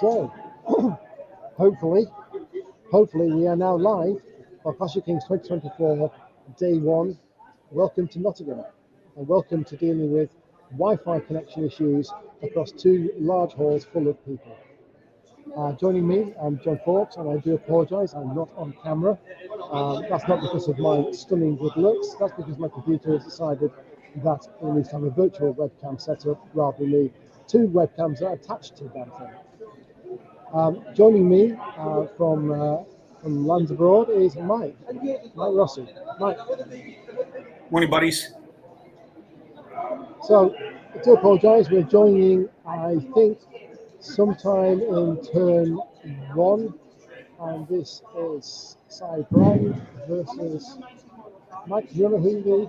So, hopefully we are now live for Clash of Kings 2024 Day 1. Welcome to Nottingham and welcome to dealing with Wi-Fi connection issues across two large halls full of people. Joining me, I'm John Forbes, and I do apologise, I'm not on camera. That's not because of my stunning good looks, that's because my computer has decided that it needs to have a virtual webcam set up rather than the two webcams that are attached to the damn thing. Joining me from lands abroad is Mike Rossi. Mike. Morning, buddies. So, I do apologise, we're joining, I think, sometime in turn 1, and this is Cy Brand versus Mike. Do you know who the...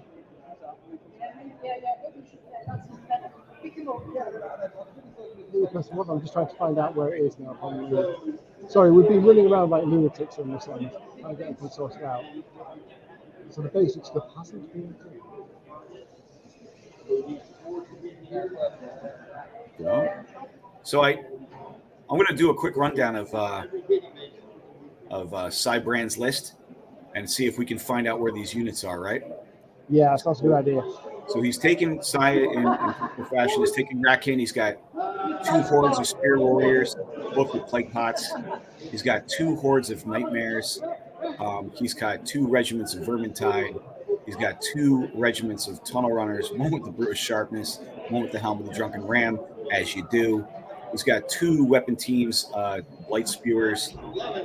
I'm just trying to find out where it is now. Sorry, we've been running around like lunatics on this land, trying to get everything sorted out. So the basic stuff hasn't been done. So I'm going to do a quick rundown of Cy Brand's list and see if we can find out where these units are, right? Yeah, sounds a good idea. So he's taken Cy in fashion. He's taking Rat-King. He's got 2 hordes of Spear Warriors, both with Plague Pots. He's got 2 hordes of Nightmares. He's got 2 regiments of Vermintide. He's got 2 regiments of Tunnel Runners, one with the Brute of Sharpness, one with the Helm of the Drunken Ram, as you do. He's got 2 weapon teams, Blight Spewers.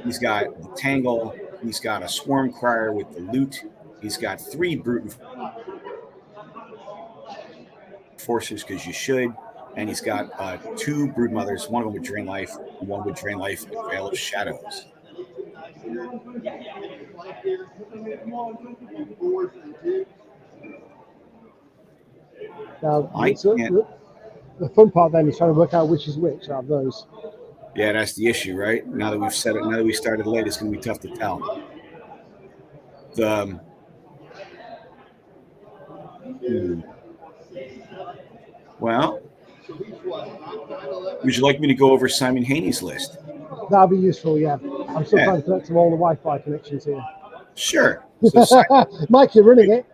He's got the Tangle. He's got a Swarm Crier with the Loot. He's got 3 Brute Enforcers, because you should. And he's got 2 Broodmothers, one of them with Drain Life, and one with Drain Life and Veil of Shadows. Now, the fun part then is trying to work out which is which out of those. Yeah, that's the issue, right? Now that we've said it, now that we started late, it's going to be tough to tell. Well, would you like me to go over Simon Haney's list? That'll be useful, yeah. I'm still trying to connect to all the Wi-Fi connections here. Sure. So Mike, you're running it.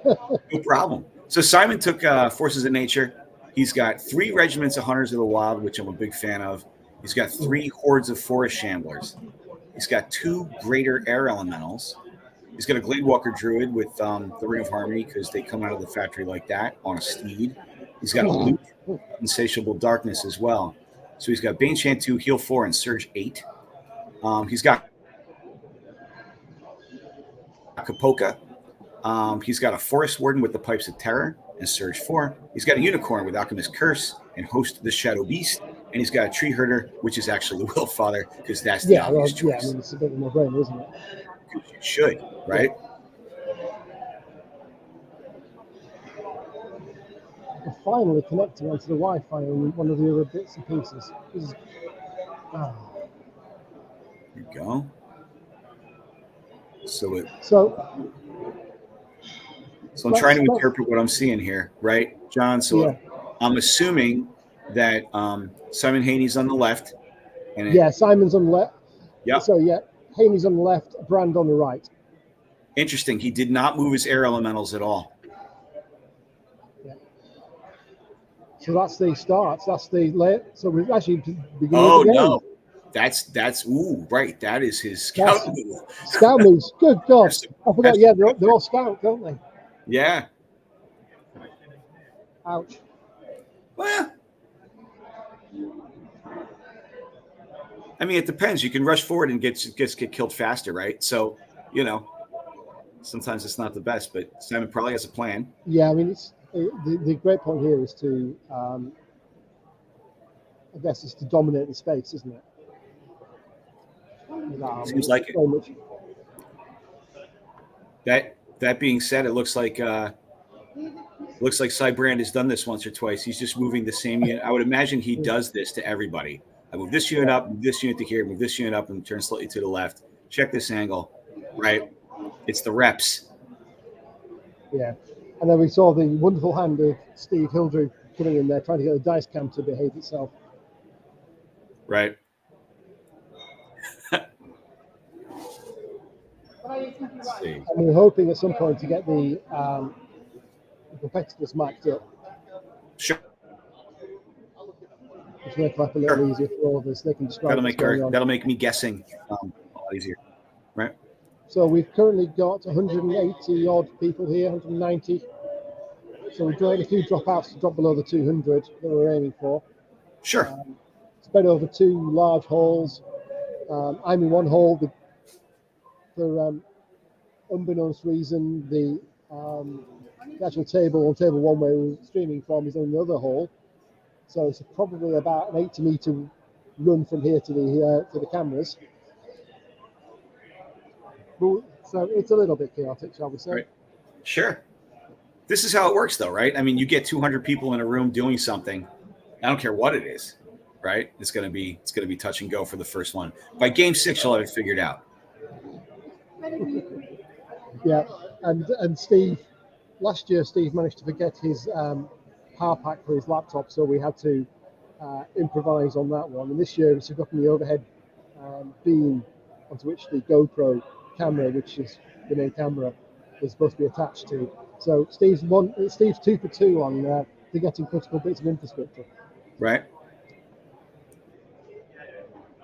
No problem. So Simon took Forces of Nature. He's got 3 regiments of Hunters of the Wild, which I'm a big fan of. He's got 3 hordes of Forest Shamblers. He's got 2 Greater Air Elementals. He's got a Gladewalker Druid with the Ring of Harmony, because they come out of the factory like that on a steed. He's got a Loot, Insatiable Darkness as well. So he's got Bane Chant 2, Heal 4, and Surge 8. He's got Kapoka. He's got a Forest Warden with the Pipes of Terror and Surge 4. He's got a Unicorn with Alchemist Curse and Host the Shadow Beast. And he's got a Tree Herder, which is actually the Willfather, because that's the obvious choice. Yeah, I mean, it's a bit of a no-brainer, isn't it? You should, right? We're finally connecting onto the Wi-Fi on one of the other bits and pieces. There you go. So I'm trying to interpret what I'm seeing here, right, John? So yeah. I'm assuming that Simon Haney's on the left. And Simon's on the left. Yeah. So Haney's on the left, Brand on the right. Interesting. He did not move his air elementals at all. Yeah. So that's the start. That's the late. So we've actually beginning. Oh no, that's right. That is his scout move. Scout moves. Good God. I forgot. Yeah, they're all scout, don't they? Yeah. Ouch. Well, I mean, it depends. You can rush forward and get killed faster, right? So, sometimes it's not the best, but Simon probably has a plan. Yeah, I mean, it's the great point here is to, I guess, it's to dominate the space, isn't it? Seems like it. Much. That being said, it looks like Cy Brand has done this once or twice. He's just moving the same unit. I would imagine he does this to everybody. I move this unit up, move this unit to here, move this unit up, and turn slightly to the left. Check this angle, right? It's the reps. Yeah. And then we saw the wonderful hand of Steve Hildrew coming in there, trying to get the dice cam to behave itself. Right. Let's see. And we're hoping at some point to get the competitors mic'd up, Sure. which will make life a little easier for all of us. They can describe what's going on. That'll make me guessing a lot easier, right? So we've currently got 180 odd people here, 190. So we've had a few dropouts to drop below the 200 that we're aiming for. Sure. Spread over 2 large halls. I'm in one hall. For unbeknownst reason, the actual table on table 1 where we're streaming from is in the other hall. So it's probably about an 80-meter run from here to the cameras. So it's a little bit chaotic, shall we say? Right. Sure. This is how it works, though, right? I mean, you get 200 people in a room doing something. I don't care what it is, right? It's gonna be touch and go for the first one. By game 6, you'll have it figured out. Yeah, and Steve, last year Steve managed to forget his power pack for his laptop, so we had to improvise on that one. And this year he's forgotten the overhead beam onto which the GoPro camera, which is the main camera, was supposed to be attached to. So Steve's 2 for 2 on forgetting critical bits of infrastructure. Right.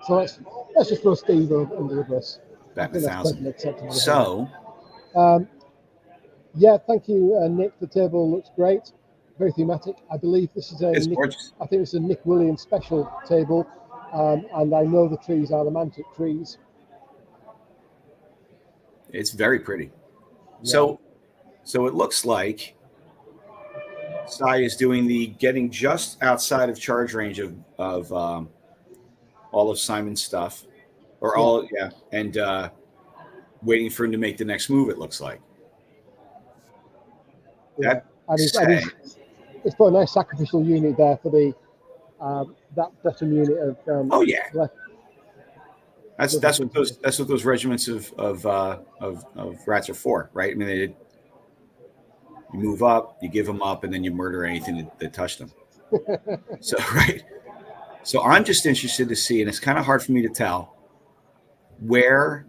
So let's just throw Steve under the bus. Back 1,000. So. Yeah, thank you, Nick. The table looks great, very thematic. I believe this is I think it's a Nick Williams special table, and I know the trees are the Mantic trees. It's very pretty. Yeah. So it looks like Sai is doing the getting just outside of charge range of all of Simon's stuff, or all and waiting for him to make the next move. It looks like. Yeah. It's put a nice sacrificial unit there for the that bottom unit of. Left. That's what those regiments of rats are for, right? I mean, you move up, you give them up, and then you murder anything that touched them. So right. So I'm just interested to see, and it's kind of hard for me to tell where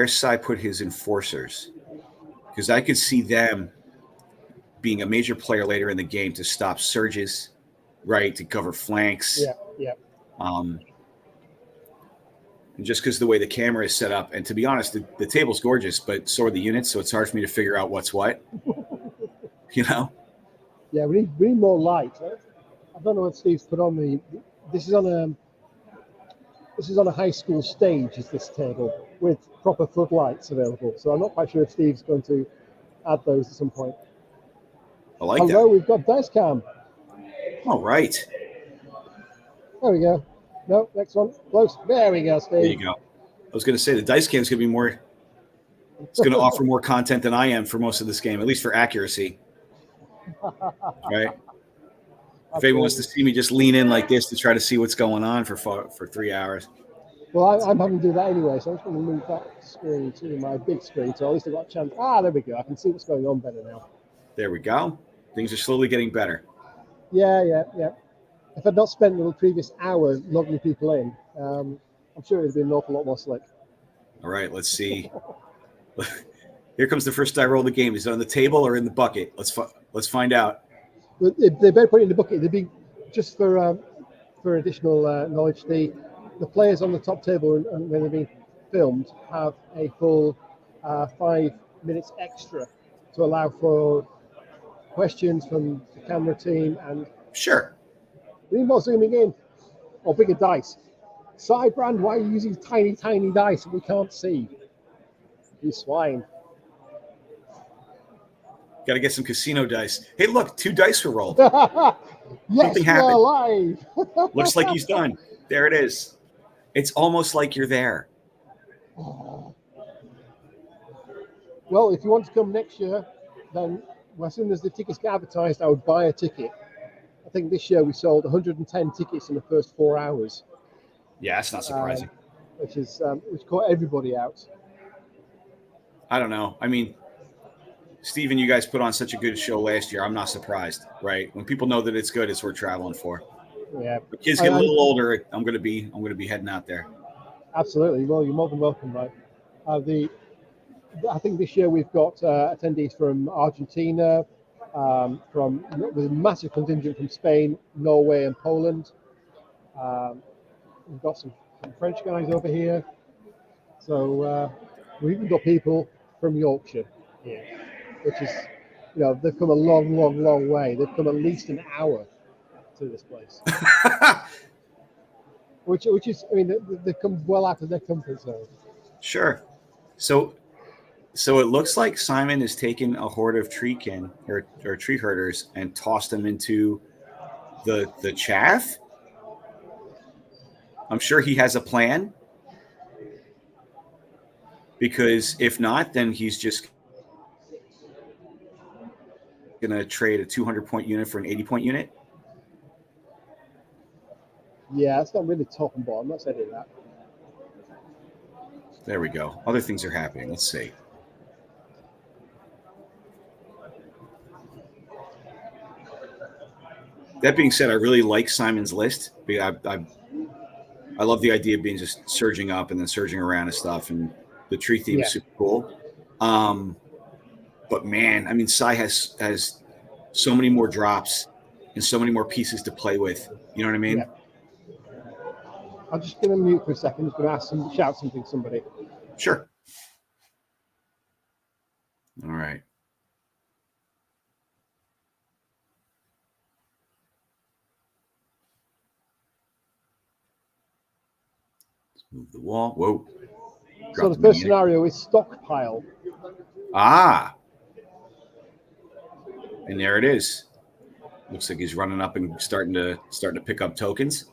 Sai put his enforcers, because I could see them being a major player later in the game to stop surges, right, to cover flanks. Yeah. And just because the way the camera is set up, and to be honest, the table's gorgeous, but so are the units, so it's hard for me to figure out what's what. You know? Yeah, we need more light. I don't know what Steve's put on the. This is on a high school stage. Is this table with proper floodlights available? So I'm not quite sure if Steve's going to add those at some point. I like that. Hello, we've got dice cam. All right. There we go. No, next one. Close. There we go, Steve. There you go. I was going to say the dice cam's going to be more. It's going to offer more content than I am for most of this game, at least for accuracy. Right. If anyone wants to see me just lean in like this to try to see what's going on for 3 hours. Well, I'm having to do that anyway, so I'm just going to move that screen to my big screen, so at least I've got a chance. There we go. I can see what's going on better now. There we go. Things are slowly getting better. Yeah. If I'd not spent the previous hour logging people in, I'm sure it would have been an awful lot more slick. All right, let's see. Here comes the first die roll of the game. Is it on the table or in the bucket? Let's find out. They better put it in the bucket. They'd be just for additional knowledge. The players on the top table, and when they're being filmed, have a full 5 minutes extra to allow for questions from the camera team and. Sure. We need more zooming in or bigger dice. Side brand, why are you using tiny dice that we can't see? You swine. Got to get some casino dice. Hey, look, 2 dice were rolled. Yes, something happened. Alive. Looks like he's done. There it is. It's almost like you're there. Well, if you want to come next year, then as soon as the tickets get advertised, I would buy a ticket. I think this year we sold 110 tickets in the first 4 hours. Yeah, that's not surprising. Which caught everybody out. I don't know. I mean, Steve and you guys put on such a good show last year. I'm not surprised, right? When people know that it's good, it's worth traveling for. Yeah. The kids get a little older. I'm gonna be heading out there. Absolutely. Well, you're more than welcome, right? I think this year we've got attendees from Argentina, from with a massive contingent from Spain, Norway, and Poland. Um, we've got some French guys over here. So we've even got people from Yorkshire here, which is, they've come a long, long, long way. They've come at least an hour to this place, which is, I mean, they've come well out of their comfort zone. Sure. So it looks like Simon has taken a horde of treekin or tree herders and tossed them into the chaff. I'm sure he has a plan, because if not, then he's just going to trade a 200-point unit for an 80-point unit. Yeah, it's not really top and bottom. Let's edit that. There we go. Other things are happening. Let's see. That being said, I really like Simon's list. I love the idea of being just surging up and then surging around and stuff, and the tree theme is super cool. But man, I mean, Sai has so many more drops and so many more pieces to play with. You know what I mean? Yeah. I'm just going to mute for a second. I'm just going to shout something to somebody. Sure. All right. Let's move the wall. Whoa. So the first scenario is stockpile. Ah. And there it is. Looks like he's running up and starting to pick up tokens.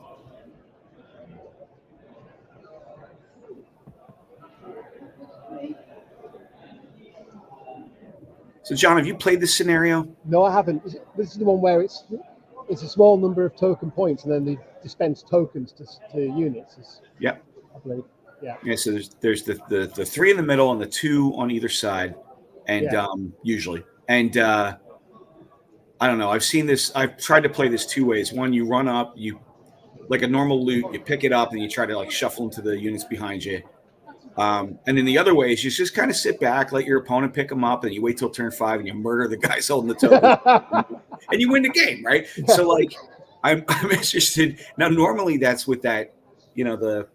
So, John, have you played this scenario? No, I haven't. This is the one where it's a small number of token points, and then they dispense tokens to units. Yep. I believe. Yeah. Yeah. So there's the three in the middle and the two on either side, and usually, and I don't know. I've seen this. I've tried to play this two ways. One, you run up, you like a normal loot, you pick it up, and you try to like shuffle into the units behind you. And then the other way is you just kind of sit back, let your opponent pick them up, and you wait till turn 5 and you murder the guys holding the token, and you win the game, right? Yeah. So like, I'm interested now. Normally, that's with that, the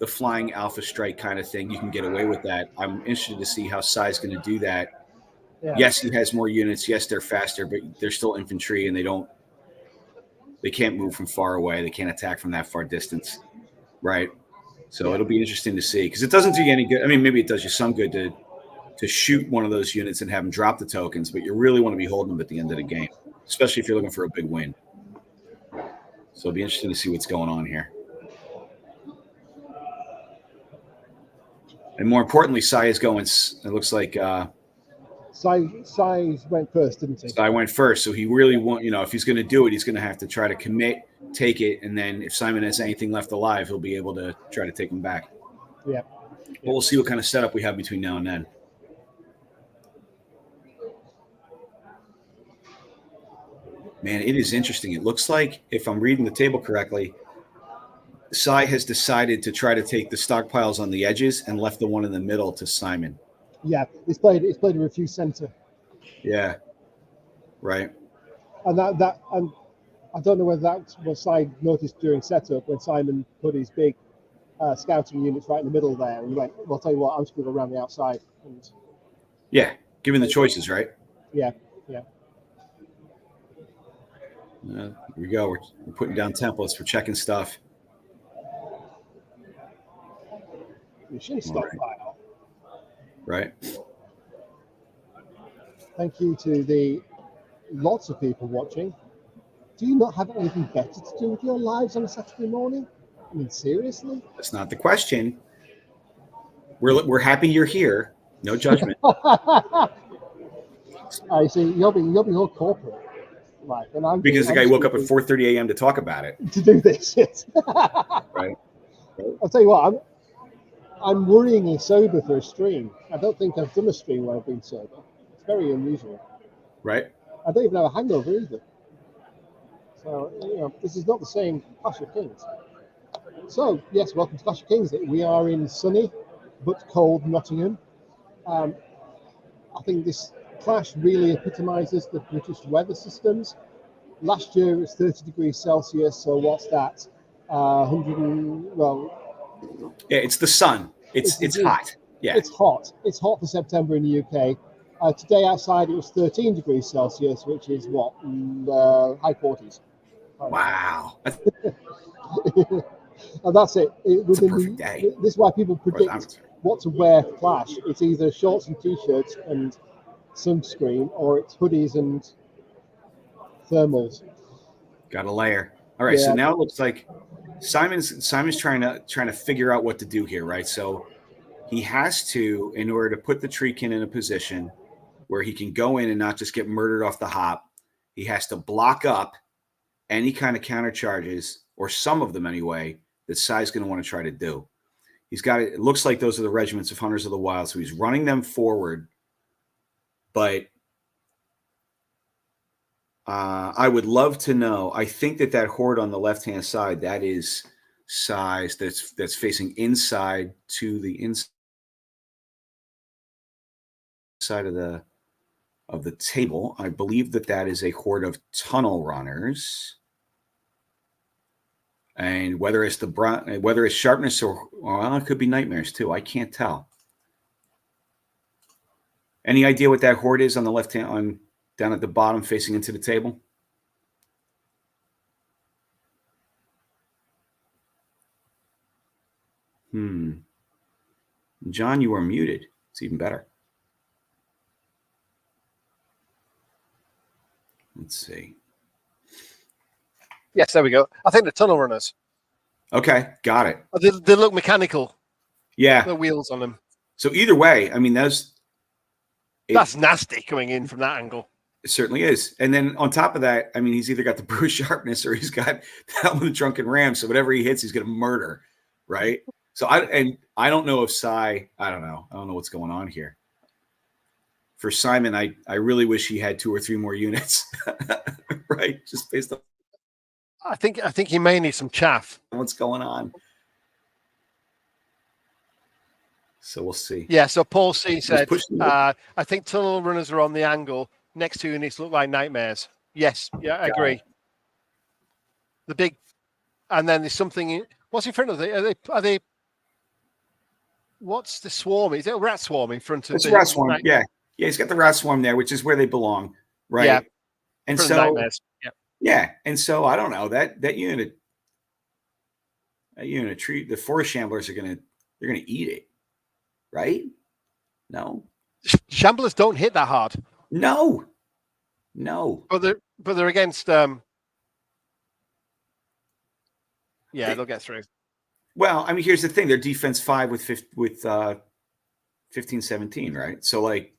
flying alpha strike kind of thing. You can get away with that. I'm interested to see how Sai's going to do that. Yeah. Yes, he has more units. Yes, they're faster, but they're still infantry, and they can't move from far away. They can't attack from that far distance, right? So it'll be interesting to see, because it doesn't do you any good. I mean, maybe it does you some good to shoot one of those units and have them drop the tokens, but you really want to be holding them at the end of the game, especially if you're looking for a big win. So it'll be interesting to see what's going on here. And more importantly, Sai is going. It looks like Sai went first, didn't he? Sai went first, so he really if he's going to do it, he's going to have to try to commit, take it, and then if Simon has anything left alive, he'll be able to try to take him back. Yeah. But we'll see what kind of setup we have between now and then. Man, it is interesting. It looks like, if I'm reading the table correctly, Sai has decided to try to take the stockpiles on the edges and left the one in the middle to Simon. Yeah, he's played a refuse center. Yeah, right. And and I don't know whether that's what Sai noticed during setup when Simon put his big scouting units right in the middle there, and he went, "Well, I'll tell you what, I'm just going to go around the outside." And given the choices, right? Yeah. Here we go. We're putting down templates. We're checking stuff. Mission stockpile. Right. Thank you to the lots of people watching. Do you not have anything better to do with your lives on a Saturday morning? I mean, seriously? That's not the question. We're happy you're here. No judgment. I see. You'll be all corporate, like, and because the guy woke up at 4:30 a.m. to talk about it. To do this shit. Right. I'll tell you what. I'm worryingly sober for a stream. I don't think I've done a stream where I've been sober. It's very unusual. Right. I don't even have a hangover either. So, this is not the same Clash of Kings. So, yes, welcome to Clash of Kings. We are in sunny but cold Nottingham. I think this clash really epitomises the British weather systems. Last year it was 30 degrees Celsius, so what's that? 100 Yeah, it's the sun. It's hot. Yeah. It's hot. It's hot for September in the UK. Today outside it was 13 degrees Celsius, which is what? High 40s. Wow. And that's it. That's a perfect day. This is why people predict what to wear for Clash. It's either shorts and t-shirts and sunscreen, or it's hoodies and thermals. Got a layer. All right. Yeah. So now it looks like Simon's trying to figure out what to do here, right? So he has to, in order to put the Treekin in a position where he can go in and not just get murdered off the hop, he has to block up any kind of counter charges, or some of them anyway, that Sai's going to want to try to do. He's got it. It looks like those are the regiments of Hunters of the Wild, so he's running them forward. But I would love to know. I think that horde on the left-hand side, that is Sai's. That's facing inside to the inside of the table. I believe that is a horde of tunnel runners. And whether it's sharpness or well, it could be nightmares too. I can't tell. Any idea what that horde is on the left hand, down at the bottom, facing into the table? John, you are muted. It's even better. Let's see. Yes, there we go. I think the tunnel runners. Okay, got it. They look mechanical. Yeah. The wheels on them. So either way, I mean, that's nasty coming in from that angle. It certainly is. And then on top of that, I mean, he's either got the bruised sharpness or he's got that with the drunken ram. So whatever he hits, he's going to murder, right? So I don't know if Sai, I don't know what's going on here. For Simon, I really wish he had 2 or 3 more units, right? Just based on. I think he may need some chaff. What's going on? So we'll see. Yeah. So Paul C said, I think tunnel runners are on the angle. Next 2 units look like nightmares. Yes. Yeah, I agree. The big, and then there's something. What's in front of them? Are they? What's the swarm? Is it a rat swarm in front of? It's a rat swarm. Yeah. He's got the rat swarm there, which is where they belong, right? Yeah. And so nightmares. Yeah. Yeah, and so I don't know that unit. The forest shamblers they're gonna eat it, right? No, shamblers don't hit that hard. No. But they're against. They'll get through. Well, I mean, here's the thing: they're defense 5 with 15-17, right? So like,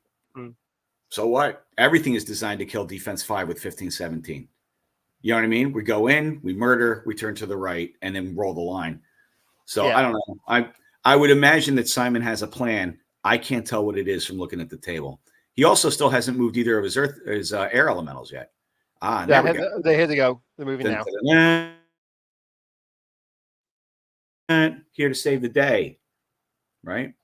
so what? Everything is designed to kill defense 5 with 15-17. You know what I mean? We go in, we murder, we turn to the right, and then roll the line. So I don't know. I would imagine that Simon has a plan. I can't tell what it is from looking at the table. He also still hasn't moved either of his air elementals yet. Here they go. They're moving now. Here to save the day, right?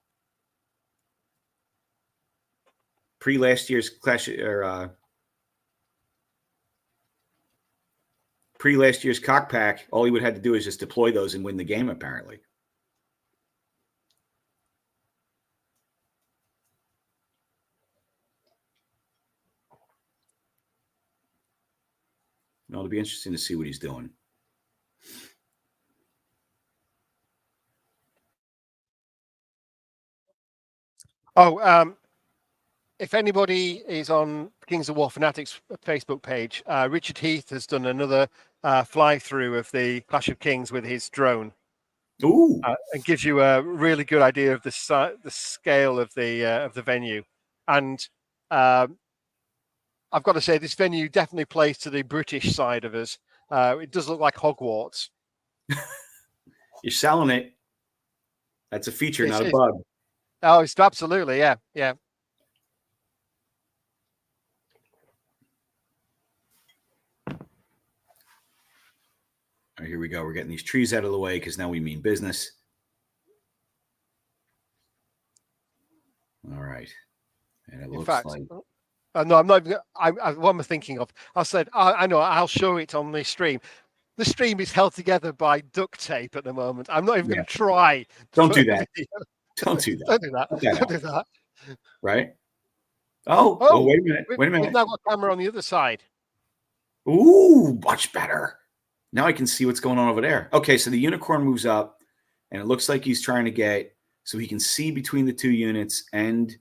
Pre-last year's clash or pre-last year's cock pack, all he would have to do is just deploy those and win the game, apparently. No, it'll be interesting to see what he's doing. If anybody is on Kings of War Fanatics Facebook page, Richard Heath has done another fly-through of the Clash of Kings with his drone. Ooh! And gives you a really good idea of the scale of the venue. And I've got to say, this venue definitely plays to the British side of us. It does look like Hogwarts. You're selling it. That's a feature, not a bug. Oh, it's absolutely, yeah. right, here we go. We're getting these trees out of the way because now we mean business. All right. And it looks like... No, I'm not even... what am I thinking of? I said, I know, I'll show it on the stream. The stream is held together by duct tape at the moment. I'm not even going to try. Don't do that. Don't do that. Don't do that. Don't do that. Right? Oh, well, wait a minute. We've now got a camera on the other side. Ooh, much better. Now I can see what's going on over there. Okay, so the unicorn moves up, and it looks like he's trying to get... So he can see between the two units and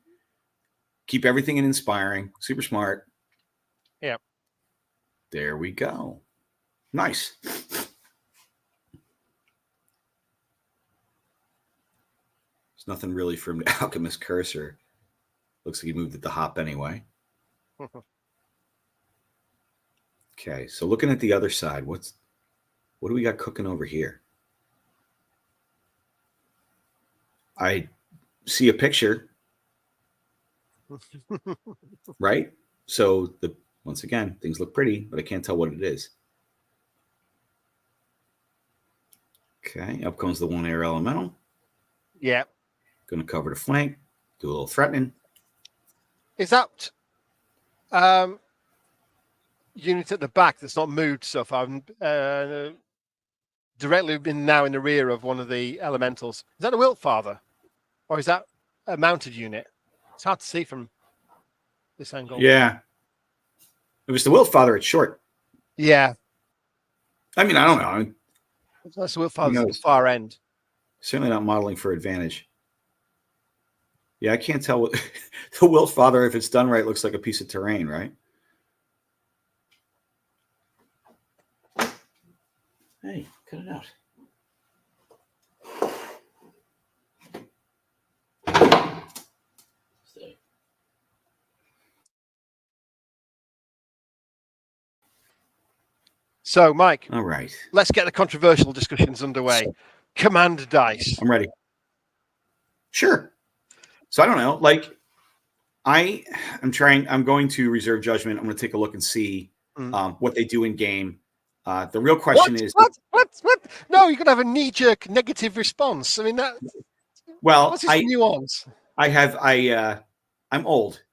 keep everything in inspiring. Super smart. Yeah. There we go. Nice. There's nothing really from the Alchemist Cursor. Looks like he moved at the hop anyway. Okay, so looking at the other side, what do we got cooking over here? I see a picture, right? So once again, things look pretty, but I can't tell what it is. Okay, up comes the one air elemental. Yeah. Going to cover the flank, do a little threatening. Is that unit at the back that's not moved so far? Directly been now in the rear of one of the elementals. Is that a Wiltfather? Or is that a mounted unit? It's hard to see from this angle. Yeah. If it's the Wiltfather, it's short. Yeah. I mean, I don't know. That's the Wiltfather at the far end. Certainly not modeling for advantage. Yeah, I can't tell what the Wiltfather, if it's done right, looks like a piece of terrain, right? Hey, cut it out. So, Mike. All right. Let's get the controversial discussions underway. Command dice. I'm ready. Sure. So I don't know. Like, I'm going to reserve judgment. I'm going to take a look and see what they do in game. The real question is what? No, you're going to have a knee-jerk negative response. I mean, that. Well, what's this nuance? I'm old,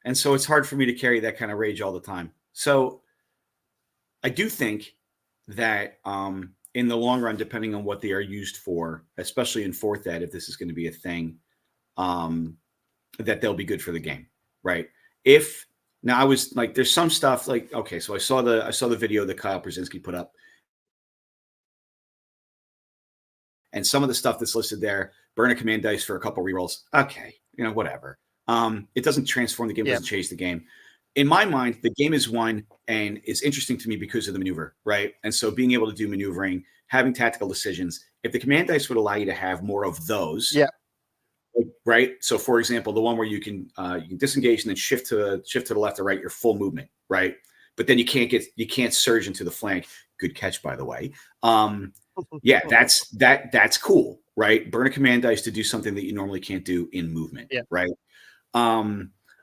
and so it's hard for me to carry that kind of rage all the time. So I do think that in the long run, depending on what they are used for, especially in fourth ed, if this is going to be a thing, that they'll be good for the game, right? Now I was like, there's some stuff like, okay, so I saw the video that Kyle Brzezinski put up, and some of the stuff that's listed there, burn a command dice for a couple rerolls. Okay, whatever. It doesn't transform the game, doesn't change the game. In my mind, the game is won and it's interesting to me because of the maneuver, right? And so being able to do maneuvering, having tactical decisions, if the command dice would allow you to have more of those, right? So for example, the one where you can disengage and then shift to the left or right, your full movement, right? But then you can't surge into the flank. Good catch, by the way. Yeah, that's cool, right? Burn a command dice to do something that you normally can't do in movement, right?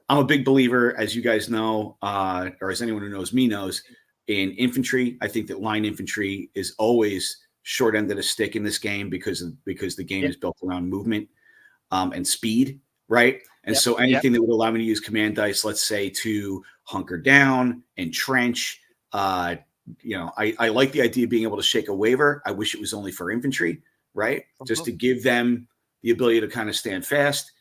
I'm a big believer, as you guys know, or as anyone who knows me knows, in infantry. I think that line infantry is always short end of the stick in this game because the game is built around movement and speed, right? And so anything that would allow me to use command dice, let's say, to hunker down, entrench, I like the idea of being able to shake a waiver. I wish it was only for infantry, right? Just to give them the ability to kind of stand fast.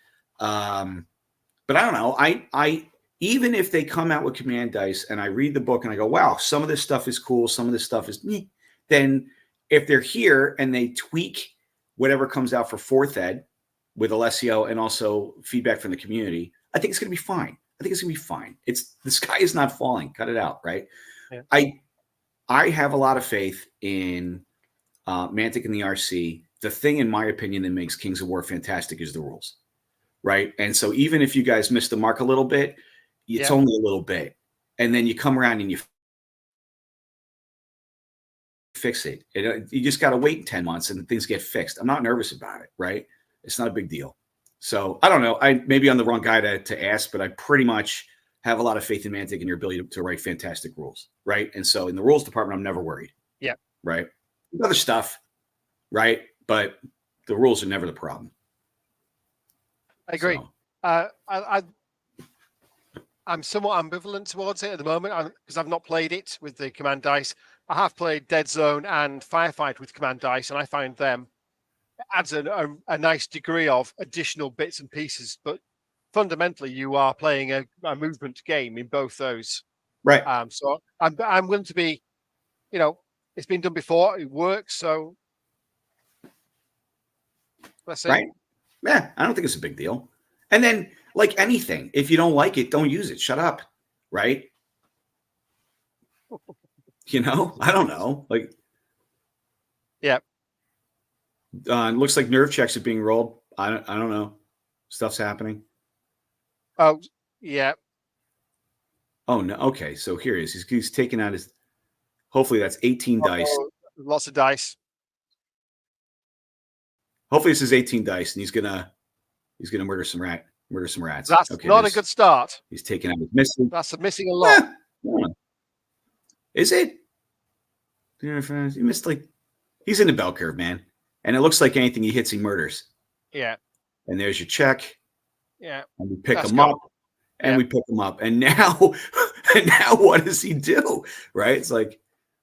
But I don't know. I even if they come out with command dice and I read the book and I go, wow, some of this stuff is cool, some of this stuff is neat. Then if they're here and they tweak whatever comes out for fourth ed with Alessio and also feedback from the community, I think it's going to be fine. The sky is not falling. Cut it out, right? Yeah. I have a lot of faith in Mantic and the RC. The thing, in my opinion, that makes Kings of War fantastic is the rules. Right. And so even if you guys miss the mark a little bit, it's only a little bit. And then you come around and you fix it. You just got to wait 10 months and things get fixed. I'm not nervous about it. Right. It's not a big deal. So I don't know. Maybe I'm the wrong guy to ask, but I pretty much have a lot of faith in Mantic and your ability to write fantastic rules. Right. And so in the rules department, I'm never worried. Yeah. Right. other stuff, right? But the rules are never the problem. I agree. So. I'm somewhat ambivalent towards it at the moment because I've not played it with the command dice. I have played Dead Zone and Firefight with command dice, and I find them adds a nice degree of additional bits and pieces. But fundamentally, you are playing a movement game in both those. Right. So I'm willing to be, it's been done before. It works. So let's see. Right. Yeah, I don't think it's a big deal. And then, like anything, if you don't like it, don't use it. Shut up. Right. I don't know. Like, yeah. It looks like nerve checks are being rolled. I don't know. Stuff's happening. Oh, yeah. Oh, no. Okay. So here he is. He's taking out his. Hopefully that's 18 dice. Lots of dice. Hopefully this is 18 dice, and he's gonna murder some rats. That's okay, not a good start. He's taking out his missing. That's missing a lot. Is it? He missed he's in the bell curve, man. And it looks like anything he hits, he murders. Yeah. And there's your check. Yeah. And we pick him up. And we pick him up. And now what does he do? Right? It's like,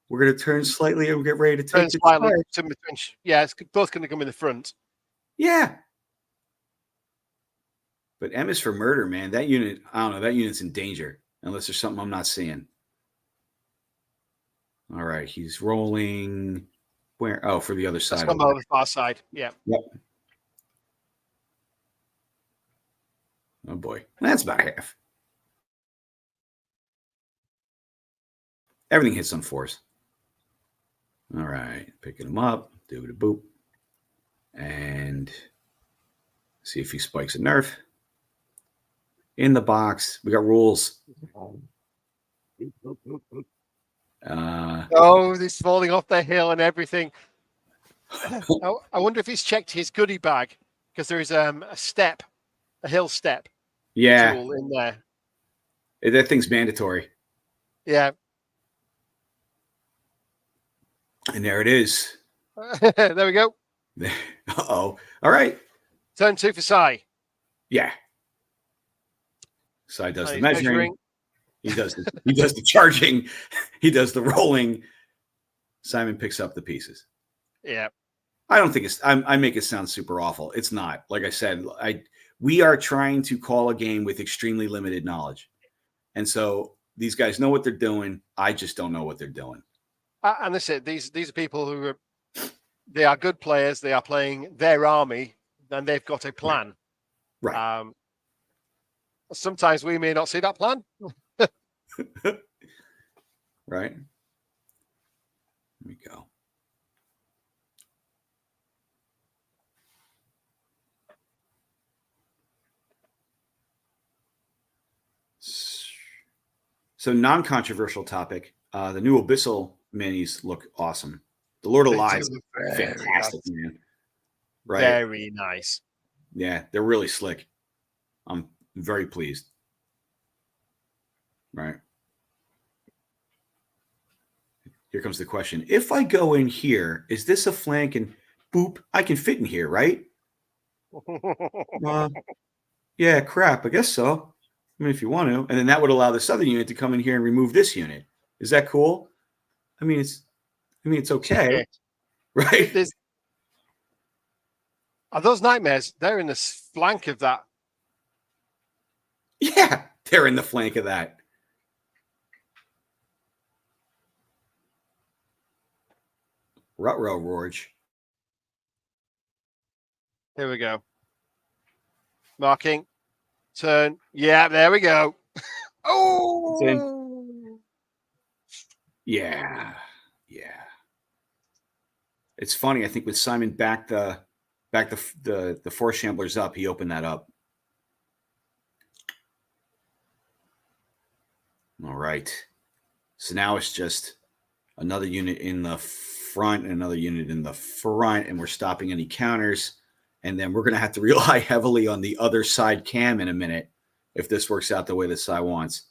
we're going to turn slightly and we'll get ready to take the charge. Yeah, it's both going to come in the front. Yeah. But M is for murder, man. That unit, I don't know. That unit's in danger. Unless there's something I'm not seeing. All right. He's rolling. Where? Oh, for the other side. Let's come over the far side. Yeah. Yep. Oh, boy. That's about half. Everything hits on 4s. All right. Picking him up. Do it a boop. And see if he spikes a nerf. In the box. We got rules. He's falling off the hill and everything. I wonder if he's checked his goodie bag because there is a hill step. Yeah. Tool in there. That thing's mandatory. Yeah. And there it is. There we go. Uh-oh. All right. Turn 2 for Sai. Yeah. Sai does the measuring. He does the charging. He does the rolling. Simon picks up the pieces. Yeah. I don't think I make it sound super awful. It's not. Like I said, we are trying to call a game with extremely limited knowledge. And so these guys know what they're doing. I just don't know what they're doing. And that's it. These are people who they are good players. They are playing their army, and they've got a plan. Right. Sometimes we may not see that plan. Right. Here we go. So non-controversial topic. The new Abyssal minis look awesome. The Lord of Lies, fantastic, man. Right? Very nice. Yeah, they're really slick. I'm very pleased. Right. Here comes the question. If I go in here, is this a flank? And boop, I can fit in here, right? Yeah, crap. I guess so. I mean, if you want to. And then that would allow this other unit to come in here and remove this unit. Is that cool? I mean, it's okay. Right? Are those nightmares? They're in the flank of that. Yeah, they're in the flank of that. Ruh-roh, Rorge. Here we go. Marking. Turn. Yeah, there we go. Oh! Yeah. It's funny. I think with Simon back the four shamblers up, he opened that up. All right. So now it's just another unit in the front and another unit in the front, and we're stopping any counters. And then we're going to have to rely heavily on the other side cam in a minute if this works out the way that Sai wants.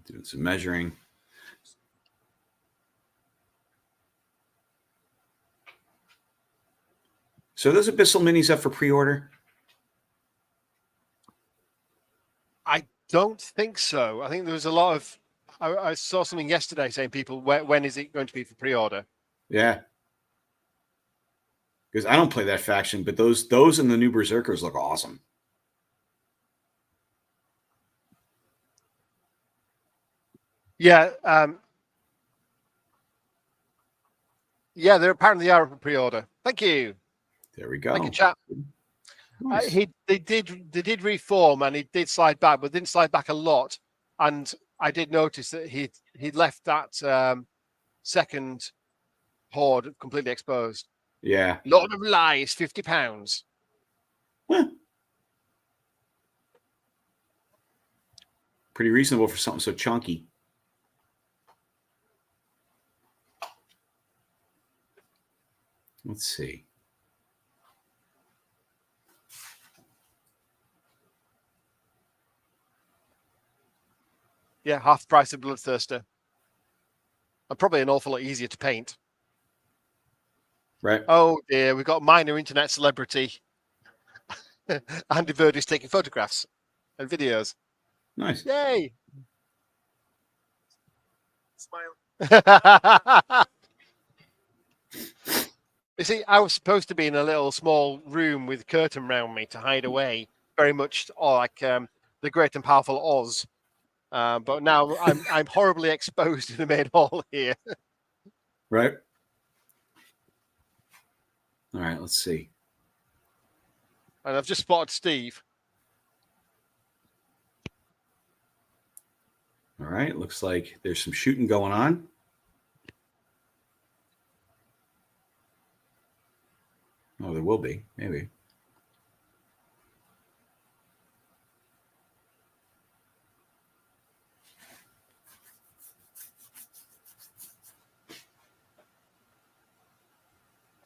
Doing some measuring. So those Abyssal Minis up for pre-order? I don't think so. I think there was a lot of. I saw something yesterday saying people, when is it going to be for pre-order? Yeah. Because I don't play that faction, but those and the new Berserkers look awesome. Yeah. Yeah, they're apparently are for pre-order. Thank you. There we go. Thank you, chap. Nice. They did reform and he did slide back, but didn't slide back a lot. And I did notice that he'd left that second horde completely exposed. Yeah. Lord of Lies, £50. Huh. Pretty reasonable for something so chunky. Let's see. Yeah, half the price of Bloodthirster. And probably an awful lot easier to paint. Right. Oh dear, we've got minor internet celebrity Andy Verdi's taking photographs and videos. Nice. Yay! Smile. You see, I was supposed to be in a little small room with a curtain around me to hide away, very much like the great and powerful Oz. But now I'm horribly exposed in the main hall here. Right. All right, let's see. And I've just spotted Steve. All right, looks like there's some shooting going on. Oh, there will be, maybe.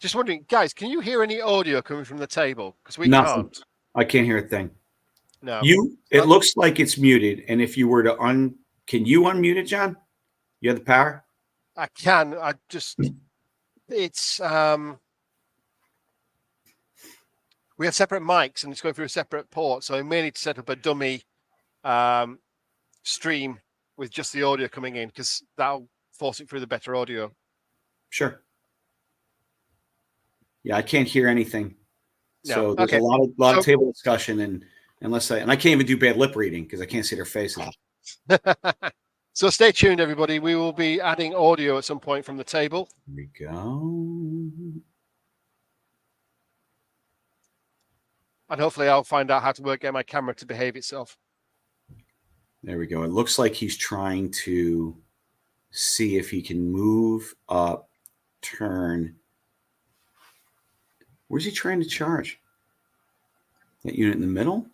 Just wondering, guys, can you hear any audio coming from the table? Because we Nothing. can't. I can't hear a thing. No. It looks like it's muted, and if you were to can you unmute it, John? You have the power? I can. I just it's we have separate mics and it's going through a separate port, so I may need to set up a dummy stream with just the audio coming in because that'll force it through the better audio. Sure. Yeah, I can't hear anything. No. So there's a lot of table discussion, and I can't even do bad lip reading because I can't see their faces. So stay tuned, everybody. We will be adding audio at some point from the table. Here we go. And hopefully I'll find out how to get my camera to behave itself. There we go. It looks like he's trying to see if he can move up, turn. Where's he trying to charge? That unit in the middle?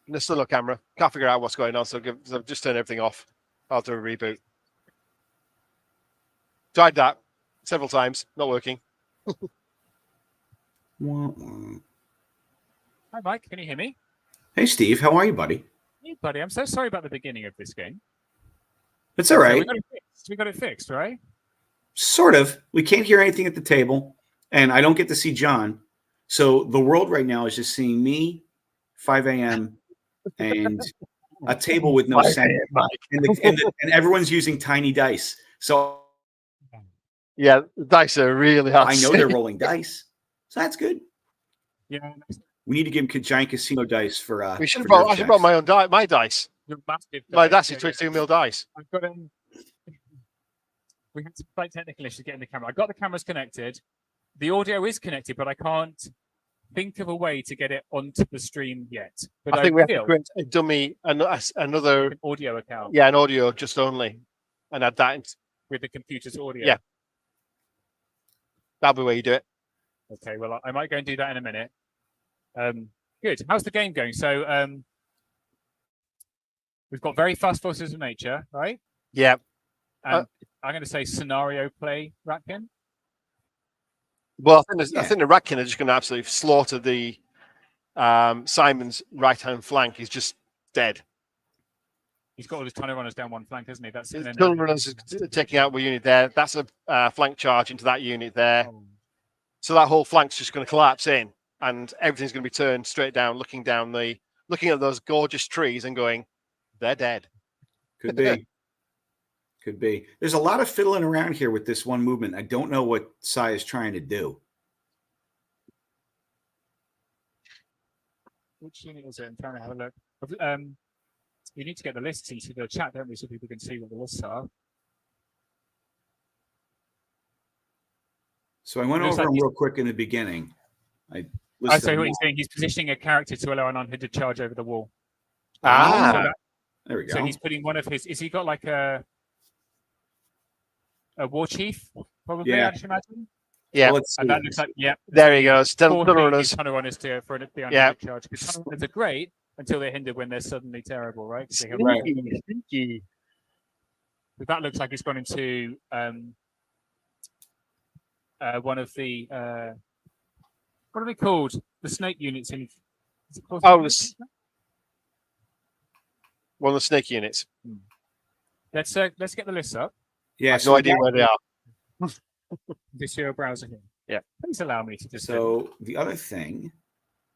There's still no camera. Can't figure out what's going on, so just turn everything off. I'll do a reboot. Tried that several times, not working. Hi, Mike. Can you hear me? Hey, Steve. How are you, buddy? Hey, buddy. I'm so sorry about the beginning of this game. It's all right. We got it fixed, right? Sort of. We can't hear anything at the table, and I don't get to see John. So the world right now is just seeing me, 5 a.m., and a table with no sound. And everyone's using tiny dice. So yeah, the dice are really hard. I know they're rolling dice, so that's good. Yeah. We need to give him giant casino dice for. We should have brought. I should have brought my own my dice. My dice is 22 mil dice. I've got we had some slight technical issues getting the camera. I got the cameras connected. The audio is connected, but I can't think of a way to get it onto the stream yet. But I think we have to create a dummy, another audio account. Yeah, an audio just only, and add that with the computer's audio. Yeah, that'll be where you do it. Okay, well, I might go and do that in a minute. Good. How's the game going? So we've got very fast forces of nature, right? Yeah. And I'm going to say scenario play, Ratkin. Well, I think the Ratkin are just going to absolutely slaughter the Simon's right-hand flank. He's just dead. He's got all his tunnel runners down one flank, hasn't he? That's and then Tunnel runners is taking out one unit there. That's a flank charge into that unit there. Oh. So that whole flank's just going to collapse in, and everything's going to be turned straight down, looking at those gorgeous trees and going, they're dead. Could be. Could be. There's a lot of fiddling around here with this one movement. I don't know what Sai is trying to do. Which unit is it? I'm trying to have a look. You need to get the lists into the chat, don't we, so people can see what the lists are. So I went Looks over like them he's- real quick in the beginning. I listed say them what he's all. doing. He's positioning a character to allow an unhindered charge over the wall. Ah, There we go. So he's putting one of his. Is he got like a war chief? Probably, Yeah. I'd imagine. yeah. Well, let's see. And that looks like There you go. Tunnel forcing these runners. tunnel runners for the unhindered Yeah. charge. Because tunnel runners are great until they're hindered when they're suddenly terrible, right? 'Cause they have- Right. Sneaky. But that looks like it's gone into one of the what are they called? The snake units in. Is it called Oh, snake units? One of the snake units. Let's get the list up. Yeah. I have So no we idea got- where they are. This your browser here. Yeah. Please allow me to just. So the other thing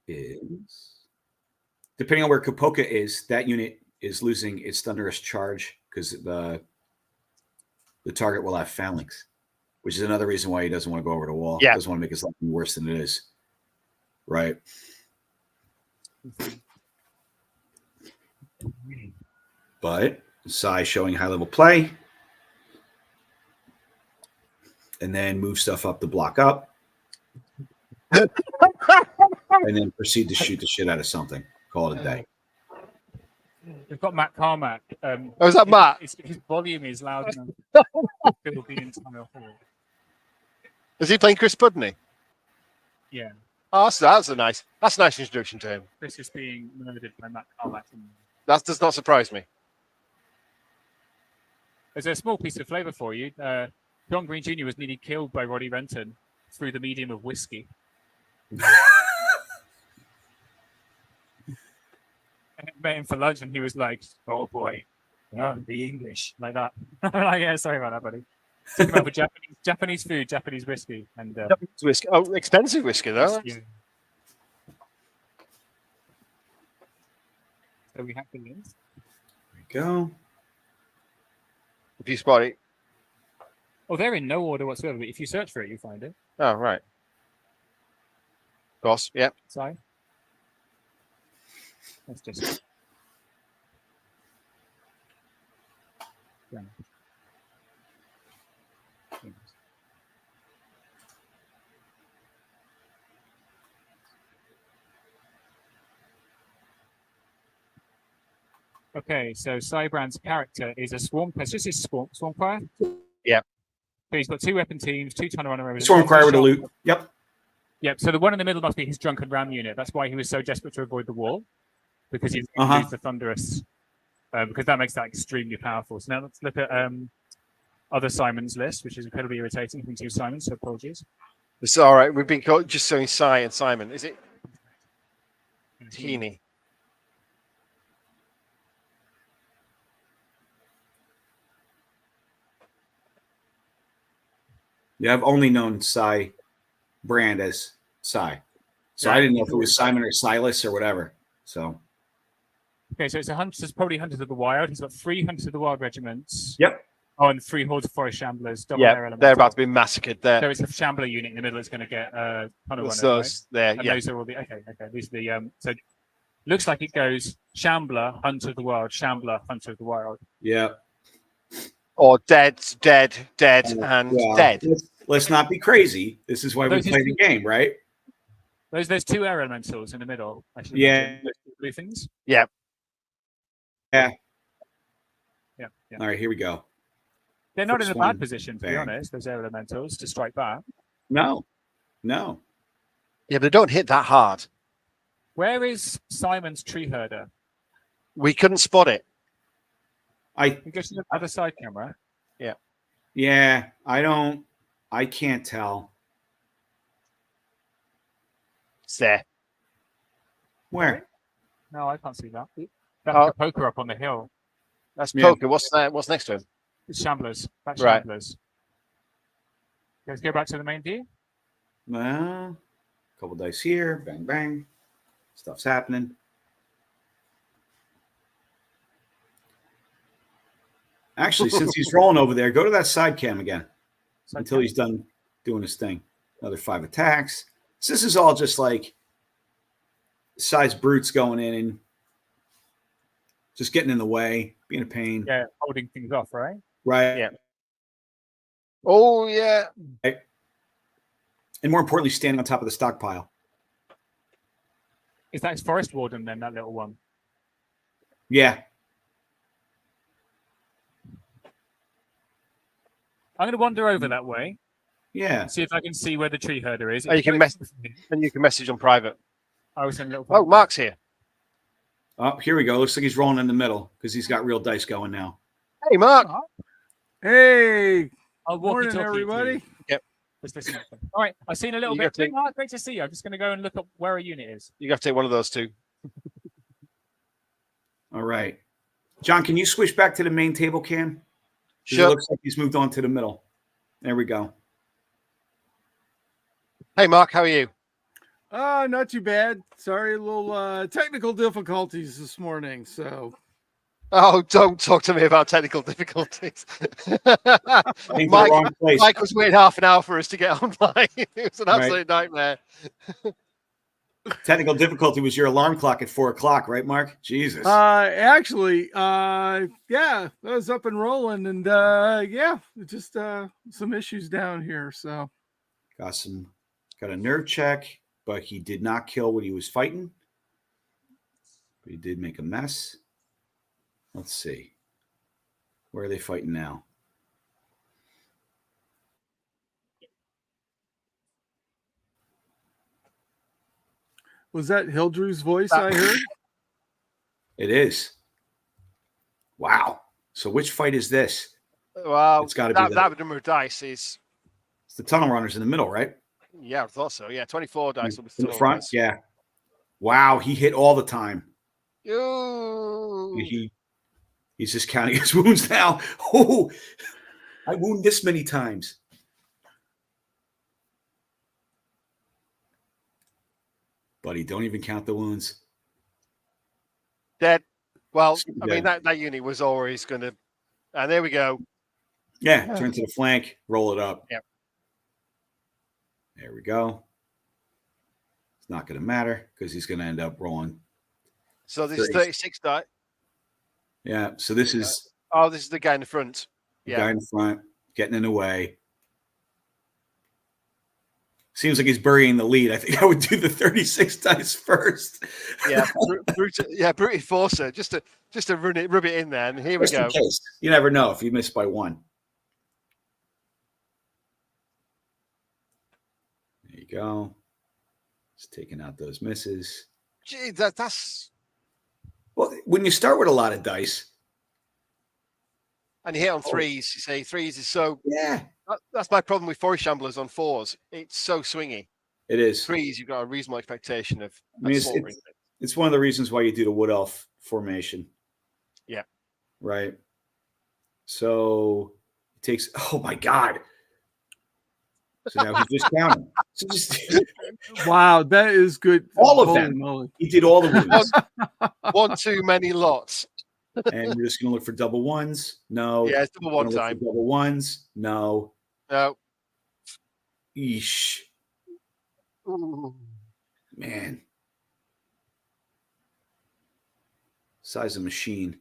is, depending on where Kapoka is, that unit is losing its thunderous charge because the target will have phalanx, which is another reason why he doesn't want to go over the wall. Yeah. He doesn't want to make his life worse than it is. Right. But Sai showing high level play. And then move stuff up to block up. And then proceed to shoot the shit out of something. Call it a day. We've got Matt Carmack. Oh, is that Matt? His volume is loud enough to fill the entire hall. Is he playing Chris Pudney? Yeah, Oh, that's a nice introduction to him. this is being murdered by Matt Carmack. That does not surprise me. There's a small piece of flavour for you. John Green Jr. was nearly killed by Roddy Renton through the medium of whiskey. I met him for lunch and he was like, "Oh boy, the English," like that. I'm like, yeah, sorry about that, buddy. Talking about the Japanese food, Japanese whiskey, and Whiskey. Oh, expensive whiskey though. yeah. So we have the list. There we go. If you spot it. Oh, they're in no order whatsoever. But if you search for it, you find it. Oh, right. Of course. Yep. Sorry. Let's just. Yeah. Okay, so Cybrand's character is a swarm. It's just his swarm crier. Yeah. So he's got two weapon teams, two tunnel runner. Storm Crier with a loot. Yep. Yep. So the one in the middle must be his drunken ram unit. That's why he was so desperate to avoid the wall, because he's going to use the thunderous, because that makes that extremely powerful. So now let's look at other Simon's list, which is incredibly irritating from two Simons. So apologies. It's all right. We've been just showing Sai and Simon. Is it Heaney? Yeah, I've only known Sai Brand as Sai. So I didn't know if it was Simon or Silas or whatever. So Okay, so it's it's probably Hunters of the Wild. He's got 3 Hunters of the Wild regiments. Yep. Oh, and 3 Hordes of Forest Shamblers. Double Yeah, air elemental. they're about to be massacred there. So it's a Shambler unit in the middle. It's going to get tunnel It's runners, those there. right? And Yeah. those are all the okay. These are the so looks like it goes Shambler, Hunter of the Wild, Shambler, Hunter of the Wild. yeah. Or dead, and Well, dead. Let's not be crazy. This is why we Those play the game, right? There's 2 air elementals in the middle. Actually, Yeah. those two blue things. Yeah. Yeah. All right, here we go. They're not in First a bad one, position, to be bang. honest. Those air elementals to strike back. No. Yeah, but they don't hit that hard. Where is Simon's tree herder? We couldn't spot it. I He goes to the other side camera. yeah, I can't tell. It's there. Where? No, I can't see that. That's Oh. the poker up on the hill. That's poker. What's that? What's next to him? It's Shamblers. That's Right. Shamblers. It's Shamblers. That's Right. Shamblers. Let's go back to the main view. Well, couple dice here. Bang, bang. Stuff's happening. Actually, since he's rolling over there, go to that side cam again until he's done doing his thing. Another 5 attacks. So this is all just like size brutes going in and just getting in the way, being a pain. Yeah, holding things off, right? Right. Yeah. Oh, yeah. Right. And more importantly, standing on top of the stockpile. Is that his forest warden then, that little one? Yeah. I'm going to wander over that way. Yeah. See if I can see where the tree herder is. Oh, you can message on private. I was in a little. Oh, Mark's here. Oh, here we go. Looks like he's rolling in the middle because he's got real dice going now. Hey, Mark. Hey. I'll Morning, everybody. Yep. Just listen up. All right. I've seen a little bit. Mark, great to see you. I'm just going to go and look up where a unit is. You have to take one of those two. All right. John, can you switch back to the main table cam? Sure. It looks like he's moved on to the middle. There we go. Hey, Mark, how are you? Not too bad. Sorry, a little technical difficulties this morning. So, Oh, don't talk to me about technical difficulties. Mike was waiting half an hour for us to get online. It was an absolute nightmare. Technical difficulty was your alarm clock at 4 o'clock, right, Mark? Jesus. actually, yeah, I was up and rolling, and yeah, just some issues down here. So, got a nerve check, but he did not kill what he was fighting. But he did make a mess. Let's see. Where are they fighting now? was that Hildrew's voice I heard? It is. Wow. So which fight is this? Well, it's got to be that number of dice is. It's the tunnel runners in the middle, right? Yeah, I thought so. Yeah, 24 dice will be in the front. Runners. Yeah. Wow, he hit all the time. Ooh. He's just counting his wounds now. Oh, I wound this many times. Buddy, don't even count the wounds. Dead. Well, I mean, that unit was always going to. And there we go. Yeah, turn to the flank, roll it up. Yep. There we go. It's not going to matter because he's going to end up rolling. So this is 36 die. Yeah, so this is. Oh, this is the guy in the front. The guy in the front, getting in the way. Seems like he's burying the lead. I think I would do the 36 dice first. Yeah, brute enforcer, just to rub it in there. And here we go. In case. You never know if you miss by one. There you go. Just taking out those misses. Gee, that's. Well, when you start with a lot of dice. And you hit on threes, you say threes is so. Yeah. That's my problem with forest shamblers on fours. It's so swingy. It is. Threes, you've got a reasonable expectation of. I mean, it's one of the reasons why you do the wood elf formation. Yeah. Right. So it takes. Oh my God. So now he's just counting. So wow, that is good. All of them. Moly. He did all the wounds. One too many lots. And we're just going to look for double ones. No. Yeah, it's double one time. Double ones. No. No. Eesh. Ooh. Man. Size of machine.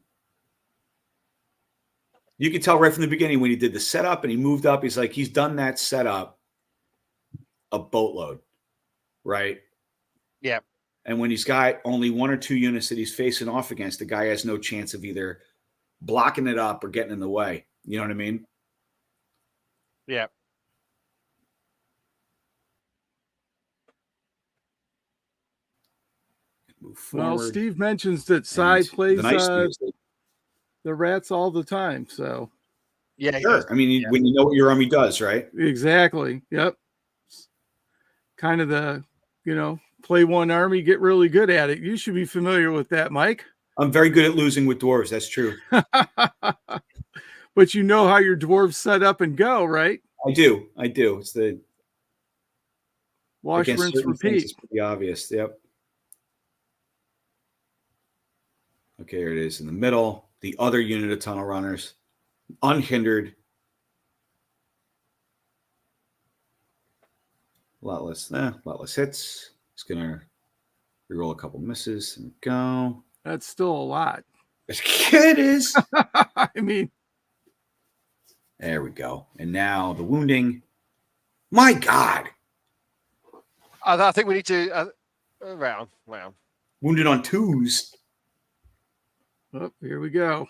You could tell right from the beginning when he did the setup and he moved up, he's like, he's done that setup a boatload. Right? Yeah. And when he's got only one or two units that he's facing off against, the guy has no chance of either blocking it up or getting in the way. You know what I mean? Yeah. Move forward. Well, Steve mentions that Cy plays the rats all the time. So, yeah, sure. I mean, when you know what your army does, right? Exactly. Yep. Kind of the, play one army, get really good at it. You should be familiar with that, Mike. I'm very good at losing with dwarves. That's true. But you know how your dwarves set up and go, right? I do. It's the wash, against rinse, certain things, repeat. it's pretty obvious. Yep. Okay, here it is in the middle. The other unit of tunnel runners, unhindered. A lot less hits. He's gonna reroll a couple misses and go. That's still a lot. It is. I mean, there we go. And now the wounding. My God. I think we need to round. Wounded on 2s. Oh, here we go.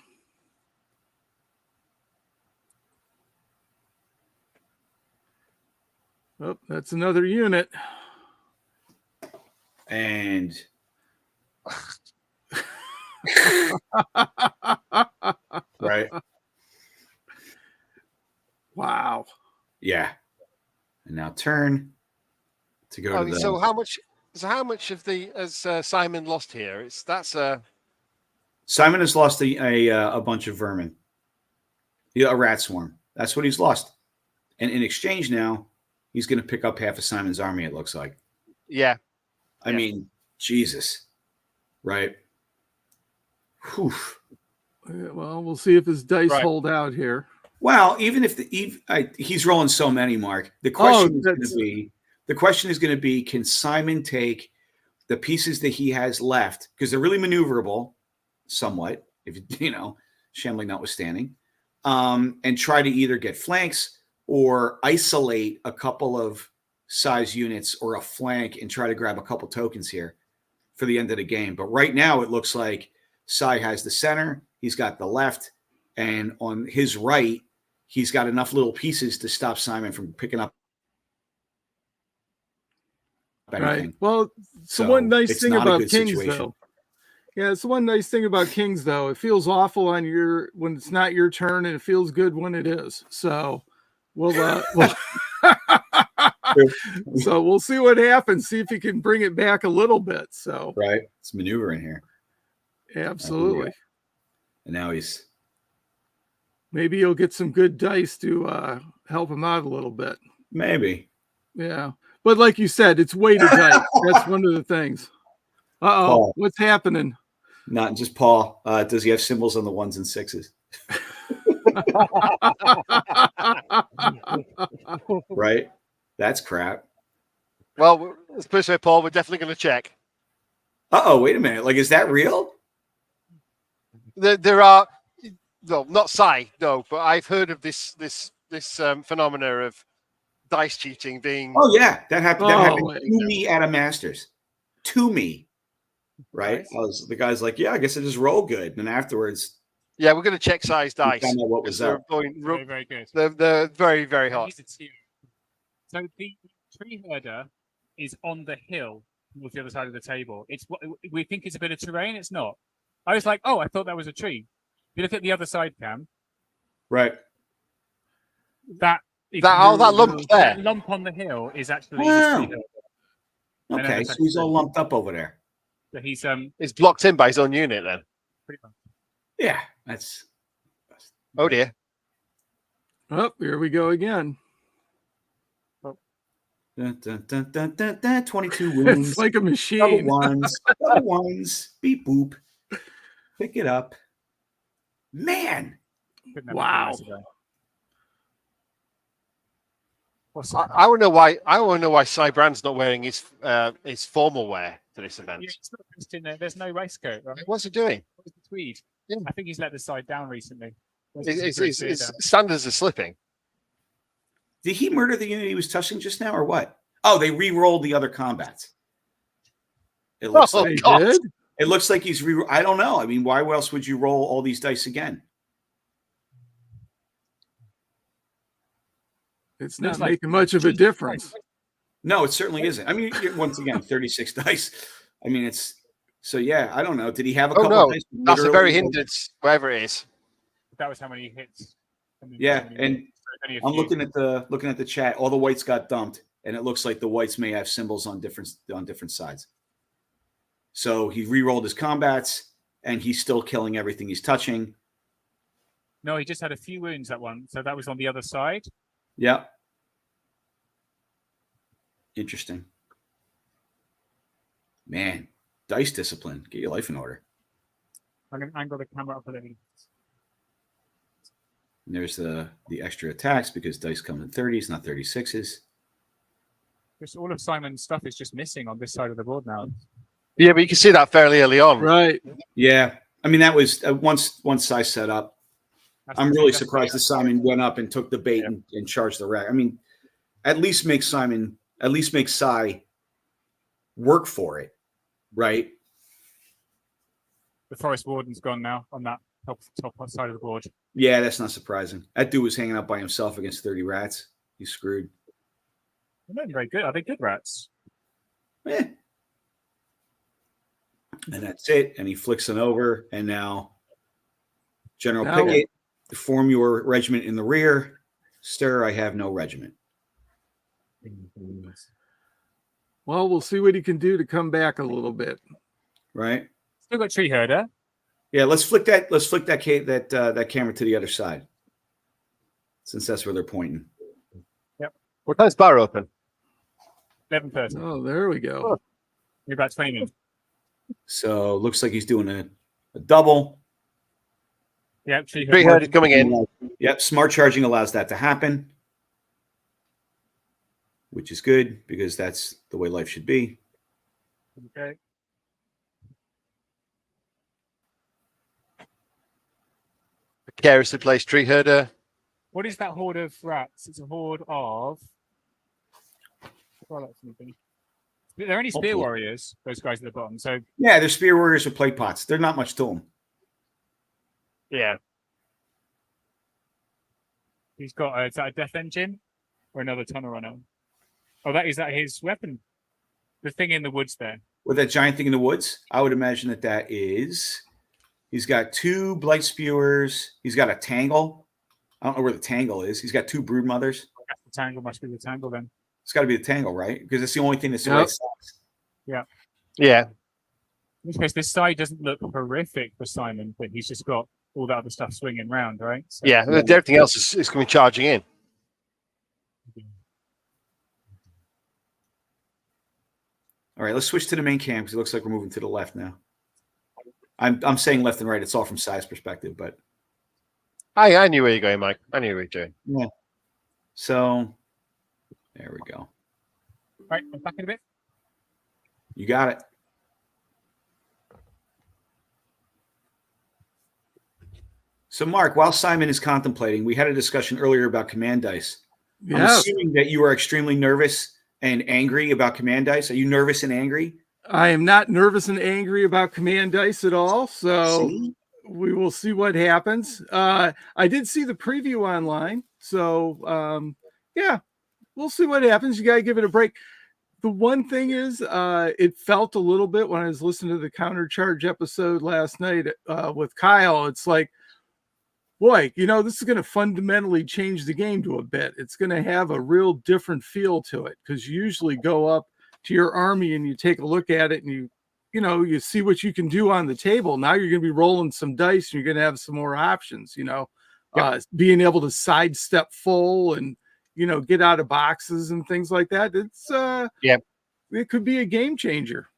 Oh, that's another unit. And right. Wow. Yeah. And now turn to go to the. So how much of the has Simon lost here? Simon has lost a bunch of vermin. Yeah, a rat swarm. That's what he's lost. And in exchange now, he's going to pick up half of Simon's army, it looks like. Yeah. I mean, Jesus. Right? Whew. Well, we'll see if his dice hold out here. Well, even if he's rolling so many, Mark, the question is going to be, can Simon take the pieces that he has left, because they're really maneuverable somewhat, if shambling notwithstanding, and try to either get flanks or isolate a couple of size units or a flank and try to grab a couple tokens here for the end of the game. But right now it looks like Sai has the center, he's got the left, and on his right, he's got enough little pieces to stop Simon from picking up anything. Right. Well, so one nice thing about Kings, though. Yeah, it's one nice thing about Kings, though. It feels awful when it's not your turn, and it feels good when it is. So we'll so we'll see what happens. See if he can bring it back a little bit. So right, it's maneuvering here. Absolutely. And now maybe he'll get some good dice to help him out a little bit. Maybe. Yeah. But like you said, it's weighted dice. That's one of the things. Uh-oh. What's happening? Not just Paul. Does he have symbols on the 1s and 6s? Right? That's crap. Well, let's put it this way, Paul. We're definitely going to check. Uh-oh, wait a minute. Like, is that real? There are, no, not Sai, no, but I've heard of this phenomena of dice cheating being. Oh yeah, that happened. That happened to me at a Masters. To me, right? Nice. The guy's like, "Yeah, I guess I just roll good," and then afterwards, yeah, we're going to check Sai's dice. Find out what was up. Very, very good. They're very, very hot. So the tree herder is on the hill towards the other side of the table. It's what we think is a bit of terrain. It's not. I was like, oh, I thought that was a tree. If you look at the other side, Cam. Right. That lump there. That lump on the hill is actually his tree herder. Okay, so he's all lumped up over there. So he's blocked in by his own unit then. Pretty much. Yeah, that's. Oh dear. Oh, here we go again. Dun, dun, dun, dun, dun, dun, 22 wounds. It's like a machine. Double ones. Beep boop. Pick it up. Man. Wow. I want to know why. I want to know why Sai Brand's not wearing his formal wear to this event. Yeah, it's not just in there. There's no waistcoat, right? What's he doing? What's the tweed? Yeah. I think he's let the side down recently. His standards are slipping. Did he murder the unit he was touching just now, or what? Oh, they re-rolled the other combats. It looks like did? It looks like he's I don't know. I mean, why else would you roll all these dice again? It's not making much of a difference. No, it certainly isn't. I mean, once again, 36 dice. I mean, it's so yeah. I don't know. Did he have a couple? No, of dice that's a very hindered, whatever it is. That was how many hits. Yeah, and I'm looking at the chat. All the whites got dumped, and it looks like the whites may have symbols on different sides. So he re-rolled his combats, and he's still killing everything he's touching. No, he just had a few wounds, that one. So that was on the other side. Yeah. Interesting. Man, dice discipline. Get your life in order. I'm going to angle the camera up a little. And there's the extra attacks because dice come in 30s, not 36s. Just all of Simon's stuff is just missing on this side of the board now. Yeah, but you can see that fairly early on. Right. Yeah. I mean, that was once I set up. I'm really surprised that Simon went up and took the bait and charged the rack. I mean, at least make Sai work for it, right? The Forest Warden's gone now on that top side of the board. Yeah, that's not surprising. That dude was hanging out by himself against 30 rats. He's screwed. They're not very good. Are they good rats? Eh. And that's it. And he flicks it over. And now General Pickett, form your regiment in the rear. Sir, I have no regiment. Well, we'll see what he can do to come back a little bit. Right. Still got Tree Herder. Yeah, let's flick that camera to the other side, since that's where they're pointing. Yep. What time's bar open? 11:30. Oh, there we go. You're about 20 minutes. So looks like he's doing a double. Yep, Tree Herder coming in. Yep, smart charging allows that to happen, which is good because that's the way life should be. Okay. Carelessly placed Tree Herder. What is that horde of rats? It's a horde of. They're only spear warriors, those guys at the bottom. So yeah, they're spear warriors with plate pots. They're not much to them. Yeah. He's got is that a death engine or another tunnel runner? Oh, is that his weapon? The thing in the woods there. With that giant thing in the woods, I would imagine that is. He's got 2 blight spewers. He's got a tangle. I don't know where the tangle is. He's got 2 brood mothers. The tangle must be the tangle then. It's got to be the tangle, right? Because it's the only thing that's the right size. Yeah. Yeah. In which case, this side doesn't look horrific for Simon, but he's just got all that other stuff swinging around, right? So, yeah, everything else is coming charging in. All right, let's switch to the main cam because it looks like we're moving to the left now. I'm saying left and right. It's all from size perspective, but I knew where you're going, Mike. I knew where you're doing. Yeah. So there we go. All right, I'm back in a bit. You got it. So, Mark, while Simon is contemplating, we had a discussion earlier about command dice. Yes. I'm assuming that you are extremely nervous and angry about command dice. Are you nervous and angry? I am not nervous and angry about command dice at all. So we will see what happens. I did see the preview online. So, yeah, we'll see what happens. You got to give it a break. The one thing is, it felt a little bit when I was listening to the Countercharge episode last night with Kyle. It's like, boy, this is going to fundamentally change the game to a bit. It's going to have a real different feel to it because you usually go up to your army and you take a look at it and you see what you can do on the table. Now you're going to be rolling some dice and you're going to have some more options, being able to sidestep full and, get out of boxes and things like that. It's it could be a game changer.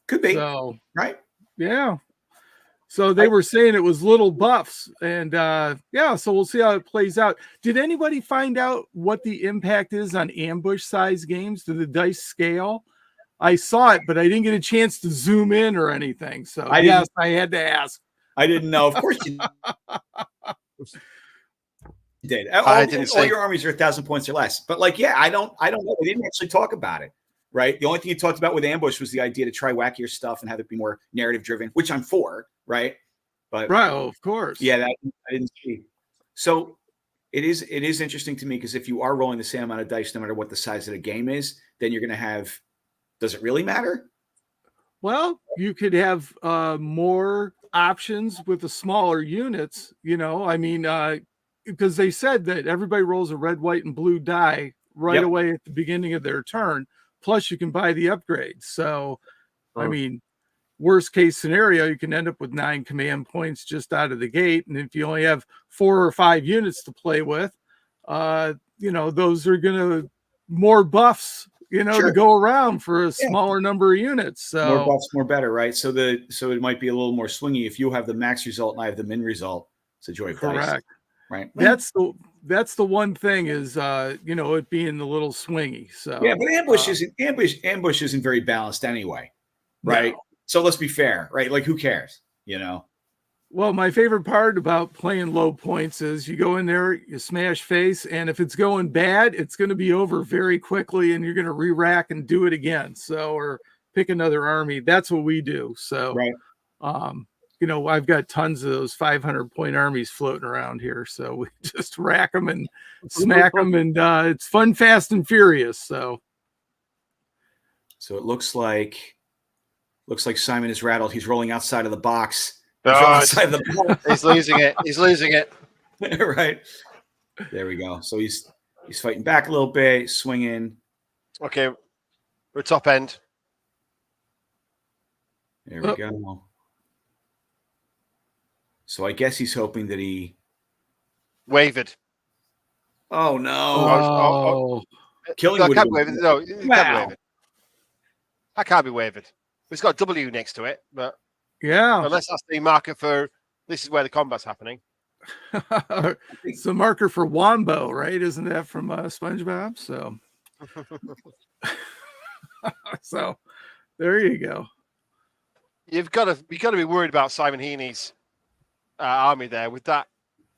Could be. So, right. Yeah. So they were saying it was little buffs and so we'll see how it plays out. Did anybody find out what the impact is on ambush size games? Do the dice scale? I saw it, but I didn't get a chance to zoom in or anything. So I had to ask. I didn't know. Of course you did. All your armies are 1,000 points or less. But I don't know. We didn't actually talk about it. Right. The only thing you talked about with ambush was the idea to try wackier stuff and have it be more narrative driven, which I'm for. Right. But of course. Yeah, that I didn't see. So it is interesting to me because if you are rolling the same amount of dice, no matter what the size of the game is, then you're going to have. Does it really matter? Well, you could have more options with the smaller units. Because they said that everybody rolls a red, white, and blue die right away at the beginning of their turn. Plus, you can buy the upgrades. So, worst case scenario, you can end up with 9 command points just out of the gate. And if you only have 4 or 5 units to play with, those are going to more buffs, to go around for a smaller number of units. So more buffs, more better, right? So it might be a little more swingy. If you have the max result and I have the min result, it's a joy of dice. Correct. Right. That's the one thing is it being a little swingy. So yeah, but ambush isn't very balanced anyway. Right. No. So let's be fair, right? Like who cares? Well, my favorite part about playing low points is you go in there, you smash face, and if it's going bad, it's going to be over very quickly, and you're going to re-rack and do it again. So, or pick another army. That's what we do. So, right. I've got tons of those 500-point armies floating around here. So we just rack them and smack them, and it's fun, fast, and furious. So it looks like Simon is rattled. He's rolling outside of the box. He's losing it. He's losing it. Right. There we go. So he's fighting back a little bit, swinging. Okay. We're top end. There we go. So I guess he's hoping that he wavered. Oh no. Oh. Killing no, would can't be wavered. No, it can't be wow. wavered. That can't be wavered. It's got a W next to it, but yeah. Unless that's the marker for this is where the combat's happening. It's the marker for Wombo, right? Isn't that from SpongeBob? So, so there you go. You've got to be worried about Simon Heaney's army there with that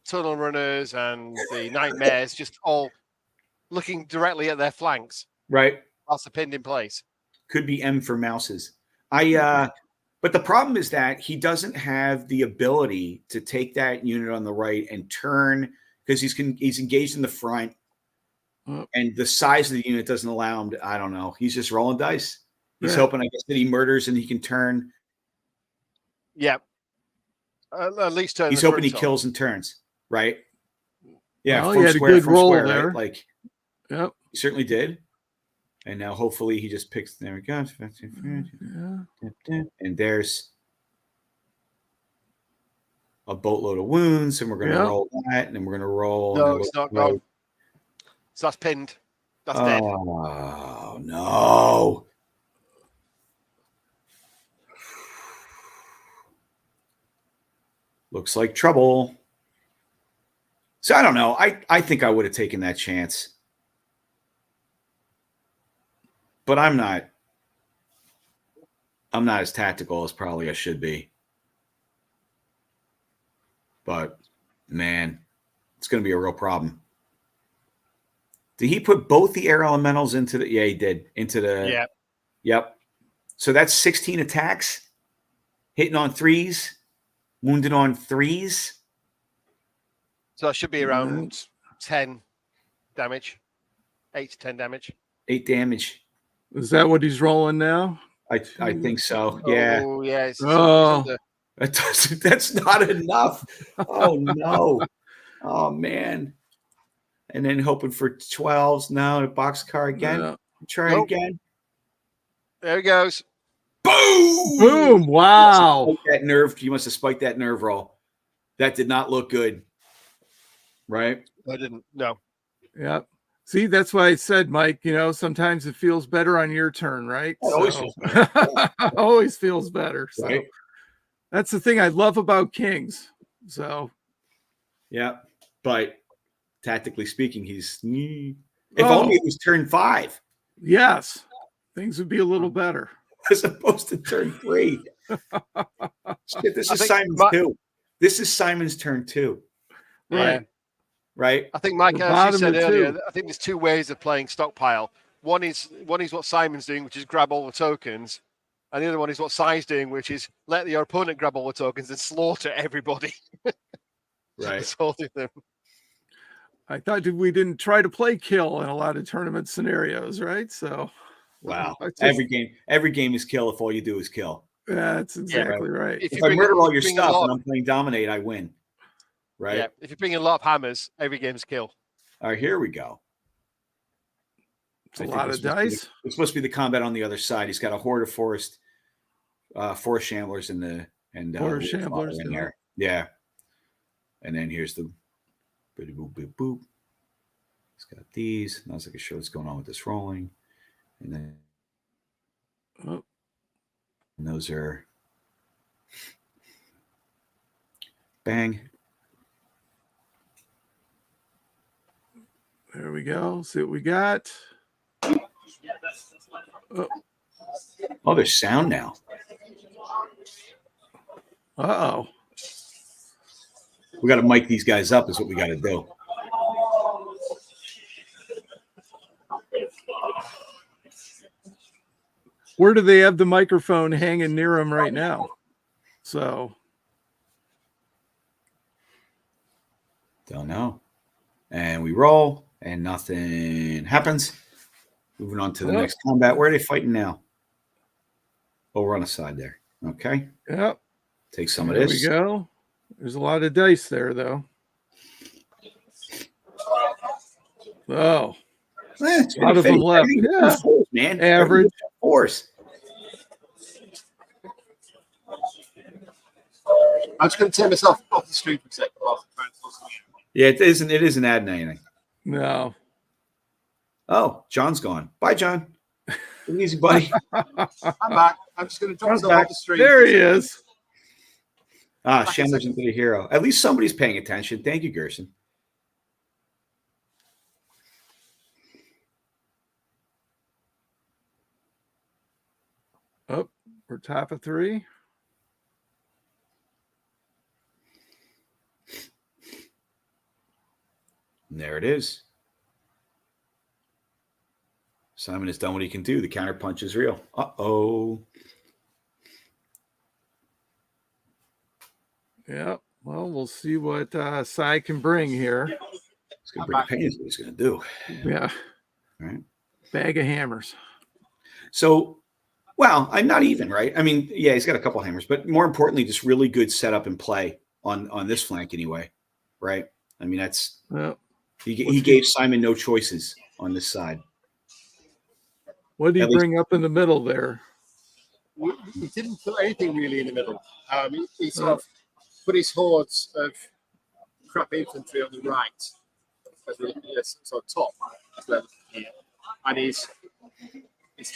tunnel runners and the nightmares just all looking directly at their flanks. Right. Whilst they're pinned in place. Could be M for mouses. But the problem is that he doesn't have the ability to take that unit on the right and turn because he's engaged in the front, and the size of the unit doesn't allow him to. I don't know. He's just rolling dice. He's hoping, I guess, that he murders and he can turn. Yeah. At least turn. He's hoping he kills and turns. Right. Yeah. Well, he had a good roll there. Right? Like, yep. He certainly did. And now hopefully he just picks. There we go. And there's a boatload of wounds, and we're going to roll that, and then we're going to roll. No, it's not gone. So that's pinned. That's dead. Oh no! Looks like trouble. So I don't know. I think I would have taken that chance. But I'm not as tactical as probably I should be. But man, it's going to be a real problem. Did he put both the air elementals into the? Yeah, he did. Into the. Yeah. Yep. So that's 16 attacks, hitting on 3s, wounded on 3s. So that should be around 10 damage, 8 to 10 damage. 8 damage. Is that what he's rolling now? I think so. Yeah. Oh, yeah. That's not enough. Oh, no. Oh, man. And then hoping for 12s. Now a boxcar again. Yeah. Try it again. There he goes. Boom! Boom! Wow. You must have spiked that nerve roll. That did not look good. Right? I didn't. No. Yep. See, that's why I said, Mike, sometimes it feels better on your turn, right? Always feels better. Always feels better. So right. That's the thing I love about Kings. So yeah. But tactically speaking, if only it was turn 5. Yes. Things would be a little better. As opposed to turn 3. Shit, this is Simon's 2. This is Simon's turn 2. Right. Yeah. Right. I think, Mike, as you said earlier, I think there's 2 ways of playing stockpile. One is what Simon's doing, which is grab all the tokens. And the other one is what Si's doing, which is let your opponent grab all the tokens and slaughter everybody. Right. Slaughter them. I thought we didn't try to play kill in a lot of tournament scenarios, right? So wow. Every game is kill if all you do is kill. That's exactly right. If I murder all your stuff and I'm playing dominate, I win. Right. Yeah. If you bring in a lot of hammers, every game's kill. All right, here we go. It's a lot of dice. It's supposed to be the combat on the other side. He's got a horde of forest 4 Shamblers and 4 Shamblers in there. Yeah. And then here's the boop, boop, boop, boop. It's got these. Now it's like a show what's going on with this rolling. And then and those are bang. There we go. See what we got. Oh, there's sound now. Uh-oh. We got to mic these guys up is what we got to do. Where do they have the microphone hanging near them right now? So. Don't know. And we roll, and nothing happens. Moving on to the next combat. Where are they fighting now? Over on the side there. Okay. Yep. Take some of this. There we go. There's a lot of dice there, though. Oh. A lot of them left. Yeah. Force, man. Average. Force. I'm just going to turn myself off the screen for a second. Yeah, it isn't adding anything. No. Oh, John's gone. Bye, John. Take it easy, buddy. I'm back. I'm just going to drop myself off the screen. There he is. Shamblers into the hero. At least somebody's paying attention. Thank you, Gerson. Oh, we're top of 3. And there it is. Simon has done what he can do. The counterpunch is real. Uh-oh. Yeah. Well, we'll see what Sai can bring here. He's going to bring pain is what he's going to do. Yeah. All right. Bag of hammers. So, well, I'm not even, right? I mean, yeah, he's got a couple hammers, but more importantly, just really good setup and play on this flank anyway, right? I mean, that's he gave Simon no choices on this side. What did he bring up in the middle there? He didn't put anything really in the middle. He sort of put his hordes of crap infantry on the right, at the sort of top, and his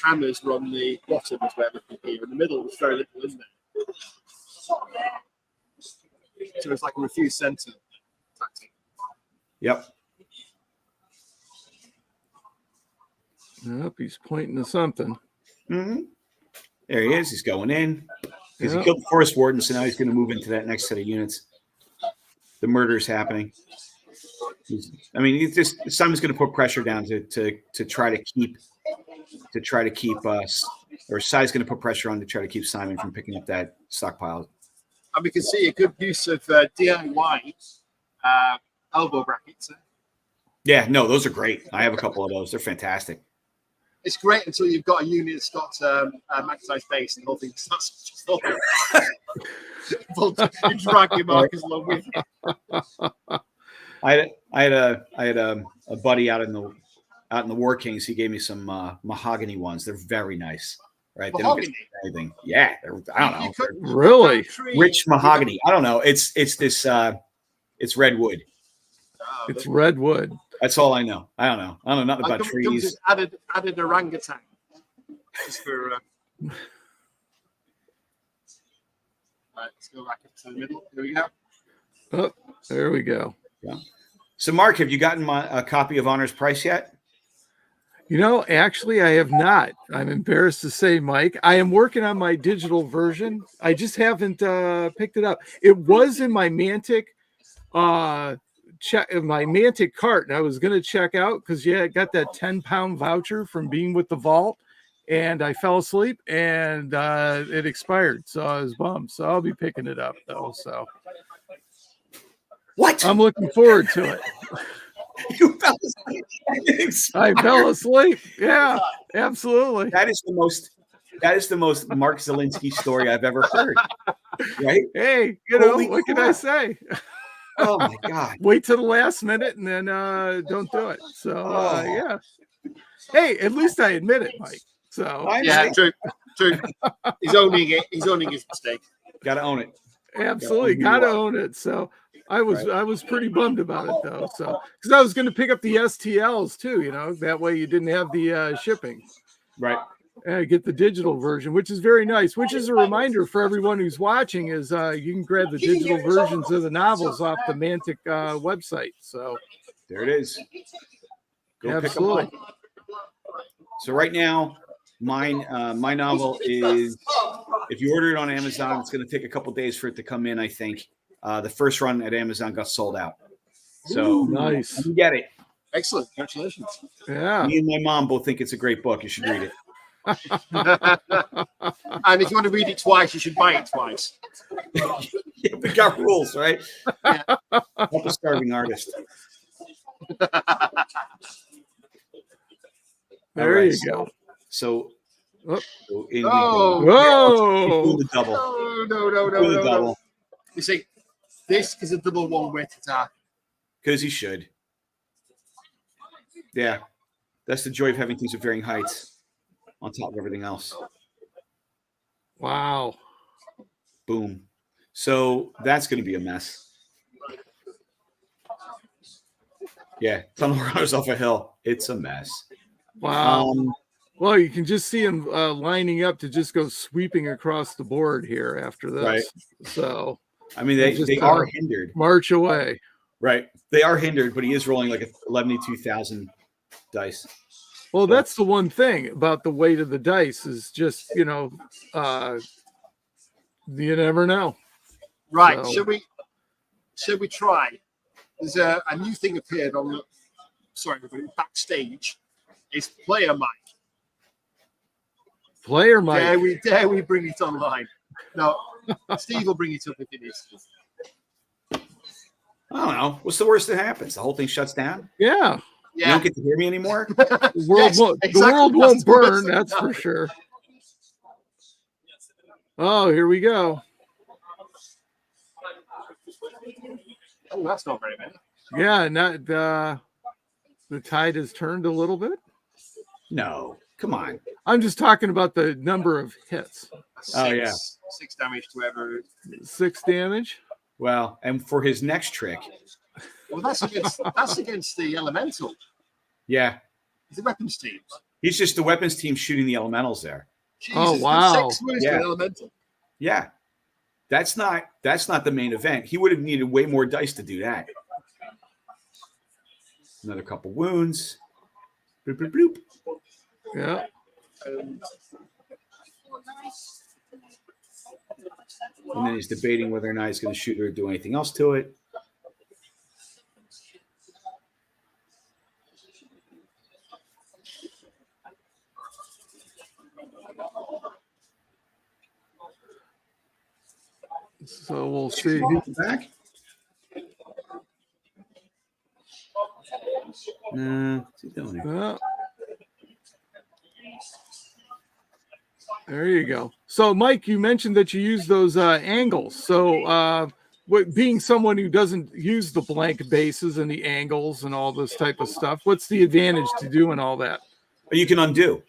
hammers were on the bottom as well. Here in the middle was very little, isn't it? So it's like a refuse center tactic. Yep. Yep, he's pointing to something. Mm-hmm. There he is. He's going in because he killed the forest warden, so now he's going to move into that next set of units. The murder's happening. Simon's going to put pressure down to try to keep us, or Sai's going to put pressure on to try to keep Simon from picking up that stockpile. And we can see a good use of DIY elbow brackets. Yeah, no, those are great. I have a couple of those. They're fantastic. It's great until you've got a unit that's got a maximized base and the whole thing starts just falling. You drag your markers along with you. I had a buddy out in the War Kings. He gave me some mahogany ones. They're very nice, right? Mahogany? They don't get anything. Yeah, I don't know. Really Rich mahogany. I don't know. It's this. It's redwood. It's redwood. That's all I know. I don't know nothing about trees. Added orangutan. Just for. Right, let's go back into the middle. Here we go. Oh, there we go. Yeah. So, Mark, have you gotten a copy of Honor's Price yet? Actually, I have not. I'm embarrassed to say, Mike. I am working on my digital version. I just haven't picked it up. It was in my Mantic my Mantic cart, and I was going to check out because I got that 10-pound voucher from being with the vault, and I fell asleep and it expired, so I was bummed. So I'll be picking it up though. So what? I'm looking forward to it. You fell asleep. I fell asleep. Yeah, absolutely. That is the most Mark Zielinski story I've ever heard. Right? Hey, what can I say? Oh my God! Wait till the last minute and then don't do it. So yeah. Hey, at least I admit it, Mike. So yeah, true. True. He's owning it. He's owning his mistake. Got to own it. Absolutely, gotta own it. So I was pretty bummed about it though. So because I was going to pick up the STLs too, that way you didn't have the shipping. Right. Get the digital version, which is very nice. Which is a reminder for everyone who's watching is you can grab the digital versions of the novels off the Mantic website. So there it is. Go absolutely. pick them up. So right now, my novel is, if you order it on Amazon, it's going to take a couple days for it to come in. I think the first run at Amazon got sold out. So nice. You get it. Excellent. Congratulations. Yeah. Me and my mom both think it's a great book. You should read it. And if you want to read it twice, you should buy it twice. Yeah, we got rules, right? Yeah. Help a starving artist. There right, you go. So in we go. Whoa! The double. No. Double. You see, this is a double one-way attack. Because he should. Yeah. That's the joy of having things of varying heights on top of everything else. Wow. Boom. So that's going to be a mess. Yeah. Tunnel runners off a hill. It's a mess. Wow. Well, you can just see them lining up to just go sweeping across the board here after this. Right. So, I mean, they are hindered. March away. Right. They are hindered, but he is rolling like a 11,200 dice. Well, that's the one thing about the weight of the dice is just, you never know. Right. So. Should we try? There's a new thing appeared on backstage. It's player mic. Player mic. Dare we bring it online? No, Steve will bring it up if it is. I don't know. What's the worst that happens? The whole thing shuts down? Yeah. You don't get to hear me anymore? The world won't burn, that's for sure. Oh, here we go. Oh, that's not very many. Yeah, not the tide has turned a little bit. No, come on. I'm just talking about the number of hits. 6 damage to ever. 6 damage. Well, and for his next trick. Well, that's against the elemental. Yeah. The weapons teams. He's just the weapons team shooting the elementals there. Jesus, oh wow. 6 wounds to an elemental. Yeah. That's not the main event. He would have needed way more dice to do that. Another couple wounds. Bloop, bloop, bloop. Yeah. And then he's debating whether or not he's going to shoot or do anything else to it. So we'll see. Back. What's he doing here? There you go. So, Mike, you mentioned that you use those angles. So, being someone who doesn't use the blank bases and the angles and all this type of stuff, what's the advantage to doing all that? You can undo.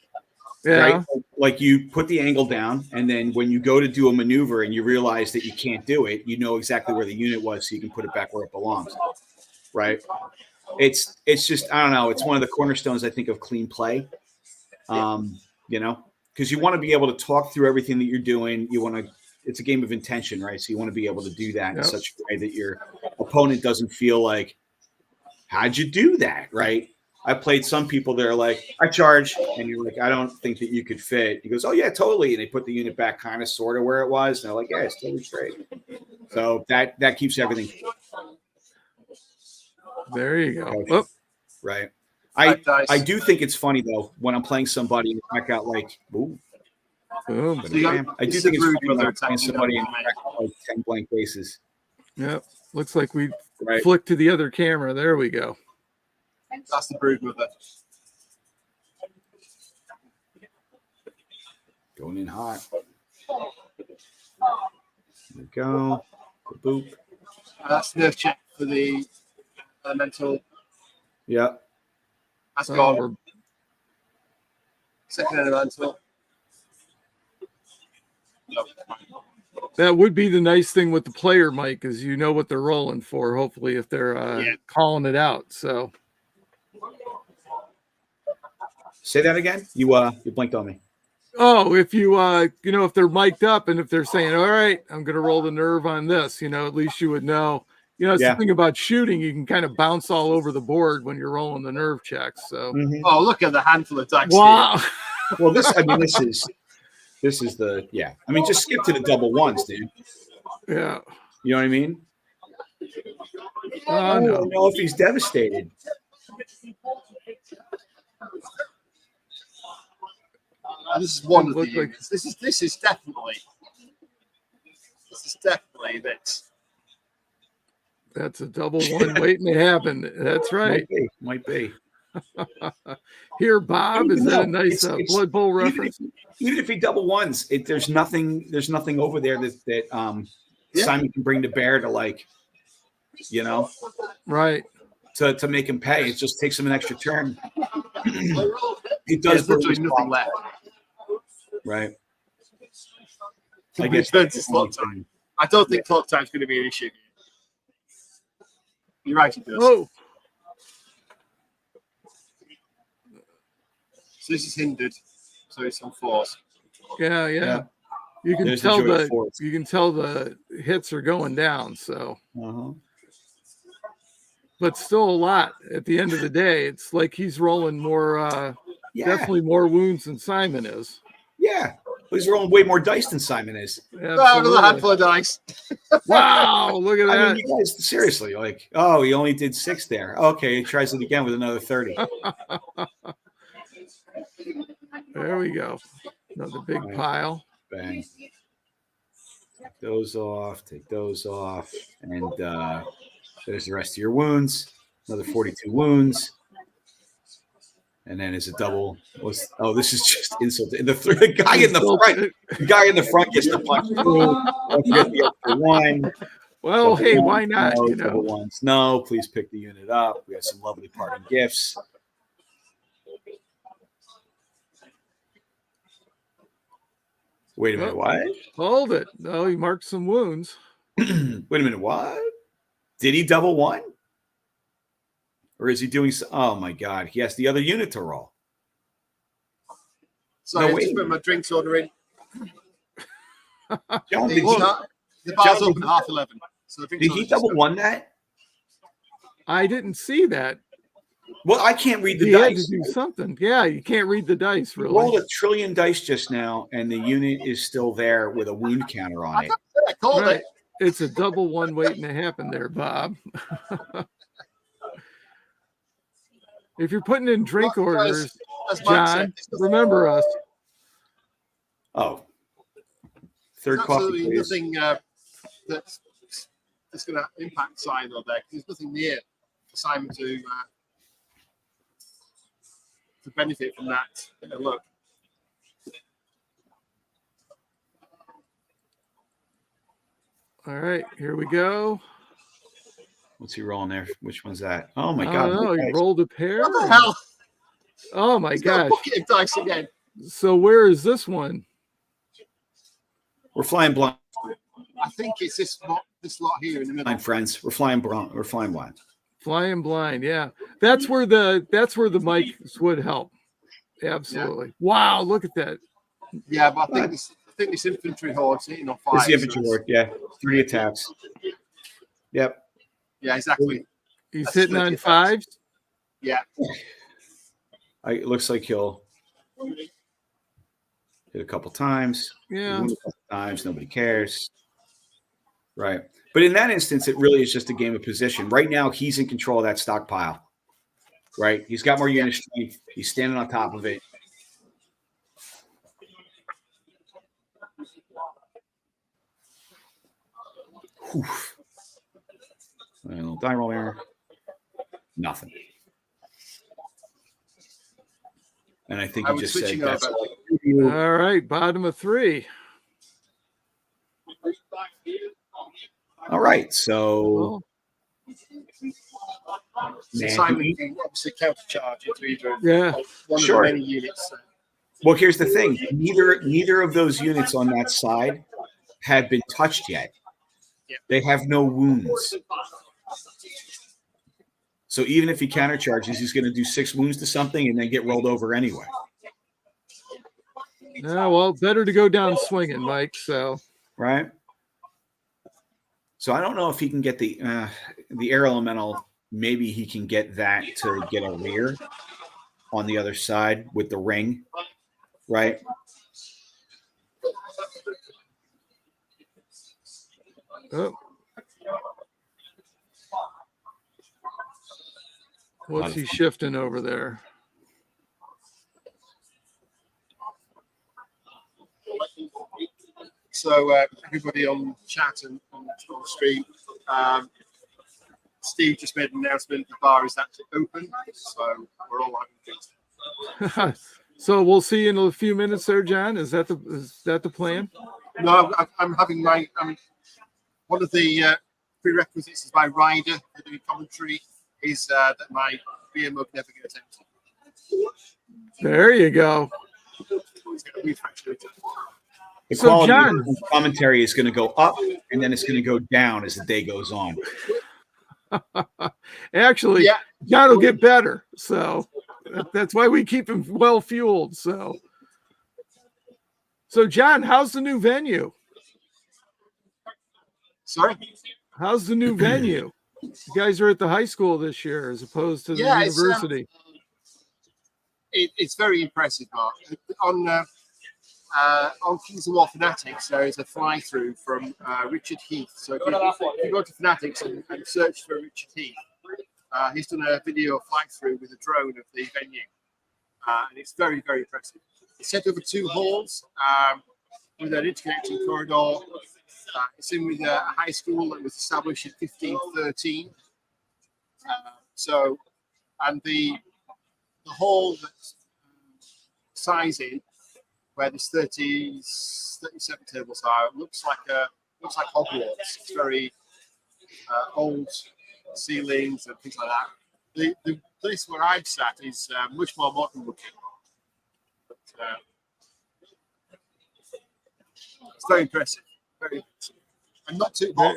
Yeah. Right? Like you put the angle down, and then when you go to do a maneuver and you realize that you can't do it, you know exactly where the unit was, so you can put it back where it belongs. Right? It's just, I don't know. It's one of the cornerstones, I think, of clean play. Because you want to be able to talk through everything that you're doing. It's a game of intention, right? So you want to be able to do that in such a way that your opponent doesn't feel like, how'd you do that? Right? I played some people that are like, I charge. And you're like, I don't think that you could fit. He goes, oh yeah, totally. And they put the unit back kind of sort of where it was. And they're like, yeah, it's totally straight. So that keeps everything. There you go. Oh. Right. I do think it's funny though when I'm playing somebody and I got like, ooh. Boom. I do think it's funny when I'm playing somebody and I got like 10 blank bases. Yep. Looks like we flicked to the other camera. There we go. That's the brood mother. Going in hot. There we go. Boop. That's nerf check for the elemental. Yeah. That's gone. Second elemental. That would be the nice thing with the player, Mike, is you know what they're rolling for. Hopefully, if they're calling it out. So, say that again. You blinked on me. oh, if you if they're mic'd up and if they're saying, "All right, I'm going to roll the nerve on this," at least you would know. It's the thing about shooting; you can kind of bounce all over the board when you're rolling the nerve checks. So, Oh, look at the handful of dice. wow. Well, this is the I mean, just skip to the double ones, dude. Yeah. You know what I mean? I don't know if he's devastated. This is one of the units. This is definitely that. That's a double one waiting to happen. That's right. Might be. Here, Bob, is that a nice Blood Bowl reference? Even if he double ones, there's nothing over there that Simon can bring to bear to right, to make him pay. It just takes him an extra turn. He does literally nothing left. Right. I guess it's clock time. I don't think clock time is going to be an issue. You're right, he does. Oh. So this is hindered. So it's on fours. Yeah. You can tell the hits are going down. So, but still a lot at the end of the day. It's like he's rolling more, definitely more wounds than Simon is. Yeah, he's rolling way more dice than Simon is. Another handful of dice. Wow, look at that! I mean, you guys, seriously, he only did 6 there. Okay, he tries it again with another 30. There we go. Another big pile. Bang. Take those off. And there's the rest of your wounds. Another 42 wounds. And then it's a double. This is just insult. The guy in the front gets the punch through. Don't forget the extra one. Well, hey, why not? No, double ones. No, please pick the unit up. We have some lovely parting gifts. Wait a minute, what? Hold it. No, he marked some wounds. Wait a minute, what? Did he double one? Or is he doing so? Oh my God, he has the other unit to roll. Sorry, I just put my drinks order in. John, the bar's open at 11:30. So did he double one that? I didn't see that. Well, I can't read the he dice. Had to do something. Yeah, you can't read the dice, really. Rolled 1 trillion dice just now, and the unit is still there with a wound counter on it. I called it. It's a double one waiting to happen there, Bob. If you're putting in drink orders, John, remember us. Oh. Third coffee, please. Nothing that's going to impact Simon there, because there's nothing near for Simon to benefit from that. Look. All right, here we go. What's he rolling there? Which one's that? Oh my God! Oh, he rolled a pair. What the hell? Oh my gosh! Bucket of dice again. So where is this one? We're flying blind. I think it's this lot here in the middle. Blind friends, we're flying blind. We're flying blind. Flying blind, yeah. That's where the mics would help. Absolutely. Yeah. Wow, look at that. Yeah, but I think this infantry horde's hitting on 5. It's the infantry horde, yeah. 3 attacks. Yep. Yeah, exactly. He's hitting on 5s? Yeah. It looks like he'll hit a couple times. Yeah. A couple times, nobody cares. Right. But in that instance, it really is just a game of position. Right now, he's in control of that stockpile. Right? He's got more unit strength. He's standing on top of it. Whew. A little die roll there. Nothing. And I think he just said that's all right, bottom of 3. All right, so Simon can obviously countercharge into either one of the many units. Well, here's the thing: neither of those units on that side have been touched yet. Yeah. They have no wounds. So even if he countercharges, he's going to do 6 wounds to something and then get rolled over anyway. Yeah, well, better to go down swinging, Mike. So right. So I don't know if he can get the air elemental. Maybe he can get that to get a rear on the other side with the ring, right? Oh. What's he shifting over there? So everybody on chat and on stream, Steve just made an announcement. The bar is actually open, so we're all having drinks. So we'll see you in a few minutes there, John. Is that the plan? No, I'm having my. One of the prerequisites is my rider for doing commentary is that my beer mug never gets empty. There you go. The So, quality John, of commentary is going to go up, and then it's going to go down as the day goes on. actually, Yeah. John will get better. So that's why we keep him well fueled. So John, how's the new venue? Sorry? How's the new venue? You guys are at the high school this year as opposed to the university. It's very impressive, Mark. On Kings of War Fanatics, there is a fly-through from Richard Heath. So if you go to Fanatics and search for Richard Heath, he's done a video fly-through with a drone of the venue. And it's very, very impressive. It's set over 2 halls with an interconnecting corridor. It's in with a high school that was established in 1513. And the hall that's sizing, where there's 37 tables are, looks like Hogwarts. It's very old ceilings and things like that. The place where I'm sat is much more modern looking. But, it's very impressive. Very impressive. And not too hot.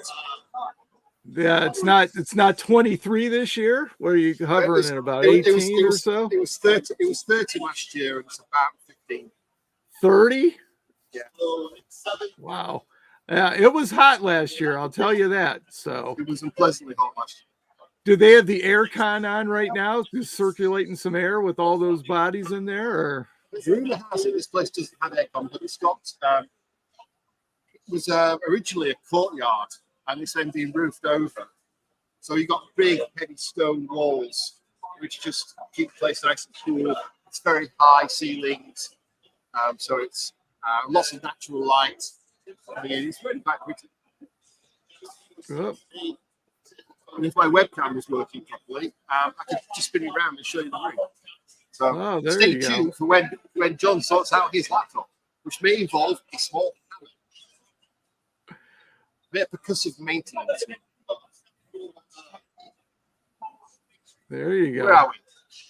Yeah, it's not 23 this year. Where you hovering at about 18 or so? It was 30. It was 30 last year, and it's about 15. 30? Yeah. Wow. Yeah, it was hot last year. I'll tell you that. So it was unpleasantly hot last year. Do they have the air con on right now, just circulating some air with all those bodies in there? Or rumor has it this place doesn't have aircon, but it's got. It was originally a courtyard, and it's then being roofed over. So you got big, heavy stone walls, which just keep the place nice and cool. It's very high ceilings, so it's lots of natural light. I mean, it's really quite pretty. oh, And if my webcam was working properly, I could just spin it around and show you the room. So there stay you go. tuned for when John sorts out his laptop, which may involve a small panel. A bit of percussive maintenance. there you go. Where are we?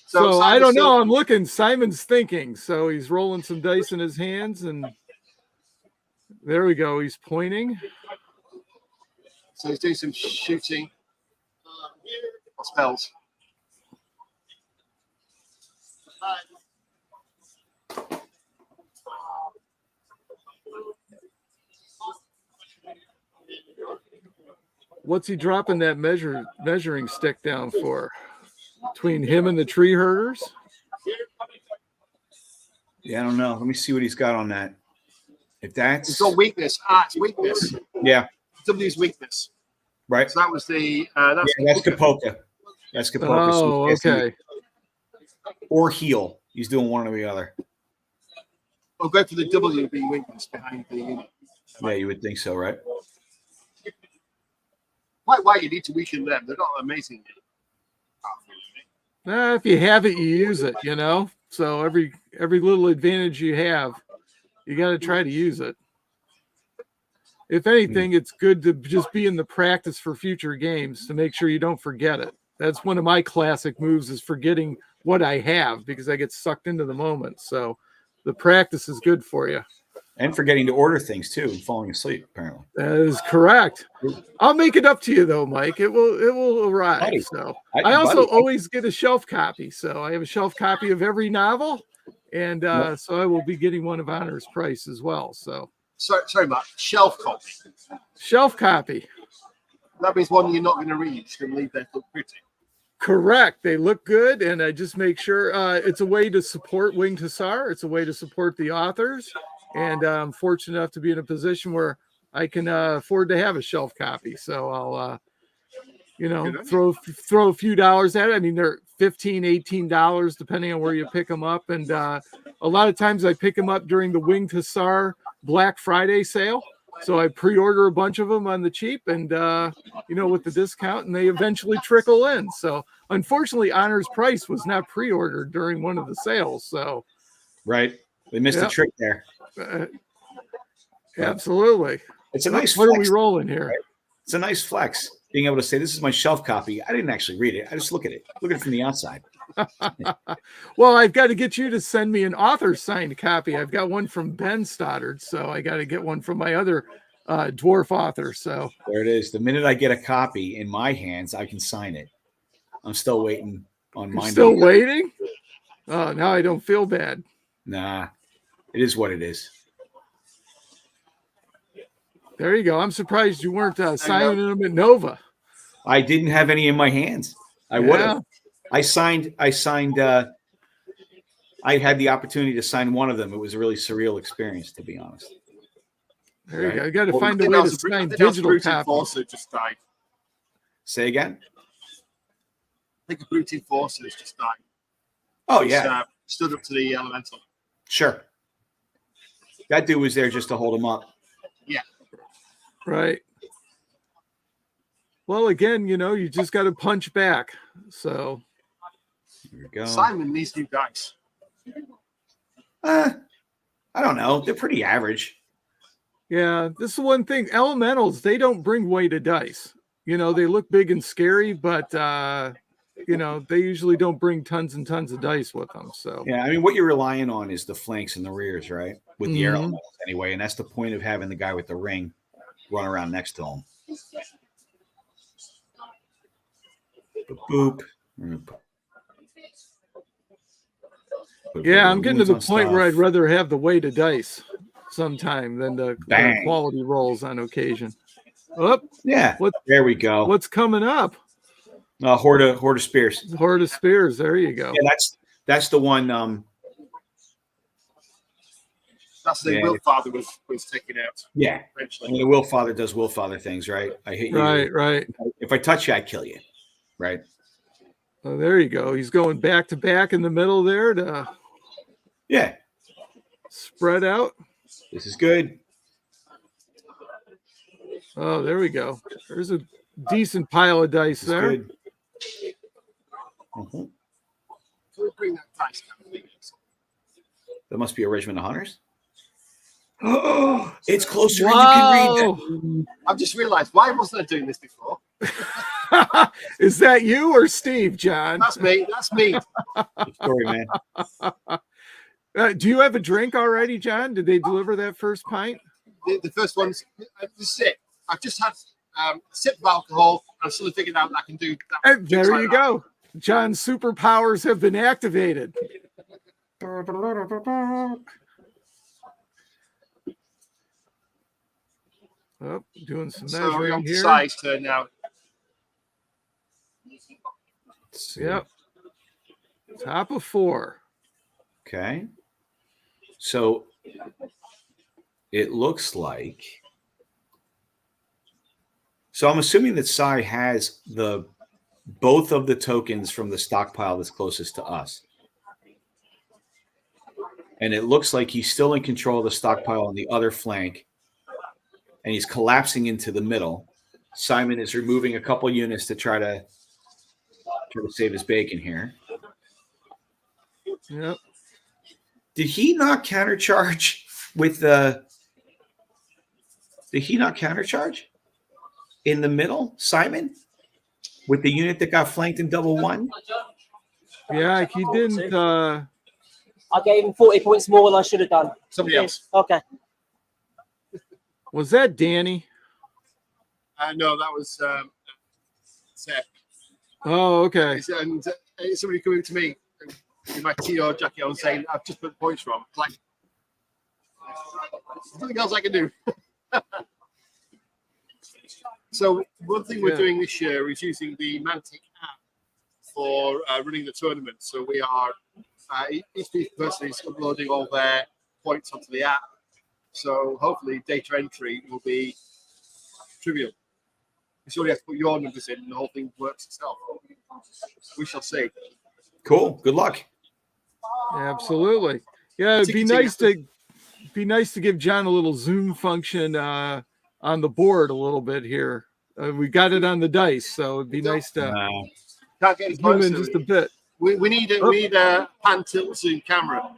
So I don't Simon's know. I'm looking. Simon's thinking. So he's rolling some dice in his hands, and there we go. He's pointing. So he's doing some shooting. Or spells. What's he dropping that measuring stick down for? Between him and the tree herders? Yeah, I don't know. Let me see what he's got on that. If that's It's got weakness. It's weakness. yeah, W's weakness. right. So that was the That's Kapoka. That's Kapoka. Oh, okay. Or heel. He's doing one or the other. I'll go for the WB weakness behind the unit. Yeah, you would think so, right? Why you need to weaken them? They're not amazing. If you have it, you use it, you know. So every little advantage you have, you got to try to use it. If anything, it's good to just be in the practice for future games to make sure you don't forget it. That's one of my classic moves, is forgetting what I have because I get sucked into the moment. So the practice is good for you. And forgetting to order things too and falling asleep, apparently. That is correct. I'll make it up to you though, Mike. It will arrive. Buddy, So I also buddy, always get a shelf copy. So I have a shelf copy of every novel, and so I will be getting one of Honor's Price as well. So sorry, Matt. Shelf copy. Shelf copy. That means one you're not going to read. You're just going to leave there to look pretty. Correct. They look good, and I just make sure it's a way to support Winged Hussar. It's a way to support the authors, and I'm fortunate enough to be in a position where I can afford to have a shelf copy. So I'll, throw a few dollars at it. I mean, they're $15, $18 depending on where you pick them up, and a lot of times I pick them up during the Winged Hussar Black Friday sale. So I pre-order a bunch of them on the cheap and, with the discount, and they eventually trickle in. So unfortunately, Honor's Price was not pre-ordered during one of the sales. So, right. They missed a trick there. Absolutely. It's a nice What flex. are we rolling here? Right? It's a nice flex being able to say, this is my shelf copy. I didn't actually read it. I just look at it. Look at it from the outside. Well, I've got to get you to send me an author signed copy. I've got one from Ben Stoddard, so I got to get one from my other dwarf author. So there it is. The minute I get a copy in my hands, I can sign it. I'm still waiting on mine. Still waiting? Oh, now I don't feel bad. Nah, it is what it is. There you go. I'm surprised you weren't signing them at Nova. I didn't have any in my hands. I would have. I had the opportunity to sign one of them. It was a really surreal experience, to be honest. There you go. You got to find a way to sign digital copies. Also just died. Say again? I think a Brute Enforcer has just died. Oh, yeah. Stood up to the elemental. Sure. That dude was there just to hold him up. Yeah. Right. Well, again, you just got to punch back. So here we go. Simon needs new dice. I don't know. They're pretty average. Yeah, this is one thing. Elementals, they don't bring weighted dice. They look big and scary, but they usually don't bring tons and tons of dice with them. So yeah, I mean, what you're relying on is the flanks and the rears, right? With the air elementals anyway, and that's the point of having the guy with the ring run around next to him. Boop. Yeah, I'm getting to the point where I'd rather have the weighted dice sometime than the quality rolls on occasion. Oh, yeah. There we go. What's coming up? Horde of Spears. Horde of Spears. There you go. Yeah, that's the one. That's the Willfather was taken out. Yeah. Eventually. I mean, the Willfather does Willfather things, right? I hit you. Right. If I touch you, I kill you. Right. Oh, there you go. He's going back to back in the middle there to spread out. This is good. Oh, there we go. There's a decent pile of dice there. Good. So we'll bring that dice down. That must be a regiment of hunters. Oh, it's closer. Wow. And you can read that. I've just realized, why wasn't I doing this before? Is that you or Steve, John? That's me. Good story, man. Do you have a drink already, John? Did they deliver that first pint? The first one's, this is it. I've just had a sip of alcohol, and I've suddenly figured out that I can do that. And there you go. John's superpowers have been activated. Oh, doing some measuring here. Size turn now. Yep. Top of 4. Okay. So it looks like. So I'm assuming that Sai has both of the tokens from the stockpile that's closest to us. And it looks like he's still in control of the stockpile on the other flank. And he's collapsing into the middle. Simon is removing a couple units to try to save his bacon here. Yep. Did he not countercharge with the? Did he not countercharge in the middle, Simon, with the unit that got flanked in double one? Yeah, he didn't. I gave him 40 points more than I should have done. Somebody else. Okay. Was that Danny? No, that was Seth. Oh, okay. And somebody coming to me with my TO jacket on saying, I've just put the points wrong. Like, there's nothing else I can do. So one thing we're doing this year is using the Mantic app for running the tournament. So we are, each person is uploading all their points onto the app. So hopefully data entry will be trivial. You only have to put your numbers in and the whole thing works itself. We shall see. Cool. Good luck. Absolutely. Yeah, it'd be nice to give John a little zoom function on the board a little bit here. We got it on the dice, so it'd be nice to can't get zoom in just a bit. We need a pan tilt zoom camera.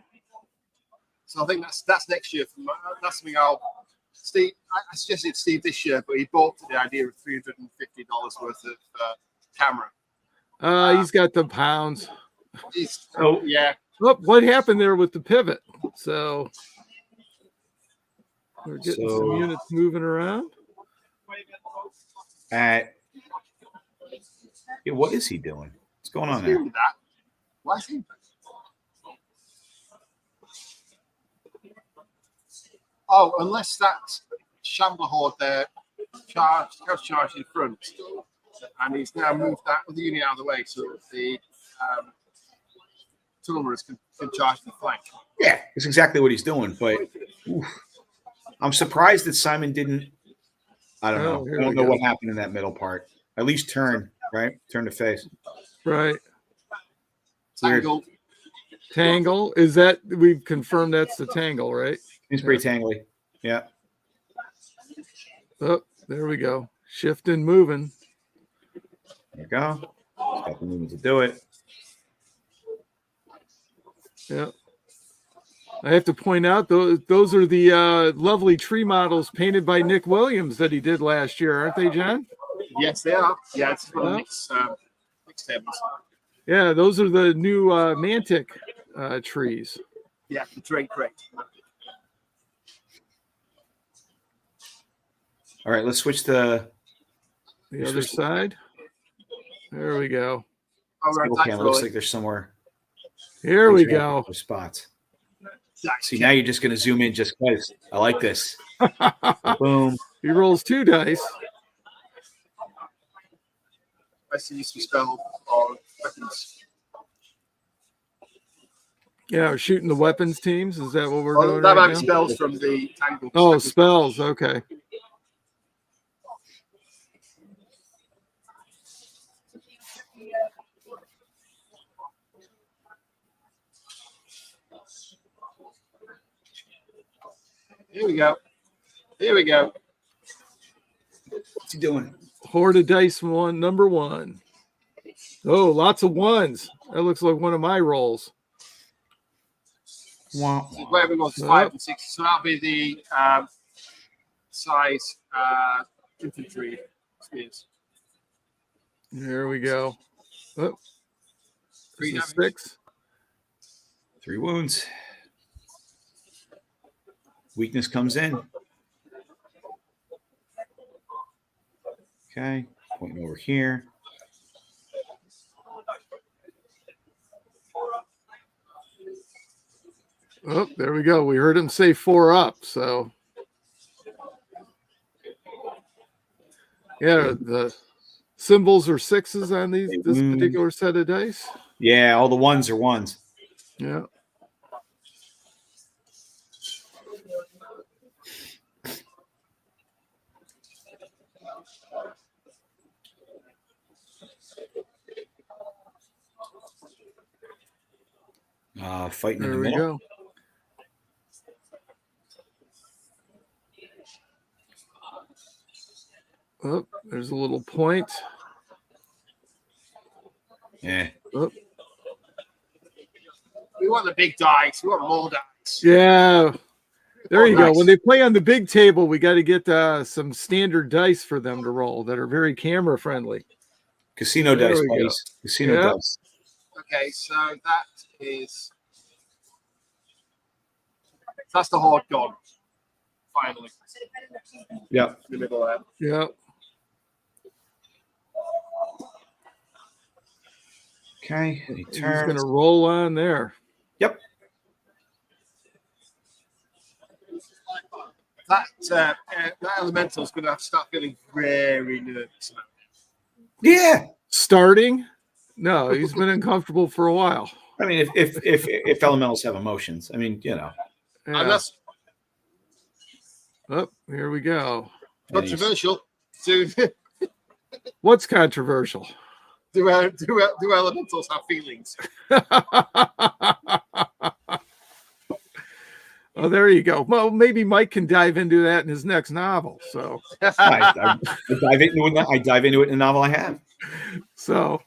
So I think that's next year. That's something Steve. I suggested Steve this year, but he bought the idea of $350 worth of camera. He's got the pounds. Yeah. Oh, what happened there with the pivot? So we're getting some units moving around. What is he doing? What's going on there? Why is he? Oh, unless that Shambler Horde there charged in front, and he's now moved that other unit out of the way so that the tunnel runners can charge the flank. Yeah, it's exactly what he's doing. But I'm surprised that Simon didn't. I don't know. I don't know what happened in that middle part. At least turn, right? Turn to face. Right. Tangle. Is that we've confirmed that's the tangle, right? It's pretty tangly. Yeah. Oh, there we go. Shifting, moving. There you go. Got the movement to do it. Yeah. I have to point out those are the lovely tree models painted by Nick Williams that he did last year, aren't they, John? Yes, they are. Yeah, it's one of Nick's tables. Yeah, those are the new Mantic trees. Yeah, the trade crate. All right, let's switch the other side. There we go. It looks like there's somewhere. Here we go. Spots. See, now you're just going to zoom in just because. I like this. Boom. He rolls 2 dice. I see you spell on weapons. Yeah, we're shooting the weapons teams. Is that what we're doing? That right might now? be spells from the tangle. Oh, spells. Okay. Here we go. Here we go. What's he doing? Horde of dice number 1. Oh, lots of ones. That looks like one of my rolls. Wow. Whatever goes 5 and 6. So that'll be the size infantry spears. There we go. Oh, 3 6. 3 wounds. Weakness comes in. Okay, pointing over here. Oh, there we go. We heard him say 4 up, so yeah, the symbols are 6s on this particular set of dice. Yeah, all the ones are ones. Yeah. Fighting there in the we middle. Go. Oh, there's a little point. Yeah. Oh. We want the big dice. We want more dice. Yeah. There you nice. go. When they play on the big table, we got to get some standard dice for them to roll that are very camera friendly. Casino dice, buddies. Casino dice. Okay, so that's the Horde gone. finally. Yeah. In the middle there. Yeah. Okay. He He's going turns. to roll on there. Yep. That elemental is going to have to start feeling very nervous now. Yeah. Starting? No, he's been uncomfortable for a while. I mean, if elementals have emotions, I mean, you know. Yeah. Unless Oh, here we go. controversial, What's controversial? do elementals have feelings? Oh, there you go. Well, maybe Mike can dive into that in his next novel. So I dive into it. I dive into it in a novel I have. So,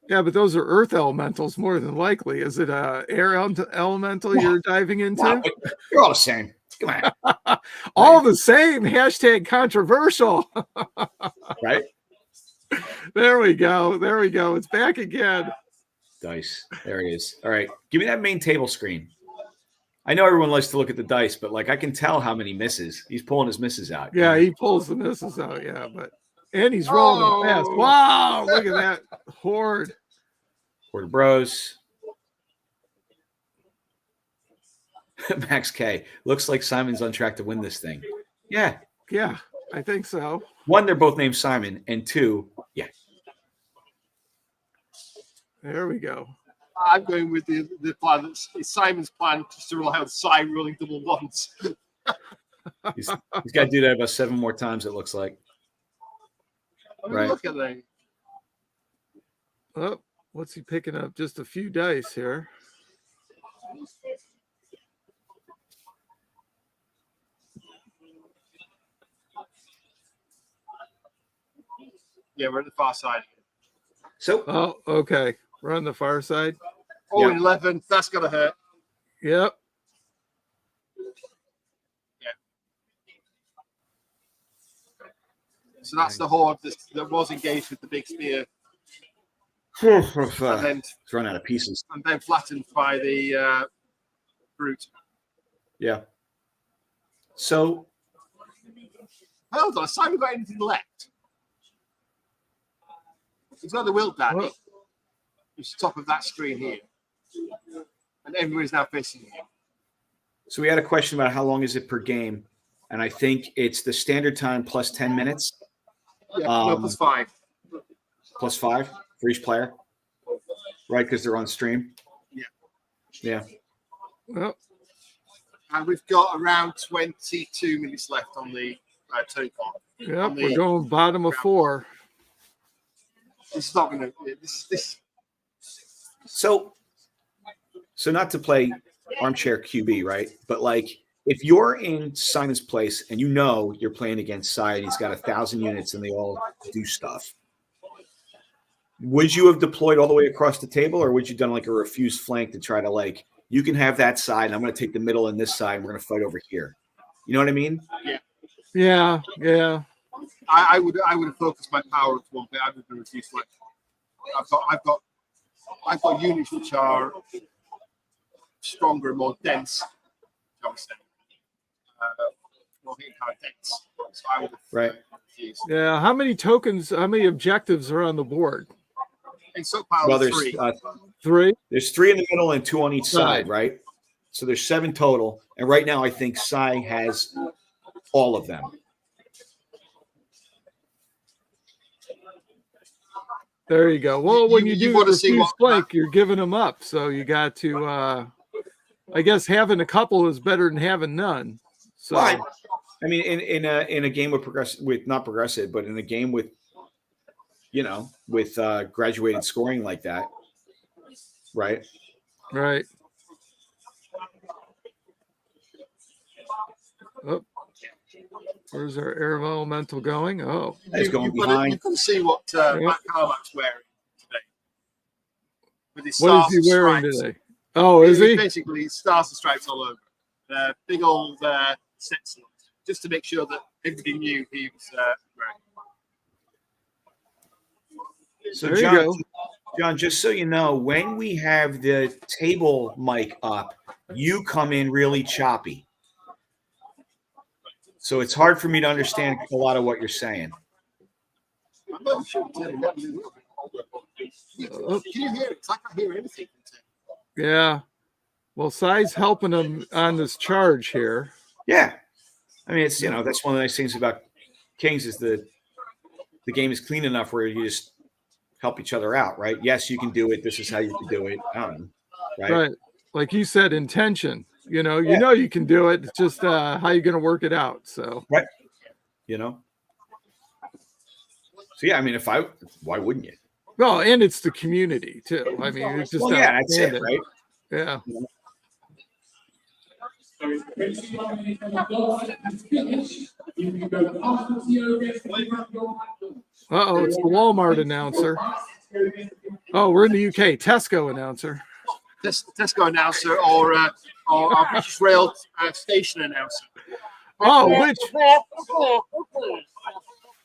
yeah, but those are earth elementals more than likely. Is it a air elemental you're diving into? Wow, you're all the same. Come on. All the same. Hashtag controversial. Right? There we go. There we go. It's back again. Dice. There it is. All right. Give me that main table screen. I know everyone likes to look at the dice, but like I can tell how many misses. He's pulling his misses out. Yeah, he pulls the misses out. Yeah, and he's rolling them fast. Wow, look at that horde. Horde of Bros. Max K. Looks like Simon's on track to win this thing. Yeah. Yeah, I think so. One, they're both named Simon, and two, yeah. There we go. I'm going with the plan. It's Simon's plan just to rely on Si rolling double ones. He's got to do that about 7 more times, it looks like. Right. Look at that. Oh, what's he picking up? Just a few dice here. Yeah, we're at the far side. So, oh, okay. We're on the far side. Oh, yeah. 11. That's going to hurt. Yep. Yeah. So that's the horde that was engaged with the big spear. And then, it's run out of pieces. and then flattened by the brute. Yeah. So, Hold on, has Simon got anything left? He's got the Wilt Daddy. Well, It's the top of that screen here. And everybody's now facing him. so we had a question about how long is it per game, and I think it's the standard time plus 10 minutes. Yeah, no, plus 5. Plus 5 for each player, right? Because they're on stream. Yeah. Yeah. well, And we've got around 22 minutes left on the turn clock. yep. We're going bottom of 4. This is not going to. This. So not to play armchair QB, right? But like, if you're in Simon's place and you know you're playing against Cy and he's got 1,000 units and they all do stuff, would you have deployed all the way across the table, or would you done like a refused flank to try to like, you can have that side and I'm going to take the middle and this side and we're going to fight over here? You know what I mean? Yeah. Yeah. I would have focused my power to one bit. I would have refused flank. I've got units which are stronger and more dense. Shall we say? More hitting power dense. So I would have refused. Yeah. How many tokens, how many objectives are on the board? And stockpile Well, there's 3. 3? There's 3 in the middle and 2 on each side, right? So there's 7 total. And right now, I think Cy has all of them. There you go. Well, when you do want to the see refuse what flank, you're giving them up. So you got to, I guess having a couple is better than having none. So Well, I mean, in a game with not progressive, but in a game with, with graduated scoring like that, right? right. Oh, where's our air elemental going? Oh, He's going You behind. can see what Matt Carmack's wearing today. With his what stars is he and wearing stripes. today? Oh, is he? Basically, stars and stripes all over. Big old sets, just to make sure that everybody knew he was wearing. So There you John, go. John, just so you know, when we have the table mic up, you come in really choppy. So it's hard for me to understand a lot of what you're saying. Can you hear it? I can't hear anything. Yeah. Well, Sai's helping him on this charge here. Yeah. I mean, it's, that's one of the nice things about Kings is the game is clean enough where you just help each other out, right? Yes, you can do it. This is how you can do it. I don't know, right? Like you said, intention. You know you can do it. It's just how you're going to work it out. So right. So yeah, I mean, why wouldn't you? Well, and it's the community too. I mean, it's just that's it, right? Yeah. It's the Walmart announcer. Oh, we're in the UK. Tesco announcer. Tesco announcer or our British Rail station announcer. Oh, which?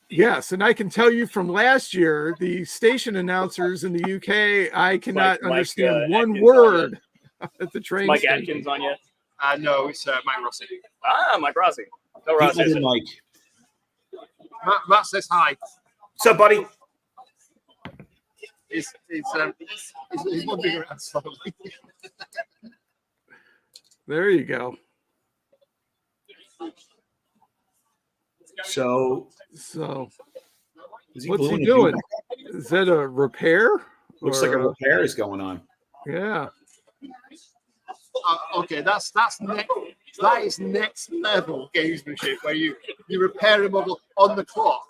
Yes, and I can tell you from last year, the station announcers in the UK, I cannot understand one Atkins word at the train Mike station. Atkins on you? No, it's Mike Rossi. Mike Rossi. No, Rossi. Mike. Matt says hi. What's up, buddy? He's wandering around slowly. There you go. So what's he doing? Is that a repair? Looks like a repair is going on. Yeah. Okay, that is next level gamesmanship where you repair a model on the clock.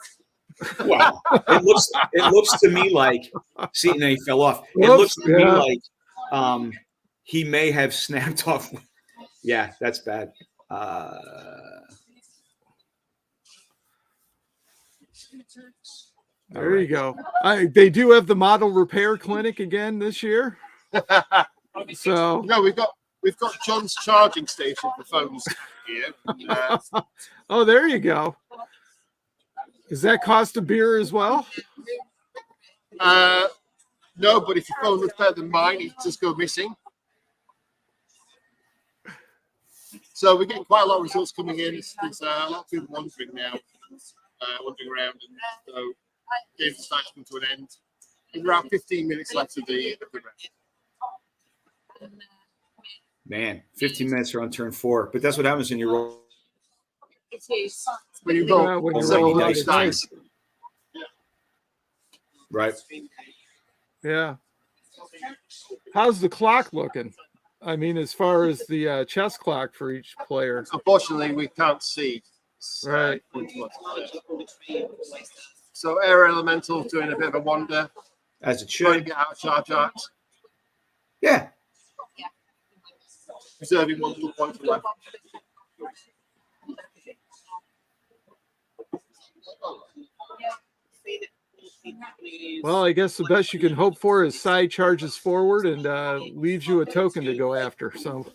Wow, it looks to me like and then he fell off. It looks to me like he may have snapped off. Yeah, that's bad. There you go. They do have the model repair clinic again this year. So no, we've got John's charging station for phones here. Oh, there you go. Does that cost a beer as well? No, but if your phone looks better than mine, it just go missing. So we're getting quite a lot of results coming in. There's a lot of people wandering now, wandering around, and so games are starting to come to an end. There's around 15 minutes left of the round. Man, 15 minutes are on turn 4, but that's what happens when you roll. When you roll several dice. Right. Yeah. How's the clock looking? I mean, as far as the chess clock for each player. Unfortunately, we can't see. Right. So Air Elemental doing a bit of a wander. As it Trying to should. get out of charge art. Yeah. Reserving 1 full point for left. Well, I guess the best you can hope for is Sai charges forward and leaves you a token to go after. So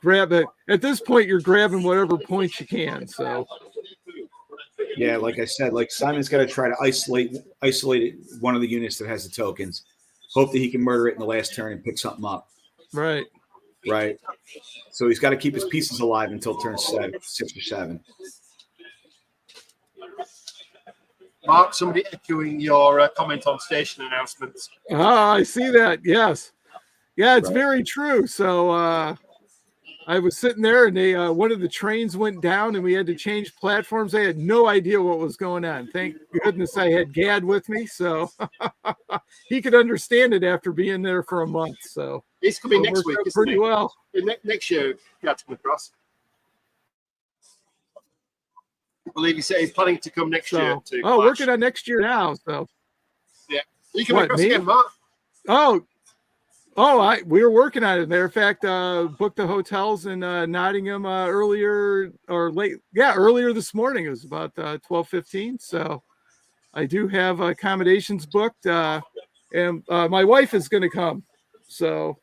grab it. At this point, you're grabbing whatever points you can. So Yeah, like I said, like Simon's got to try to isolate one of the units that has the tokens. Hope that he can murder it in the last turn and pick something up. Right. So he's got to keep his pieces alive until turn 6 or 7. Mark, somebody echoing your comment on station announcements. I see that. Yes. Yeah, it's very true. So I was sitting there and one of the trains went down and we had to change platforms. I had no idea what was going on. Thank goodness I had Gad with me. So he could understand it after being there for a month. So he's coming next week. Pretty well. Next year, Gad's coming across. I believe he said he's planning to come next year. To Clash. Working on next year now. So yeah, you can across again, Mark. We were working on it. Matter of fact, booked the hotels in Nottingham earlier this morning. It was about 12:15. So I do have accommodations booked, and my wife is going to come. So,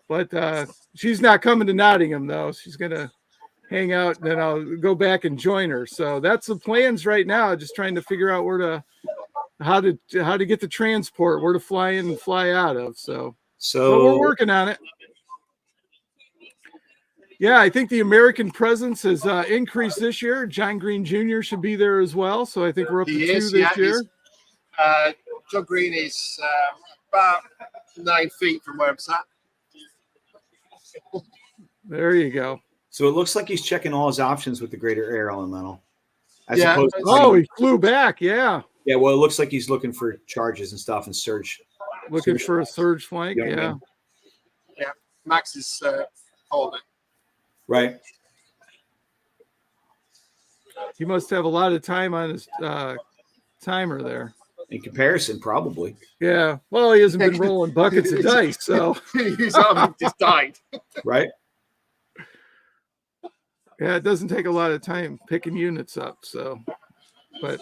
but she's not coming to Nottingham though. She's going to hang out, and then I'll go back and join her. So that's the plans right now. Just trying to figure out where to how to get the transport, where to fly in and fly out of. But we're working on it. Yeah, I think the American presence has increased this year. John Green Jr. should be there as well. So I think we're up to 2 this year. John Green is about 9 feet from where I'm sat. There you go. So it looks like he's checking all his options with the greater air elemental. He flew back. Yeah. Yeah, well, it looks like he's looking for charges and stuff and surge. Looking for a surge flank. Yeah. Yeah. Max is holding. Right. He must have a lot of time on his timer there. In comparison, probably. Yeah. Well, he hasn't been rolling buckets of dice, so his arm just died. Right. Yeah, it doesn't take a lot of time picking units up. So, but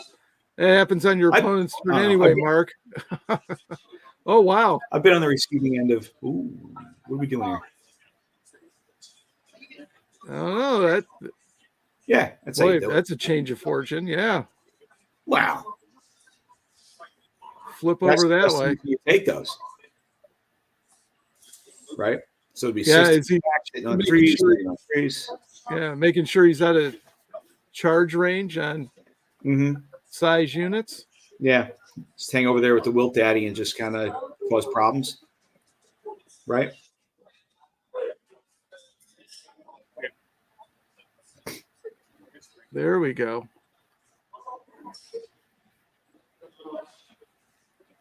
it happens on your opponent's turn anyway, Mark. Oh wow! I've been on the receiving end of. Ooh, what are we doing here? I don't know that. Yeah, that's a change of fortune. Yeah. Wow. Flip over that way. You take those. Right. So it'd be is he on threes. Yeah, making sure he's at a charge range on size units. Yeah. Just hang over there with the Wilt Daddy and just kind of cause problems. Right. There we go.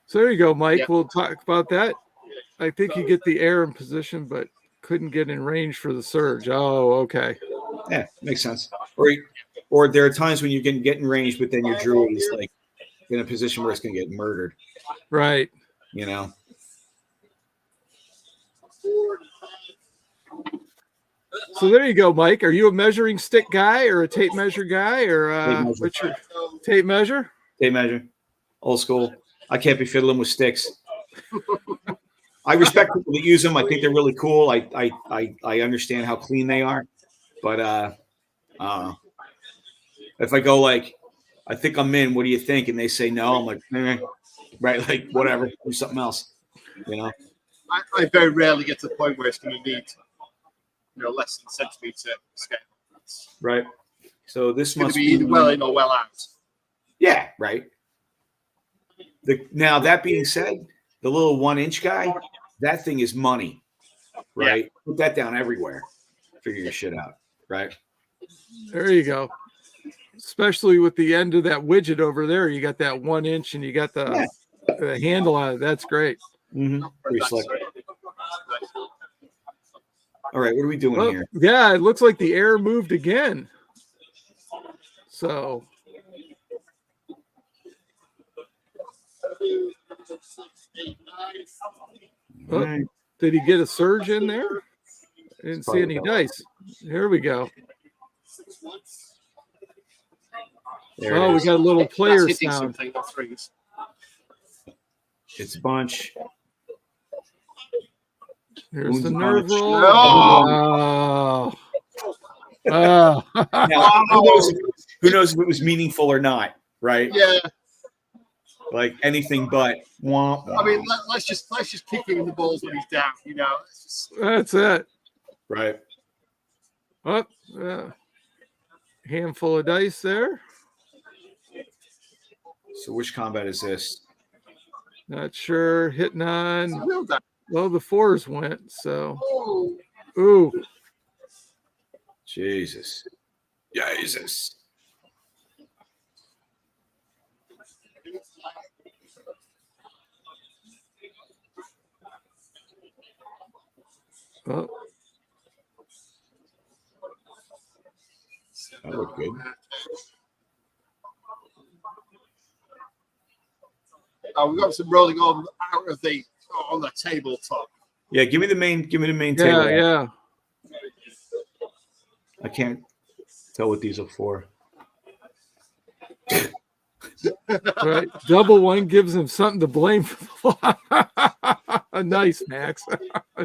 So there you go, Mike. Yep. We'll talk about that. I think you get the air in position, but couldn't get in range for the surge. Oh, okay. Yeah, makes sense. Or there are times when you can get in range, but then your druid is like in a position where it's going to get murdered. Right. You know. So there you go, Mike. Are you a measuring stick guy or a tape measure guy or what's your tape measure? Tape measure. Old school. I can't be fiddling with sticks. I respect people that use them. I think they're really cool. I understand how clean they are. But if I go like, I think I'm in, what do you think? And they say no, I'm like, right, like whatever, do something else. You know? I very rarely get to the point where it's going to need less than a centimeter scale. Right. So this must be either well in or well out. Yeah, right. Now that being said, the little 1-inch guy, that thing is money, right? Yeah. Put that down everywhere. Figure your shit out, right? There you go. Especially with the end of that widget over there, you got that 1 inch and you got the handle on it. That's great. Mm-hmm. Pretty slick. All right, what are we doing here? Yeah, it looks like the air moved again. So. Oh, did he get a surge in there? I didn't see any dice. Here we go. We got a little player sound. It's a bunch. There's the nerve roll. Oh. Now, who knows if it was meaningful or not, right? Yeah. Like anything but. I mean, let's just kick him in the balls when he's down. That's it. Right. Oh, handful of dice there. So which combat is this? Not sure. Hitting on. Well, the 4s went. So. Ooh. Jesus. Oh. That looked good. We've got some rolling on out of the tabletop. Yeah, give me the main table. Yeah. I can't tell what these are for. Right. Double one gives him something to blame for. Nice, Max.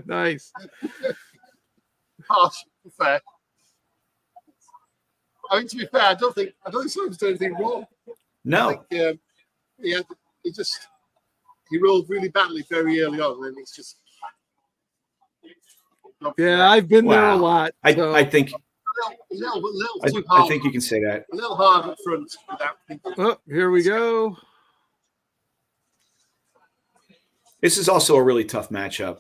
Nice. Harsh, fair. I mean, to be fair, I don't think someone's done anything wrong. No. He had he rolled really badly very early on, and it's just. Yeah, I've been there a lot. So. I think. I think you can say that. A little hard up front without thinking. Oh, here we go. This is also a really tough matchup.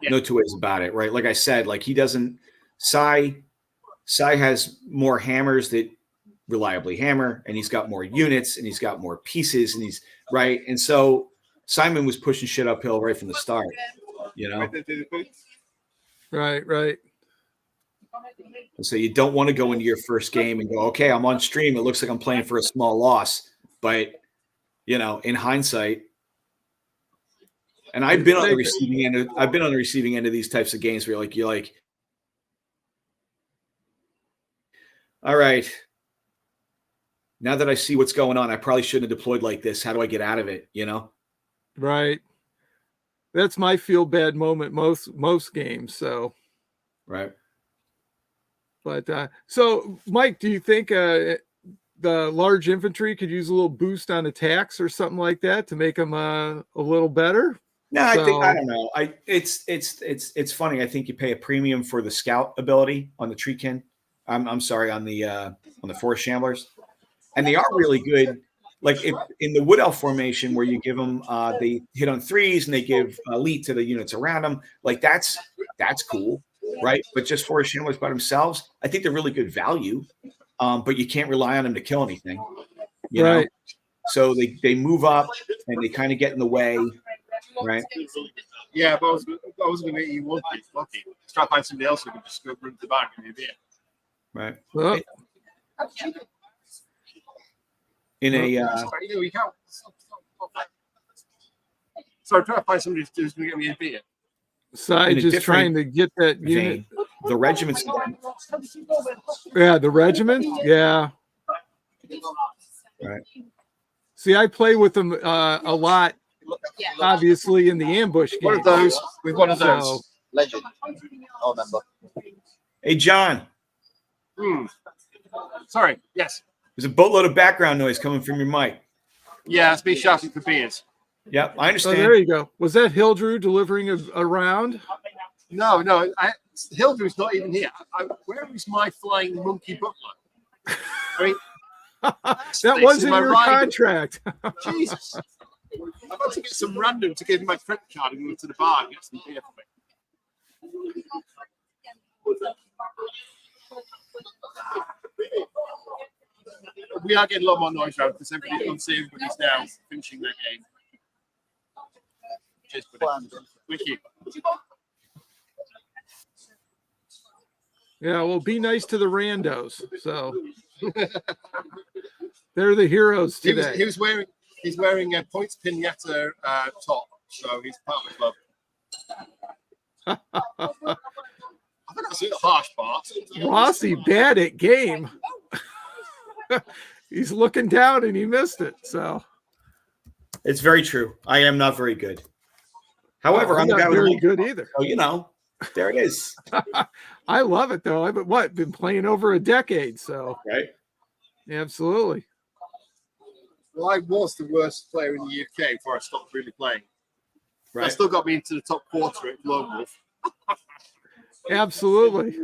Yeah. No two ways about it, right? Like I said, like he doesn't. Sai has more hammers that reliably hammer, and he's got more units, and he's got more pieces, and he's right. And so Simon was pushing shit uphill right from the start. You know. Right. So you don't want to go into your first game and go, okay, I'm on stream. It looks like I'm playing for a small loss, but you know, in hindsight, and I've been on the receiving end. I've been on the receiving end of these types of games where you're like, all right, now that I see what's going on, I probably shouldn't have deployed like this. How do I get out of it? You know? Right. That's my feel bad moment most games. So. Right. But so, Mike, do you think the large infantry could use a little boost on attacks or something like that to make them a little better? No, I don't know. It's funny. I think you pay a premium for the scout ability on the Treekin. I'm sorry, on the Forest Shamblers, and they are really good. Like if in the Wood Elf formation where you give them, they hit on threes and they give elite to the units around them. Like that's cool. Right, but just Forest Shamblers by themselves, I think they're really good value. But you can't rely on them to kill anything, you know. So they move up and they kind of get in the way, right? Yeah, but I was going to make you lucky. Let's try to find somebody else who can just go run to the bar and give you a beer. Right. Well, in a you can't. So try to find somebody who's going to get me a beer. Sai just trying to get that unit. The regiments. Yeah, the regiment. Yeah. Right. See, I play with them a lot. Obviously, in the ambush game. One of those. With one of those. So, Legend. I'll remember. Hey, John. Sorry. Yes. There's a boatload of background noise coming from your mic. Yeah, it's me shouting for beers. Yep, I understand. there you go. Was that Hildrew delivering a round? No. Hildrew's not even here. Where is my flying monkey butler? I mean, that was in your contract. Jesus. I'm about to get some random to give me my credit card and go to the bar and get some beer for me. We are getting a lot more noise around because everybody's now finishing their game. Cheers, buddy. Thank you. Yeah, well, be nice to the randos. So they're the heroes today. He's wearing a Points Pinata top, so he's part of the club. I think that's a harsh part. Rossi bad at game. He's looking down and he missed it. So it's very true. I am not very good. However, I'm the guy not very good either. So you know, there it is. I love it though. I've been playing over a decade. So right, absolutely. Well, I was the worst player in the UK before I stopped really playing. Right. I still got me into the top quarter at Global. Absolutely.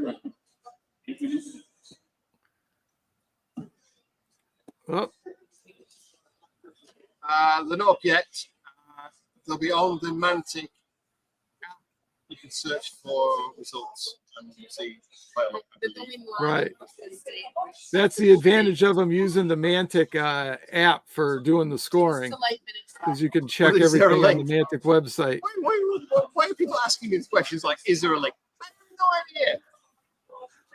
Well, they're not up yet. They'll be on the Mantic app. You can search for results and see. Right. That's the advantage of them using the Mantic app for doing the scoring, because you can check everything on the Mantic website. Why are people asking me questions like, "Is there a link?" I have no idea.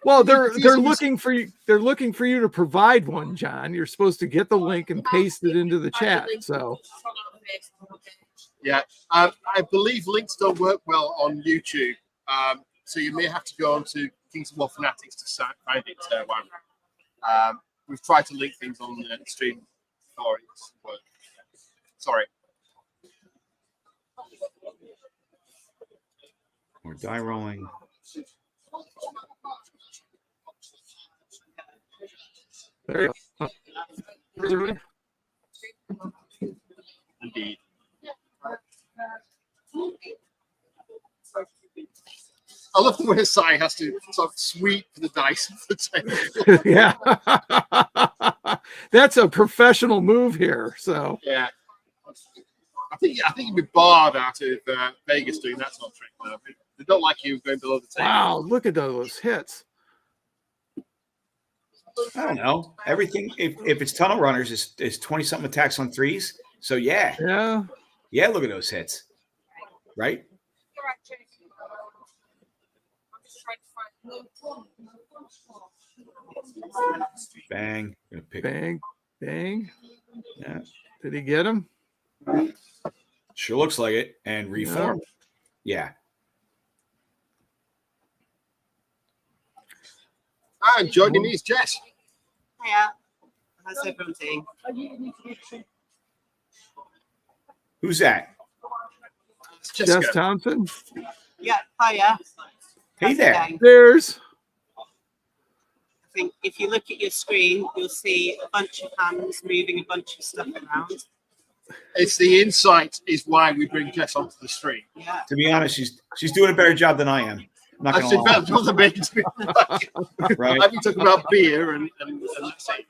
Well, they're looking for you. They're looking for you to provide one, John. You're supposed to get the link and paste it into the chat. So, yeah, I believe links don't work well on YouTube. So you may have to go on to Kings of War Fanatics to find it. We've tried to link things on the stream. Sorry. We're die rolling. there you go. I love the way Si has to sort of sweep the dice off the table. Yeah. That's a professional move here. So Yeah. I think you'd be barred out of Vegas doing that sort of trick, though. They don't like you going below the table. wow, look at those hits. I don't know. Everything, if it's tunnel runners, is 20-something attacks on threes. So, yeah. Yeah, look at those hits. Right? Bang. Gonna pick. Bang. Yeah. Did he get him? Sure looks like it. And reform. Yeah. And joining me is Jess. Hiya. How's everyone doing? Who's that? Jess Thompson. Yeah, hiya. Hey there. There's. I think if you look at your screen, you'll see a bunch of hands moving a bunch of stuff around. It's the insight is why we bring Jess onto the stream. Yeah. To be honest, she's doing a better job than I am. I'm not I gonna said lie. better job than me. Right. I've been talking about beer and that's it.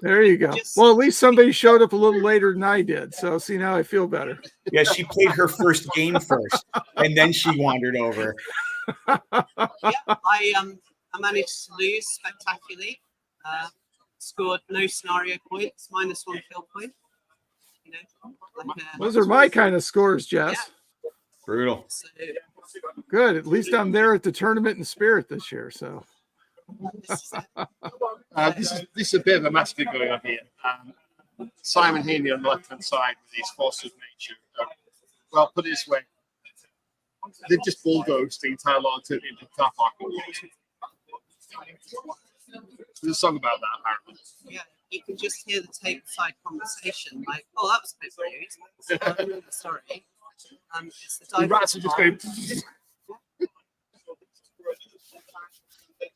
There you go. Well, at least somebody showed up a little later than I did. So see, now I feel better. Yeah, she played her first game first, and then she wandered over. I managed to lose spectacularly. Scored no scenario points, -1 kill point. You know, Those are my kind of scores, Jess. Yeah. Brutal. So, good. At least I'm there at the tournament in spirit this year. So this is a bit of a massacre going on here. Simon Heaney on the left-hand side with his force of nature. Well, put it this way. They've just bulldozed the entire lot into car parking. There's a song about that, apparently. yeah, you can just hear the table side conversation, like, "Oh, that was a bit rude." Sorry. It's the The rats are just going.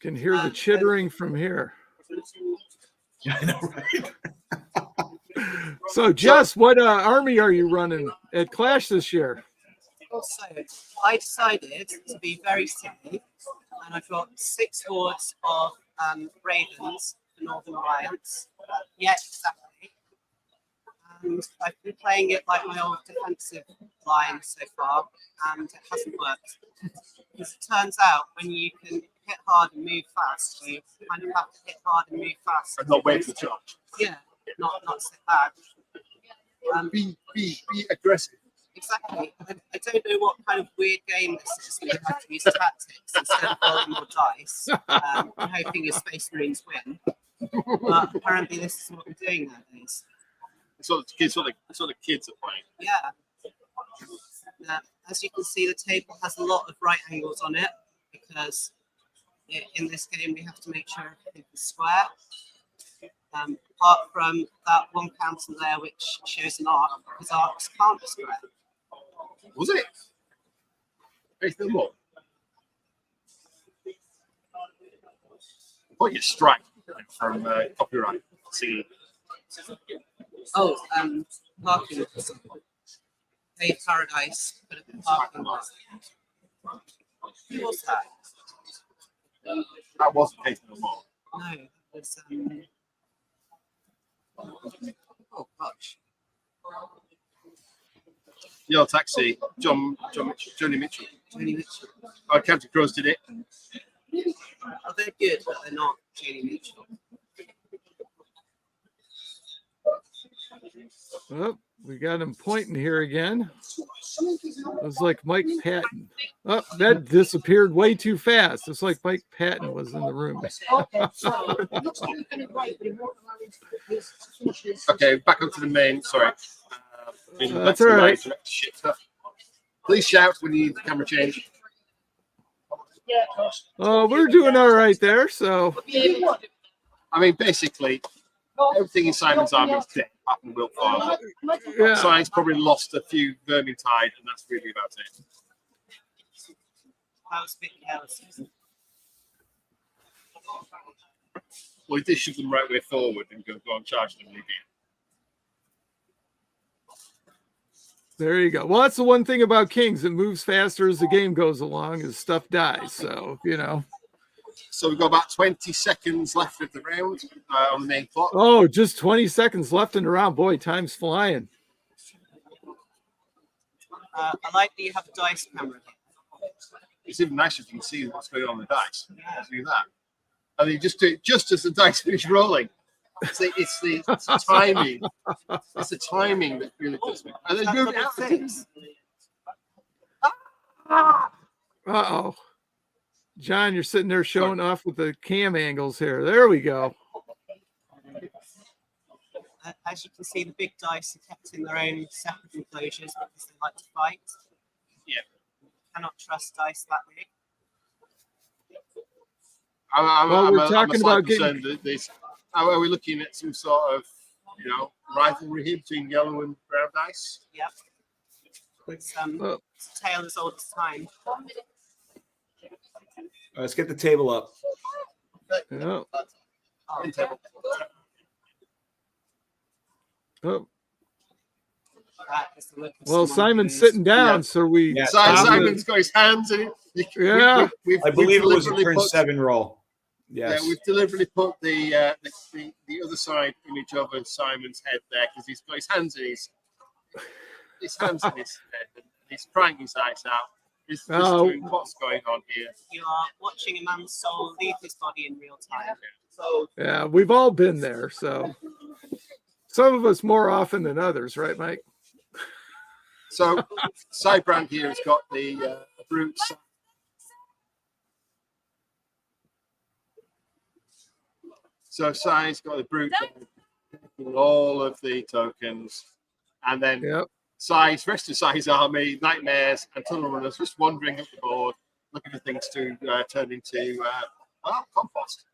can hear the chittering from here. Yeah, I know, right? So, Jess, what army are you running at Clash this year? Also, I decided to be very silly, and I've got 6 hordes of ravens for Northern Alliance. Yet, exactly. And I've been playing it like my old defensive line so far, and it hasn't worked. Because it turns out when you can hit hard and move fast, you kind of have to hit hard and move fast. And not wait for the charge. Yeah, not sit back. Be aggressive. Exactly. I don't know what kind of weird game this is. We have to use tactics instead of rolling more dice and hoping your Space Marines win. But apparently, this is what we're doing nowadays. It's what the kids are playing. Yeah. As you can see, the table has a lot of right angles on it because in this game we have to make sure everything is square. Apart from that one counter there which shows an arc, because arcs can't be square. Was it? There's no more. What you strike from copyright? See. Oh, parking. Pay Paradise, put a parking lot. Who was that? That wasn't Kate no more. No, it was oh gosh. Yellow Taxi, Johnny Mitchell. Johnny Mitchell. Oh, Captain Crows did it. Oh, they're good, but they're not Johnny Mitchell. Oh, we got him pointing here again. It was like Mike Patton. Oh, that disappeared way too fast. It's like Mike Patton was in the room. Okay, back onto the main. Sorry. That's all right. Please shout when you need the camera change. Oh, we're doing all right there. So, I mean, basically, everything in Simon's army is dead, apart from Will Farmer. yeah. Simon's probably lost a few Vermintide, and that's really about it. That was a bit careless. Well, he did shove them right way forward and go and charge them again. There you go. Well, that's the one thing about Kings. It moves faster as the game goes along as stuff dies. So, you know. So we've got about 20 seconds left of the round on the main clock. Oh, just 20 seconds left in the round. Boy, time's flying. I like that you have a dice camera here. It's even nicer if you can see what's going on with the dice. Do that. And you just do it just as the dice finish rolling. It's the timing. It's the timing that really does me. And then move it out. Uh-oh. John, you're sitting there showing off with the cam angles here. There we go. As you can see, the big dice are kept in their own separate enclosures because they like to fight. Yeah. Cannot trust dice that way. We're talking about getting. Are we looking at some sort of, rivalry here between yellow and brown dice? Yep. It's a tale as old as time. Let's get the table up. Yeah. Oh. Well, Simon's sitting down, so we. Yeah, Simon's got his hands in it. Yeah, I believe it was a turn 7 roll. Yes. Yeah, we've deliberately put the other side image of Simon's head there because he's got his hands in his hands in his head and he's crying his eyes out. He's doing what's going on here. You are watching a man's soul leave his body in real time. So yeah, we've all been there. So some of us more often than others, right, Mike? So Sidebrand here has got the brutes. So Sai's got the brute, all of the tokens, and then rest of Sai's army, nightmares, and tunnel runners just wandering up the board, looking for things to turn into compost.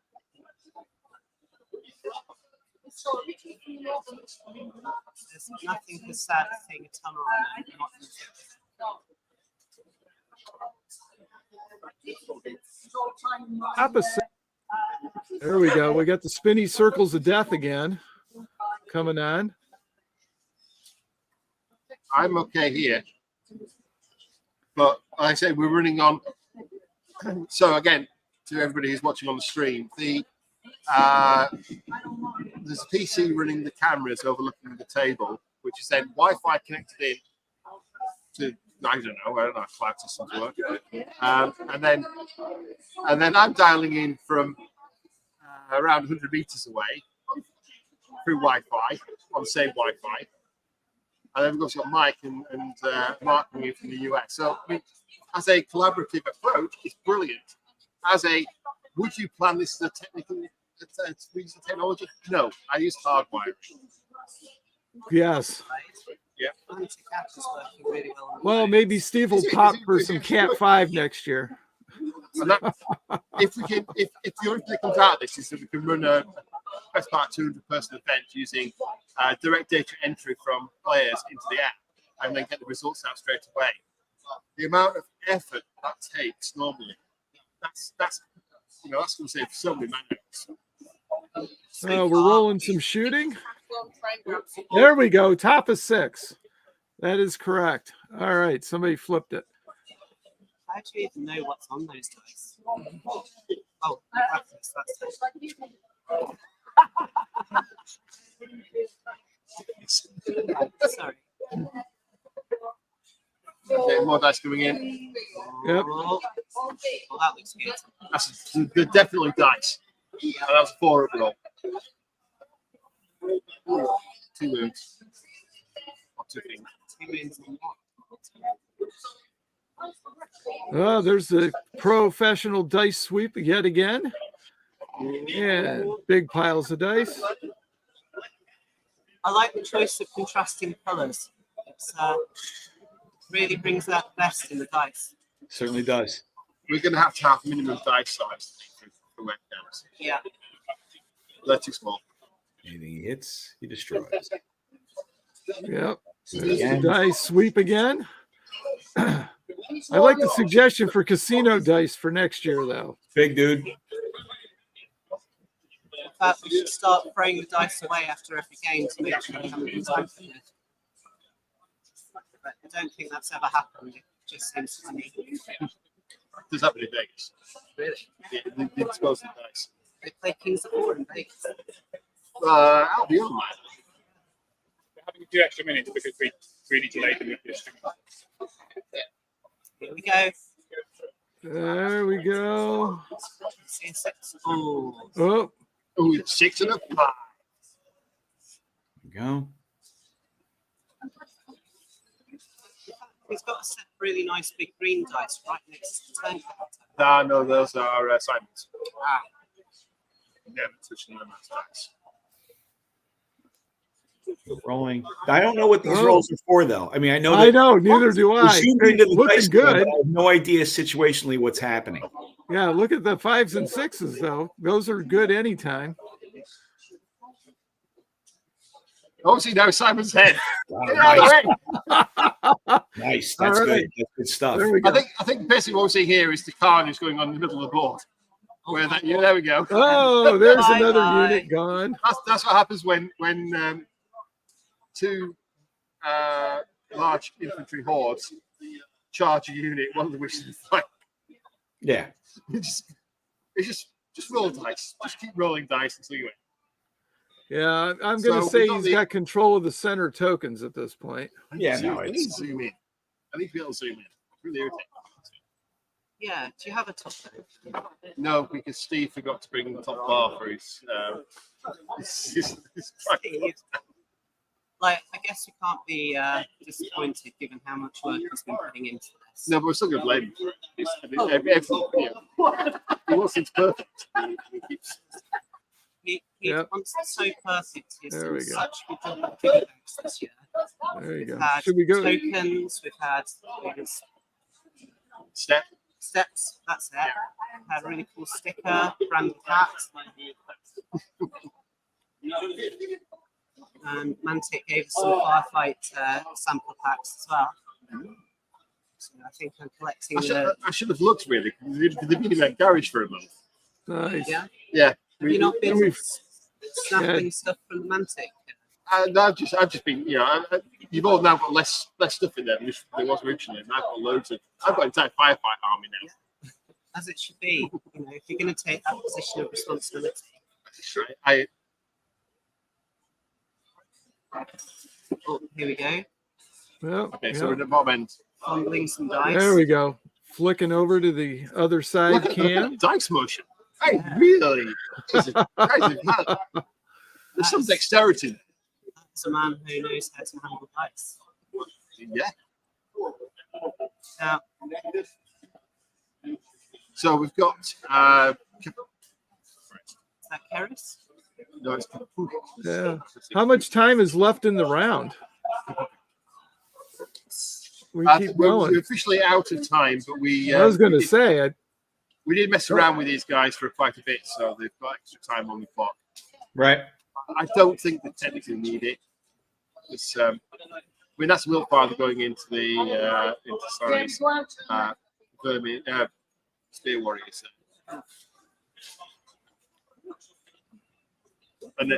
there's nothing as sad as seeing a tunnel runner not in Opposite. There we go. We got the spinny circles of death again coming on. I'm okay here, but like I say, we're running on. So again, to everybody who's watching on the stream, there's a PC running the cameras overlooking the table, which is then Wi-Fi connected in to I don't know how cloud systems work, and then I'm dialing in from around 100 meters away through Wi-Fi on the same Wi-Fi. And then we've also got Mike and Mark coming in from the US. So, I mean, as a collaborative approach, it's brilliant. Would you plan this as a technical technology? No, I use hardwiring. Yes. Yeah. Well, maybe Steve will pop for some Cat 5 next year. And that, if the only thing that comes out of this is that we can run a best part 200-person event using direct data entry from players into the app and then get the results out straight away. The amount of effort that takes normally, that's going to save so many man. Oh, we're rolling some shooting. There we go. Top of 6. That is correct. All right. Somebody flipped it. How do you even know what's on those dice? Oh, that's sorry. Okay, more dice coming in. Yep. Well, that looks good. They're definitely dice. And that's a 4 overall. 2 moons. Or 2 things. 2 moons and what? Oh, there's the professional dice sweep yet again. And big piles of dice. I like the choice of contrasting colours. It's really brings out the best in the dice. Certainly does. We're going to have minimum dice size for webcams. Yeah. They're too small. Anything he hits, he destroys. Yep. There's the dice sweep again. I like the suggestion for casino dice for next year, though. Big dude. In fact, we should start throwing the dice away after every game to make sure we haven't been time for it. but I don't think that's ever happened. It just seems funny. Does happen in Vegas. Really? Yeah, they dispose of the dice. They play Kings of War in Vegas. I'll be on that. We're having a few extra minutes because we really delayed the movie. Here we go. There we go. C6. Oh. Oh, Oh, 6 and a 5. There we go. He's got a set of really nice big green dice right next to the turn counter. No, those are Simon's. Ah, Never touching them as dice. Rolling. I don't know what these Oh. rolls are for, though. I mean, I know. I That know. Neither do we're I. zoomed They're into the looking dice roll, good. but I have no idea situationally what's happening. Yeah, look at the 5s and 6s though. Those are good anytime. Oh, see now Simon's head. Wow, Get out of the way. Nice. That's All right. good. That's good stuff. There we go. I think basically what we're seeing here is the card is going on in the middle of the board. Where that, yeah, there we go. Oh, there's Bye-bye. another unit gone. That's what happens when two large infantry hordes charge a unit. One of the which is like Yeah. it's just roll dice. Just keep rolling dice until you win. Yeah, I'm going to So say we got he's the- got control of the center tokens at this point. Yeah, no, I need it's to zoom in. I need to be able to zoom in. It's really irritating. yeah. Do you have a top though? No, because Steve forgot to bring the top bar for his Steve. Like, I guess we can't be disappointed given how much work he's been putting into this. No, but we're still going to blame him. He wants it perfect. He keeps. He Yep. wants it so perfect. He's There done we go. such a good job of giving thanks this year. There you We've go. had Should we go? tokens, we've had Step. steps, that's it. We've had a really cool sticker, branded hat. And Mantic gave us some Firefight sample packs as well. So I think I'm collecting I should have looked really. They've been in that garage for a month. Nice. yeah. Yeah. Have you not been we've- snapping stuff from the Mantic? I've just been, you've all now got less stuff in there than there was originally. And I've got loads of. I've got an entire firefight army now. As it should be. You know, if you're going to take that position of responsibility. Oh, here we go. Yep, Okay, so yep. we're at the bottom end. Fumbling some dice. There we go. Flicking over to the other side Look at cam. dice motion. Hey, really? There's some dexterity. That's a man who knows how to handle dice. Yeah. Now, So we've got. is that Keris? No, it's Yeah. How much time is left in the round? We keep we're going. officially out of time, but we. I was going to say, We did mess around with these guys for quite a bit, so they've got extra time on the clock. right. I don't think they technically need it. It's, I mean, that's Will Father going into the Spear Warriors. And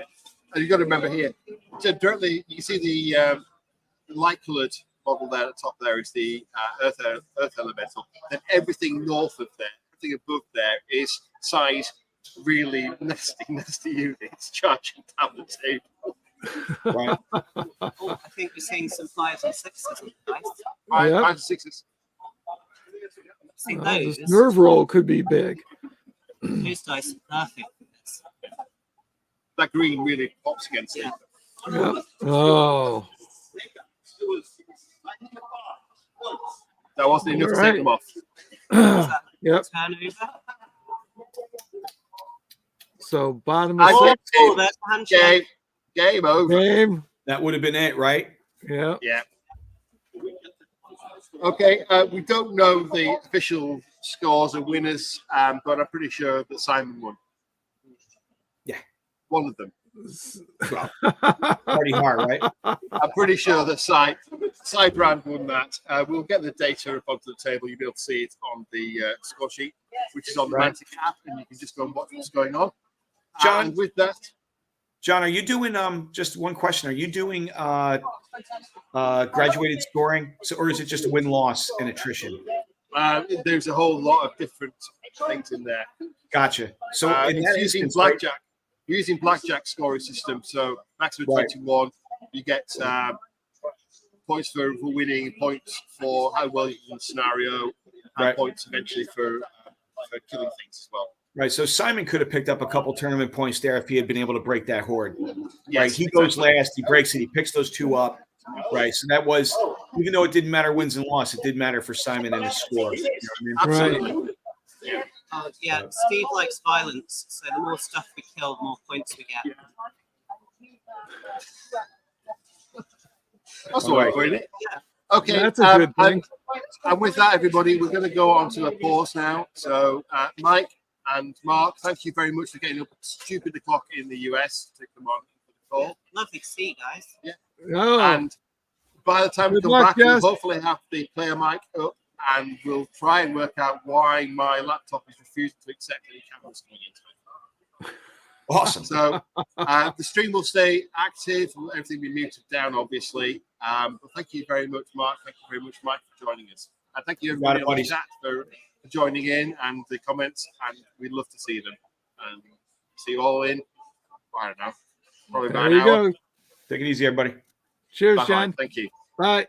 you've got to remember here, so directly you can see the light-coloured model there at the top. There is the Earth Elemental. Then everything north of there, everything above there is size really nasty units charging down the table. Right. Oh, I think we're seeing some 5s and 6s in the dice. Five, Yep. 5 and 6s. See oh, those? this nerve roll could be big. Those dice are perfect for this. That green really pops against it. Yeah. Yep. Oh, That wasn't enough to Alright. take them off. Is that yep. turnover? So bottom of Oh, six Oh, there's the handshake. Game over. game. That would have been it, right? Yeah. Yeah. Okay, we don't know the official scores of winners, but I'm pretty sure that Simon won. Yeah. One of them. Pretty hard, right? I'm pretty sure that Sidebrand won that. We'll get the data up onto the table. You'll be able to see it on the score sheet, which is on the Right. Mantic app, and you can just go and watch what's going on. John? And with that, John, are you doing just one question? Are you doing graduated scoring, or is it just win loss and attrition? There's a whole lot of different things in there. Gotcha. So in it's that using instance, blackjack, using blackjack scoring system. So maximum 21, you get points for winning, points for how well you do the scenario, and points eventually for killing things as well. Right. So Simon could have picked up a couple tournament points there if he had been able to break that horde. Yes, right. He goes last, he breaks it, he picks those 2 up. Right. So that was, even though it didn't matter wins and loss, it did matter for Simon and his score. You know what I mean? Absolutely. Yeah, Steve likes violence, so the more stuff we kill, the more points we get. That's all right, isn't it? Yeah. Okay, that's a good thing. And with that, everybody, we're going to go on to a pause now. So, Mike and Mark, thank you very much for getting up stupid o'clock in the US to come on for the call. Lovely to see you guys. Yeah. Oh, And by the time we Good come luck, back, we'll guys. hopefully have the player mic up, and we'll try and work out why my laptop is refusing to accept any cameras coming into it. Awesome. So the stream will stay active. Everything will be muted down, obviously. But thank you very much, Mark. Thank you very much, Mike, for joining us. And thank you, everybody on the chat for joining in and the comments. And we'd love to see them. And see you all in, I don't know, probably about there an you hour. go. Take it easy, everybody. Cheers, Bye-bye. John. Thank you. Bye.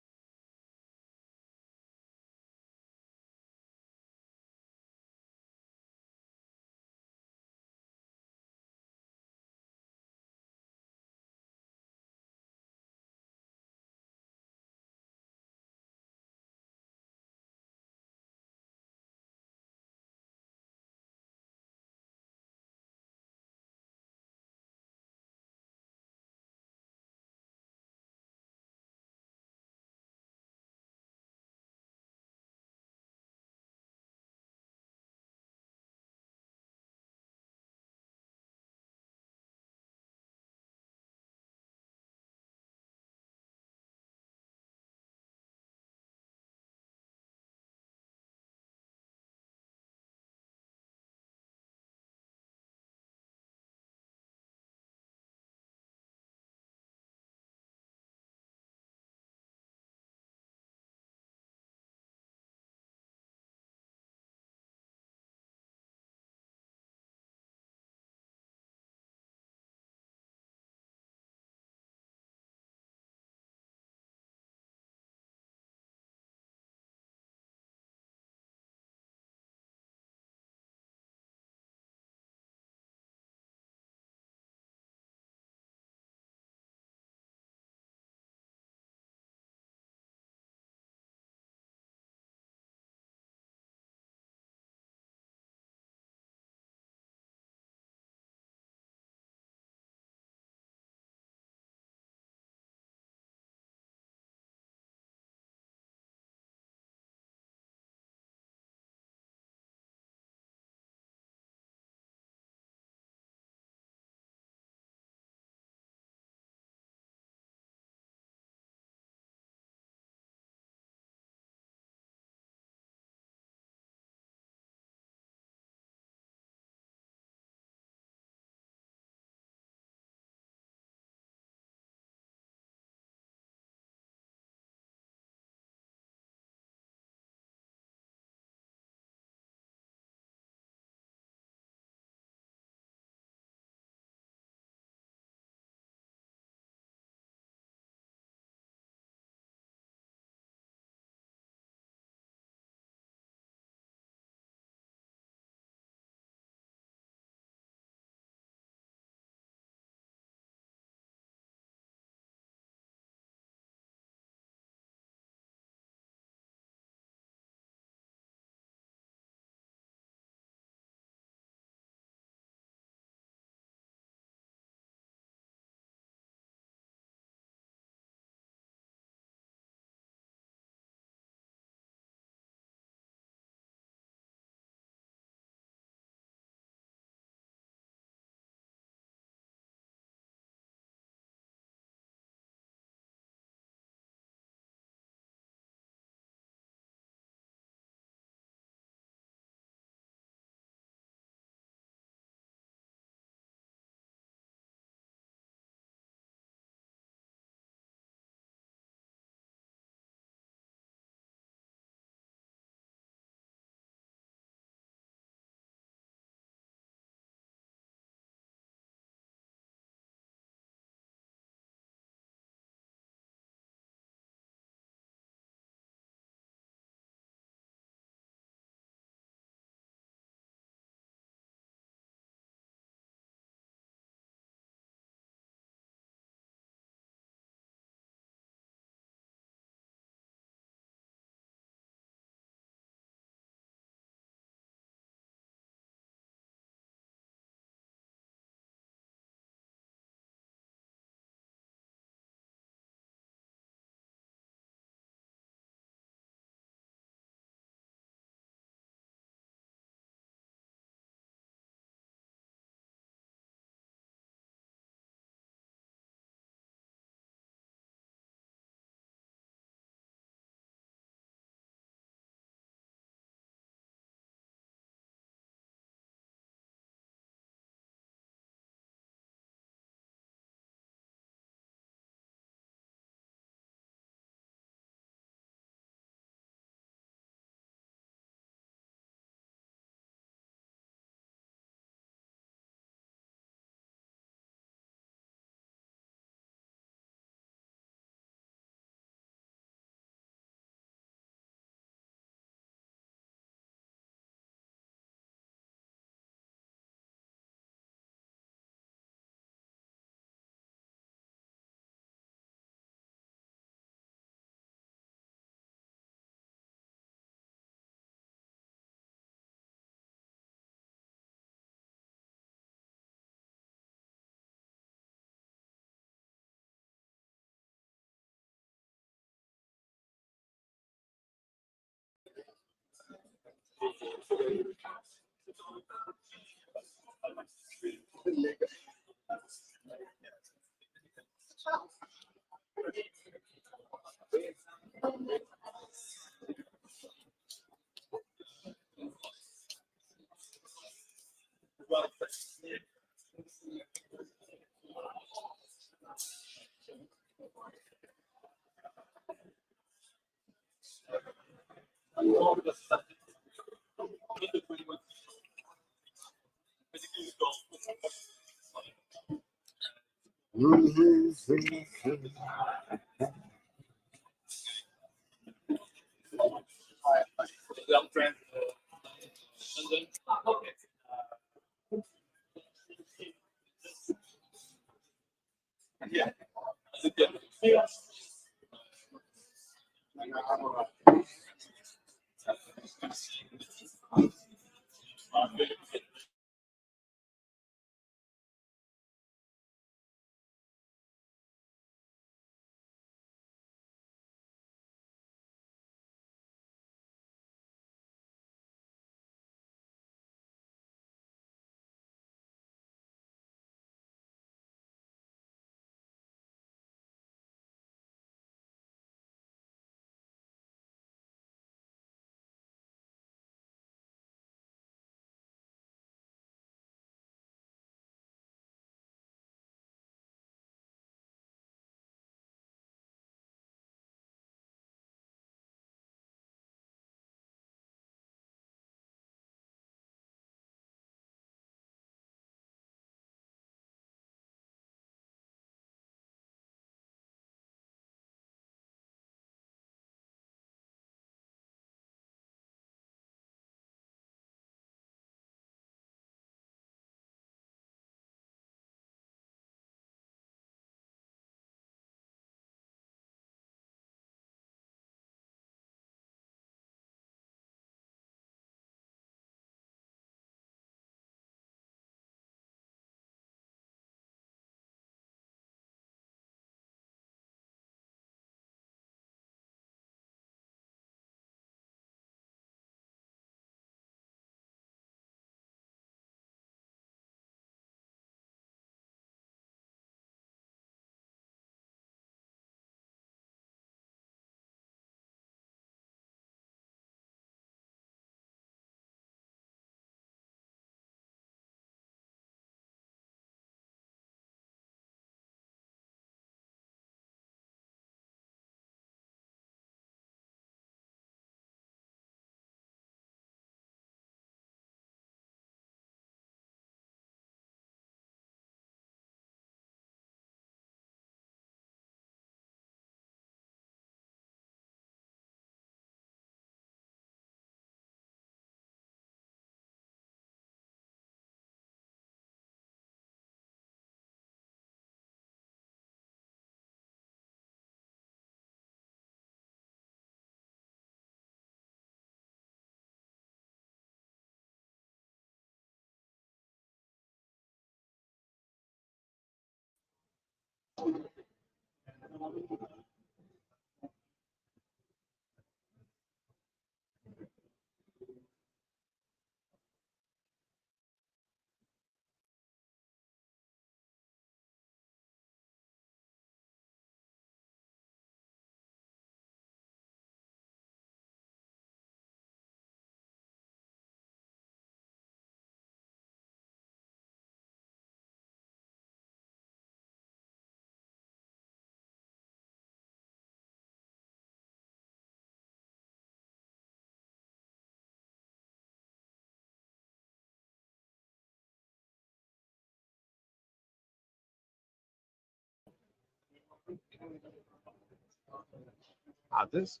Others.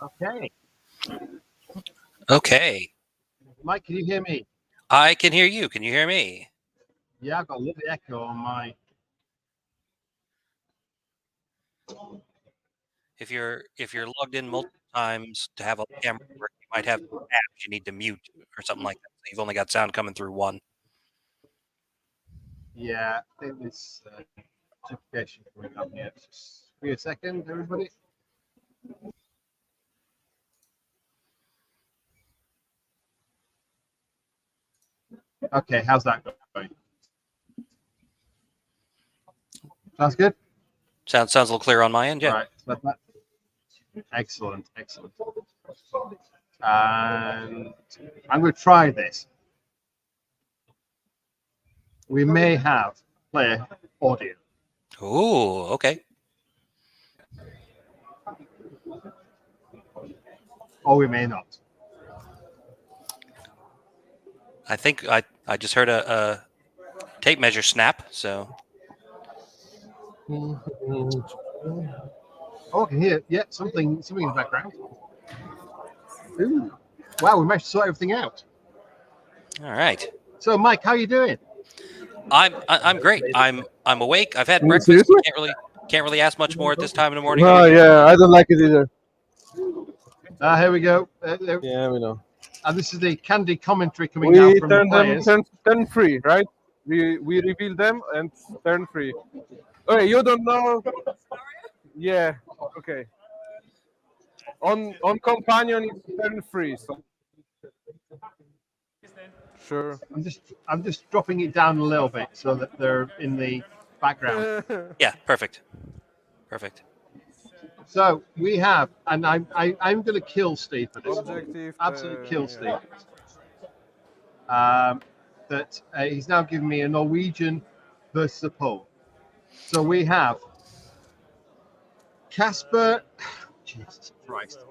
Okay. Okay. Mike, can you hear me? I can hear you. Can you hear me? Yeah, I've got a little echo on my. If you're logged in multiple times to have a camera work, you might have apps you need to mute or something like that. So you've only got sound coming through one. Yeah, I think this notification coming up here. Just give me a second, everybody. Okay, how's that going? Sounds good. Sounds a little clear on my end. Yeah. All right. Excellent. And I'm going to try this. We may have player audio. Ooh. Okay. Or we may not. I think I just heard a tape measure snap. So. Oh, I can hear. Yeah, something in the background. Ooh. Wow, we managed to sort everything out. All right. So, Mike, how are you doing? I'm great. I'm awake. I've had breakfast. Can't really ask much more at this time in the morning. Oh yeah, I don't like it either. Here we go. Yeah, we know. And this is the candid commentary coming out from the players. Turn free, right? We reveal them and turn free. Okay, you don't know. Yeah. Okay. On companion, it's turn free. So. Sure. I'm just dropping it down a little bit so that they're in the background. Yeah, perfect. So we have, and I'm going to kill Steve for this. Objective. Absolutely kill Steve. Yeah. That he's now giving me a Norwegian versus a Pole. So we have Casper. Jesus Christ.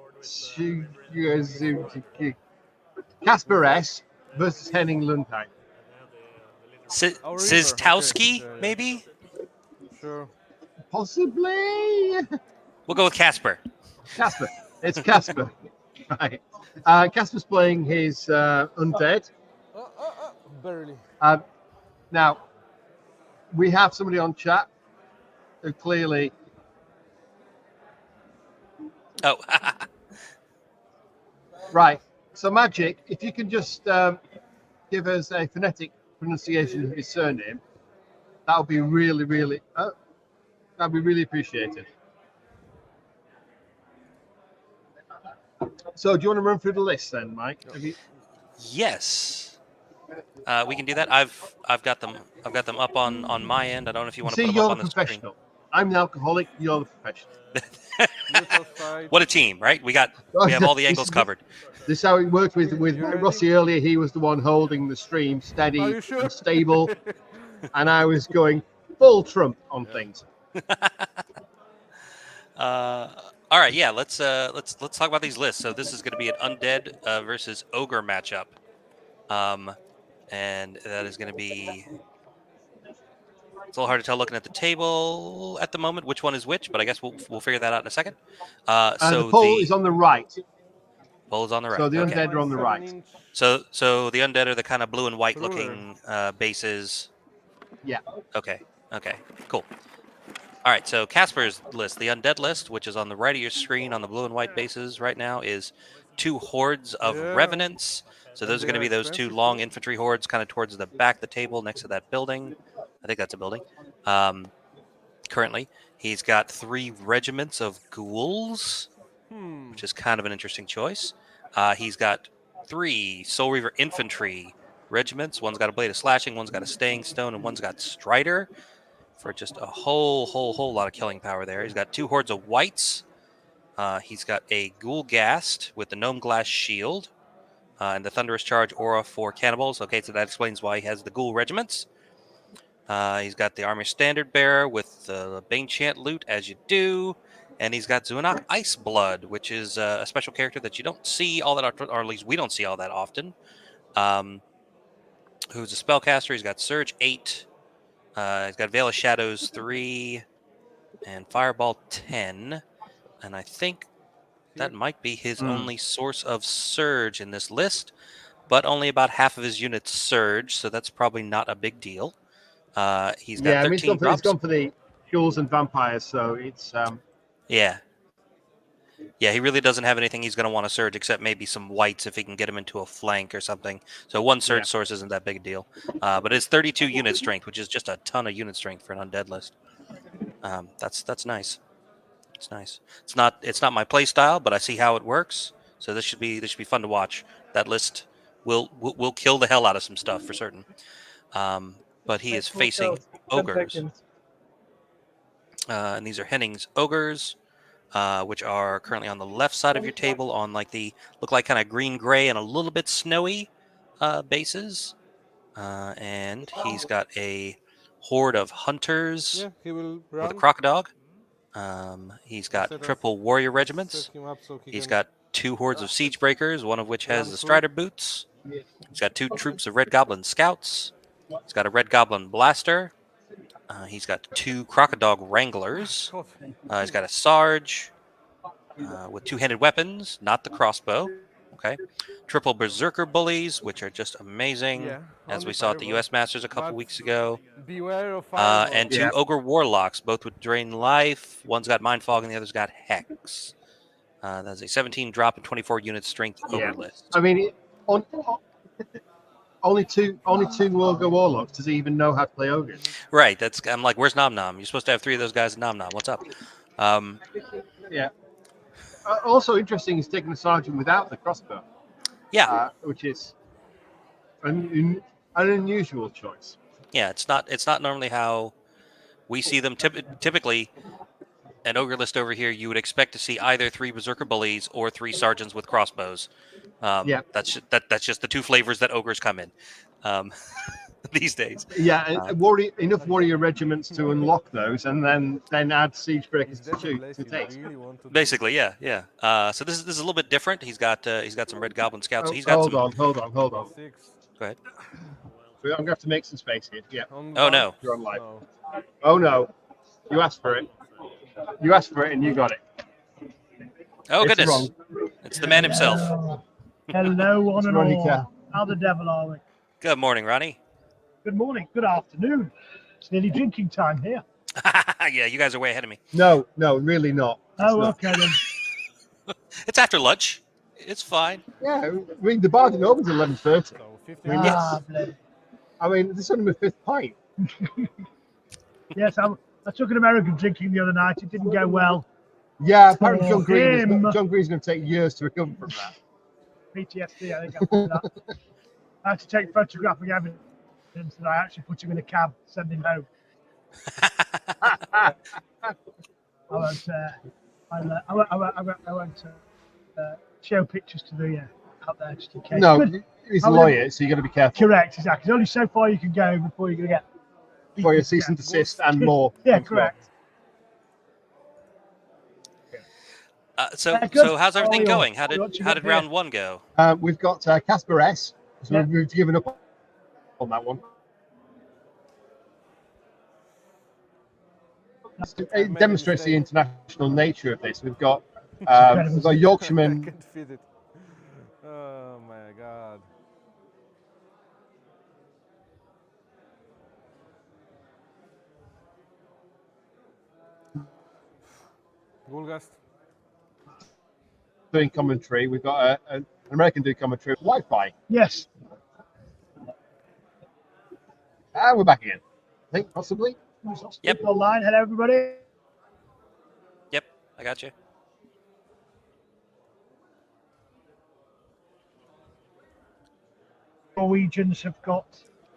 Casper S versus Henning Lundheim. Siztowski, okay. maybe? Sure. Possibly. We'll go with Casper. Casper. It's Casper. Right. Casper's playing his undead. Barely. Now, we have somebody on chat who clearly. Oh. Right. So, Magic, if you can just give us a phonetic pronunciation of his surname, that would be really, really, that'd be really appreciated. So, do you want to run through the list then, Mike? Yes. We can do that. I've got them up on my end. I don't know if you want to put them you're up the on the screen. professional. I'm an alcoholic. You're the professional. What a team, right? We have all the angles covered. This is how it worked with Rossi earlier. He was the one holding the stream steady and stable, and I was going full Trump on things. All right, yeah. Let's talk about these lists. So this is going to be an undead versus ogre matchup, and that is going to be. It's a little hard to tell looking at the table at the moment which one is which, but I guess we'll figure that out in a second. So the pole is on the right. Pole is on the right. So the undead are on the right. So the undead are the kind of blue and white looking bases. Yeah. Okay. Cool. All right. So Casper's list, the undead list, which is on the right of your screen on the blue and white bases right now, is 2 hordes of revenants. So those are going to be those 2 long infantry hordes, kind of towards the back of the table next to that building. I think that's a building. Currently, he's got 3 regiments of ghouls, which is kind of an interesting choice. He's got 3 Soul Reaver infantry regiments. One's got a blade of slashing, one's got a staying stone, and one's got strider for just a whole lot of killing power there. He's got 2 hordes of whites. He's got a ghoul ghast with the gnome glass shield and the thunderous charge aura for cannibals. Okay, so that explains why he has the ghoul regiments. He's got the armor standard bearer with the Bane Chant loot, as you do. And he's got Zunak Iceblood, which is a special character that you don't see all that, or at least we don't see all that often. Who's a spellcaster. He's got Surge 8. He's got Veil of Shadows 3. And Fireball 10. And I think that might be his only source of surge in this list, but only about half of his units surge, so that's probably not a big deal. He's got 13 drops. It's gone for the ghouls and vampires, so it's Yeah. Yeah, he really doesn't have anything he's going to want to surge except maybe some whites if he can get him into a flank or something. So one surge source isn't that big a deal. But it's 32 unit strength, which is just a ton of unit strength for an undead list. That's nice. It's nice. It's not my play style, but I see how it works. So this should be fun to watch. That list will kill the hell out of some stuff for certain. But he is facing ogres. And these are Henning's ogres. Which are currently on the left side of your table on like the look like kind of green gray and a little bit snowy bases. And he's got a horde of hunters with a crocodile. He's got triple warrior regiments. He's got 2 hordes of siege breakers, one of which has the strider boots. He's got 2 troops of red goblin scouts. He's got a red goblin blaster. He's got 2 crocodile wranglers. He's got a sarge with 2-handed weapons, not the crossbow. Okay. Triple berserker bullies, which are just amazing, as we saw at the U.S. Masters a couple weeks ago. And 2 ogre warlocks, both with drain life. One's got mind fog and the other's got hex. That's a 17 drop and 24 unit strength ogre list. I mean, only two ogre warlocks. Does he even know how to play ogres? Right. I'm like, where's Nom Nom? You're supposed to have 3 of those guys at Nom Nom. What's up? Yeah. Also interesting is taking the sergeant without the crossbow. Yeah. Which is an unusual choice. Yeah, it's not normally how we see them. Typically, an ogre list over here, you would expect to see either 3 berserker bullies or 3 sergeants with crossbows. That's just the 2 flavors that ogres come in these days. Yeah, enough warrior regiments to unlock those, and then add siege breakers to taste. Basically, yeah. So this is a little bit different. He's got some red goblin scouts. So he's got hold on. Go ahead. I'm gonna have to make some space here. Yeah. Oh no. You're on live. Oh no. You asked for it. You asked for it, and you got it. Oh It's goodness. wrong. It's the man himself. Hello, one and Ronnie all. Cat. How the devil are we? Good morning, Ronnie. Good morning. Good afternoon. It's nearly drinking time here. Yeah, you guys are way ahead of me. No, really not. Okay then. It's after lunch. It's fine. Yeah, I mean the bar didn't open until 11:30. I mean, this is only my 5th pint. Yes, I took an American drinking the other night. It didn't go well. Yeah, apparently John him. Green's going to take years to recover from that. PTSD, I think after that. I had to take photographic evidence that I actually put him in a cab, send him home. I won't show pictures to the out there just in case. No, he's a lawyer, so you got to be careful. Correct, exactly. There's only so far you can go before you're going to get. For your cease and desist and more. Yeah, correct. So how's everything going? How did round 1 go? We've got Casper S. So we've given up on that one. It demonstrates the international nature of this. We've got Yorkshireman. Oh my god. Gulgast. Doing commentary. We've got an American doing commentary. Wi-Fi. Yes. And we're back again. I think possibly. Yep. Online. Hello, everybody. Yep, I got you. Norwegians have got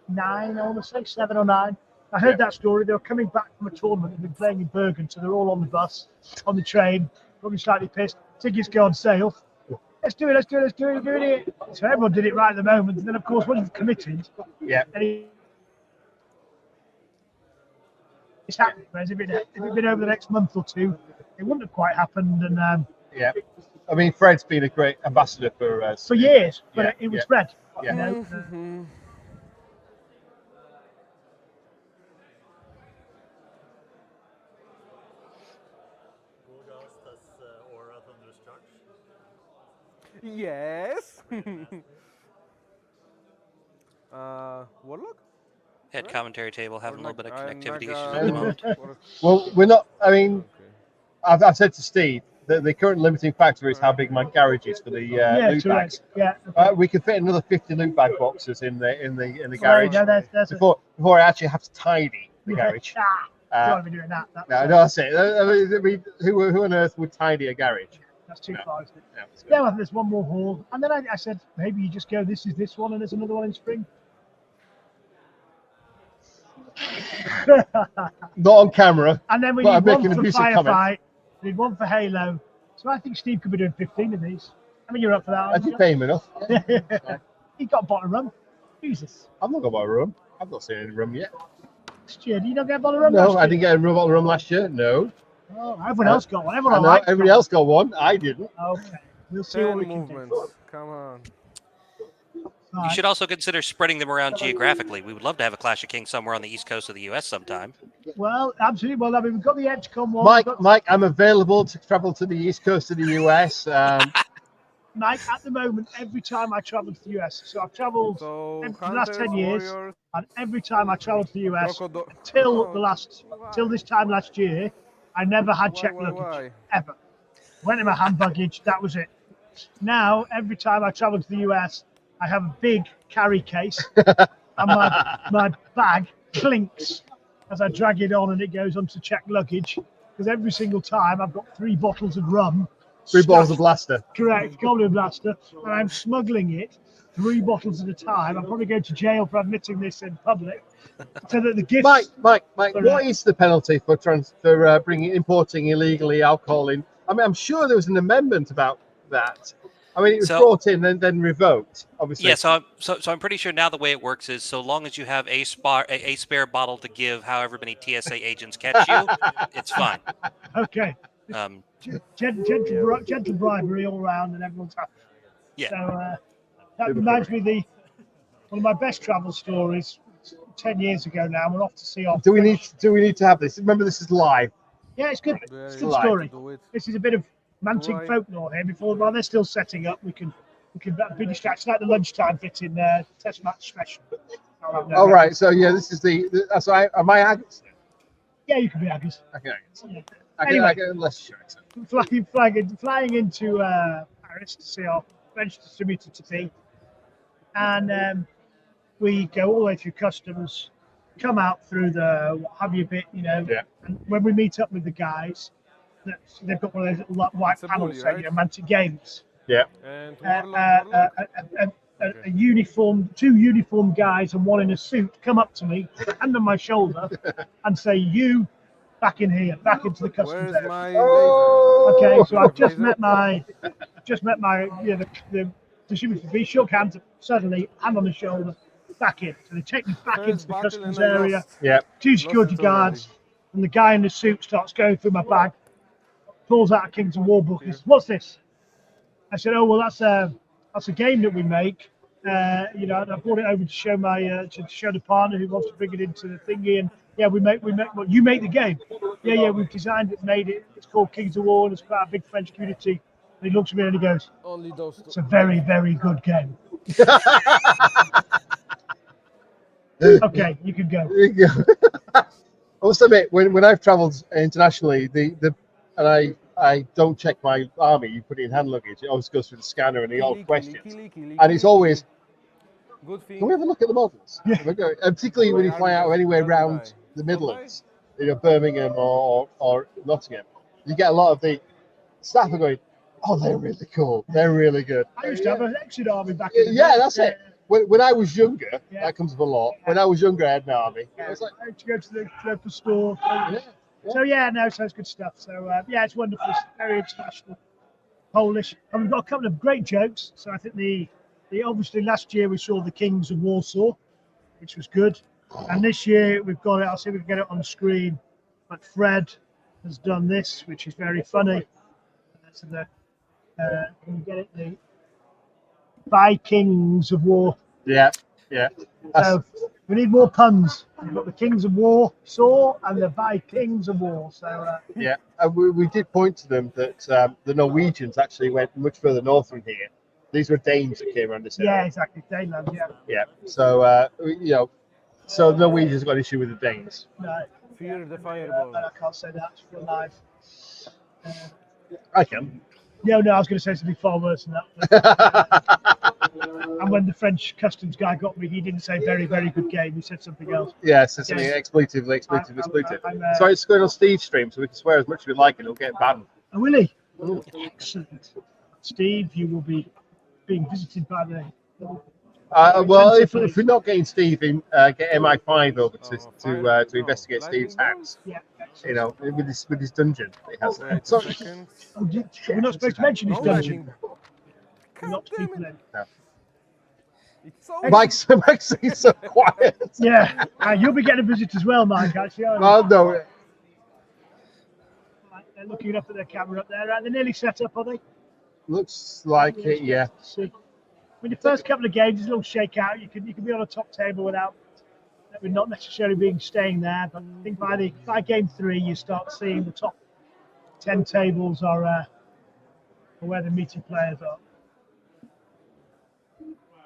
9, I want to say 7 or 9. I heard that story. They were coming back from a tournament. They've been playing in Bergen, so they're all on the bus, on the train, probably slightly pissed. Tickets go on sale. Let's do it. So everyone did it right at the moment. And then, of course, when you've committed, it's happening. Whereas if it had been over the next month or 2, it wouldn't have quite happened. And I mean, Fred's been a great ambassador for years, but it was Fred. Yeah. You know, Yes. Warlock? Head commentary table having a little bit of And connectivity issues Naga- at the moment. Well, we're not. I mean, I've said to Steve that the current limiting factor is how big my garage is for the loot bags. Yeah. We could fit another 50 loot bag boxes in the Well, garage no, that's before I actually have to tidy the garage. Don't want to be doing that. No, that's it. I mean, who on earth would tidy a garage? That's too far, isn't it? No, Well, there's one more hall. And then I said, maybe you just go, this is this one, and there's another one in spring. Not on camera. And then we but need I'm making one for abusive Firefight, comments. we need one for Halo. So I think Steve could be doing 15 of these. I mean, you're up for that. I did pay him enough. He got a bottle of rum. Jesus. I've not got a bottle of rum. I've not seen any rum yet. Last year, did you not get a bottle of rum? No, last I year? didn't get a bottle of rum last year. No. Oh, everyone else got one. I Everyone know, likes everybody else got one. I didn't. Okay. We'll see what 10 we can movements. do. Come on. You should also consider spreading them around geographically. We would love to have a Clash of Kings somewhere on the east coast of the U.S. sometime. Well, absolutely. Well, I mean, we've got the EdgeCon one. Mike, I'm available to travel to the east coast of the US. Mike, at the moment, every time I travel to the US, so I've traveled for the last 10 years, and every time I travel to the US till this time last year, I never had checked luggage ever. Went in my hand baggage, that was it. Now, every time I travel to the US, I have a big carry case, and my bag clinks as I drag it on, and it goes on to check luggage. Because every single time I've got 3 bottles of rum. 3 bottles of blaster. Correct, Goblin Blaster, and I'm smuggling it 3 bottles at a time. I'm probably going to jail for admitting this in public. So that the gift. Mike, what is the penalty for importing illegally alcohol in? I mean, I'm sure there was an amendment about that. I mean, it was brought in and then revoked, obviously. Yeah, so I'm pretty sure now the way it works is so long as you have a spare bottle to give however many TSA agents catch you, it's fine. Okay. Gentle bribery all around, and everyone's happy. Yeah. So that reminds me one of my best travel stories. 10 years ago now, we're off to see our. Do we need to have this? Remember, this is live. Yeah, it's good. It's a good story. This is a bit of Mantic folklore here. While they're still setting up, we can be distracted. Like the lunchtime fitting test match special. All right. So yeah, this is so am I Agus? Yeah, you can be Agus. Okay. Yeah. I can less sure. Flying into Paris to see our French distributor to be, and we go all the way through customs, come out through the what have you bit, and when we meet up with the guys, they've got one of those little white panels saying, Mantic Games. Yeah. A uniform, 2 uniform guys and one in a suit come up to me, hand on my shoulder, and say, "You back in here, back into the customs area." Okay, so I've just met my the distributor. We shook hands. Suddenly, hand on the shoulder, back in. So they take me back into the customs area. Yeah. 2 security guards, and the guy in the suit starts going through my bag, pulls out a Kings of War book. He says, "What's this?" I said, "Oh well, that's a game that we make. I brought it over to show to show the partner who wants to bring it into the thingy, and we make well, you make the game. Yeah, we've designed it, made it. It's called Kings of War, and it's quite a big French community." And he looks at me and he goes, "It's a very, very good game." Okay, you can go. I must admit, when I've travelled internationally, I don't check my army. You put it in hand luggage. It always goes through the scanner and the old questions, and it's always. Can we have a look at the models? Yeah. And particularly when you fly out anywhere around the Midlands, Birmingham or Nottingham, you get a lot of the staff are going, "Oh, they're really cool. They're really good." I used to have an exit army back in the day. Yeah, that's it. When I was younger, that comes up a lot. When I was younger, I had an army. I was like, I had to go to the local store. So so it's good stuff. So it's wonderful. It's very international, Polish, and we've got a couple of great jokes. So I think the obviously last year we saw the Kings of Warsaw, which was good, and this year we've got it. I'll see if we can get it on the screen. But Fred has done this, which is very funny. So can you get it? The Vikings of War. Yeah. So we need more puns. We've got the Kings of War saw and the Vikings of War. So we did point to them that the Norwegians actually went much further north from here These were Danes that came around this area. Yeah, exactly. Daneland, yeah. Yeah. So so Norwegians got an issue with the Danes. No. Fear the But fireball. I can't say that for live. I can. No, I was going to say something far worse than that. And when the French customs guy got me, he didn't say very, very good game. He said something else. Yeah, so something expletive. So it's going on Steve's stream, so we can swear as much as we like, and it'll get banned. Oh, will he? Oh, excellent. Steve, you will be being visited by the. Well, if we're not getting Steve in, get MI5 over to investigate Steve's house. Yeah. You know, with his dungeon. He has. Sorry. We're not supposed to mention his dungeon. Not people in. No. Mike's so quiet. Yeah, you'll be getting a visit as well, Mike. Actually, well, no. They're looking up at their camera up there. Right, they're nearly set up, are they? Looks like it, yeah. See, I mean, the first couple of games is a little shakeout. You can be on a top table without not necessarily staying there. But I think by game 3, you start seeing the top 10 tables are where the meaty players are.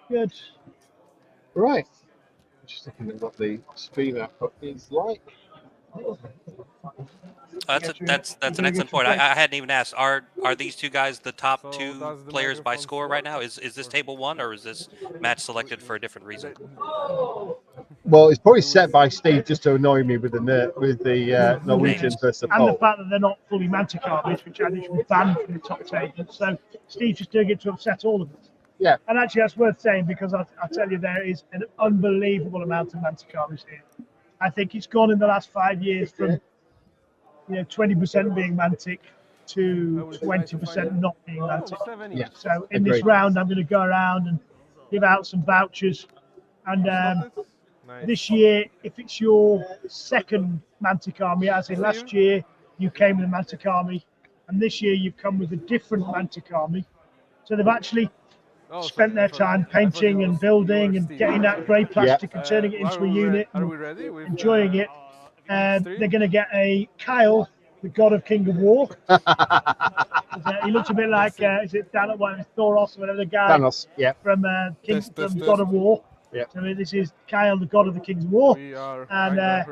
Good. Right. Just looking at what the stream output is like. That's an excellent point. I hadn't even asked. Are these two guys the top 2 players by score right now? Is this table 1, or is this match selected for a different reason? Well, it's probably set by Steve just to annoy me with the Norwegians versus and the fact that they're not fully Mantic armies, which I think should be banned from the top table. So Steve's just doing it to upset all of us. Yeah. And actually, that's worth saying because I tell you, there is an unbelievable amount of Mantic armies here. I think it's gone in the last 5 years from 20% being Mantic to 20% not being Mantic. Yeah. So in this round, I'm going to go around and give out some vouchers. And this year, if it's your second Mantic army, as in last year you came with a Mantic army, and this year you've come with a different Mantic army. So they've actually spent their time painting and building and getting that grey plastic and turning it into a unit, and enjoying it. They're going to get a Kyle, the god of King of War. He looks a bit like, is it Thoros or whatever, the guy Thanos, yeah. from God of War. Yeah. So this is Kyle, the god of the Kings of War. And I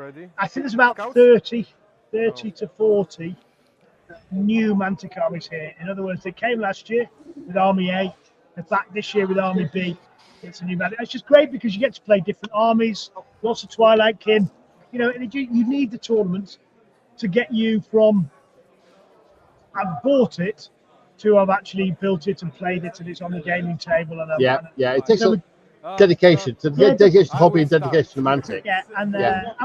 think there's about 30 to 40 new Mantic armies here. In other words, they came last year with Army A. In fact, this year with Army B, it's a new Mantic. It's just great because you get to play different armies, lots of Twilight Kin. You need the tournament to get you from I've bought it to I've actually built it and played it and it's on the gaming table. And it takes dedication to hobby and dedication to Mantic. Yeah, and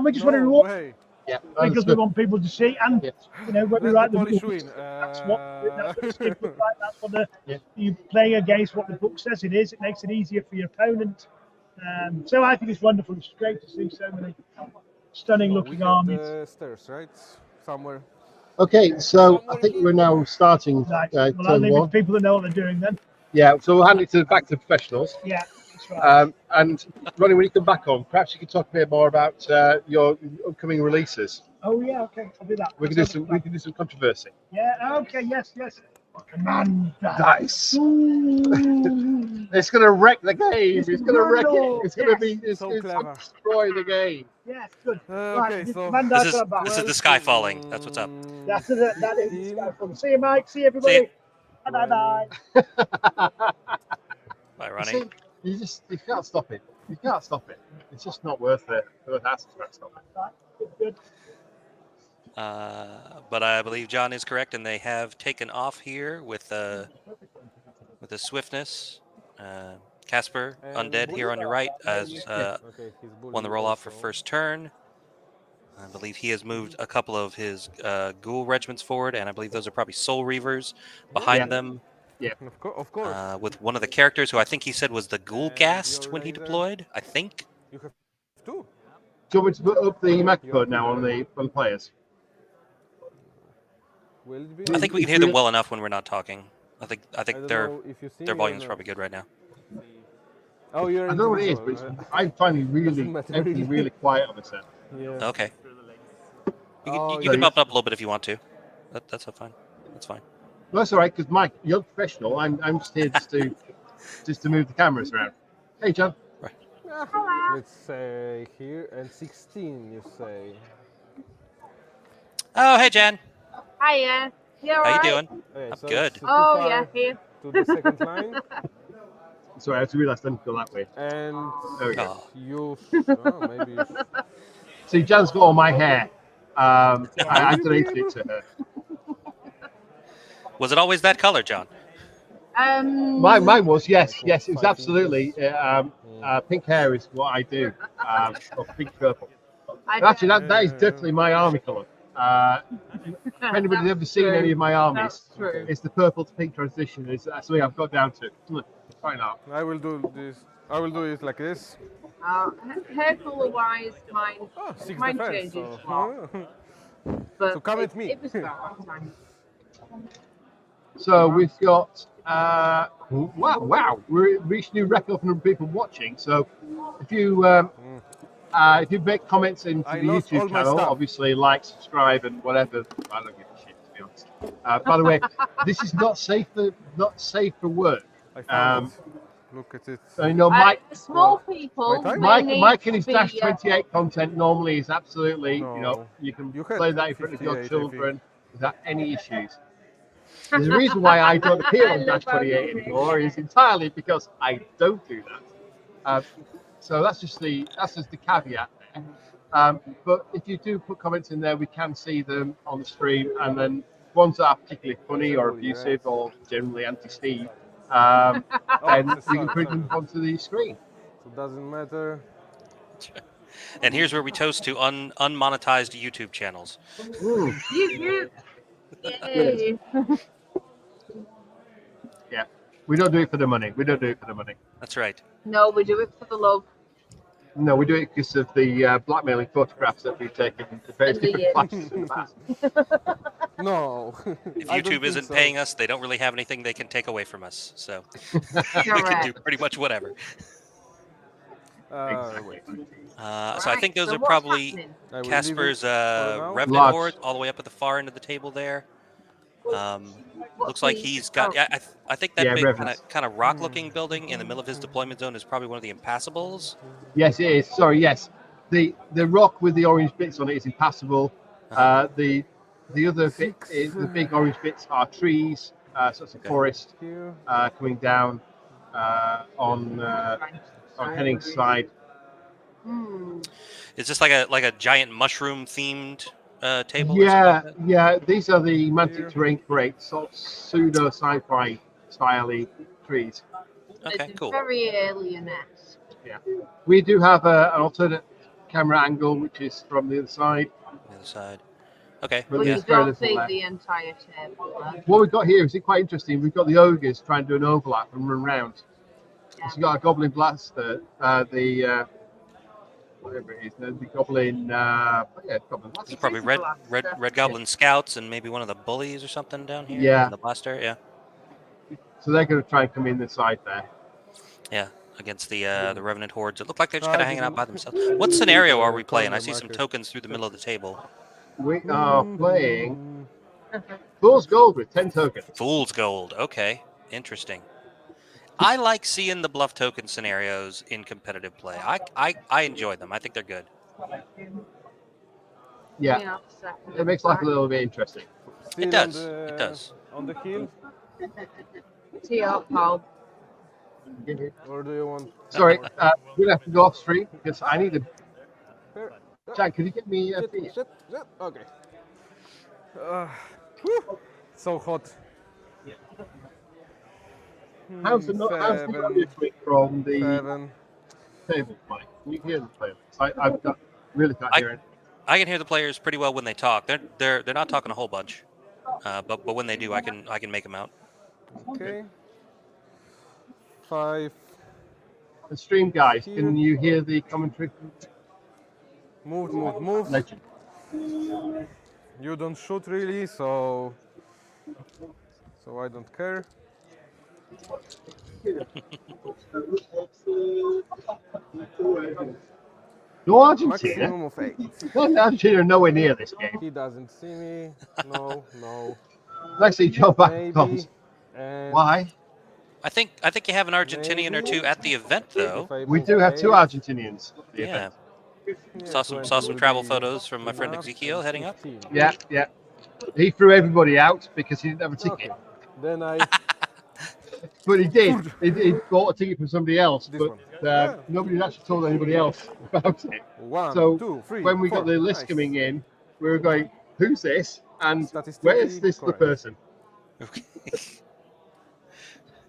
we're just wondering what. Yeah, because we want people to see, and when we write the book, that's what you playing against what the book says it is. It makes it easier for your opponent. So I think it's wonderful. It's great to see so many stunning-looking armies. Stairs, right? Somewhere. Okay, so I think we're now starting I'll turn leave it 1. to people that know what they're doing then. Yeah, so we'll hand it back to professionals. Yeah. Right. And Ronnie, when you come back on, perhaps you can talk a bit more about your upcoming releases. Oh yeah, okay, I'll do that. We can do some controversy. Yeah, okay, yes. Command dice. It's gonna wreck the game. It's gonna wreck it. It's gonna be gonna destroy the game. Yeah, good. Okay, so this is the sky falling. That's what's up. That is the sky falling. See you, Mike. See you, everybody. Bye. Bye, Ronnie. You can't stop it. You can't stop it. It's just not worth it. That's not stop it. Good. But I believe John is correct, and they have taken off here with the swiftness. Casper, Undead here on your right, has won the roll-off for first turn. I believe he has moved a couple of his ghoul regiments forward, and I believe those are probably Soul Reavers behind them. Yeah, of course. With one of the characters who I think he said was the Ghoul Ghast when he deployed, I think. You have two. Do you want me to put up the microphone now on the players? I think we can hear them well enough when we're not talking. I think their volume's probably good right now. Oh, I don't know what it is, but I'm finding everything really quiet on the set. Yeah. Okay. You can bump it up a little bit if you want to. That's fine. That's fine. No, that's all right, because Mike, you're professional. I'm just here just to just to move the cameras around. Hey, John. Let's say here and 16. You say. Oh, hey, Jan. Hiya. You all How you right? doing? Okay, I'm so good. it's Oh, too yeah, far here. to the second line. Sorry, I just realised I didn't go that way. And There we go. Oh, you, maybe you See, Jan's got all my hair. I Will you be donated it able- to her. was it always that color, John? Mine was, yes. Cool, Yes, it was 5 absolutely. Pink hair is what I do. Or pink purple. Actually, that is definitely my army colour. If anybody's ever seen any of my armies, it's the purple to pink transition. It's something I've got down to. Why not? I will do this. I will do it like this. Hair color wise, mine, Oh, 6 mine defense. changes So, a lot. But so come at me. It was about time. So we've got wow, we reached a new record for number of people watching. So if you make comments into I the lost all YouTube my channel, stuff. obviously like, subscribe, and whatever. I don't give a shit, to be honest. By the way, this is not safe for work. I found it. Look at it. So, you know, Mike, Small people. My time? may need Mike and his to Dash be, 28 content normally is absolutely, you know, No. you can You had play that in front of your 58, I children without any issues. There's a reason why I don't appear on Dash 28 anymore is entirely because I don't do that. So that's just the caveat there. But if you do put comments in there, we can see them on the stream, and then ones that are particularly funny or abusive or generally anti-Steve, and we can bring them onto the screen. So it doesn't matter. And here's where we toast to unmonetized YouTube channels. You. Yay. Yeah, we don't do it for the money. That's right. No, we do it for the love. No, we do it because of the blackmailing photographs that we've taken in various And the different places in the past. No. If I don't YouTube think isn't so. paying us, they don't really have anything they can take away from us. So we can do pretty much whatever. Wait. So I think those so are what's probably happening? I will Casper's leave it for now. Revenant Large. Horde all the way up at the far end of the table there. What's Looks like the- he's got. oh. Yeah, I think that Yeah, big Revenants. kind of rock-looking building in the middle of his deployment zone is probably one of the impassables. Yes, it is. Sorry, yes. The rock with the orange bits on it is impassable. The other bit, the big orange bits are trees. So it's a forest Here. coming down on Henning's side. Is this like a giant mushroom themed table? Yeah, yeah. These are the mantic terrain crates, sort of pseudo sci-fi style trees. Okay, It's cool. very alien-esque. Yeah, we do have an alternate camera angle, which is from the other side. The other side. Okay. But But yeah. you don't see the entire table. What we've got here is quite interesting. We've got the ogres trying to do an overlap and run round. Yeah. So you've got a goblin blaster, whatever it is, the goblin. Goblin blaster. It's probably red goblin scouts and maybe one of the bullies or something down here. Yeah. And the blaster. Yeah. So they're going to try and come in the side there. Yeah. Against the Revenant hordes. It looked like they're just kind of hanging out by themselves. What scenario are we playing? I see some tokens through the middle of the table. We are playing Fool's Gold with 10 tokens. Fool's Gold. Okay. Interesting. I like seeing the bluff token scenarios in competitive play. I enjoy them. I think they're good. Yeah, it makes life a little bit interesting. It does. It does. On the hill, Tee up, Paul. or do you want? Sorry, we're going to have to go off stream because I need to. Jack, could you get me a beer? Shit. Okay. Whew, so hot. How's the audio quick from the 7. table, Mike? Can you hear the players? I've got really can't hear it. I can hear the players pretty well when they talk. They're not talking a whole bunch, but when they do, I can make them out. Okay. 5. The stream guys, can you hear the commentary? Move. Legend. You don't shoot really, so I don't care. No Argentina. Maximum of 8. No Argentina are nowhere near this game. He doesn't see me. No. Let's see Joe back Maybe. comes. And Why? I think you have an Argentinian or two at the event, though. We do have two Argentinians at the Yeah. event. Saw some travel photos from my friend Ezekiel heading up. Yeah, yeah. He threw everybody out because he didn't have a ticket. Then I. But he did. He bought a ticket from somebody else, but nobody actually told anybody else about it. When we got the list coming in, we were going, "Who's this? And where's this other person?"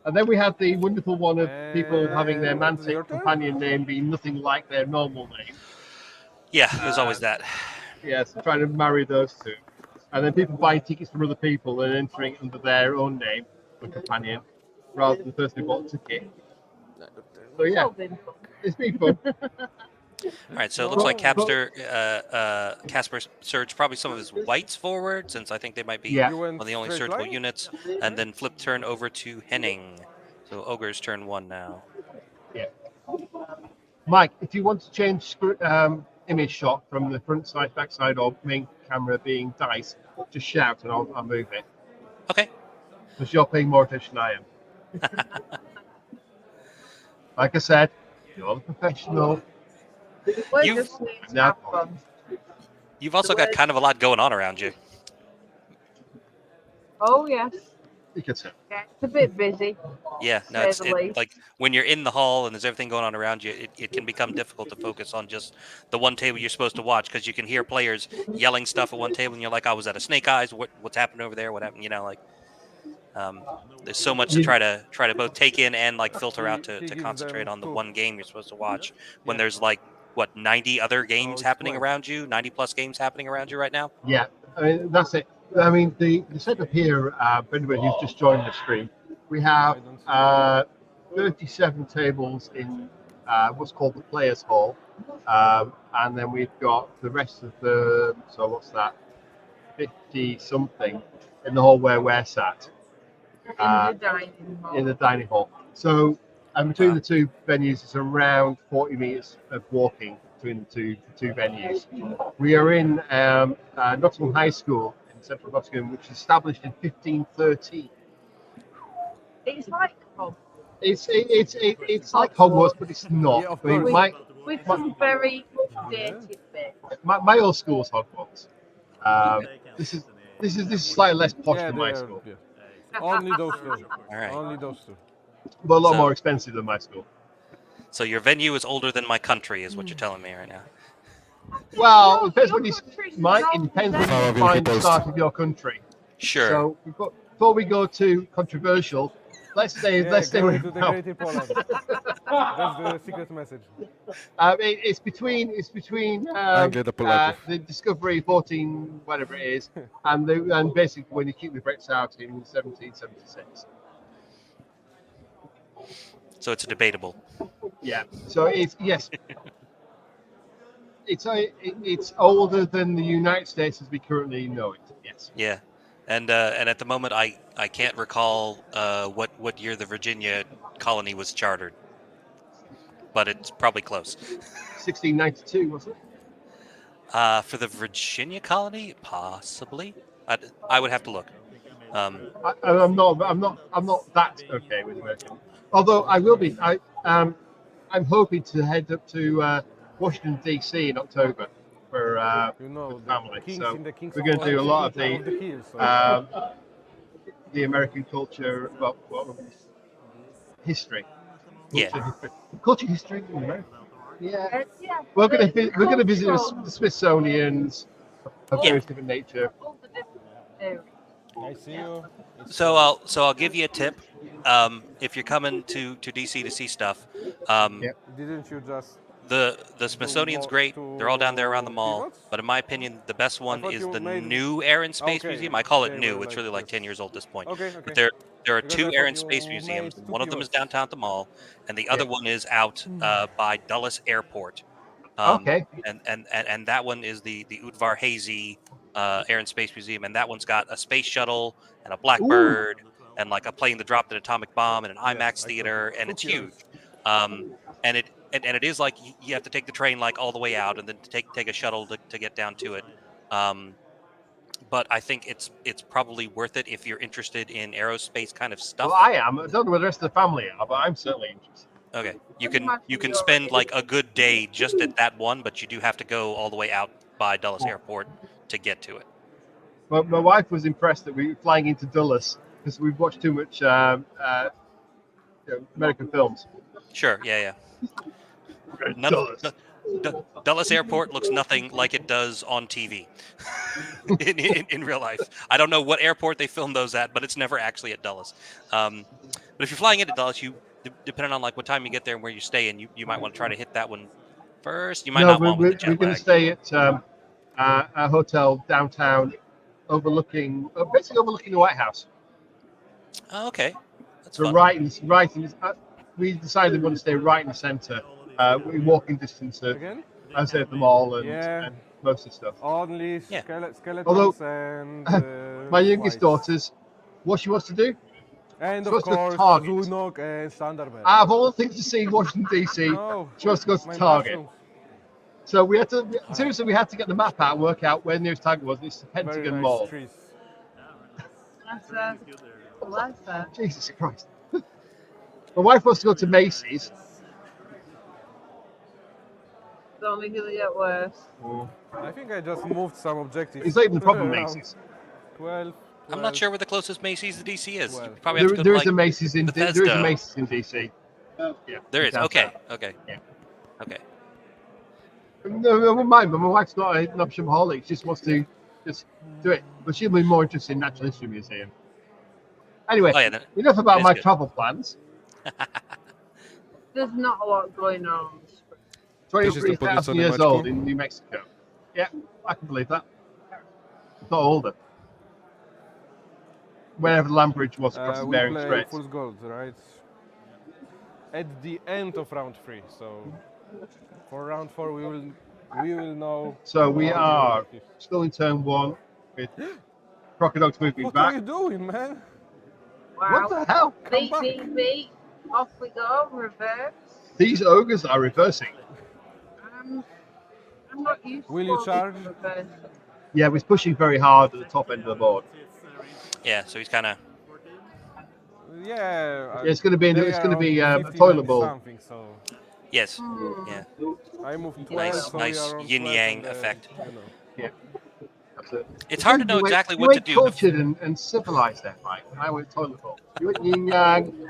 And then we had the wonderful one of people having their Mantic companion name be nothing like their normal name. Yeah, there's always that. Yes, trying to marry those two. And then people buying tickets from other people and entering under their own name for companion, rather than the person who bought the ticket. So yeah, it's been fun. All right, so it looks like Casper surged probably some of his whites forward, since I think they might be one of the only surgical units, and then flip turn over to Henning. So Ogre's turn 1 now. Yeah. Mike, if you want to change image shot from the front side, back side, or main camera being dice, just shout and I'll move it. Okay. Because you're paying more attention than I am. Like I said, you're the professional. You've also got kind of a lot going on around you. Oh, yes. You could say. Yeah, it's a bit busy. Yeah, no, it's like when you're in the hall and there's everything going on around you, it can become difficult to focus on just the one table you're supposed to watch, because you can hear players yelling stuff at one table and you're like, I was at a Snake Eyes. What's happening over there? What happened? You know, like there's so much to try to both take in and like filter out to concentrate on the one game you're supposed to watch when there's like 90 other games happening around you, 90 plus games happening around you right now. Yeah, I mean, that's it. I mean, the setup here, for anybody who's just joined the stream, we have 37 tables in what's called the Players Hall, and then we've got the rest of the, so what's that, 50 something in the hall where we're sat. In the dining hall. So, and between the two venues, it's around 40 meters of walking between the two venues. We are in Nottingham High School in central Nottingham, which was established in 1513. It's like Hogwarts. It's like Hogwarts, but it's not. Yeah, I mean, with some very dated bits. my old school's Hogwarts. This is slightly less posh than my school. Yeah. Only those two. All right. Only those two. But a lot more expensive than my school. So your venue is older than my country, is what you're telling me right now. Well, it depends when you, Mike. It depends when you find the start of your country. Sure. So before we go to controversial, let's say to the Great Poland. That's the secret message. It's between the Discovery 14, whatever it is, and basically when you keep the Brits out in 1776. So it's debatable. Yeah. So it's older than the United States as we currently know it. Yes. Yeah, and at the moment I can't recall what year the Virginia colony was chartered, but it's probably close. 1692, wasn't it? For the Virginia colony, possibly. I would have to look. I'm not that okay with working. Although I will be. I'm hoping to head up to Washington D.C. in October for family. So we're going to do a lot of the American culture, history. Culture history in America. Yeah. We're going to visit the Smithsonian's of various different nature. I see you. So I'll give you a tip. If you're coming to DC to see stuff, Didn't you just the Smithsonian's great. They're all down there around the mall. But in my opinion, the best one is the new Air and Space Museum. I call it new. It's really like 10 years old at this point. But there are two Air and Space Museums. One of them is downtown at the mall, and the other one is out by Dulles Airport. And that one is the Udvar Hazy Air and Space Museum, and that one's got a space shuttle and a Blackbird and like a plane that dropped an atomic bomb and an IMAX theater, and it's huge. And it is like you have to take the train like all the way out and then take a shuttle to get down to it. but I think it's probably worth it if you're interested in aerospace kind of stuff. Well, I am. I don't know where the rest of the family are, but I'm certainly interested. Okay, you can spend like a good day just at that one, but you do have to go all the way out by Dulles Airport to get to it. Well, my wife was impressed that we were flying into Dulles because we've watched too much American films. Sure, yeah. Dulles Airport looks nothing like it does on TV in real life. I don't know what airport they film those at, but it's never actually at Dulles. But if you're flying into Dulles, depending on like what time you get there and where you stay, and you might want to try to hit that one first. You might not want with the jet lag. We're going to stay at a hotel downtown, basically overlooking the White House. Oh, okay, that's so fun. We decided we want to stay right in the center, walking distance of the mall and most of the stuff. Only skeletons Although, and my youngest daughter's, what she wants to do? And she of wants course, to go to Target. Zunok and Thunderbird. Out of all the things to see in Washington DC, she wants to go to Target. So we had to seriously. We had to get the map out and work out where the nearest Target was. It's the Pentagon Mall. Jesus Christ! My wife wants to go to Macy's. Don't think it'll get worse. I think I just moved some objectives. It's not even the problem, Macy's. 12. I'm not sure where the closest Macy's to DC is. You probably have to go There to, is a Macy's in DC. Yeah, there is. Okay. Yeah. Okay. No, never mind. But my wife's not an optionaholic. She just wants to just do it. But she'll be more interested in Natural History Museum. Anyway, enough about my travel plans. There's not a lot going on. 23,000 years old in New Mexico. Yeah, I can believe that. It's not older. Wherever the land bridge was across the Bering Strait. Fool's Gold, right? At the end of round 3, so for round 4 we will know. So we are still in turn 1 with Crocodile's moving back. What are you doing, man? Wow. What the hell? Beat. Off we go, reverse. These ogres are reversing. I'm not used Will you charge? reverse. Yeah, he's pushing very hard at the top end of the board. Yeah, so he's kind of. Yeah, it's going to be a toilet bowl. Something, so. Yes. Yeah. I moved nice yin yang effect. Yeah. It's hard to know exactly what to do. You went cultured and civilized there, Mike. And I went toilet bowl. You went yin yang.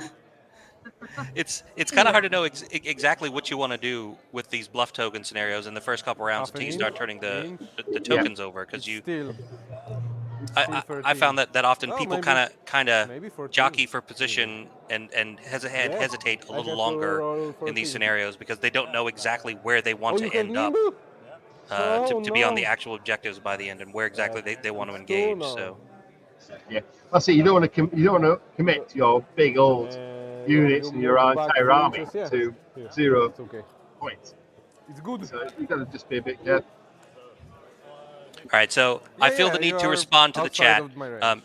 It's kind of hard to know exactly what you want to do with these bluff token scenarios in the first couple rounds until you start turning the tokens over, because I found that often people kind of jockey for position and hesitate a little longer in these scenarios because they don't know exactly where they want to end up to be on the actual objectives by the end and where exactly they want to engage. So yeah, I see. You don't want to commit your big old units and your entire army to 0 points. It's good. So you got to just be a bit careful. All right, so I feel the need to respond to the chat.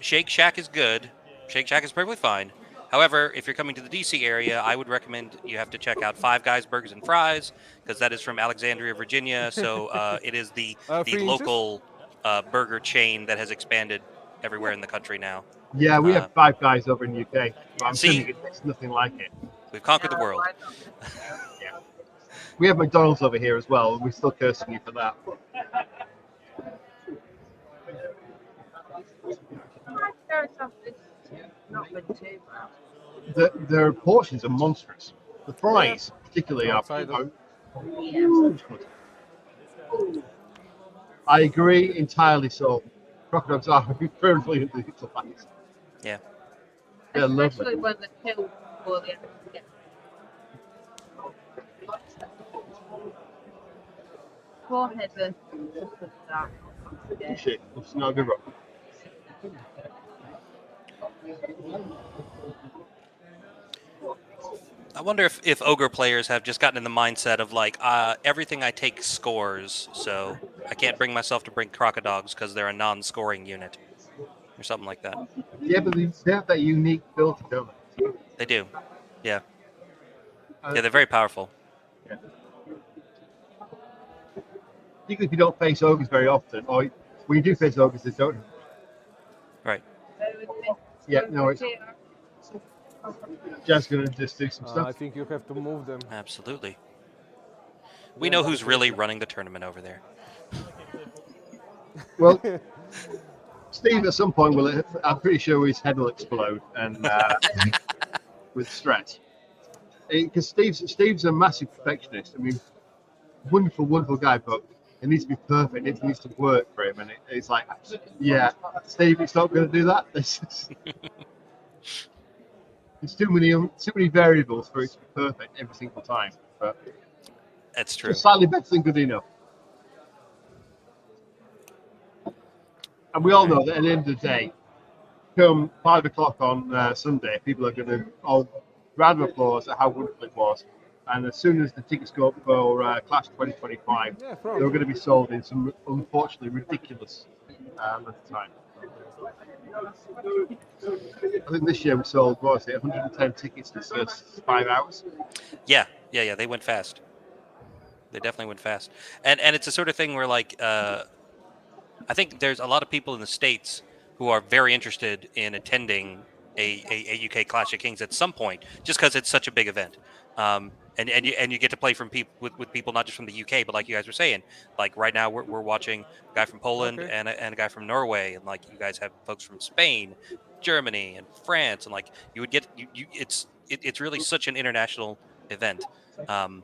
Shake Shack is good. Shake Shack is perfectly fine. However, if you're coming to the DC area, I would recommend you have to check out Five Guys Burgers and Fries, because that is from Alexandria, Virginia. So it is the local burger chain that has expanded everywhere in the country now. Yeah, we have Five Guys over in the UK. But I'm assuming it's nothing like it. We've conquered the world. Yeah. We have McDonald's over here as well, and we're still cursing you for that. Their portions are monstrous. The fries, particularly, are huge. I agree entirely. So, crocodiles are incredibly delicious. Yeah, they're lovely. Especially when they're killed before the end. Poor Heather. Shit, it's not a good rock. I wonder if ogre players have just gotten in the mindset of like everything I take scores, so I can't bring myself to bring crocodiles because they're a non-scoring unit or something like that. Yeah, but they have that unique build, don't they? They do. Yeah. Yeah, they're very powerful. Yeah. Particularly if you don't face ogres very often, or when you do face ogres, they don't Right. Yeah, no, it's just going to just do some stuff. I think you have to move them. Absolutely. We know who's really running the tournament over there. Well, Steve at some point will. I'm pretty sure his head will explode and with stress. Because Steve's a massive perfectionist. I mean, wonderful, wonderful guy, but it needs to be perfect. It needs to work for him, and it's like, yeah, Steve, it's not going to do that. There's too many variables for it to be perfect every single time. But that's true. It's slightly better than good enough. And we all know that at the end of the day, come 5 o'clock on Sunday, people are going to all round of applause at how wonderful it was. And as soon as the tickets go up for Clash 2025, they're going to be sold in some unfortunately ridiculous length of time. I think this year we sold, what was it, 110 tickets in the first 5 hours? Yeah. They went fast. They definitely went fast. And it's the sort of thing where, like, I think there's a lot of people in the States who are very interested in attending a UK Clash of Kings at some point, just because it's such a big event. And you get to play from with people not just from the UK, but like you guys were saying, like right now we're watching a guy from Poland and a guy from Norway, and like you guys have folks from Spain, Germany, and France, and like you would get it's really such an international event. And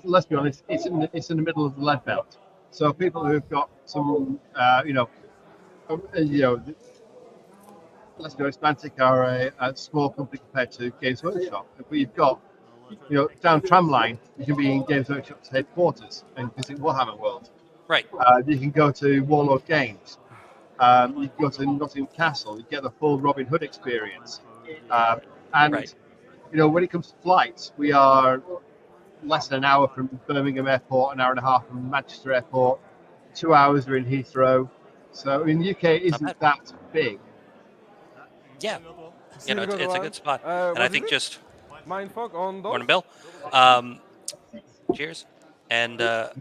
let's be honest, it's in the middle of the lead belt, so people who've got some let's be honest, Mantic are a small company compared to Games Workshop. But you've got, down Tramline, you can be in Games Workshop's headquarters and visit Warhammer World. Right. You can go to Warlord Games. You can go to Nottingham Castle. You get the full Robin Hood experience. When it comes to flights, we are less than an hour from Birmingham Airport, an hour and a half from Manchester Airport, 2 hours are in Heathrow. So in the UK, it isn't that big. Yeah, it's a good spot, and I think just Mindfuck on morning, Bill. Cheers, and but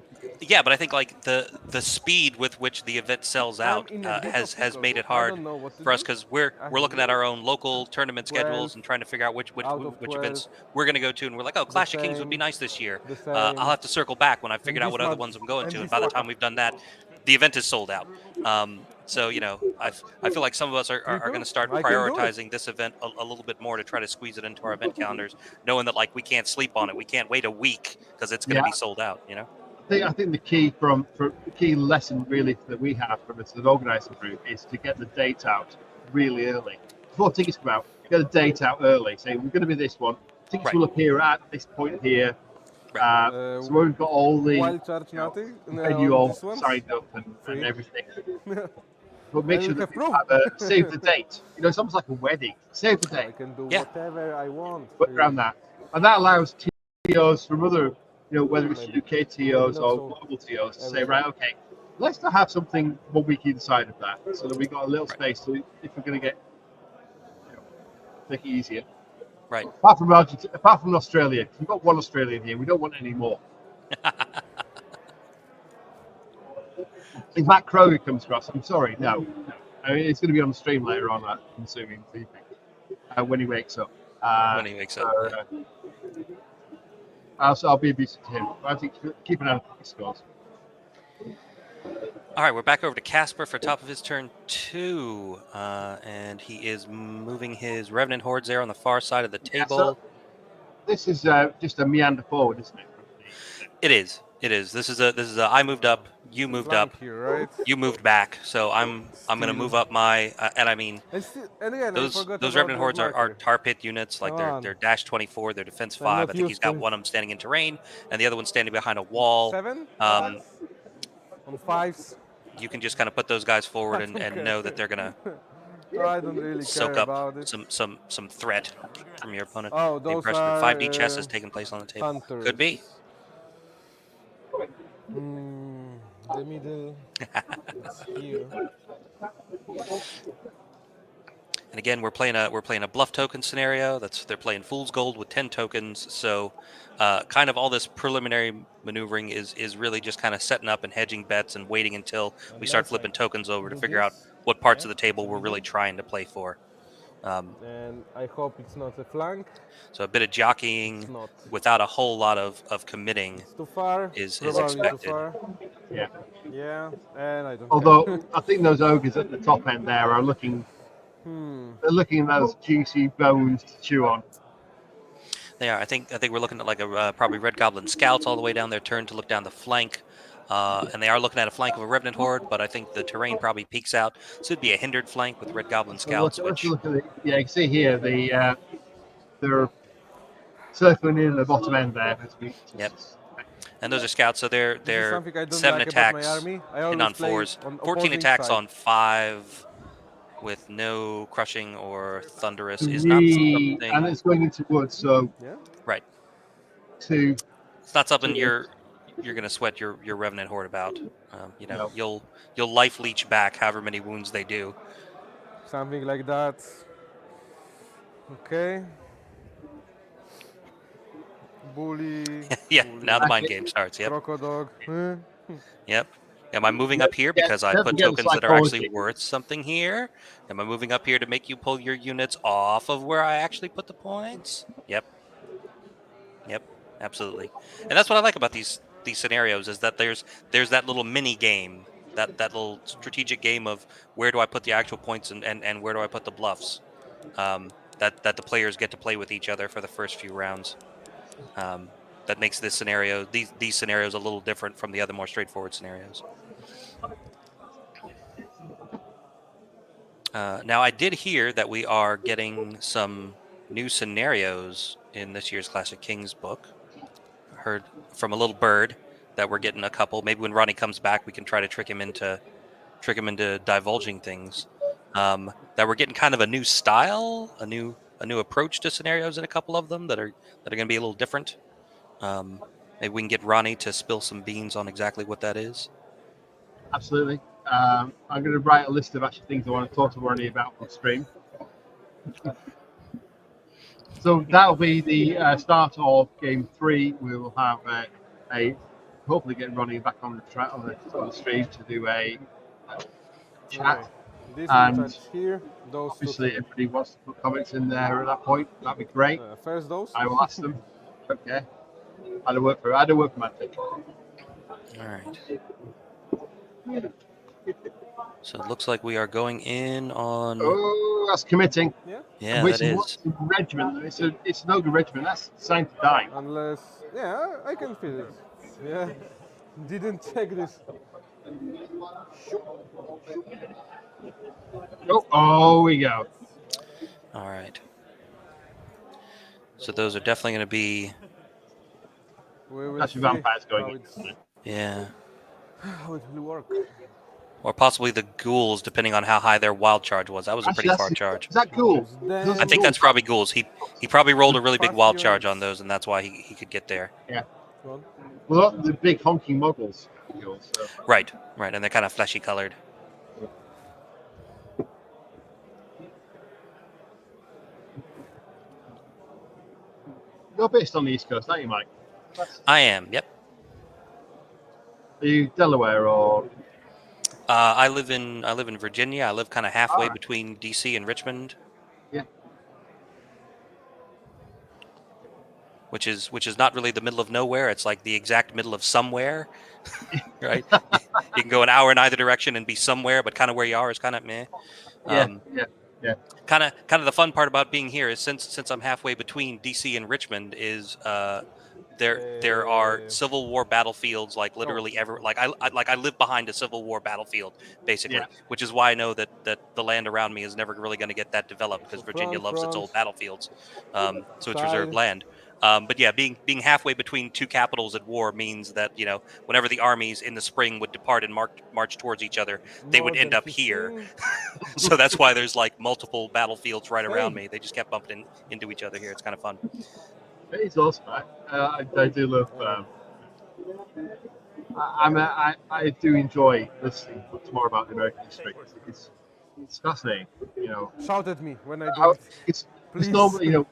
I think like the speed with which the event sells out has made it hard for us because we're looking at our own local tournament schedules and trying to figure out which events we're going to go to, and we're like, oh, Clash of Kings would be nice this year. I'll have to circle back when I figured out what other ones I'm going to, and by the time we've done that, the event is sold out. So I feel like some of us are going to start prioritizing this event a little bit more to try to squeeze it into our event calendars, knowing that like we can't sleep on it, we can't wait a week because it's going to be sold out. I think the key the key lesson really that we have from as an organising group is to get the date out really early before tickets come out. Get the date out early. Say we're going to be this one. Tickets will appear at this point here. So we've got all the venue all signed up and everything. But make sure that you have save the date. It's almost like a wedding. Save the date. I can do whatever I want. Work around that, and that allows TOs from other, whether it's UK TOs or global TOs, to say, right, okay, let's not have something 1 week either side of that, so that we got a little space to, if we're going to get, make it easier. Right. Apart from Australia, we've got one Australian here. We don't want any more. If Matt Kroger comes across, I'm sorry, no. I mean, it's going to be on the stream later on, I'm assuming, when he wakes up. When he wakes up. I'll be abusive to him. I think keep an eye on his scores. All right, we're back over to Casper for top of his turn 2, and he is moving his Revenant Hordes there on the far side of the table. So this is just a meander forward, isn't it? It is. This is a I moved up, you moved up, you moved back. So I'm going to move up my and I mean those Revenant Hordes are tar pit units, like they're dash 24, they're defense 5. I think he's got one of them standing in terrain and the other one standing behind a wall. On 5s. You can just kind of put those guys forward and know that they're gonna I don't really soak care up about it. some threat from your opponent. Oh, the those impression are, that 5D chess has taken place on the table. hunters. Could be. The middle is here. And again, we're playing a bluff token scenario. They're playing fool's gold with 10 tokens. So kind of all this preliminary maneuvering is really just kind of setting up and hedging bets and waiting until we start flipping tokens over to figure out what parts of the table we're really trying to play for. And I hope it's not a flank. So a bit of jockeying without a whole lot of committing It's too far. is Probably expected. Too far. Yeah. Yeah, and I don't Although care. I think those ogres at the top end there are looking, they're looking at those juicy bones to chew on. They are. I think we're looking at like a probably Red Goblin Scouts all the way down their turn to look down the flank. And they are looking at a flank of a Revenant Horde, but I think the terrain probably peaks out. So it'd be a hindered flank with Red Goblin Scouts. Let's look at yeah, you can see here they're circling in the bottom end there. Yep. And those are scouts, so they're 7 attacks and on 4s, 14 attacks on 5 with no crushing or thunderous is not something. And it's going into woods, so right. 2. It's not something you're going to sweat your Revenant Horde about. You'll life leech back however many wounds they do. Something like that. Okay. Bully. Yeah, bully. now the mind game starts. Yep. Crocodog. Yep. Am I moving up here because I put tokens that are actually worth something here? Am I moving up here to make you pull your units off of where I actually put the points? Yep. Yep. Absolutely. And that's what I like about these scenarios is that there's that little mini game, that little strategic game of where do I put the actual points and where do I put the bluffs, that the players get to play with each other for the first few rounds. That makes this scenario, these scenarios, a little different from the other more straightforward scenarios. Now, I did hear that we are getting some new scenarios in this year's Classic Kings book. I heard from a little bird that we're getting a couple. Maybe when Ronnie comes back, we can try to trick him into divulging things. That we're getting kind of a new style, a new approach to scenarios in a couple of them that are going to be a little different. Maybe we can get Ronnie to spill some beans on exactly what that is. Absolutely. I'm going to write a list of actually things I want to talk to Ronnie about on stream. So that'll be the start of game 3. We will have hopefully get Ronnie back on the stream to do a chat. This And here, those obviously, everybody wants to put comments in there at that point. That'd be great. First those. I will ask them. Okay. I had to work for Magic. All right. So it looks like we are going in on. Oh, that's committing. Yeah, that is. Regiment. It's an ogre regiment. That's signed to die. Unless, yeah, I can feel it. Yeah. Didn't check this. Oh, we go. All right. So those are definitely going to be. That's your vampires going in. Yeah. How it will work. Or possibly the ghouls, depending on how high their wild charge was. That was a pretty far charge. Is that ghouls? I think that's probably ghouls. He probably rolled a really big wild charge on those, and that's why he could get there. Yeah. Well, the big honking models. Ghouls, so. Right, and they're kind of fleshy colored. You're based on the East Coast, aren't you, Mike? I am. Yep. Are you Delaware or? I live in Virginia. I live kind of halfway between DC and Richmond. Yeah. Which is not really the middle of nowhere. It's like the exact middle of somewhere, right? You can go an hour in either direction and be somewhere, but kind of where you are is kind of meh. Yeah. Kind of the fun part about being here is since I'm halfway between DC and Richmond is there are Civil War battlefields like literally I live behind a Civil War battlefield basically, which is why I know that the land around me is never really going to get that developed because Virginia loves its old battlefields, so it's reserved land. But yeah, being halfway between two capitals at war means that whenever the armies in the spring would depart and march towards each other, they would end up here. So that's why there's like multiple battlefields right around me. They just kept bumping into each other here. It's kind of fun. It's awesome. I do love. I do enjoy listening more about the American history. it's fascinating. You know, Shout at me when I do how it. it's Please. normal. You know,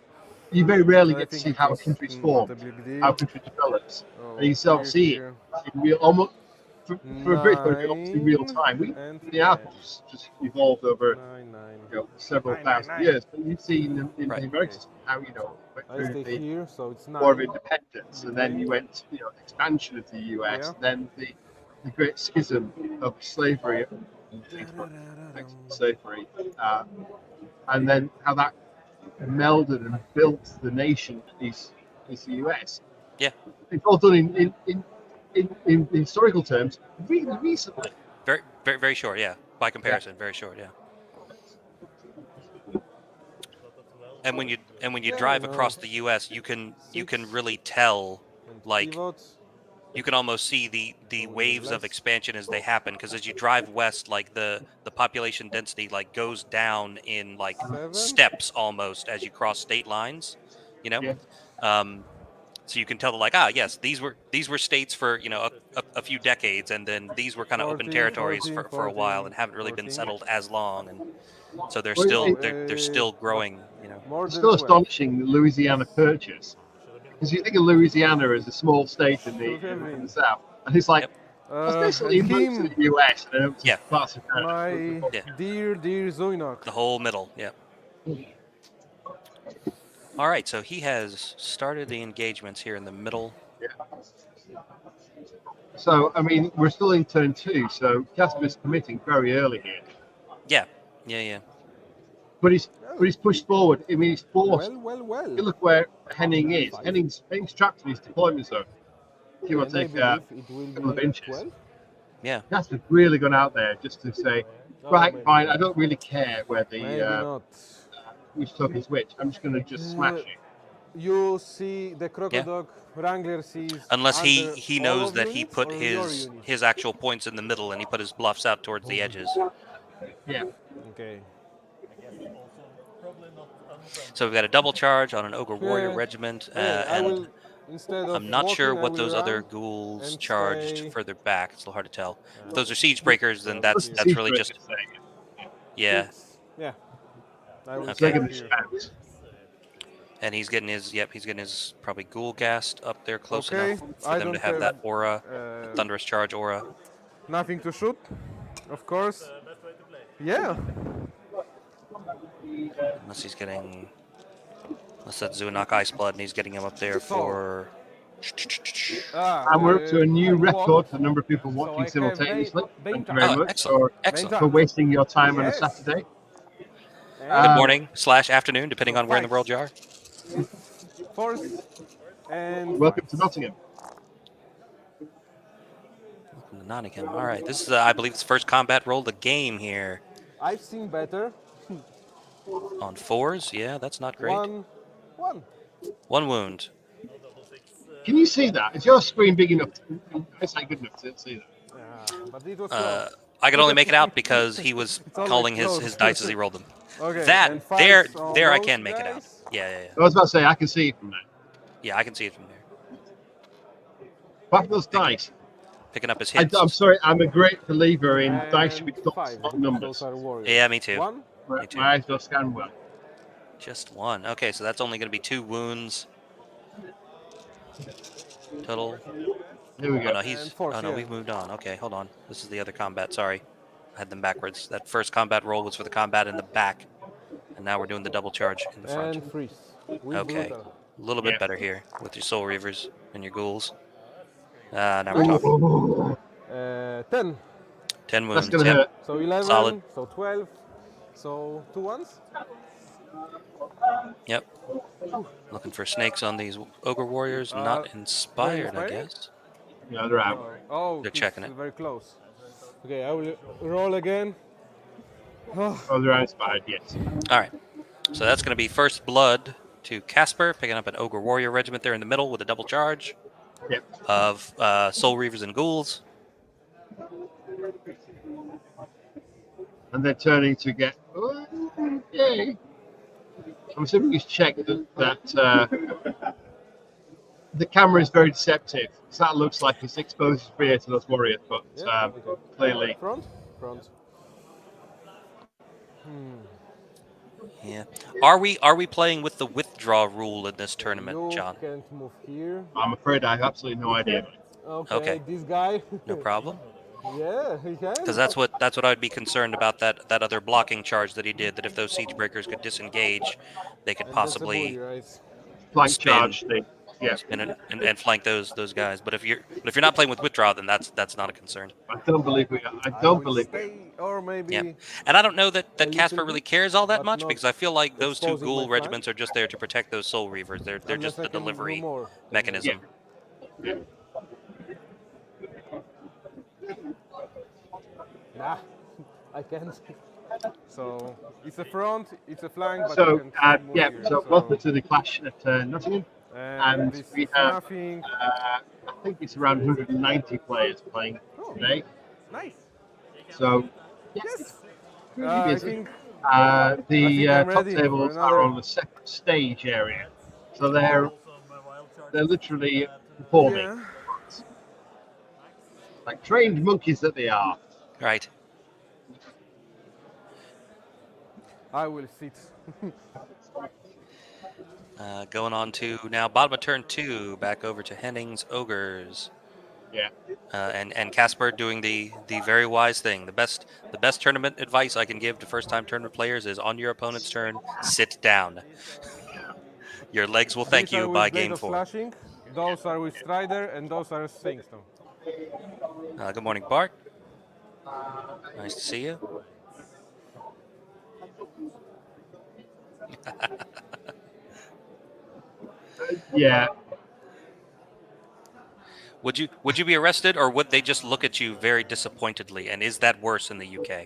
you very rarely So I get to think see it how a was country's not formed, a big deal. how a country develops, Oh, and you sort of see it in real, almost for a British country, almost in real time. The apples just evolved over several thousand years, but you see in the American system how went I through stay the here, so it's War of 9. Independence, and then you went expansion of the US, then the Great Schism of slavery, and then how that melded and built the nation is the US. Yeah, it's all done in historical terms really recently. very, very, very short. Yeah, by comparison, very short. Yeah. And when you drive across the U.S., you can really tell, like, you can almost see the waves of expansion as they happen, because as you drive west, like the population density like goes down in like steps almost as you cross state lines, you know. So you can tell like, yes, these were states for a few decades, and then these were kind of open territories for a while and haven't really been settled as long, and so they're still growing. It's still astonishing, the Louisiana Purchase, because you think of Louisiana as a small state in the South, and it's like that's basically most of the US and up to parts of Canada. My dear Zoinok. The whole middle, yeah. All right, so he has started the engagements here in the middle. Yeah. So, I mean, we're still in turn 2, so Casper's committing very early here. Yeah. But he's pushed forward. I mean, he's forced. Well. You look where Henning is. Henning's trapped in his deployment zone. Give or take a couple of inches. Yeah. Casper's really gone out there just to say, right, fine, I don't really care where the which token is which. I'm just going to just smash it. You see the crocodile wrangler sees. Unless he knows that he put his actual points in the middle and he put his bluffs out towards the edges. Yeah. Okay. So we've got a double charge on an Ogre Warrior regiment, and I'm not sure what those other ghouls charged further back. It's a little hard to tell. If those are siege breakers, then that's really just Yeah. Okay. And he's getting his probably ghoul gassed up there close enough for them to have that aura, thunderous charge aura. Nothing to shoot, of course. Yeah. Unless that's Zunok Ice Blood and he's getting him up there for. And we're up to a new record for the number of people watching simultaneously. Thank you very much for wasting your time on a Saturday. Good morning / afternoon, depending on where in the world you are. And welcome to Nottingham. Welcome to Nottingham. All right, this is I believe it's the first combat roll of the game here. I've seen better. On 4s, yeah, that's not great. One wound. Can you see that? Is your screen big enough? It's not good enough to see that. But it was I could only make it out because he was calling his dice as he rolled them. Okay, that there I can make it out. Yeah. I was about to say I can see it from there. Yeah, I can see it from there. Apart from those dice. Picking up his hits. I'm sorry, I'm a great believer in dice with dots, not numbers. Yeah, me too. My eyes don't scan well. Just one. Okay, so that's only going to be 2 wounds total. Here we go. Oh no, we've moved on. Okay, hold on. This is the other combat. Sorry, I had them backwards. That first combat roll was for the combat in the back, and now we're doing the double charge in the front. And freeze. Okay, a little bit better here with your Soul Reavers and your ghouls. Now we're talking. 10. 10 wounds. That's gonna hurt. So 11. Solid. So 12. So 2 ones. Yep. Looking for snakes on these Ogre Warriors. Not inspired, I guess. Yeah, they're out. Oh, they're checking it. Very close. Okay, I will roll again. Oh, they're uninspired, yes. All right. So that's going to be first blood to Casper, picking up an Ogre Warrior regiment there in the middle with a double charge of Soul Reavers and Ghouls. And they're turning to get. Oh, yay! I'm assuming he's checked that the camera is very deceptive. So that looks like it's exposed fear to those warriors, but clearly. Front. Yeah. Are we playing with the withdraw rule in this tournament, You John? can't move here. I'm afraid I have absolutely no idea. Okay, this guy. No problem. Yeah, he can. Because that's what I'd be concerned about, that other blocking charge that he did. That if those siege breakers could disengage, they could And that's a possibly bully, right? Flank spin, charge thing. Yeah. spin it and flank those guys. But if you're not playing with withdraw, then that's not a concern. I don't believe we are. I don't believe we are. Stay, or maybe. Yeah, and I don't know that little Casper bit, really cares all that but much, not because I feel like those two exposing my ghoul flank. regiments are just there to protect those soul reavers. They're Unless just I the can do delivery more. mechanism. Yeah. Nah, I can't. So it's a front, it's a flank, but So, you can move yeah, here, so welcome to the clash at Nottingham. And this we have, nothing. I think it's around 190 players playing today. Nice. So, Yes. really I busy. think The I'm top ready for tables another. are on a separate stage area. So they're literally performing. Yeah. Like trained monkeys that they are. Right. I will sit. Going on to now bottom of turn 2, back over to Henning's Ogres. Yeah. And Casper doing the very wise thing. The best tournament advice I can give to first time tournament players is, on your opponent's turn, sit down. Your legs will thank These are you with by Blade game of 4. Slashing. Those are with Strider, and those are Stingstone. Good morning, Bart. Nice to see you. Yeah. Would you be arrested, or would they just look at you very disappointedly? And is that worse in the UK?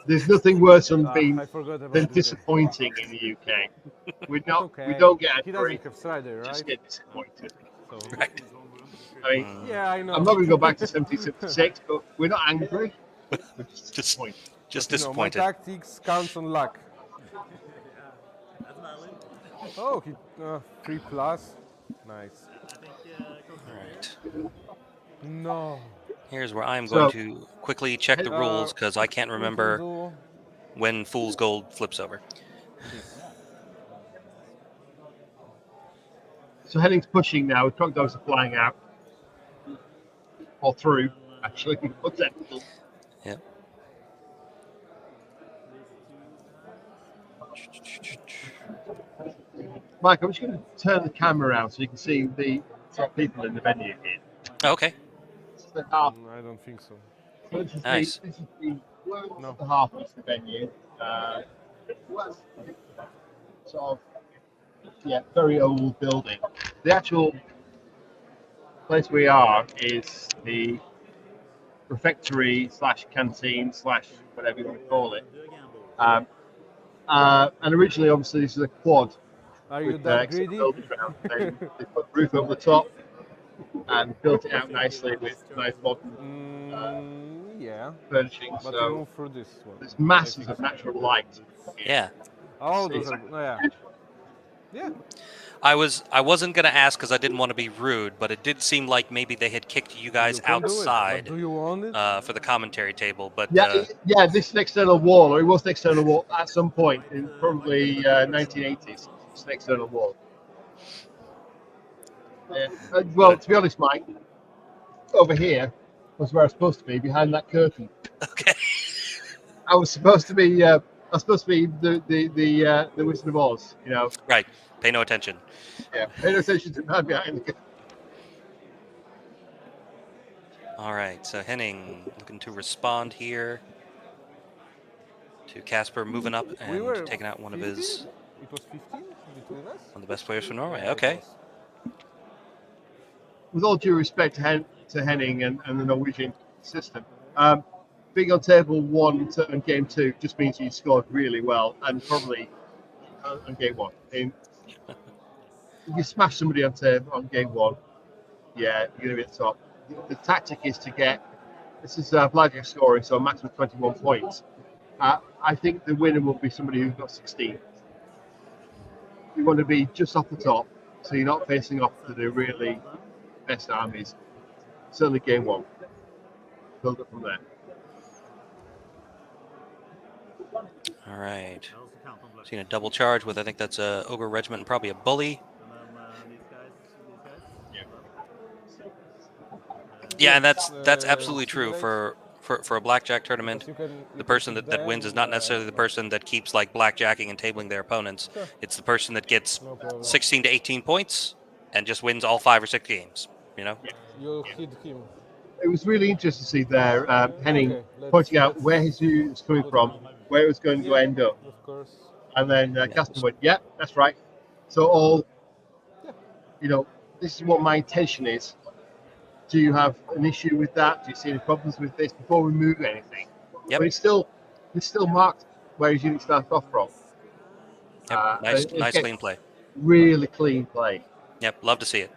There's nothing worse than I forgot about than this disappointing in the UK. We Okay. don't get He angry. doesn't have Strider, right? Just get disappointed. So. Right. I mean, Yeah, I know. I'm not going to go back to 1776, but we're not angry. We're just disappointed. Just You know, my disappointed. tactics counts on luck. Oh, he 3+. Nice. Right. No. Here's where I'm going So- to quickly check the rules, because I can't remember when Fool's Gold flips over. So Henning's pushing now. Crocodiles are flying out. Or through, actually. What's that? Yep. Mike, I'm just going to turn the camera around so you can see the top people in the venue here. Okay. So half, I don't think so. so this is Nice. this is the No. the half of the venue. Sort of, yeah, very old building. The actual place we are is the refectory / canteen / whatever you want to call it. And originally, obviously, this is a quad Are you with that extra greedy? buildings around. They put the roof over the top and built it out nicely with nice modern Yeah. furnishings. But So we move through this one. there's masses of natural light. Yeah. Oh, those are. Yeah. Yeah. I wasn't gonna ask because I didn't want to be rude, but it did seem like maybe they had kicked you guys You can do it, but outside do you want it? for the commentary table. But Yeah, this is an external wall, or it was an external wall at some point in probably 1980s. It's an external wall. Yeah. Well, to be honest, Mike, over here was where I was supposed to be, behind that curtain. Okay. I was supposed to be. The Wizard of Oz. You know. Right. Pay no attention. Yeah. Pay no attention to the man behind the curtain. All right. So Henning looking to respond here to Casper moving up and were taking out one of his It was 15 between us. one of the best players from Norway. Yeah, it Okay. was. With all due respect to Henning and the Norwegian system, being on table 1 and game 2 just means you scored really well, and probably on game 1. If you smash somebody on game 1, yeah, you're going to be at the top. The tactic is to get, this is Vladimir scoring, so a maximum of 21 points. I think the winner will be somebody who's got 16. You want to be just off the top, so you're not facing off to the really best armies. Certainly game 1. Build up from there. All right. Seen a double charge with, I think that's a Ogre Regiment and probably a Bully. Yeah, and that's absolutely true for a blackjack tournament. The person that wins is not necessarily the person that keeps like blackjacking and tabling their opponents. It's the person that gets 16 to 18 points and just wins all 5 or 6 games. You know. You hit him. It was really interesting to see there, Henning pointing out where his view was coming from, where it was going to end up. Of course. And then Casper went, yeah, that's right. So all, you know, this is what my intention is. Do you have an issue with that? Do you see any problems with this before we move anything? Yep. But it's still marked where his unit starts off from. Yep. Nice clean play. Really clean play. Yep, love to see it.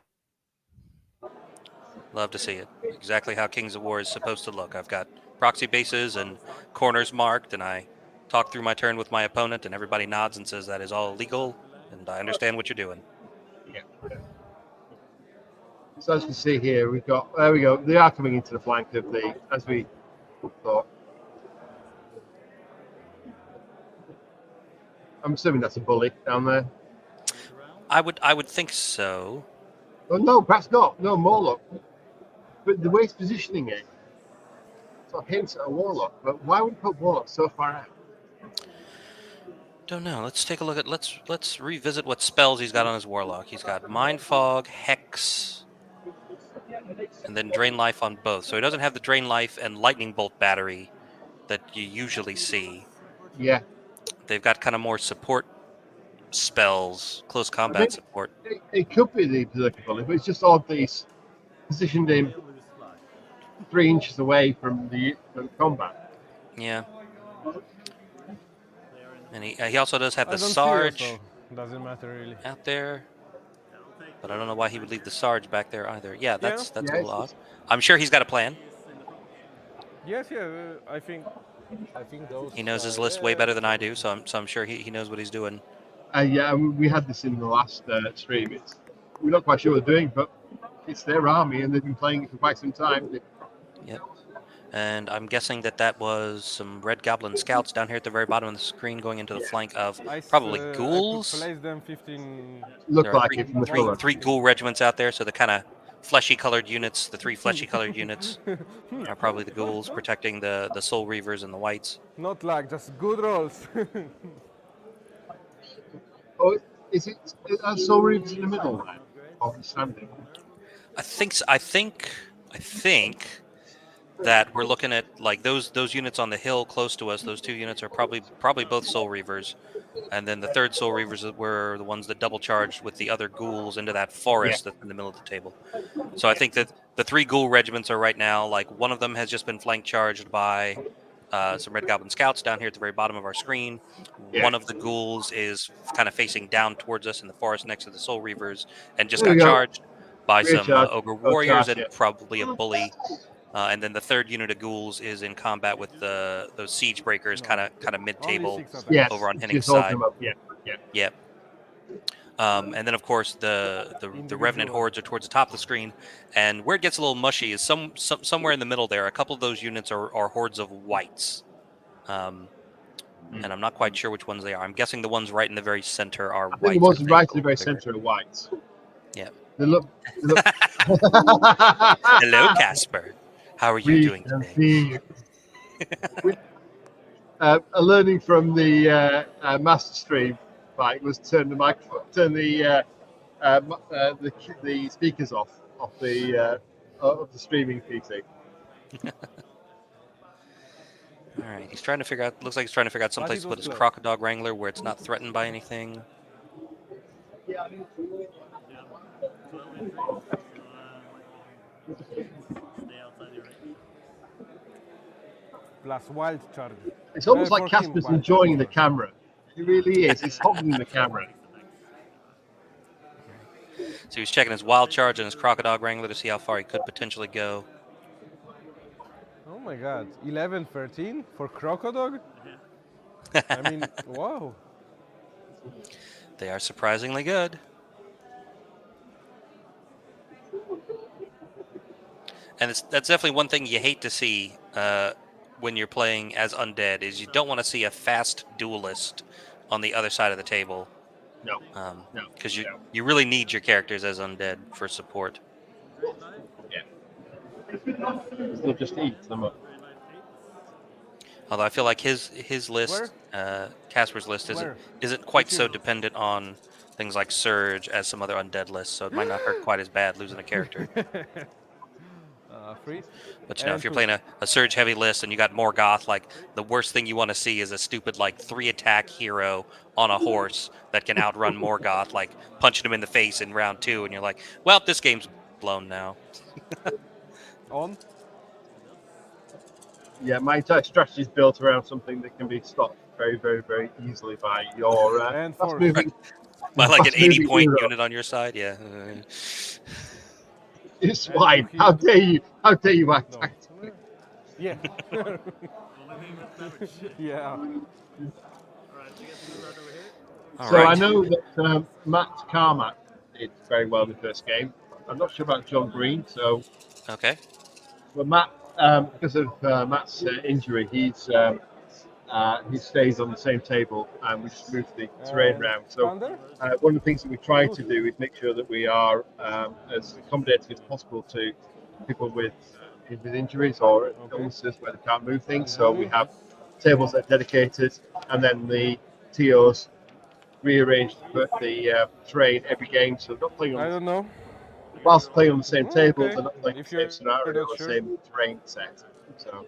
Love to see it. Exactly how Kings of War is supposed to look. I've got proxy bases and corners marked, and I talk through my turn with my opponent, and everybody nods and says that is all legal, and I understand what you're doing. Yeah. So as you can see here, there we go. They are coming into the flank of as we thought. I'm assuming that's a bully down there. I would think so. Oh no, perhaps not. No, Morlock. But the way he's positioning it, sort of hints at a Warlock. But why would he put Warlock so far out? Don't know. Let's take a look at. Let's revisit what spells he's got on his Warlock. He's got Mind Fog, Hex, and then Drain Life on both. So he doesn't have the Drain Life and Lightning Bolt battery that you usually see. Yeah. They've got kind of more support spells, close combat support. It could be the Berserker Bully, but it's just odd that he's positioned him 3 inches away from the combat. Yeah. And he also does have the Sarge. So doesn't matter really. Out there. But I don't know why he would leave the Sarge back there either. Yeah, that's a little odd. I'm sure he's got a plan. Yes, I think those. He knows his list way better than I do, so I'm sure he knows what he's doing. Yeah, we had this in the last stream. We're not quite sure what they're doing, but it's their army, and they've been playing it for quite some time. Yep. And I'm guessing that was some Red Goblin scouts down here at the very bottom of the screen going into the flank of probably ghouls. I could place them 15. Look like it from the color. Three ghoul regiments out there, so the kind of fleshy colored units, the 3 fleshy colored units are probably the ghouls protecting the Soul Reavers and the whites. Not like, just good rolls. Oh, is it Soul Reavers in the middle then? Or standing? I think that we're looking at like those units on the hill close to us. Those 2 units are probably both Soul Reavers, and then the 3rd Soul Reavers were the ones that double charged with the other ghouls into that forest that's in the middle of the table. So I think that the 3 ghoul regiments are right now, like one of them has just been flank charged by some Red Goblin scouts down here at the very bottom of our screen. One of the ghouls is kind of facing down towards us in the forest next to the Soul Reavers and just got charged by some Ogre Warriors and probably a Bully. And then the 3rd unit of ghouls is in combat with those siege breakers, kind of mid-table over on Henning's side. Yep. And then of course the Revenant hordes are towards the top of the screen, and where it gets a little mushy is somewhere in the middle there. A couple of those units are hordes of whites, and I'm not quite sure which ones they are. I'm guessing the ones right in the very center are whites. The ones right in the very center are whites. Yeah. They look. Hello, Casper. How are you doing today? A learning from the master stream fight was turn the speakers off the streaming PC. All right, he's trying to figure out. Looks like he's trying to figure out someplace to put his Crocodile Wrangler where it's not threatened by anything. Plus wild charge. It's almost like Casper's enjoying the camera. He really is. He's holding the camera. So he's checking his wild charge and his Crocodile Wrangler to see how far he could potentially go. Oh my god, 11-13 for Crocodile? I mean, wow. They are surprisingly good. And that's definitely one thing you hate to see when you're playing as undead is you don't want to see a fast duelist on the other side of the table. No. Because you really need your characters as undead for support. Yeah. They'll just eat them up. Although I feel like his list, Casper's list, isn't quite so dependent on things like Surge as some other undead lists, so it might not hurt quite as bad losing a character. Free. But if you're playing a Surge heavy list and you got Morgoth, like the worst thing you want to see is a stupid 3-attack hero on a horse that can outrun Morgoth, like punching him in the face in round 2, and you're like, well, this game's blown now. On. Yeah, my entire strategy is built around something that can be stopped very, very, very easily by your fast moving. By an 80-point unit on your side, yeah. You swine! How dare you? How dare you act? Yeah. Yeah. I know that Matt Carmack did very well in the first game. I'm not sure about John Green, so. Okay. But Matt, because of Matt's injury, he stays on the same table, and we just moved the terrain around. So one of the things that we try to do is make sure that we are as accommodating as possible to people with injuries or illnesses where they can't move things. So we have tables that are dedicated, and then the TOs rearrange the terrain every game. So they're not playing on. I don't know. Whilst playing on the same table, they're not playing the same scenario or the same terrain set. So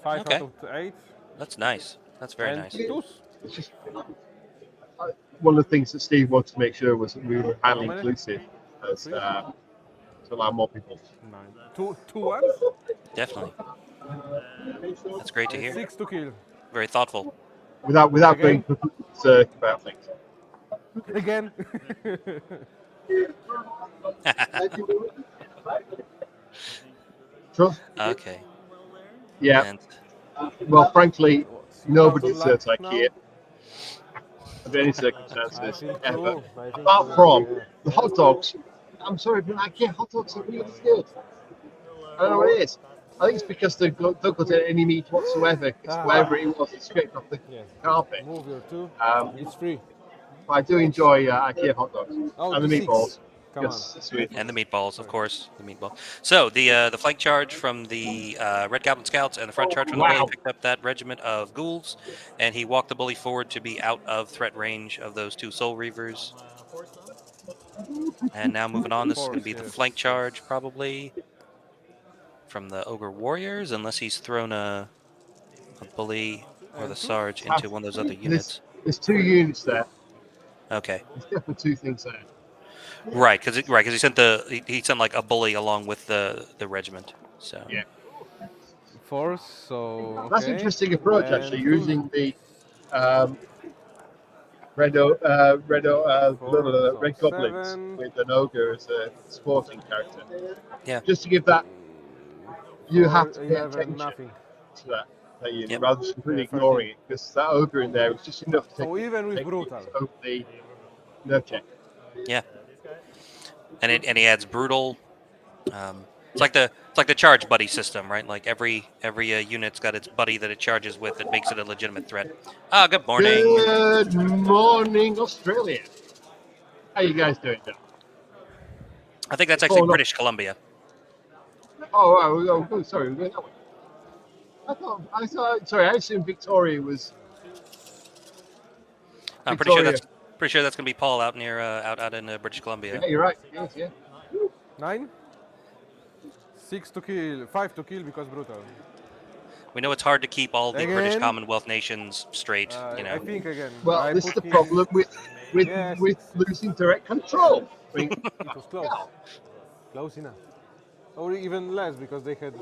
5 out of 8. That's nice. That's very nice. It's just one of the things that Steve wanted to make sure was that we were highly inclusive to allow more people. 2 ones? Definitely. That's great to hear. 6 to kill. Very thoughtful. Without going berserk about things. Again. Trust? Okay. Yeah. And well, frankly, nobody deserves IKEA under any circumstances ever. Apart from the hot dogs. I'm sorry, but IKEA hot dogs are really good. I don't know what it is. I think it's because they don't go to any meat whatsoever. It's wherever it was, it's scraped off the carpet. It's free. I do enjoy IKEA hot dogs and the meatballs. And the meatballs, of course, the meatball. So the flank charge from the Red Goblin Scouts and the front charge from the bully picked up that regiment of ghouls, and he walked the bully forward to be out of threat range of those 2 Soul Reavers. And now moving on, this is going to be the flank charge probably from the Ogre Warriors, unless he's thrown a bully or the Sarge into one of those other units. There's 2 units there. Okay. There's definitely 2 things there. Right, because he sent like a bully along with the regiment. So yeah, force. So that's an interesting approach actually, using the red goblins with an ogre as a supporting character. Yeah, just to give that you have to pay attention to that unit rather than completely ignoring it, because that ogre in there is just enough to take even with brutal over the nerve check. Yeah. And he adds brutal. It's like the charge buddy system, right? Like every unit's got its buddy that it charges with that makes it a legitimate threat. Good morning. Good morning, Australia. How you guys doing now? I think that's actually British Columbia. Oh, sorry. We're going that way. I thought. Sorry, I assumed Victoria was. I'm pretty sure that's going to be Paul out near out in British Columbia. Yeah, you're right. Yes, yeah. 9, 6 to kill, 5 to kill because brutal. We know it's hard to keep all the British Commonwealth nations straight. I think again. Well, this is the problem with losing direct control. It was close. Close enough. Or even less because they had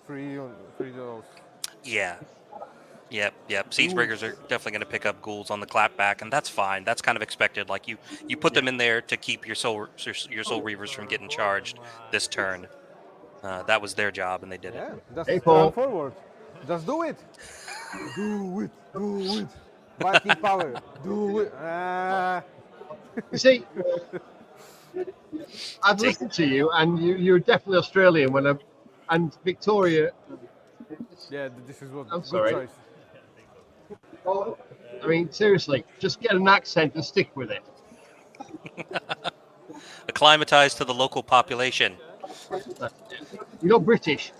3 those. Yeah. Yep. Siege Breakers are definitely going to pick up ghouls on the clapback, and that's fine. That's kind of expected. Like you put them in there to keep your soul reavers from getting charged this turn. That was their job, and they did it. Just run forward. Just do it. Do it. Viking power. Do it. You see, I've listened to you, and you're definitely Australian. And Victoria Yeah, this is what. I'm Good sorry. choice. I mean, seriously, just get an accent and stick with it. Acclimatize to the local population. You're not British.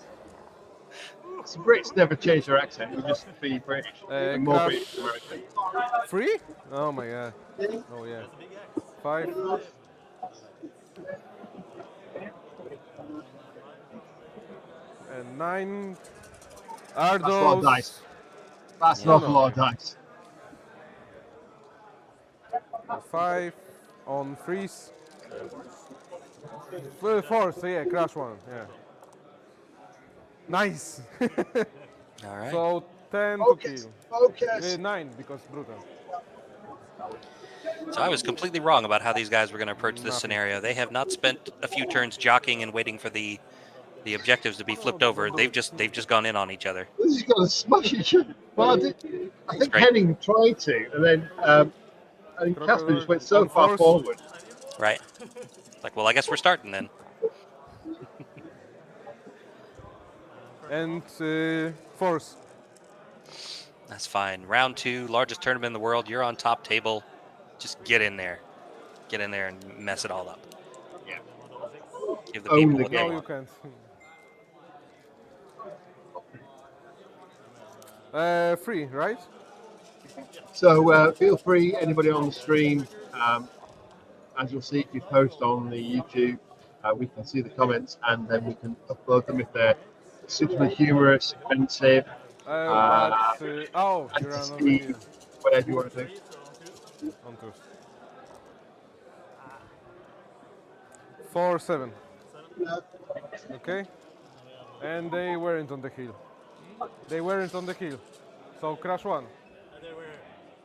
The Brits never change their accent. You just be British. And more Crash British than American. 3? Oh my god. Oh yeah. 5. And 9. Are That's a lot of those? dice. That's an No, awful no. lot of dice. 5 on freeze. 4, so yeah, crash 1. Yeah. Nice. All right. So 10 Focus, to kill. focus. 9 because brutal. So I was completely wrong about how these guys were going to approach this Nothing. scenario. They have not spent a few turns jockeying and waiting for the objectives to be flipped over. They've just gone in on each other. This is going to smash each other. Well, I think great. Henning tried to, and then I think Casper just went so far forward. Right. Like, well, I guess we're starting then. And force. That's fine. Round 2, largest tournament in the world. You're on top table. Just get in there. Get in there and mess it all up. Yeah. Give the Own people the what they No, game. you want. can't. 3, right? So feel free, anybody on the stream, as you'll see if you post on the YouTube, we can see the comments and then we can upload them if they're suitably humorous, offensive, Oh, you're on over here. whatever you want to do. On tour. 4, 7. Okay. And they weren't on the hill. They weren't on the hill. So crash 1.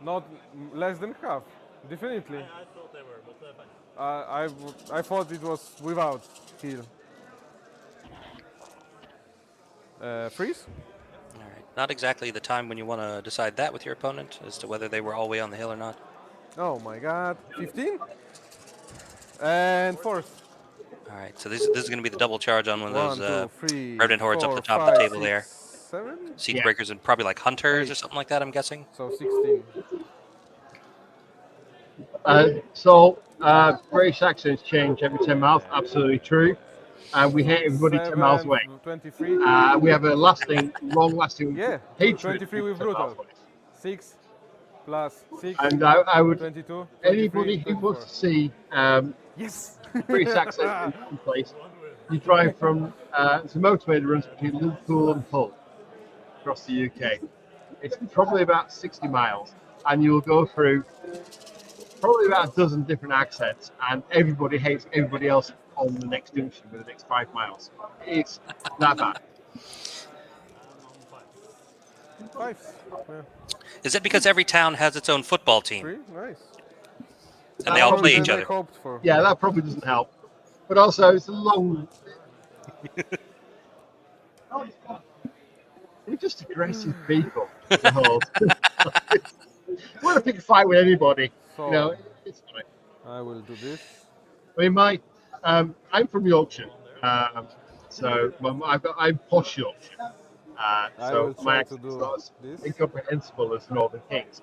Not less than half. Definitely. I thought they were, but fine. I thought it was without hill. Freeze? All right. Not exactly the time when you want to decide that with your opponent as to whether they were all the way on the hill or not. Oh my god. 15? And force. All right. So this is going to be the double charge on one of 1, those 2, 3, Revenant Hordes up 4, the top 5, of the table 6, there. 7? Siege Yeah. breakers and probably like hunters or something like that, I'm guessing. So 16. British accents change every 10 miles, absolutely true. We hate everybody 10 miles away. 23. We have a long-lasting Yeah, hatred. 23 with 10 miles brutal. away. 6 plus 6. And I would, 22. anybody who wants to see Yes. British accent in place, you drive from, it's a motorway that runs between Liverpool and Hull across the UK. It's probably about 60 miles, and you'll go through probably about a dozen different accents, and everybody hates everybody else on the next junction for the next 5 miles. It's that bad. 5. Yeah. Is it because every town has its own football team 3. Nice. and they all play Than each I other? hoped for. Yeah, that probably doesn't help. But also, it's a long. We're just aggressive people. The whole. Want to pick a fight with anybody? So, You know, it's fine. I will do this. I mean, I'm from Yorkshire, so I'm posh Yorkshire. I So will my try to accent's do not as this. incomprehensible as Northern Kings.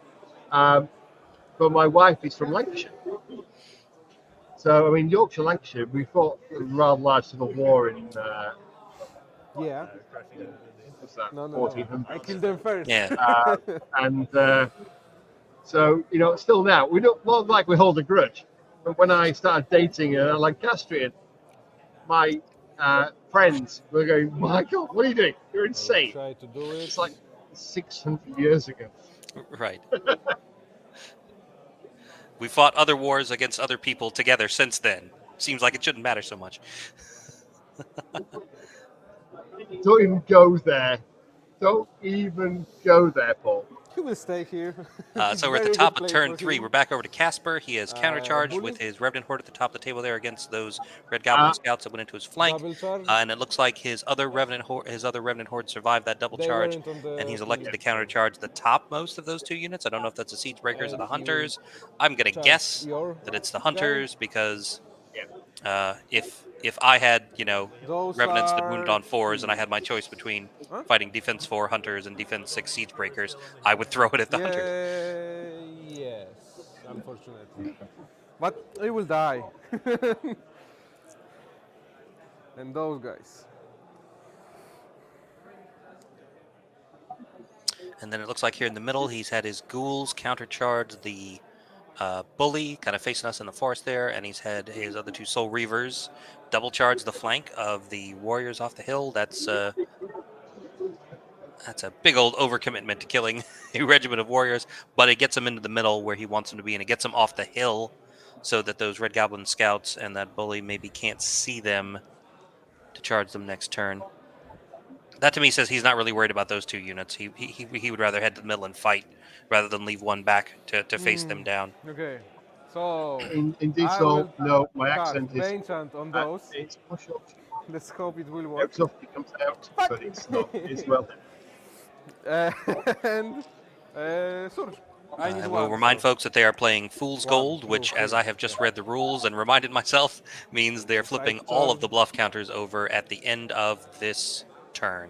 But my wife is from Lancashire. So, I mean, Yorkshire, Lancashire, we fought a rather large civil war in, Yeah. what's that, No. 1400s. I killed them first. Yeah. And so, you know, still now, we don't, not like we hold a grudge. But when I started dating a Lancastrian, my friends were going, my God, what are you doing? You're insane. Try to do it. It's like 600 years ago. Right. We fought other wars against other people together since then. Seems like it shouldn't matter so much. Don't even go there. Don't even go there, Paul. He will stay here. So we're at the top of turn 3. We're back over to Casper. He has countercharged with his Revenant Horde at the top of the table there against those Red Goblin scouts that went into his flank. Double charge. And it looks like his other Revenant Horde survived that double They charge, weren't on the and he's elected to countercharge the topmost of those 2 units. I don't know if that's the Siege Breakers or the Hunters. I'm going to charge guess your that it's the Hunters because If I had, you know, Those revenants that wounded are on 4s, and I had my choice between Huh? fighting defense 4 hunters and defense 6 siege breakers, I would throw it at the hunters. Yes, unfortunately. But it will die. And those guys. And then it looks like here in the middle, he's had his ghouls countercharge the bully, kind of facing us in the forest there, and he's had his other 2 soul reavers double charge the flank of the warriors off the hill. That's a big old overcommitment to killing a regiment of warriors, but it gets him into the middle where he wants them to be, and it gets him off the hill so that those red goblin scouts and that bully maybe can't see them to charge them next turn. That to me says he's not really worried about those 2 units. He would rather head to the middle and fight rather than leave one back to face them down. Okay. So Indeed, I so will no, my cast accent is enchant on those. it's push up. Let's hope it will work. It comes out, but it's not. It's well done. And Surge. I need I will one. remind folks that they are playing Fool's Gold, which, as I have just read the rules and reminded myself, means they're flipping all of the bluff counters over at the end of this turn.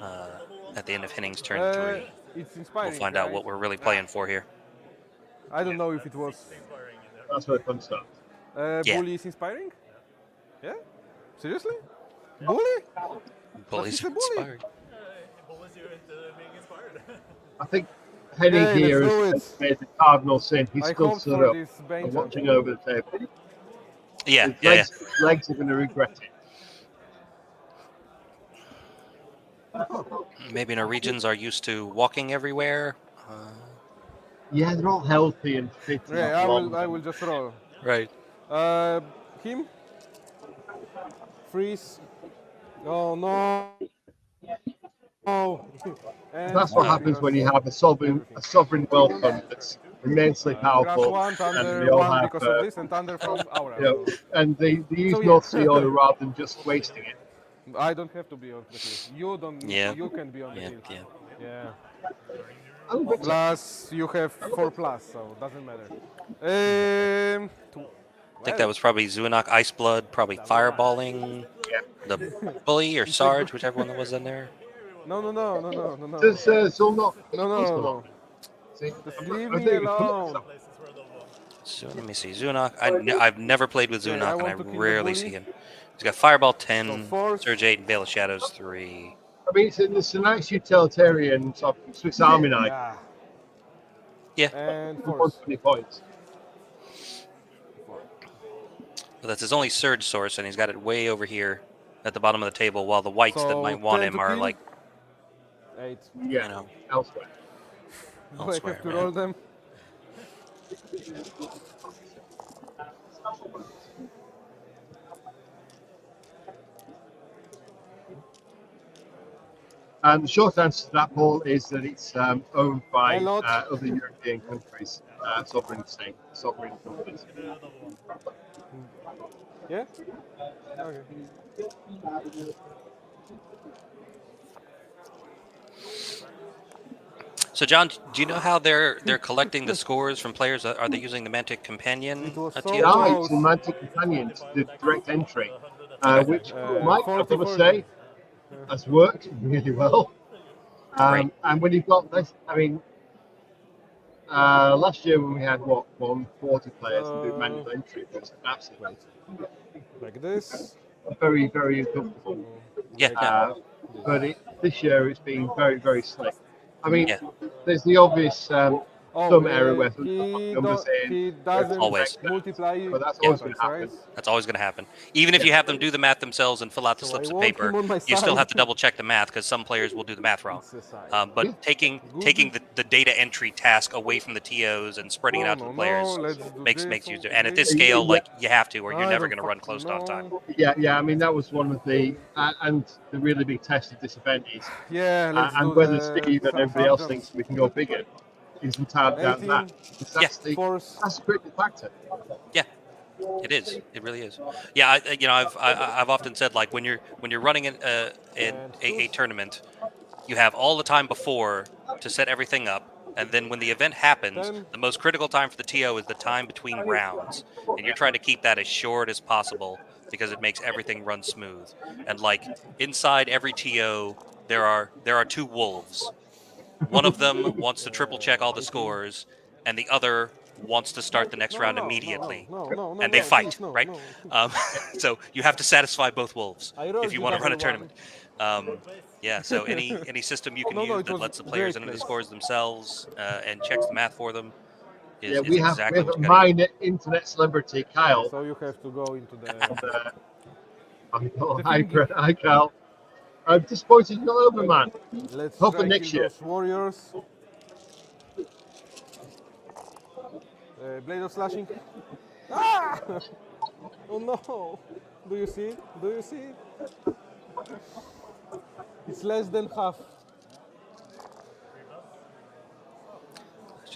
At the end of Henning's turn 3. It's inspiring. We'll find out what we're really playing for here. I don't know if it was. That's where it comes from. Yeah. Bully is inspiring? Yeah? Seriously? Bully? Bully's But it's a bully. inspired. I think Henning Okay, here let's do has made the cardinal sin. He I stood hope stood for up this and Benjamin. watching over the table. Yeah, His yeah. legs are going to regret it. Maybe Norwegians are used to walking everywhere. Yeah, they're all healthy and fit. and Yeah, strong. I will just roll. Right. Him. Freeze. Oh no. Oh. And That's what happens when you have a sovereign wealth fund that's immensely Grass powerful, one, and thunder they all one have, because of this, and thunder from Aura. you know, and they use So, yeah. North Sea oil rather than just wasting it. I don't have to be on the hill. You don't. Yeah. You can be on the Yeah, hill. yeah. Yeah. Oh, but Plus, you have 4 plus, so it doesn't matter. I think that was probably Zunak Iceblood, probably fireballing the bully or Sarge, whichever one that was in there. No. Does Zulnok? No. See, Just I'm leave not- I me think it's alone. So let me see. Zunak. I've never played with Okay, I Zunak, and want I to kill the rarely bully. see him. He's got Fireball 10, So force. Surge 8, and Veil of Shadows 3. I mean, it's a nice utilitarian sort of Swiss Army knife. Yeah. Yeah. And For force. 20 points. But that's his only Surge source, and he's got it way over here at the bottom of the table, while the whites that So, might want 10 him to are kill? like, 8. Yeah, you know, elsewhere. Do I elsewhere. have to man. roll them? And the short answer to that, Paul, is that it's owned by A lot. other European countries, sovereign companies. Yeah? Okay. So, John, do you know how they're collecting the scores from players? Are they using the Mantic Companion? It was so TO? Yeah, close. it's a Mantic Companion, the direct entry, which Uh, Mike, I've 40, got to say, has worked really well. Great. And when you've got this, I mean, last year when we had 140 players to do manual entry, it was absolutely Like this. very, very uncomfortable. Yeah. But this year it's been very, very slick. I mean, Yeah. there's the obvious Oh, some area where he numbers he in, doesn't Always. multiply. but that's Yeah. always going to happen. right? That's always going to happen. Even if you have them do the math themselves and fill out the So slips I of want paper, him on my you still side. have to double check the math because some players will do the math wrong. It's a side. But Yeah. taking Good. the data entry task away from the TOs and spreading it out to the players let's do makes this, easier. okay. And at this Yeah. scale, like you have to, or you're I never don't going to run fucking close on time. know. Yeah. I mean, that was one of the and the really big test of this event is, Yeah, let's do and whether the Steve and everybody else thinks we can go bigger is entirely down to that. 18, That's the force. that's a critical factor. Yeah, it is. It really is. Yeah, I've often said like when you're running a tournament, you have all the time before to set everything up. And then when the event happens, the most critical time for the TO is the time between rounds. And you're trying to keep that as short as possible because it makes everything run smooth. And like inside every TO, there are 2 wolves. One of them wants to triple check all the scores, and the other wants to start the next round immediately. And they fight, right? So you have to satisfy both wolves if you want to run a tournament. Yeah, so any system you can use that lets the players enter the scores themselves and checks the math for them is we have exactly what you gotta minor internet celebrity, Kyle. So you have to go into the. Hi, Kyle. I'm disappointed it's not over, man. Let's hope for try next kill year. those warriors. Blade of slashing. Ah! Oh no! Do you see it? Do you see it? It's less than half.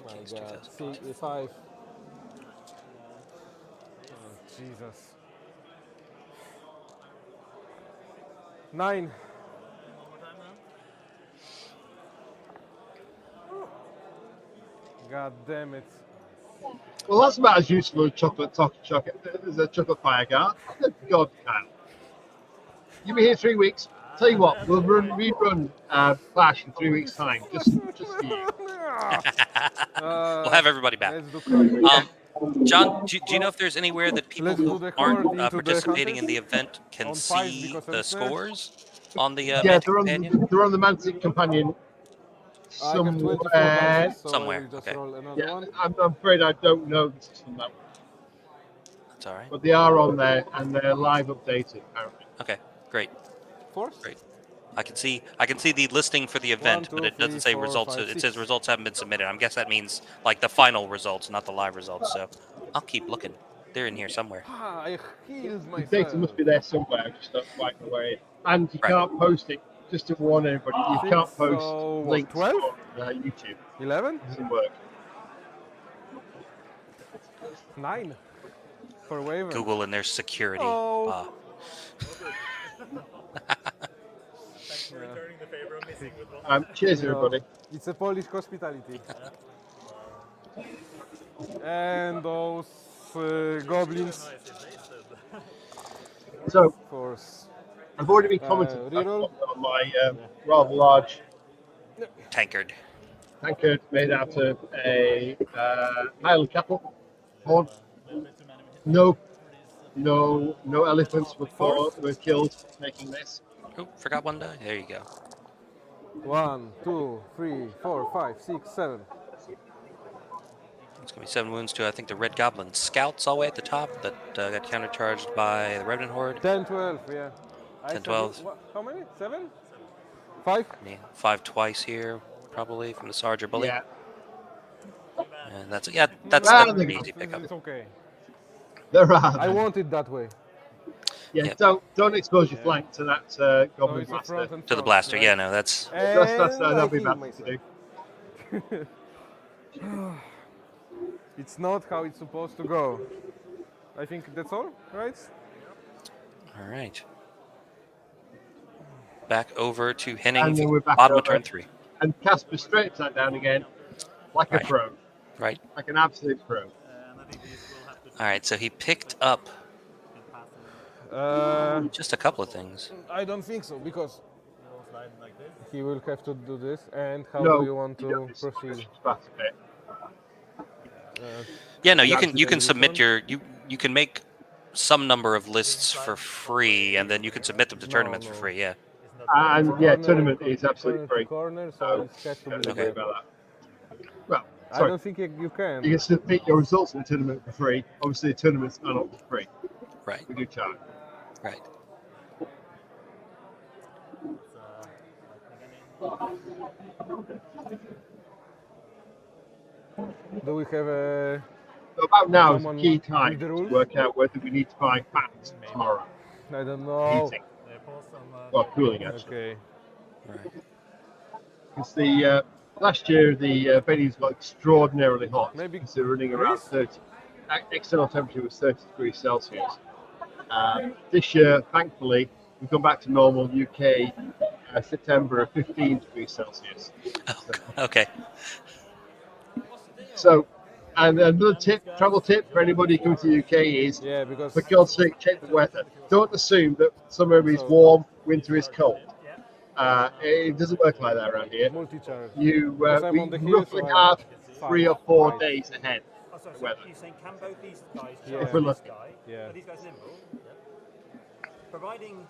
My God. 5. Oh, Jesus. 9. God damn it. Well, that's about as useful as chocolate as a chocolate fire guard. Good God, Kyle. You'll be here 3 weeks. Tell you what, we'll rerun Clash in 3 weeks' time. Just for you. We'll have everybody back. John, do you know if there's anywhere that people who aren't participating in the event can see the scores on the Mantic Companion? They're on the Mantic Companion somewhere. Somewhere. Okay. Yeah, I'm afraid I don't know the system that well. That's all right. But they are on there and they're live updated apparently. Okay, great. Force? Great. I can see the listing for the event, but it doesn't say results. It says results haven't been submitted. I guess that means like the final results, not the live results. So I'll keep looking. They're in here somewhere. I healed The myself. data must be there somewhere. I just don't quite know where it is. And you can't post it. Just to warn everybody, you can't post links 12? on YouTube. 11? It doesn't work. 9 for waiver. Google and their security. Oh. Thanks for returning the favor of missing with one. Cheers, everybody. It's a Polish hospitality. And those goblins. So, of course. I've already been commenting on my rather large tankard made out of a Highland cattle horn. No elephants were killed making this. Oh, forgot one die. There you go. 1, 2, 3, 4, 5, 6, 7. It's gonna be 7 wounds to I think the Red Goblin scouts all the way at the top that got countercharged by the Revenant Horde. 10, 12, yeah. 10, 12. How many? 7? 5? Yeah, 5 twice here, probably from the Sarge or Bully. Yeah. And that's an easy pickup. It's okay. There are. I want it that way. Yeah, don't expose your flank to that goblin blaster. To the blaster, yeah, no, that'll be bad to do. It's not how it's supposed to go. I think that's all, right? All right. Back over to Henning, And then we're back bottom of over. turn 3. And Casper straight that down again, like a pro. Right. Like an absolute pro. All right, so he picked up just a couple of things. I don't think so, because he will have to do this. And how No, do you want to proceed? Yeah, no, you can submit your you can make some number of lists for free, and then you can submit them to tournaments for free. Yeah. And yeah, tournament is absolutely free. Corner, So so it's don't worry about that. Well, I sorry. don't think you can. You can submit your results in the tournament for free. Obviously, the tournaments are not for free. Right. We do charge. Right. Do we have a... So about now is the someone key with time the to rules? work out whether we need to buy fans tomorrow. I don't know. Heating. Well, cooling actually. Okay. Right. Because the last year the venues got extraordinarily hot. Maybe because they were running around 30. External temperature was 30 degrees Celsius. This year, thankfully, we've gone back to normal. UK September of 15 degrees Celsius. Okay. So, and another travel tip for anybody coming to the UK is, for God's sake, check the weather. Don't assume that summer is warm, winter is cold. It doesn't work like that around here. You we roughly have 3 or 4 days ahead of the weather. You're saying can both these guys If we're lucky. Are these guys nimble? Providing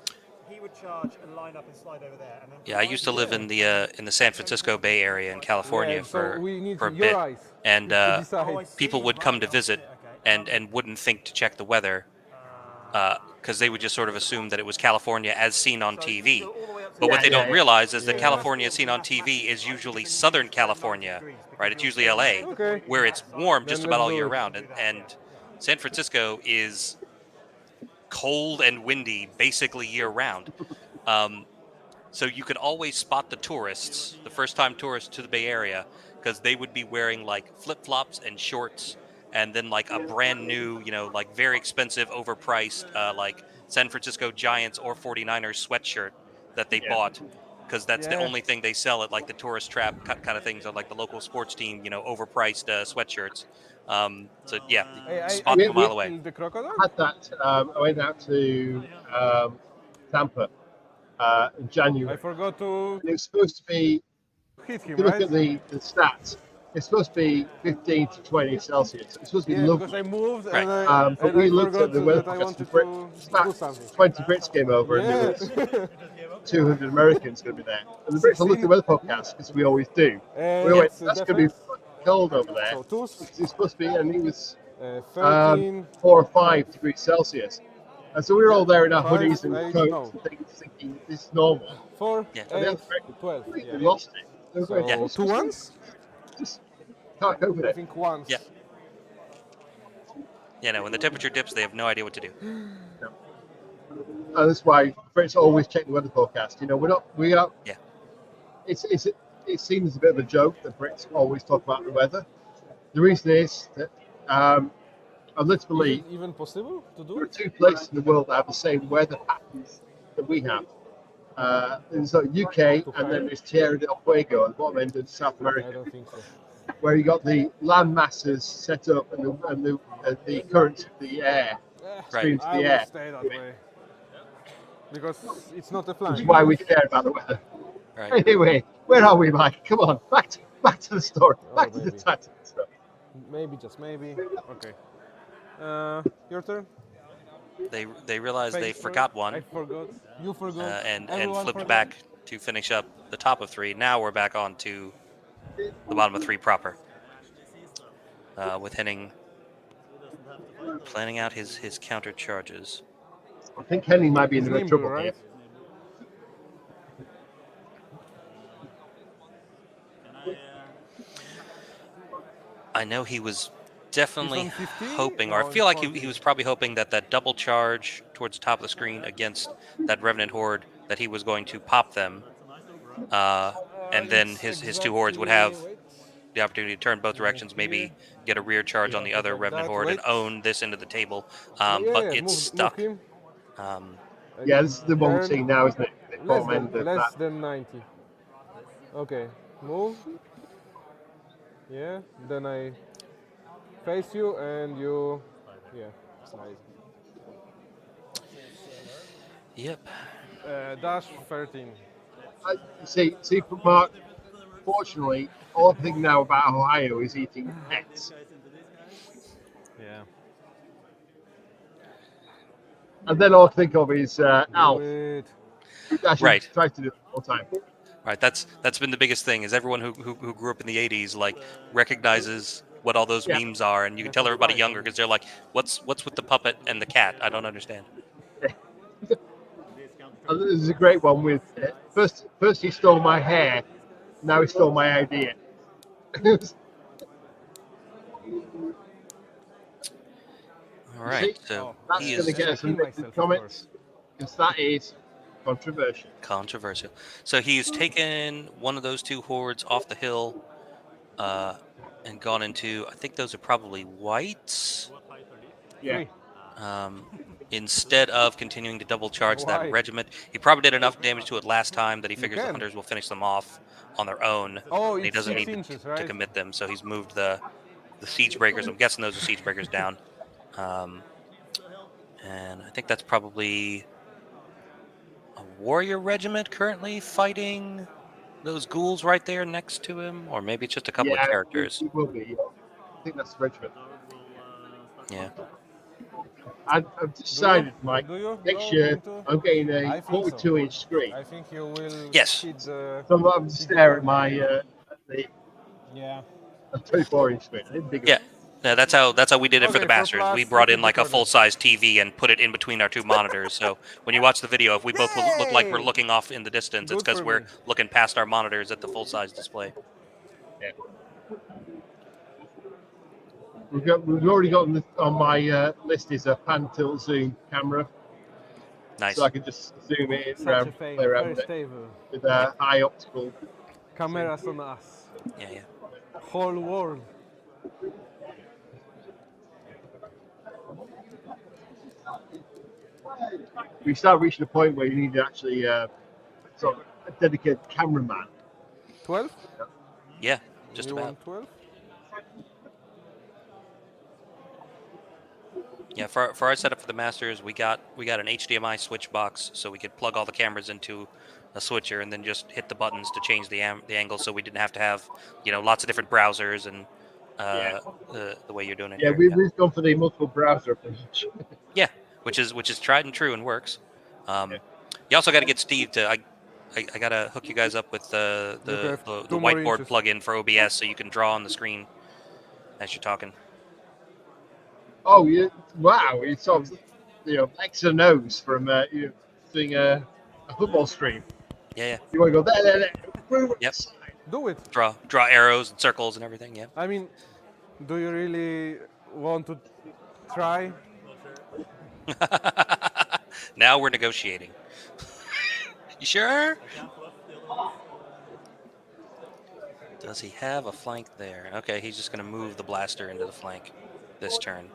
he would charge and line up and slide over there. And then Yeah, I used to live in the San Francisco Bay Area in California for a bit, and people would come to visit and wouldn't think to check the weather because they would just sort of assume that it was California as seen on TV. But what they don't realize is that California as seen on TV is usually Southern California, right? It's usually LA, where it's warm just about all year round, and San Francisco is cold and windy basically year round. So you could always spot the tourists, the first-time tourists to the Bay Area, because they would be wearing like flip-flops and shorts, and then like a brand new, like very expensive, overpriced, like San Francisco Giants or 49ers sweatshirt that they bought, because that's the only thing they sell at like the tourist trap kind of things, or like the local sports team, overpriced sweatshirts. So yeah, spot them a mile away. I had that. I went out to Tampa in January. I forgot to. It was supposed to be. Hit him, If you look right? at the stats, it's supposed to be 15 to 20 Celsius. It's supposed to be lovely. Because I moved Right. and I, But and we I looked at forgot the weather that I forecast. wanted And to do about something. 20 Brits came over, and there was 200 Americans going to be there. And the Brits all looked at the weather forecast, because we always do. We went, yes, that's going to be defense. cold over there. So two, It's supposed to be, and it was 13, 4 or 5 degrees Celsius. And so we were all there in our Five, hoodies and eight, coats no. and things, thinking this is normal. 4, Yeah. And the 8, other Americans 12. completely Yeah. lost it. They were So going, "It's 2 just- ones? Just can't cope with I it." think once. Yeah. Yeah, no, when the temperature dips, they have no idea what to do. And that's why Brits always check the weather forecast. We are. Yeah. It seems a bit of a joke that Brits always talk about the weather. The reason is that, and let's believe, Even possible to there do are it? 2 places in the world that have the same weather patterns that we have. There's UK, and then there's Tierra del Fuego at the bottom end of South I America, don't think so. where you got the land masses set up and the currents of the air stream to I the will air. stay that way. Because it's not a Which flying. is why we care about the weather. Right. Anyway, where are we, Mike? Come on, back to the story, back to the baby. tactical stuff. Maybe, just maybe. Okay. Your turn? They realized they forgot one. I forgot. You forgot. and Everyone flipped forgot. back to finish up the top of 3. Now we're back on to the bottom of 3 proper. With Henning planning out his counter charges. I think Henning might be in a bit of Nimble, trouble right? here. I know he was definitely He's on 15? hoping, or I No, feel like it's he was probably hoping that that double charge towards the top of the screen against that Revenant Horde, that he was going to pop them, and then his 2 hordes would have the opportunity to turn both directions, maybe get a rear charge on the other Revenant Horde and own this end of the table, but it's stuck. Yeah, this is the one we're seeing now, isn't it? The Less bottom end than, of less that. than 90. Okay, move. Yeah, then I face you and you. Yeah, it's nice. Yep. Dash 13. See, Mark, fortunately, all I think now about Ohio is eating X. Yeah. And then all I think of is Alf. Wait. Actually, Right. tries to do it all the time. Right, that's been the biggest thing, is everyone who grew up in the 80s like recognizes what all those memes are, and you can tell everybody younger because they're like, what's with the puppet and the cat? I don't understand. This is a great one with first he stole my hair, now he stole my idea. All right, so that's he going to is get us some good comments, because that is controversial. controversial. So he's taken one of those 2 hordes off the hill and gone into, I think those are probably whites. Yeah. Instead of continuing to double charge that Why? regiment, he probably did enough damage to it last time that he figures the can. hunters will finish them off on their own. Oh, and he it's doesn't 6 need inches, to right? commit them, so he's moved the siege breakers. I'm guessing those are siege breakers down. And I think that's probably a warrior regiment currently fighting those ghouls right there next to him, or maybe it's just a couple of characters. It will be. I think that's the regiment. Yeah. I've decided, Mike, next year I'm getting a 42-inch screen. I think you will. Yes. So I'm not having to stare at my the Yeah. 24-inch screen. Bigger. Yeah. Yeah, that's how we did it for the Masters. We brought in like a full-size TV and put it in between our two monitors. So when you watch the video, if we both look like we're looking off in the distance, it's because we're looking past our monitors at the full-size display. Yeah. We've already got on my list is a pan tilt zoom camera. Nice. So I can just zoom it in around, play around with it with a high optical. Cameras on us. Yeah. Whole world. We start reaching a point where you need to actually sort of a dedicated cameraman. 12? Yeah, just about. 12? Yeah, for our setup for the Masters, we got an HDMI switch box, so we could plug all the cameras into a switcher and then just hit the buttons to change the angle, so we didn't have to have lots of different browsers and the way you're doing it. Yeah, here. we've gone for the multiple browser approach. Yeah, which is tried and true and works. You also got to get Steve to. I gotta hook you guys up with the whiteboard plugin for OBS, so you can draw on the screen as you're talking. Oh yeah! Wow, it's sort of X and O's from doing a football stream. Yeah. You want to go there. Yep. Do it. Draw arrows and circles and everything. Yeah. I mean, do you really want to try? Now we're negotiating. You sure? Does he have a flank there? Okay, he's just going to move the blaster into the flank this turn.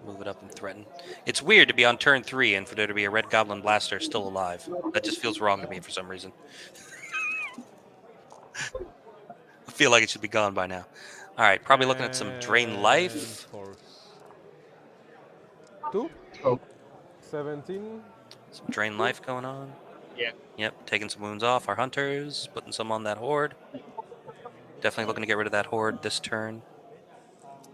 Move it up and threaten. It's weird to be on turn 3 and for there to be a red goblin blaster still alive. That just feels wrong to me for some reason. I feel like it should be gone by now. All right, probably looking at some drain life. 2? 17. Some drain life going on. Yeah. Yep, taking some wounds off our hunters, putting some on that horde. Definitely looking to get rid of that horde this turn.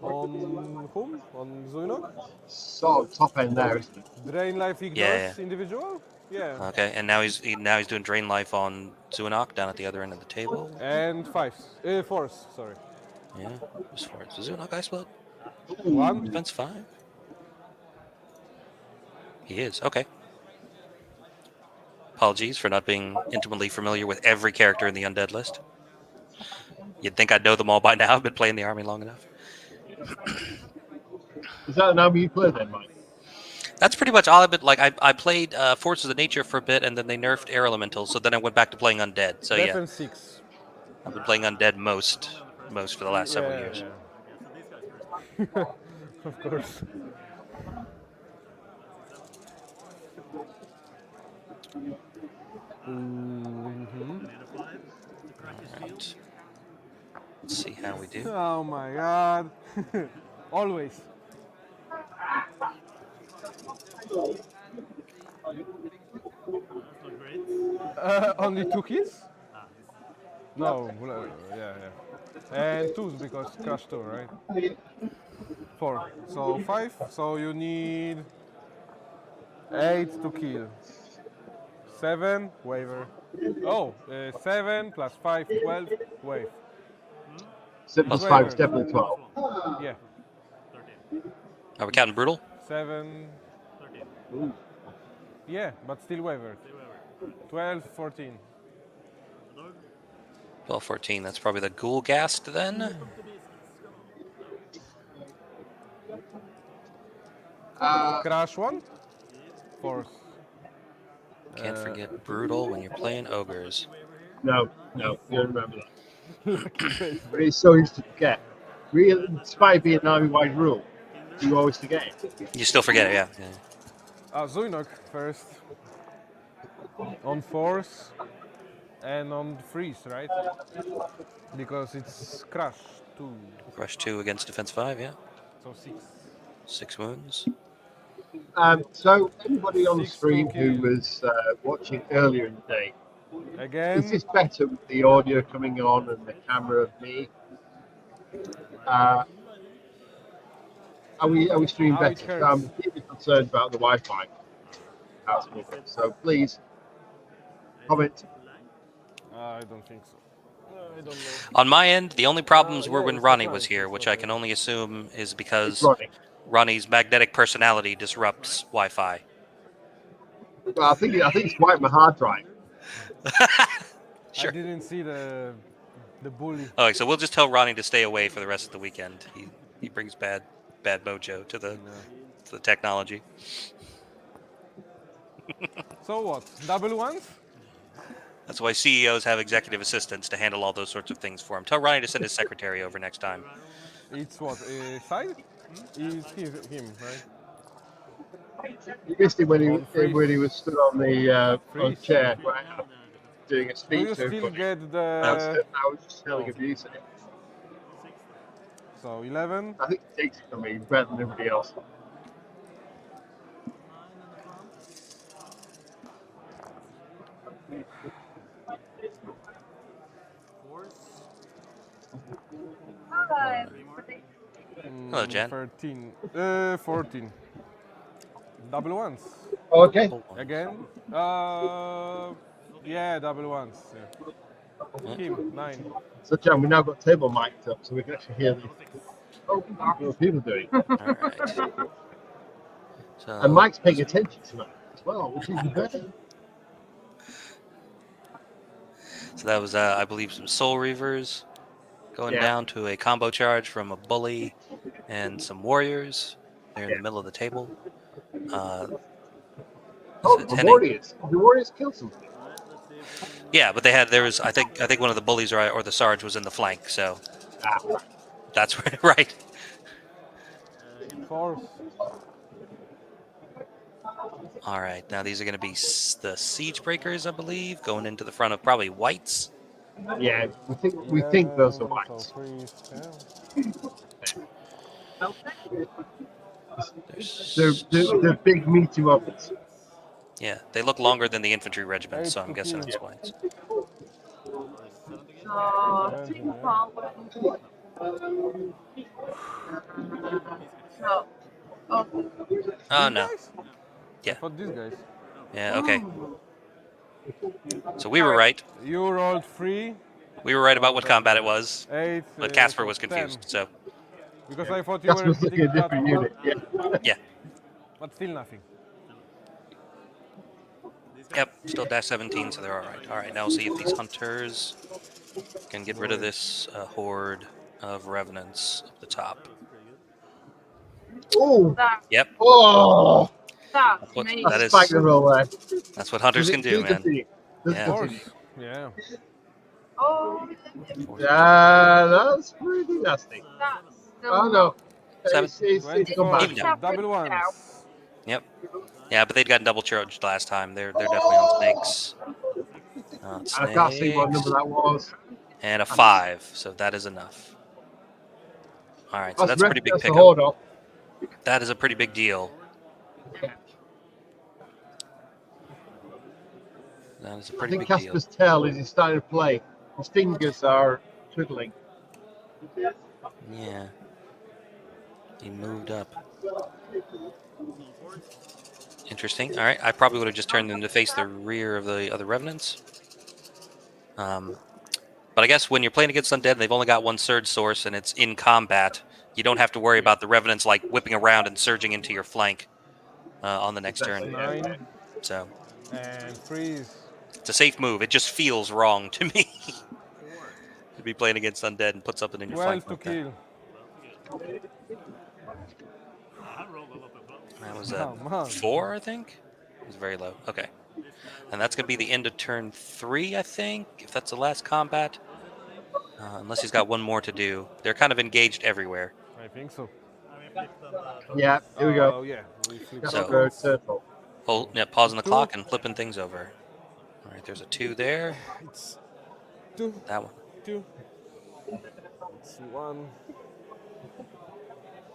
On whom? On Zuinok? Sort of top end there, isn't it? Drain life ignores individual? Yeah. Okay, and now he's doing drain life on Zuinok down at the other end of the table. And 4s, sorry. Yeah, just 4s. Is Zuinok ice blood? 1. Defense 5. He is, okay. Apologies for not being intimately familiar with every character in the undead list. You'd think I'd know them all by now. I've been playing the army long enough. Is that an army you play then, Mike? That's pretty much all I've been like. I played Forces of Nature for a bit, and then they nerfed air elementals, so then I went back to playing undead. So yeah, Defense 6. I've been playing undead most for the last several years. Yeah. Of course. Alright. Let's see how we do. Oh my god. Always. Only 2 kids? No, yeah. And 2s because crash 2, right? 4. So 5. So you need 8 to kill. 7, waver. Oh, 7 plus 5, 12, wave. 7 plus 5 is definitely 12. Yeah. Are we counting brutal? 7. 13. Yeah, but still wavered. 12, 14. 12, 14. That's probably the ghoul ghast then. Crash 1. Force. Can't forget brutal when you're playing ogres. No, you don't remember that. But it's so easy to forget. Really, despite being an army-wide rule, you always forget it. You still forget it, yeah. Zuinok first. On force and on freeze, right? Because it's crush 2. Crush 2 against defense 5, yeah. So 6. 6 wounds. So anybody on the 6 stream to who kill. was watching earlier in the day, Again. is this better with the audio coming on and the camera of me? Are we streaming How it better? So hurts. I'm really concerned about the Wi-Fi. So please comment. I don't think so. I don't know. On my end, the only problems were when Ronnie was here, which I can only assume is because Ronnie's magnetic personality disrupts Wi-Fi. Well, I think it's quite my hard drive. Sure. I didn't see the bully. Okay, so we'll just tell Ronnie to stay away for the rest of the weekend. He brings bad mojo to the technology. So what? Double ones? That's why CEOs have executive assistants to handle all those sorts of things for him. Tell Ronnie to send his secretary over next time. It's what? Side? It's him, right? You missed him when he was stood on the chair right, doing a Do speech. you still get I the... was just telling abuse at him. So 11. I think he takes it from me better than everybody else. Hello, Jen. 13. 14. Double ones. Okay. Again? Yeah, double ones. Yeah. Him, 9. So, Jan, we now got table mic'd up so we can actually hear what people doing. All right. So, And Mike's paying attention tonight as well, which is better. So that was, I believe, some Soul Reavers going down to a combo charge from a Bully and some Warriors. They're in the middle of the table. The Warriors. The Warriors killed something. Yeah, but I think one of the Bullies or the Sarge was in the flank, so that's right. Force. All right, now these are going to be the Siege Breakers, I believe, going into the front of probably Whites. Yeah, we think those are Whites. They're big meaty weapons. Yeah, they look longer than the infantry regiment, so I'm guessing it's Whites. Oh no. Yeah. For these guys. Yeah. Okay. So we were right. You rolled 3. We were right about what combat it was, 8. but Casper was confused. 10. So. Because I thought you were looking at a different unit. Yeah. Yeah. But still nothing. Yep. Still -17, so they're all right. All right. Now we'll see if these hunters can get rid of this horde of revenants up the top. Oh. Yep. Oh. That's That's what hunters can do, man. Yeah. Yeah. Oh. That's pretty nasty. Oh no. 7. It's gone back. Double ones. Yep. Yeah, but they'd gotten double charged last time. They're definitely on snakes. I can't see what number that was. And a 5, so that is enough. All right, so that's a pretty big pickup. That is a pretty big deal. That is a pretty big deal. I think Casper's tail is starting to play. His fingers are twiddling. Yeah. He moved up. Interesting. All right, I probably would have just turned them to face the rear of the other revenants. But I guess when you're playing against undead, they've only got one surge source, and it's in combat. You don't have to worry about the revenants like whipping around and surging into your flank on the next turn. 9. So. And freeze. It's a safe move. It just feels wrong to me to be playing against undead and put something in your flank. 12 to kill. That was 4, I think. It was very low. Okay. And that's going to be the end of turn 3, I think, if that's the last combat. Unless he's got one more to do. They're kind of engaged everywhere. I think so. Yeah, here we go. Oh, yeah. So, Pausing the clock and flipping things over. All right, there's a 2 there. It's 2. That one. 2. It's 1.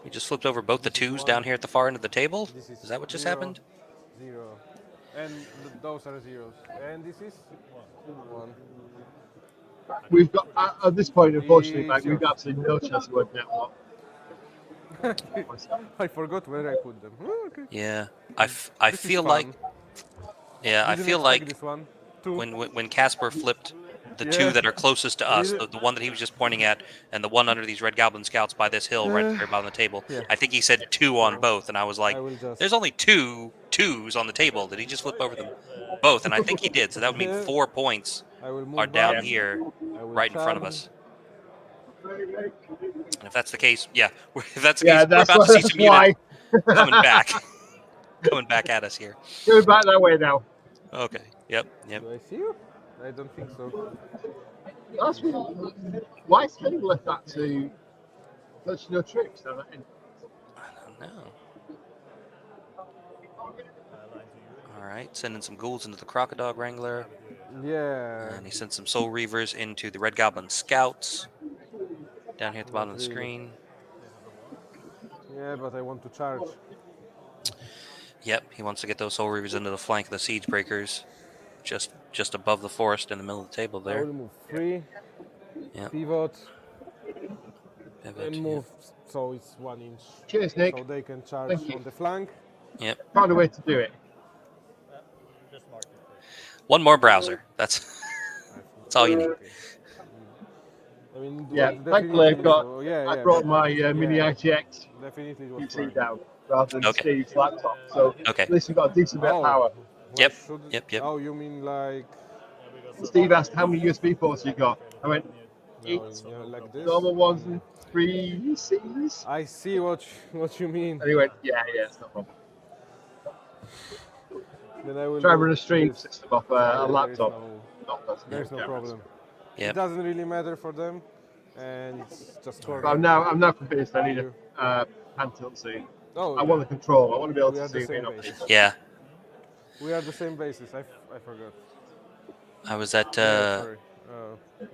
You just flipped over both the 2s down here at the far end of the table? This Is that what just 0, happened? 0. And those are zeros. And this is 1. We've got at this point, unfortunately, It's Mike, we've got absolutely no chance of working out what. I forgot where I put them. Oh, okay. Yeah, I This is feel fun. like. Yeah, I Didn't feel expect like this one. 2. when Casper flipped the 2 Yeah. that are closest to us, Really? the one that he was just pointing at, and the one under these red goblin scouts by this hill right there by the table. Yeah. I think he said 2 on both, and I was like, I will just. "There's only 2 2s on the table. Did he just flip over them both?" And I think he did. So that would mean 4 points I will move are down back. here, I will right in front of charge. us. And if that's the case, yeah, if that's the Yeah, case, we're that's about to see that's some why. unit coming back, coming back at us here. Going back that way now. Okay. Yep. Yep. Do I see you? I don't think so. That's really, why is Kenny left that to such no tricks? I don't know. All right, sending some ghouls into the Crocodile Wrangler. Yeah. And he sent some Soul Reavers into the Red Goblin Scouts. Down here at the bottom of the Not really. screen. Yeah, but I want to charge. Yep, he wants to get those Soul Reavers into the flank of the Siege Breakers. Just above the forest in the middle of the table I there. will move 3. Yep. Pivot. Pivot, And move so it's 1 inch. Cheers, Nick. So they can charge Thank you. on the flank. Yep. Found a way to do it. One more browser. That's all you need. I mean, Yeah, definitely thankfully I've got. so, yeah, I yeah, brought my mini ITX Definitely it was PC fine. down rather than Okay. Steve's laptop, so Okay. at least we've got a decent bit of power. Yep. Should- Yep. Yep. Oh, you mean like Steve asked how many USB ports you got. I went no, 8 yeah, like this? normal ones and 3 C's. I see what you mean. And he went, yeah, it's no problem. Then I will Try do run a stream this. system off a There is laptop. no- Not personal There's no cameras. problem. Yep. It doesn't really matter for them, and it's just for. But I'm now convinced I need a hand tilt soon. Oh, I want the control. I want to be able we to are the see same me on basis. Yeah. We are the same basis. I forgot. I was at Sorry. it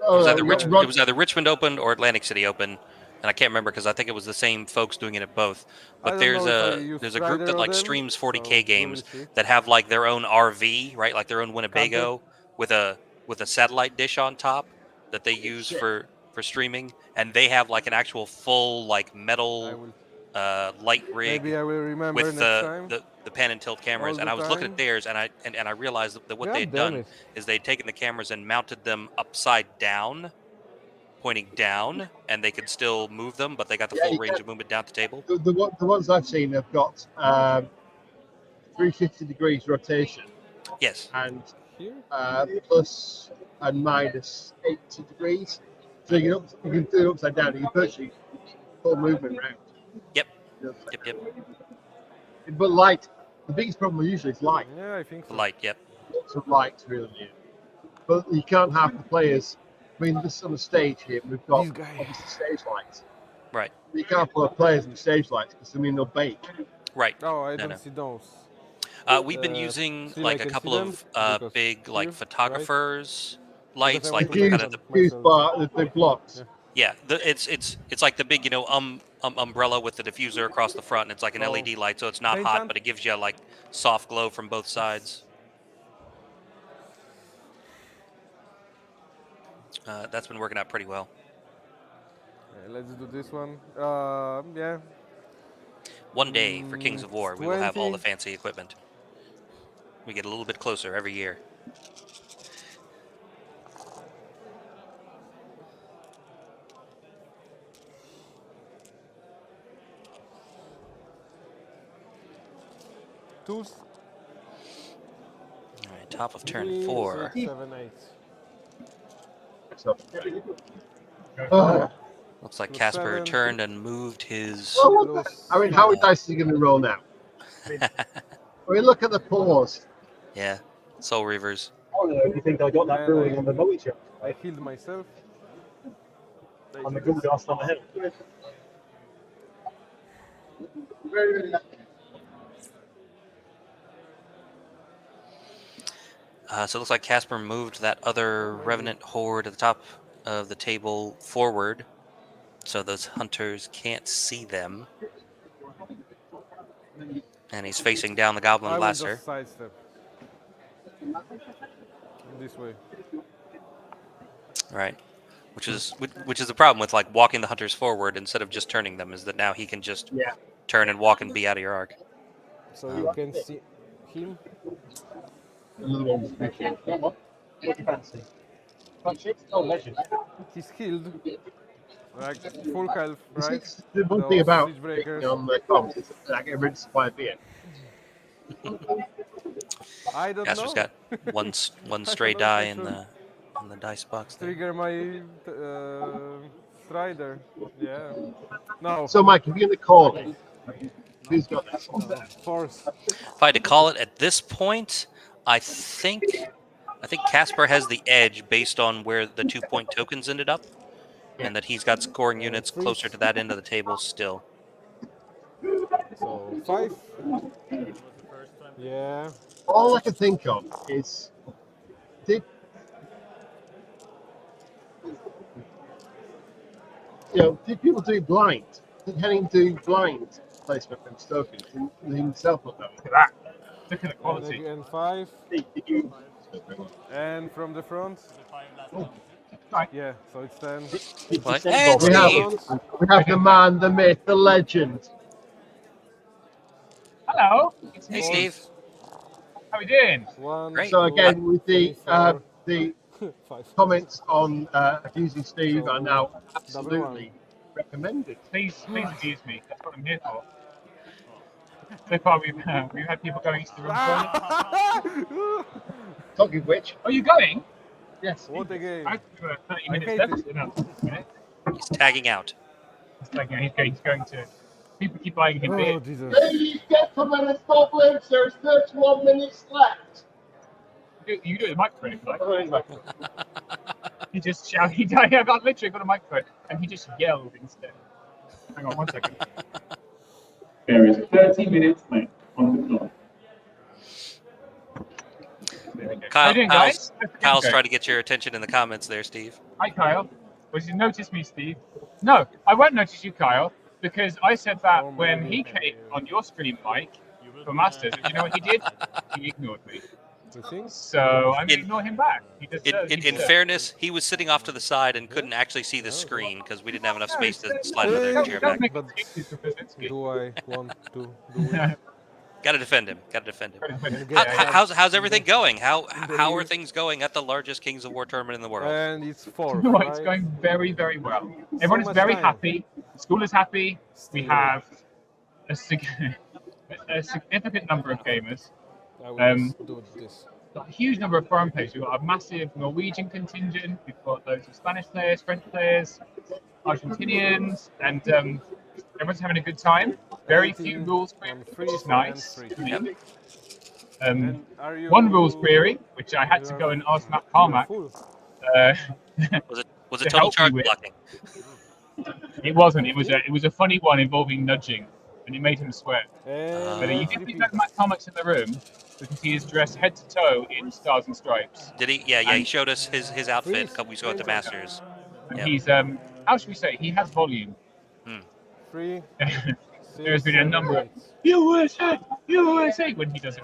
was either Rod- Richmond Open or Atlantic City Open, and I can't remember because I think it was the same folks doing it at both. I But don't there's know if I a used there's a group Strider that on like them, streams 40K so we games will see. that have like their own RV, right? Like their own Winnebago with a satellite dish on top that they use for streaming, and they have like an actual full like metal light rig Maybe I will remember with next time. the pan and tilt cameras. All And the I was looking time. at theirs, and I realized that what God they had damn done it. is they'd taken the cameras and mounted them upside down, pointing down, and they could still move them, but they got the Yeah, full you range can. of movement down the table. The ones I've seen have got 350 degrees rotation Yes. and plus and minus 80 degrees. So you can do it upside down. You can virtually full movement round. Yep. Yep. But light, the biggest problem usually is light. Yeah, I think so. Light. Yep. Lots of light really near. But you can't have the players. I mean, this on the stage here, we've got obviously stage lights. Right. You can't put players in the stage lights because they'll bake. Right. Oh, I No, don't see those. We've been using still I like a can see couple them of because big like here, photographers lights, Because I like want to kind look of at the Fuse bar, the blocks. yeah. It's like the big umbrella with the diffuser across the front, and it's like an Oh. LED light, so it's not Paint hot, on? but it gives you like soft glow from both sides. That's been working out pretty well. Let's do this one. Yeah. One day for Kings of War, we will have all the 20. fancy equipment. We get a little bit closer every year. Tools. All right, top of turn 3, 4. 6, 7, 8. Looks like Plus Casper 7. turned and moved his. Oh, what the, I mean, how many dice is he going to roll now? I mean, look at the pause. Yeah, Soul Reavers. Oh, no, you think I got that brewing on the multi chip? I healed myself. On the good dust on the hill. So it looks like Casper moved that other Revenant horde at the top of the table forward, so those hunters can't see them. And he's facing down the Goblin I will Blaster. just sidestep. This way. Right. Which is the problem with like walking the hunters forward instead of just turning them, is that now he can just turn and walk and be out of your arc. So you can see him. Another one was Mickey. What do you fancy? Oh, legend. He's healed. Like full health, right? The one thing about Siege breakers. on the comms is that I get rid of supply of beer. I don't Casper's know. got one stray die in the dice box there. Trigger my Strider. Yeah. No. So, Mike, if you're going to call it, who's got this? Force. If I had to call it at this point, I think Casper has the edge based on where the 2-point tokens ended up, and that he's got scoring units closer to that end of the table still. So 5. Yeah. All I can think of is did people do blind? Did Henning do blind placement from tokens and himself look that? Look at that. Look at the quality. And 5. And from the front. Yeah, so it's 10. What? We have the man, the myth, the legend. Hello. It's Hey, Steve. How are we doing? Great. So again, with the comments on abusing Steve are now absolutely recommended. Please abuse me. That's what I'm here for. So far, we've had people going into the room. Talking of which, are you going? Yes. What a game. I have 30 minutes left. No, He's tagging out. He's going to. People keep buying him beer. Jesus. Ladies, gentlemen, and goblins, there's 31 minutes left. You do it with a microphone if you like. He just shouted. I got literally got a microphone, and he just yelled instead. Hang on 1 second. There is 30 minutes left on the clock. Kyle's trying to get your attention in the comments there, Steve. Hi, Kyle. Well, you notice me, Steve? No, I won't notice you, Kyle, because I said that when he came on your stream, Mike, for Masters. And you know what he did? He ignored me. So I'm going to ignore him back. In fairness, he was sitting off to the side and couldn't actually see the screen because we didn't have enough space to slide another chair back. Do I want to do it? Gotta defend him. How's everything going? How are things going at the largest Kings of War tournament in the world? And it's 4. No, it's going very, very well. Everyone is very happy. The school is happy. We have a significant number of gamers. A huge number of foreign players. We've got a massive Norwegian contingent. We've got loads of Spanish players, French players, Argentinians, and everyone's having a good time. Very few rules queries, which is nice. One rules query, which I had to go and ask Matt Carmack. Was it total charge blocking? It wasn't. It was a funny one involving nudging, and it made him sweat. But you did think that Matt Carmack's in the room because he is dressed head to toe in stars and stripes. Did he? Yeah. He showed us his outfit a couple weeks ago at the Masters. And he's how should we say? He has volume. 3. There's been a number of USA when he does it.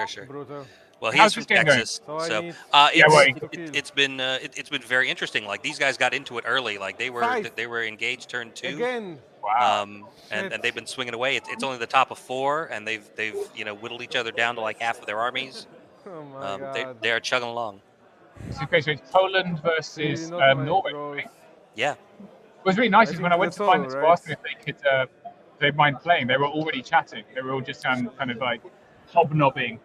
Sure. Well, he's from Texas, so it's been very interesting. Like these guys got into it early. Like they were engaged turn 2. Again. Wow. And they've been swinging away. It's only the top of 4, and they've whittled each other down to like half of their armies. Oh my God. They are chugging along. Okay, so it's Poland versus Norway. Right? Yeah. It was really nice is when I went to find them to ask them if they could, they'd mind playing. They were already chatting. They were all just kind of like hobnobbing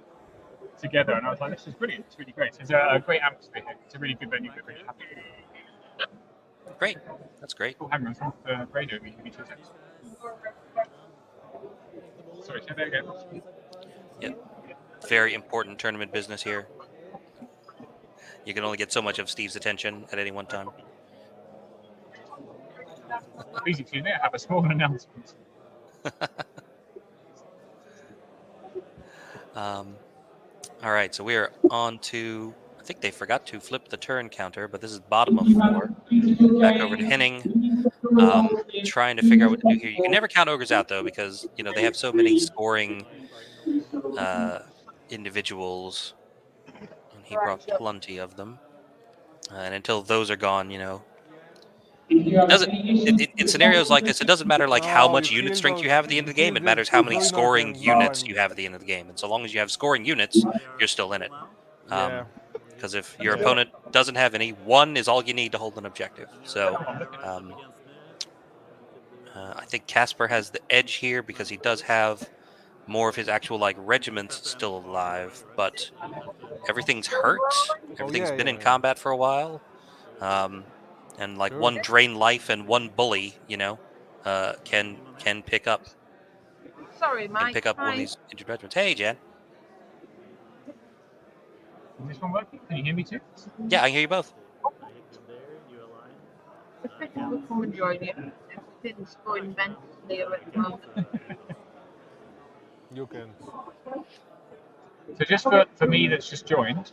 together, and I was like, "This is brilliant. It's really great. It's a great atmosphere here. It's a really good venue. We're really happy." Great. That's great. Oh, hang on, from the radio. Sorry, say that again. Yep. Very important tournament business here. You can only get so much of Steve's attention at any one time. Please excuse me, I have a small announcement. All right, so we are on to. I think they forgot to flip the turn counter, but this is bottom of 4. Back over to Henning. Trying to figure out what to do here. You can never count ogres out though, because they have so many scoring individuals, and he brought plenty of them. And until those are gone, it doesn't. In scenarios like this, it doesn't matter like how much unit strength you have at the end of the game. It matters how many scoring units you have at the end of the game. And so long as you have scoring units, you're still in it. Because if your opponent doesn't have any, 1 is all you need to hold an objective. So I think Casper has the edge here because he does have more of his actual regiments still alive, but everything's hurt. Everything's been in combat for a while. And 1 drain life and 1 bully, can pick up. Sorry, Mike. Can pick up one of these injured regiments. Hey, Jan. Is this one working? Can you hear me too? Yeah, I can hear you both. The fittest will come and join you. Everything's going mentally at the moment. You can. So just for me that's just joined,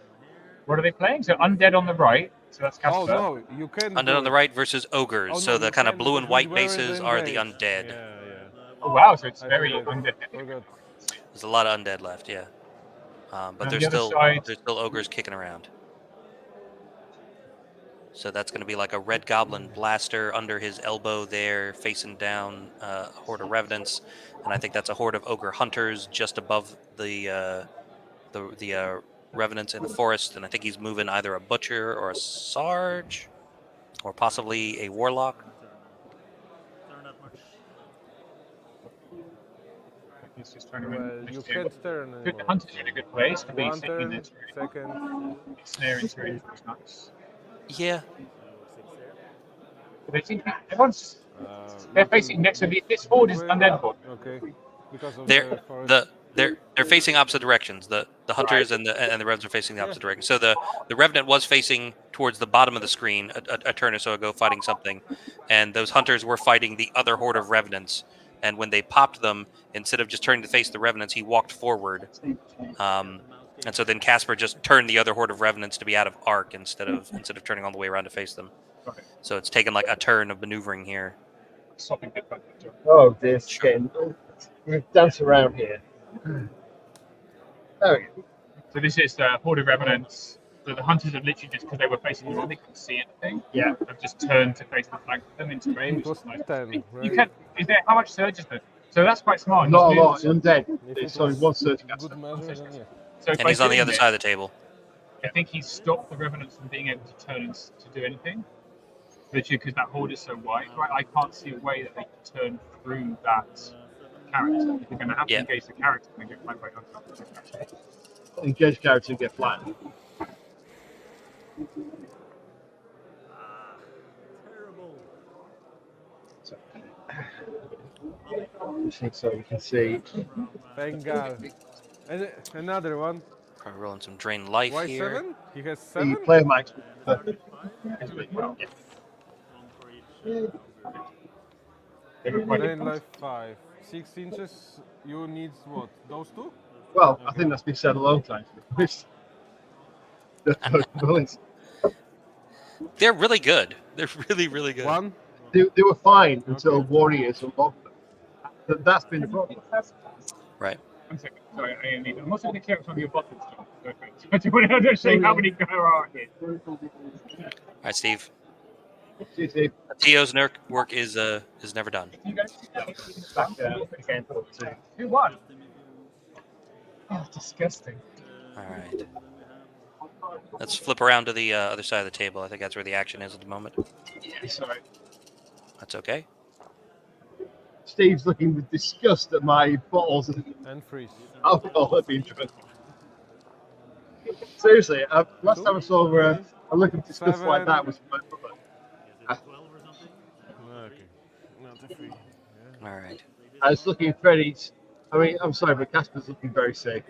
what are they playing? So Undead on the right. So that's Casper. Oh, no, you can. Undead on the right versus ogres. Oh, so no, the you kind of can, blue and because white we were bases in are the base. undead. Yeah. Oh wow, so it's I very forgot. undead. There's a lot of undead left, yeah. But On there's the other still side- ogres kicking around. So that's going to be like a red goblin blaster under his elbow there, facing down a horde of revenants, and I think that's a horde of ogre hunters just above the revenants in the forest. And I think he's moving either a butcher or a sarge, or possibly a warlock. He's just trying to You can't turn The anymore. hunter's in a good place to be One sitting in turn, this second. snaring range was nice. Yeah. But they seem to be, everyone's they're facing next to this horde is undead horde. Okay. Because of They're facing opposite directions. The hunters and the revenants are facing the opposite direction. So the revenant was facing towards the bottom of the screen a turn or so ago, fighting something, and those hunters were fighting the other horde of revenants. And when they popped them, instead of just turning to face the revenants, he walked forward. And so then Casper just turned the other horde of revenants to be out of arc instead of turning all the way around to face them. So it's taken like a turn of maneuvering here. Oh dear, skin. We dance around here. There we go. So this is the horde of revenants. So the hunters have literally just because they were facing the wall, they couldn't see anything. Yeah. Have just turned to face the flank of them into range. It was 10, right? You can. Is there how much surge is there? So that's quite smart. Not a He's lot. moved- It's undead. It's only one searching Good measure, then yeah. So And by he's on the doing other this, side of the table. I think he's stopped the revenants from being able to turn to do anything. Literally, because that horde is so wide, right? I can't see a way that they can turn through that character. If you're going to have to engage the character and get flanked by hunters. engage character and get flattened. So you can see. Thank God. And another one. Probably rolling some drain life Why here. 7? He has The 7? player max. Drain life 5. 6 inches, you need what? Those 2? Well, I think that's been said a long time. They're really good. They're really, really good. One. They were fine until Warriors unlocked them. That's been the problem. Right. 1 second. Sorry, I'm also going to clear up some of your buttons, John. I just want to show how many there are here. All right, Steve. See you, Steve. Tio's work is never done. Back again. Who won? Oh, disgusting. All right. Let's flip around to the other side of the table. I think that's where the action is at the moment. Yeah, sorry. That's okay. Steve's looking with disgust at my bottles of And freeze. alcohol that being drunk. Seriously, last time I saw a look of disgust like that was my brother. Okay. Not a free. All right. I was looking very. I mean, I'm sorry, but Casper's looking very safe.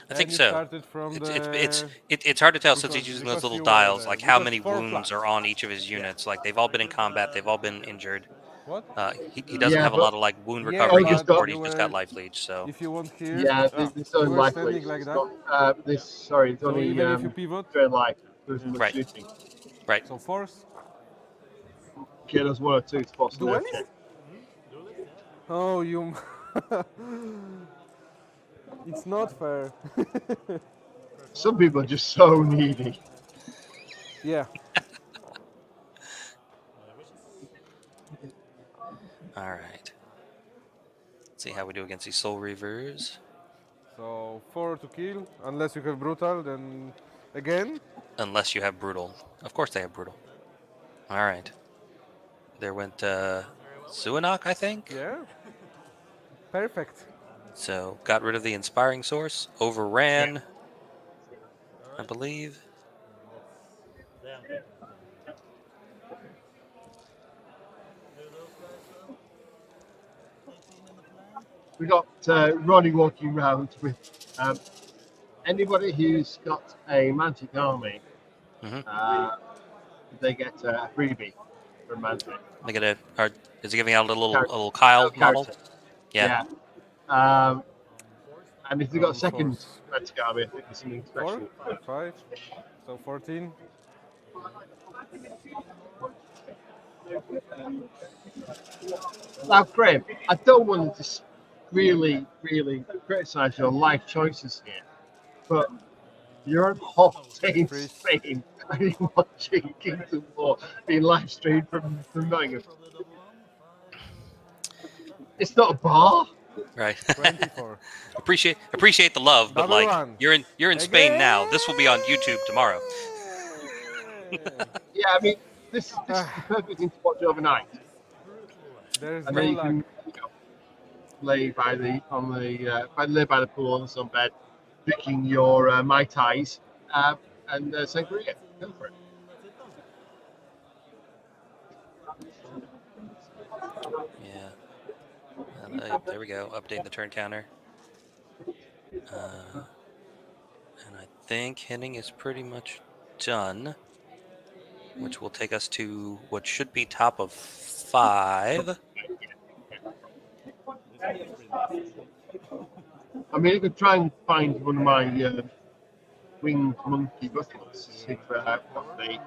I think And you so. started from It's hard to tell since he's because- using those because little you were dials, there. like how Because many 4 wounds flags. are on each of his units. Like they've all been in combat, they've all been injured. What? He doesn't Yeah, have a but- lot of like wound Yeah, recovery. but He's you 40. were- He's got life leech. So If you want here, Yeah, there's only you were life standing leech. like It's that. not, sorry, it's So only even if you pivot, straight life. There's much Right. shooting. Right. So force. Okay, there's 1 or 2 spots in Duelist? check. Oh, you. It's not fair. Some people are just so needy. Yeah. all right. Let's see how we do against these Soul Reavers. So 4 to kill, unless you have brutal, then again. Unless you have brutal. Of course they have brutal. All right. There went Suinok, I think. Yeah. Perfect. So got rid of the inspiring source, overran, I believe. We got Ronnie walking around with anybody who's got a Mantic army. They get a freebie from Mantic. They get is he giving out a little Character. Kyle model? Character. Yeah. And if they got a second Mantic army, I think there's something 4, special. 5, so 14. Now, Graham, I don't want to just really criticise your life choices here, but you're on Octane Spain and you're watching Kingdom War being live streamed from Nottingham. It's not a bar. Right. 24. appreciate the love, but Double like one. you're in Spain now. This will be on YouTube tomorrow. Yeah, I mean, this is the perfect thing to watch overnight. There's And no then you luck. can lay by the pool on the sunbed, drinking your Mai Tais and sangria. Go for it. Yeah. And, there we go. Update the turn counter. And I think hitting is pretty much done, which will take us to what should be top of 5. I mean, you could try and find one of my winged monkey buffaloes to see what the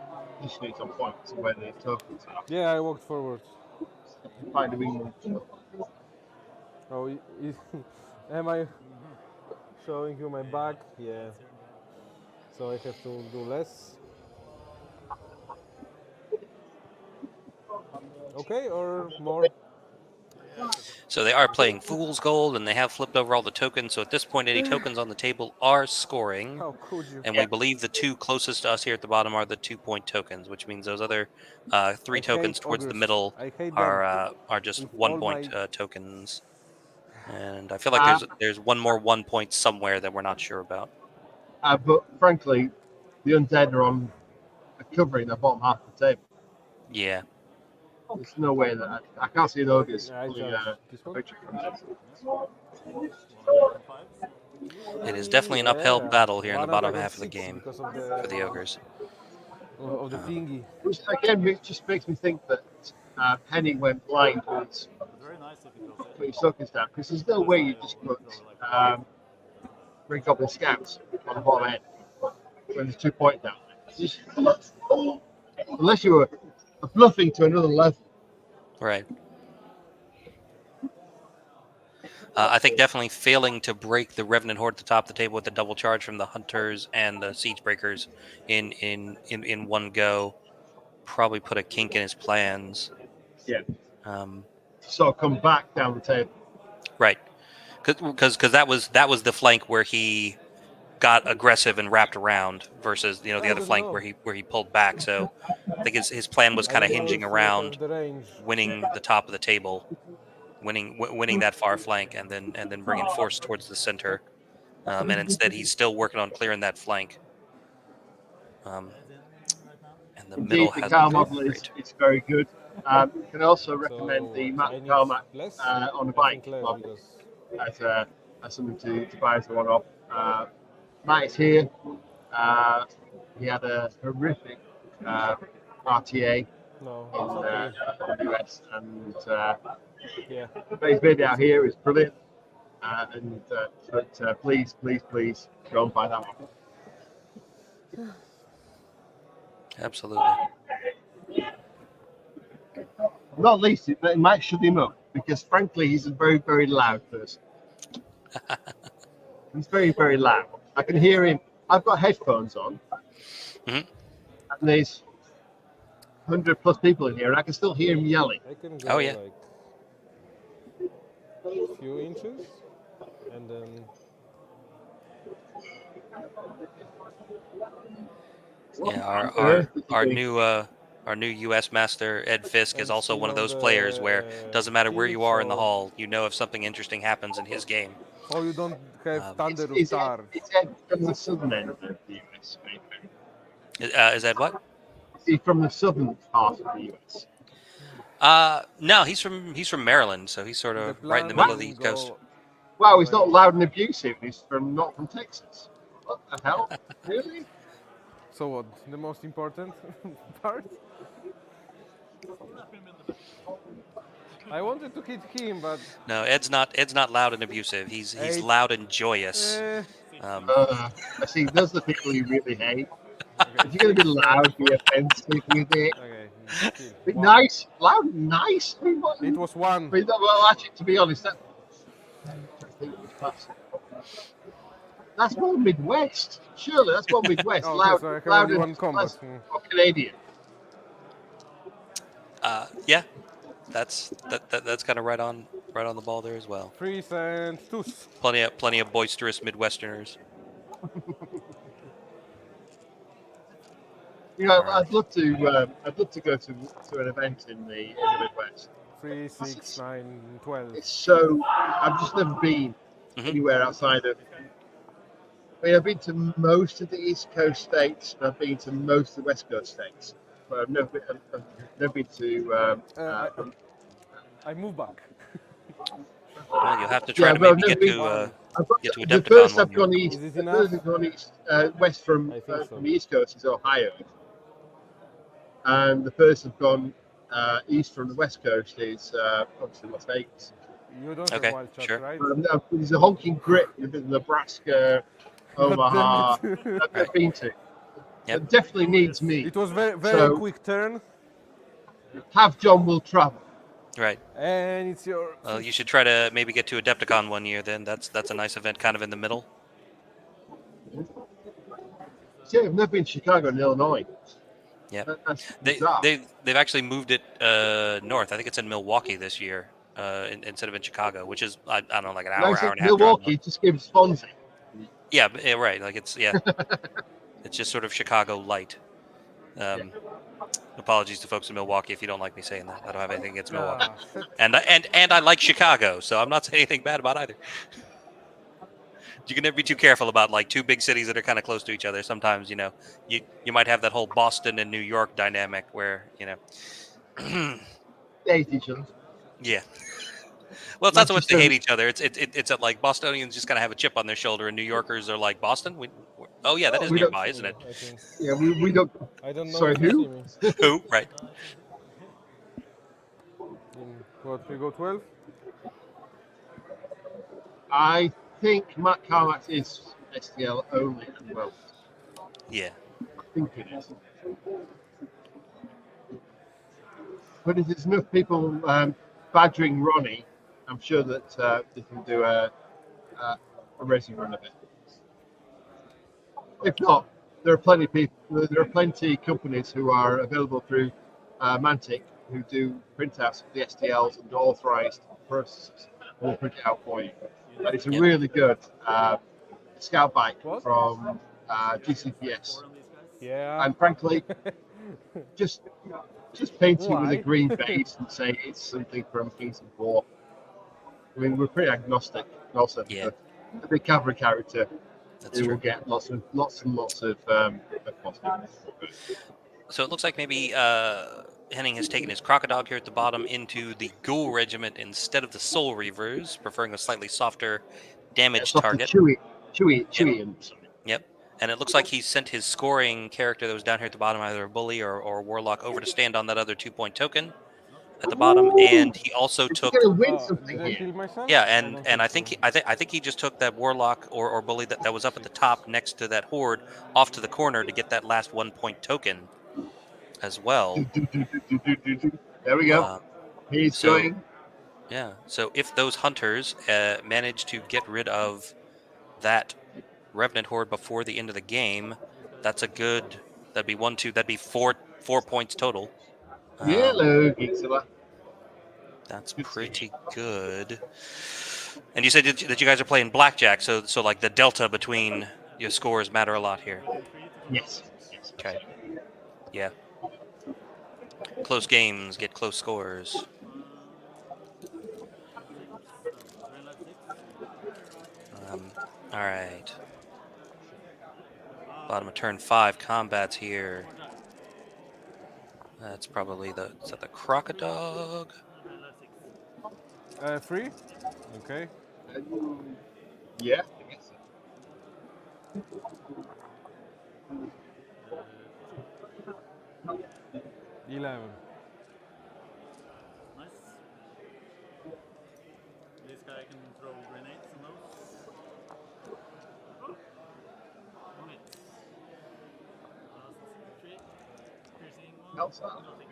issue is on points and where the tokens are. Yeah, I walked forward. Find a winged monkey. Oh, am I showing you my back? Yeah. So I have to do less. Okay, or more? So they are playing Fool's Gold, and they have flipped over all the tokens. So at this point, any tokens on the table are scoring. How could you? And we believe the 2 closest to us here at the bottom are the 2-point tokens, which means those other 3 tokens towards the ogres. middle I hate are just With 1-point all my- tokens. And I feel like there's one more 1-point somewhere that we're not sure about. But frankly, the undead are covering the bottom half of the table. Yeah. There's no way that I can't see an ogres. It is definitely an uphill Yeah. battle here in the One out bottom of half of the 6 game because of for the ogres. Of the thingy. Which again just makes me think that Penny went blind once. Put your tokens down because there's no way you just put Green Goblin Scouts on the bottom end when there's 2 points down. Just, unless you were bluffing to another level. Right. I think definitely failing to break the Revenant Horde at the top of the table with the double charge from the Hunters and the Siege Breakers in one go probably put a kink in his plans. Yeah. So come back down the table. Right. Because that was the flank where he got aggressive and wrapped around versus the other flank where he pulled back. So I think his plan was kind of hinging around winning the top of the table, winning that far flank, and then bringing force towards the center. And instead, he's still working on clearing that flank. And the middle Indeed, the has car been model great. is very good. Can also recommend the Matt Carmack on a bike club as something to buy as a one-off. Matt is here. He had a horrific RTA No, in it's okay. the US, and Yeah. his video out here is brilliant. But please go and buy that one. Absolutely. Not least, it might shut him up because, frankly, he's a very, very loud person. He's very, very loud. I can hear him. I've got headphones on, and there's 100+ people in here, and I can still hear him yelling. I can go Oh, yeah. like a few inches, and then. Yeah, our new U.S. master Ed Fisk is also one of those players where it doesn't matter where you are in the hall, you know if something interesting happens in his game. Oh, you don't have Thunder It's Star. It's Ed from the southern end of the US. Is that what? Is he from the southern part of the US? No, he's from Maryland, so he's sort of right in the middle of the East Coast. Wow, he's not loud and abusive. He's not from Texas. What the hell? Really? So what? The most important part? I wanted to hit him, but No, Ed's not loud and abusive. He's loud and joyous. I see. Those are the people you really hate. If you're going to be loud, be offensive with it. Okay. Be nice, loud, and nice. I mean, It was one. I mean, well, actually, to be honest, that's more Midwest. Surely, that's more Midwest. Okay, loud, so I have loud, only and one combat. less Canadian. Yeah, that's kind of right on the ball there as well. Freeze and tooth. Plenty of boisterous Midwesterners. You know, I'd love to go to an event in the Midwest. 3, 6, 9, 12. It's so. I've just never been anywhere outside of. I mean, I've been to most of the East Coast states, and I've been to most of the West Coast states, but I've never been to. I move back. Well, you'll have to try to maybe get to Adepticon. The first I've one gone year. east. The first I've gone east, west from the East Coast is Ohio, and the first I've gone east from the West Coast is obviously Las Vegas. You don't Okay, have wild shot, sure. right? There's a honking grip in Nebraska, Omaha. I've been to. Yep. It definitely needs me. It was very So, quick turn. Have John will travel. Right. And it's your. Well, you should try to maybe get to Adepticon one year. Then that's a nice event, kind of in the middle. See, I've never been to Chicago and Illinois. Yeah. That's bizarre. They've actually moved it north. I think it's in Milwaukee this year instead of in Chicago, which is I don't know, like an hour and a half. Milwaukee just gives Fonzie. Yeah, right. Like it's it's just sort of Chicago light. Apologies to folks in Milwaukee if you don't like me saying that. I don't have anything against Milwaukee, and I like Chicago, so I'm not saying anything bad about either. You can never be too careful about like two big cities that are kind of close to each other. Sometimes you might have that whole Boston and New York dynamic where they hate each other. Yeah. Well, it's not so much they hate each other. It's that like Bostonians just kind of have a chip on their shoulder, and New Yorkers are like Boston. Oh yeah, that is nearby, isn't it? Yeah, we don't. I don't know. Sorry, who? Who? Right. What, we go 12? I think Matt Carmack is STL only as well. Yeah. I think it is. But if there's enough people badgering Ronnie, I'm sure that they can do a racing run of it. If not, there are plenty of people. There are plenty of companies who are available through Mantic who do printouts of the STLs and authorized processes. We'll print it out for you. And it's a really good scout bike from GCPS. Yeah. And frankly, just paint it with a green base and say it's something from Kings of War. I mean, we're pretty agnostic also. Yeah. The big cavalry character, That's it true. will get lots of positive. So it looks like maybe Henning has taken his Crocodile here at the bottom into the Ghoul Regiment instead of the Soul Reavers, preferring a slightly softer damage target. Chewy. Yep. And it looks like he sent his scoring character that was down here at the bottom, either a bully or warlock, over to stand on that other 2-point token at the bottom. And he also took. Gonna win something Did I here. kill myself? Yeah, I and don't and I think I think he just took that warlock or bully that was up at the top next to that horde off to the corner to get that last 1-point token as well. There we go. He's so, going. Yeah. So if those hunters manage to get rid of that Revenant horde before the end of the game, that's a good. That'd be 1, 2. That'd be 4 points total. Hello, Geeksula. That's pretty good. And you said that you guys are playing blackjack, so like the delta between your scores matter a lot here. Yes. Okay. Yeah. Close games get close scores. All right. Bottom of turn 5 combats here. That's probably is that the Crocodog? 3. Okay. Yeah. 11. Nice. This guy can throw grenades and those. On it. Last 3. Piercing 1. Nothing.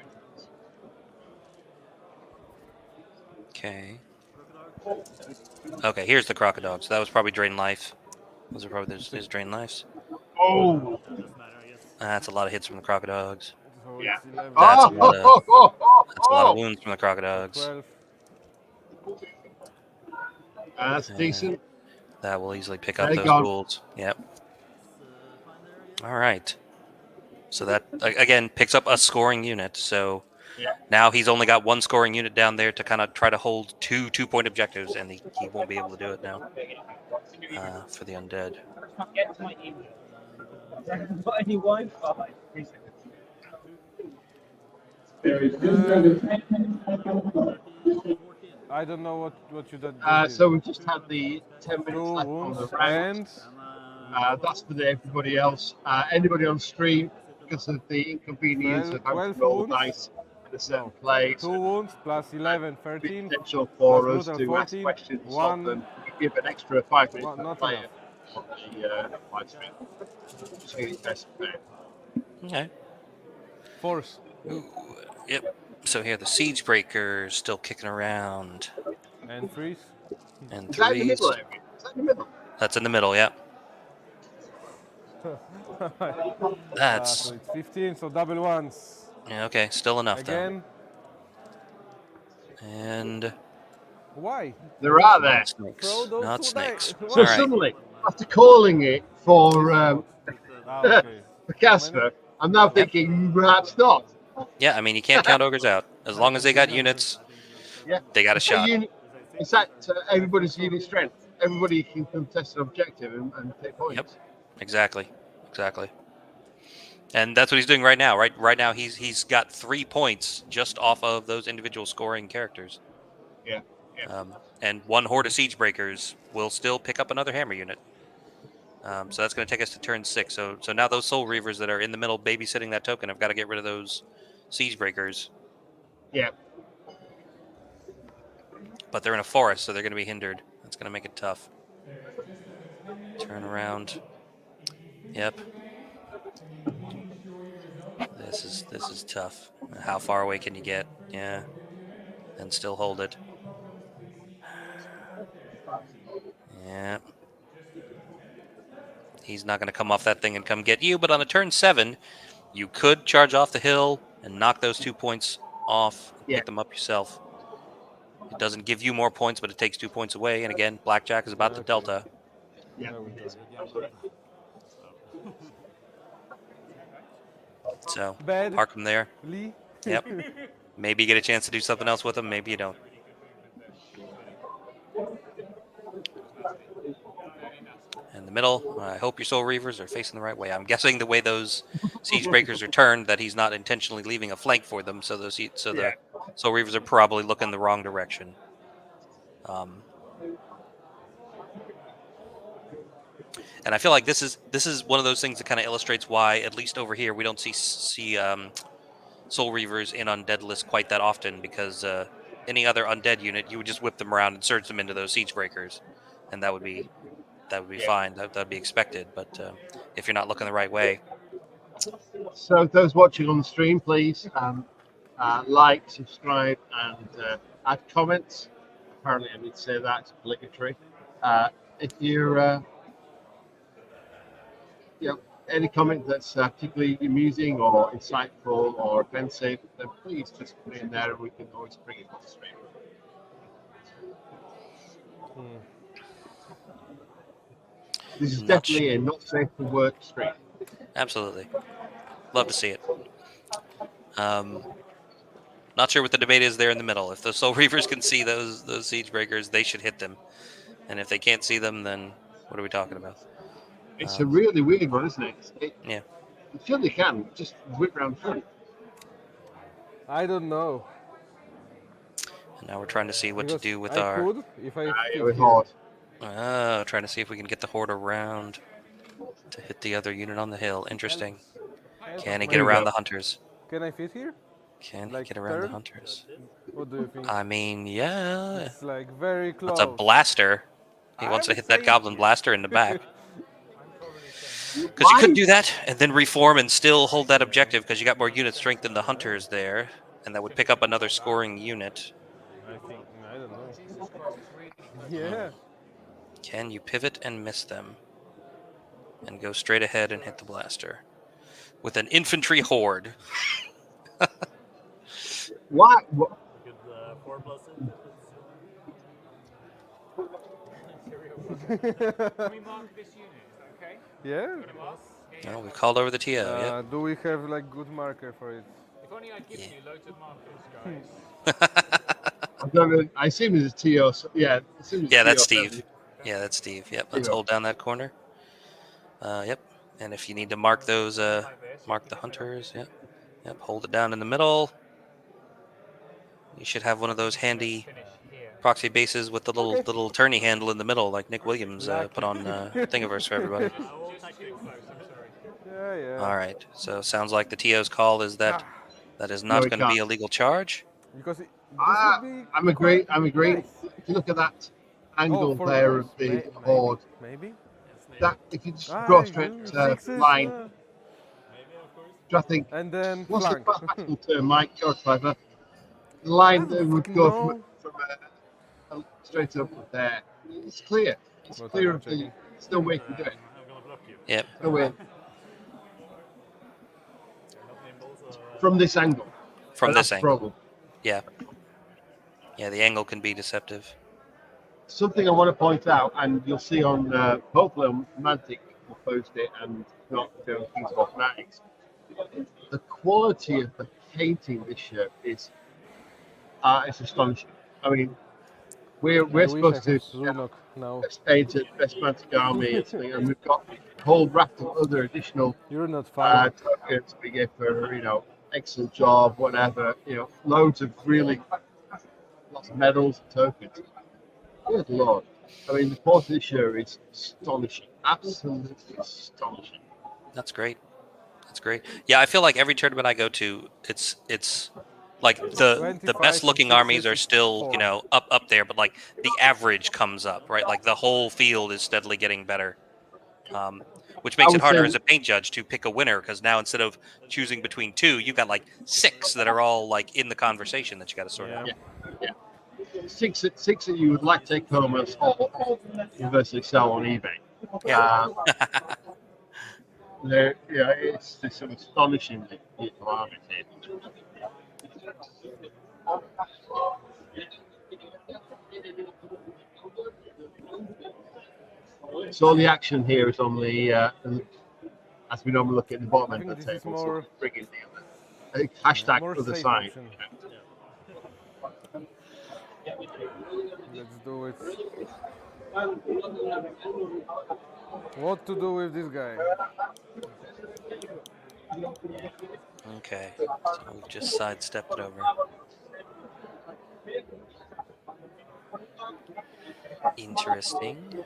Okay. Okay, here's the Crocodog. So that was probably Drain Life. Those are probably his Drain Lives. Oh. That's a lot of hits from the Crocodogs. So Yeah. it's 11. That's a lot of wounds from the Crocodogs. 12. That's decent. That will easily pick up There those you go. ghouls. Yep. All right. So that again picks up a scoring unit. So now he's only got 1 scoring unit down there to kind of try to hold 2 2-point objectives, and he won't be able to do it now for the undead. Any Wi-Fi? I don't know what you did. So we just had the 10 minutes left on the round. And That's for everybody else. Anybody on stream, because of the inconvenience of having to roll the dice in a certain place. 2 wounds plus 11, 13. Potential for plus us brutal to ask 14, questions of 1. them. We give an extra 5 minutes per Not player enough. on the live stream. Just getting best fair. Okay. Force. Ooh, yep. So here the Siege Breakers still kicking around. And freeze. And Is that in the threes. middle area? Is that in the middle? That's in the middle, yeah. That's so it's 15, so double ones. yeah, okay, still enough Again. though. And Why? There are there. not snakes. Not snakes. So All right. suddenly, after calling it for okay. for Casper, I'm now thinking perhaps not. Yeah, I mean you can't count ogres out. As long as they got units, Yeah. they got a shot. It's that everybody's unit strength. Everybody can contest an objective and take points. Yep. Exactly. And that's what he's doing right now. Right now he's got 3 points just off of those individual scoring characters. Yeah. And 1 horde of Siege Breakers will still pick up another hammer unit. So that's going to take us to turn 6. So now those Soul Reavers that are in the middle babysitting that token have got to get rid of those Siege Breakers. Yeah. But they're in a forest, so they're going to be hindered. That's going to make it tough. Turn around. Yep. This is tough. How far away can you get? Yeah. And still hold it. Yeah. He's not going to come off that thing and come get you, but on a turn 7, you could charge off the hill and knock those 2 points off, pick them up yourself. It doesn't give you more points, but it takes 2 points away. And again, blackjack is about the delta. Yeah. So, Bad. park him there. Lee. Yep. Maybe you get a chance to do something else with him. Maybe you don't. In the middle, I hope your Soul Reavers are facing the right way. I'm guessing the way those Siege Breakers are turned, that he's not intentionally leaving a flank for them. So the Soul Reavers are probably looking the wrong direction. And I feel like this is one of those things that kind of illustrates why, at least over here, we don't see Soul Reavers in undead lists quite that often, because any other undead unit, you would just whip them around and surge them into those siege breakers, and that would be fine. That'd be expected. But if you're not looking the right way, So those watching on the stream, please like, subscribe, and add comments. Apparently, I need to say that. It's obligatory. If you're, any comment that's particularly amusing or insightful or offensive, then please just put it in there, and we can always bring it on the stream. This is definitely a not safe for work stream. absolutely, love to see it. Not sure what the debate is there in the middle. If the Soul Reavers can see those siege breakers, they should hit them, and if they can't see them, then what are we talking about? It's a really weird one, isn't it? Yeah. You feel they can just whip around front. I don't know. And now we're trying to see what to do with I our. could if I fit with here. hard. Trying to see if we can get the horde around to hit the other unit on the hill. Interesting. Can he get around the hunters? Can I fit here? Can he Like get around the third? hunters? What do you think? I mean, yeah. It's like very close. That's a blaster. He wants to hit that goblin blaster in the back. Because you could do that and then reform and still hold that objective, because you got more unit strength than the hunters there, and that would pick up another scoring unit. I don't know. Yeah. Can you pivot and miss them and go straight ahead and hit the blaster with an infantry horde? What? Yeah. No, we called over the TO. Yeah. Do we have like good marker for it? If only I'd given you loads of markers, guys. I assume it's a TO. Yeah. Yeah, that's Steve. Yeah, that's Steve. Yep. Let's hold down that corner. Yep. And if you need to mark those, mark the hunters. Yep. Yep. Hold it down in the middle. You should have one of those handy proxy bases with the little tourney handle in the middle, like Nick Williams put on Thingiverse for everybody. Yeah. All right. So sounds like the TO's call is that is not going to be a legal charge. Because I'm agreeing. If you look at that angle there of the horde, maybe that if you just draw a straight line, I think. And then what's flank. the actual term, Mike? You're clever. The line that would go from straight up there. It's clear. It's clear of the. There's no way to do it. Yep. No way. From this angle. From this angle. Problem. Yeah. Yeah, the angle can be deceptive. Something I want to point out, and you'll see on hopefully on Mantic will post it, and not doing things about Fanatics. The quality of the painting this year is it's astonishing. I mean, we're supposed to best painted, best Mantic army, and we've got a whole raft of other additional tokens we get for excellent job, whatever. Loads of really lots of medals and tokens. Good Lord. I mean, the quality this year is astonishing. Absolutely astonishing. That's great. That's great. Yeah, I feel like every tournament I go to, it's like the best looking armies are still, up there, but like the average comes up, right? Like the whole field is steadily getting better. Which makes it harder as a paint judge to pick a winner, because now instead of choosing between two, you've got like 6 that are all like in the conversation that you got to sort out. Yeah. 6 that you would like to take home and universally sell on eBay. Yeah. It's some astonishingly beautiful armies here. So all the action here is on the, as we normally look at the bottom end of the table, so bringing the hashtag other side. Let's do it. What to do with this guy? Okay, so we've just sidestepped it over. Interesting.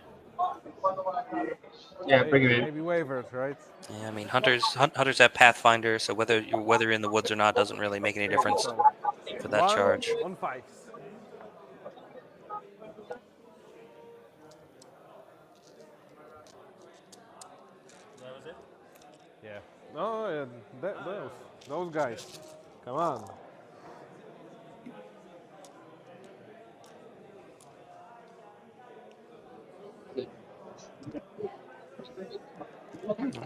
Yeah, bring him in. Maybe waivers, right? Yeah, I mean hunters have Pathfinder, so whether you're in the woods or not doesn't really make any difference for that charge. On 5. That was it? Yeah. No, those guys. Come on.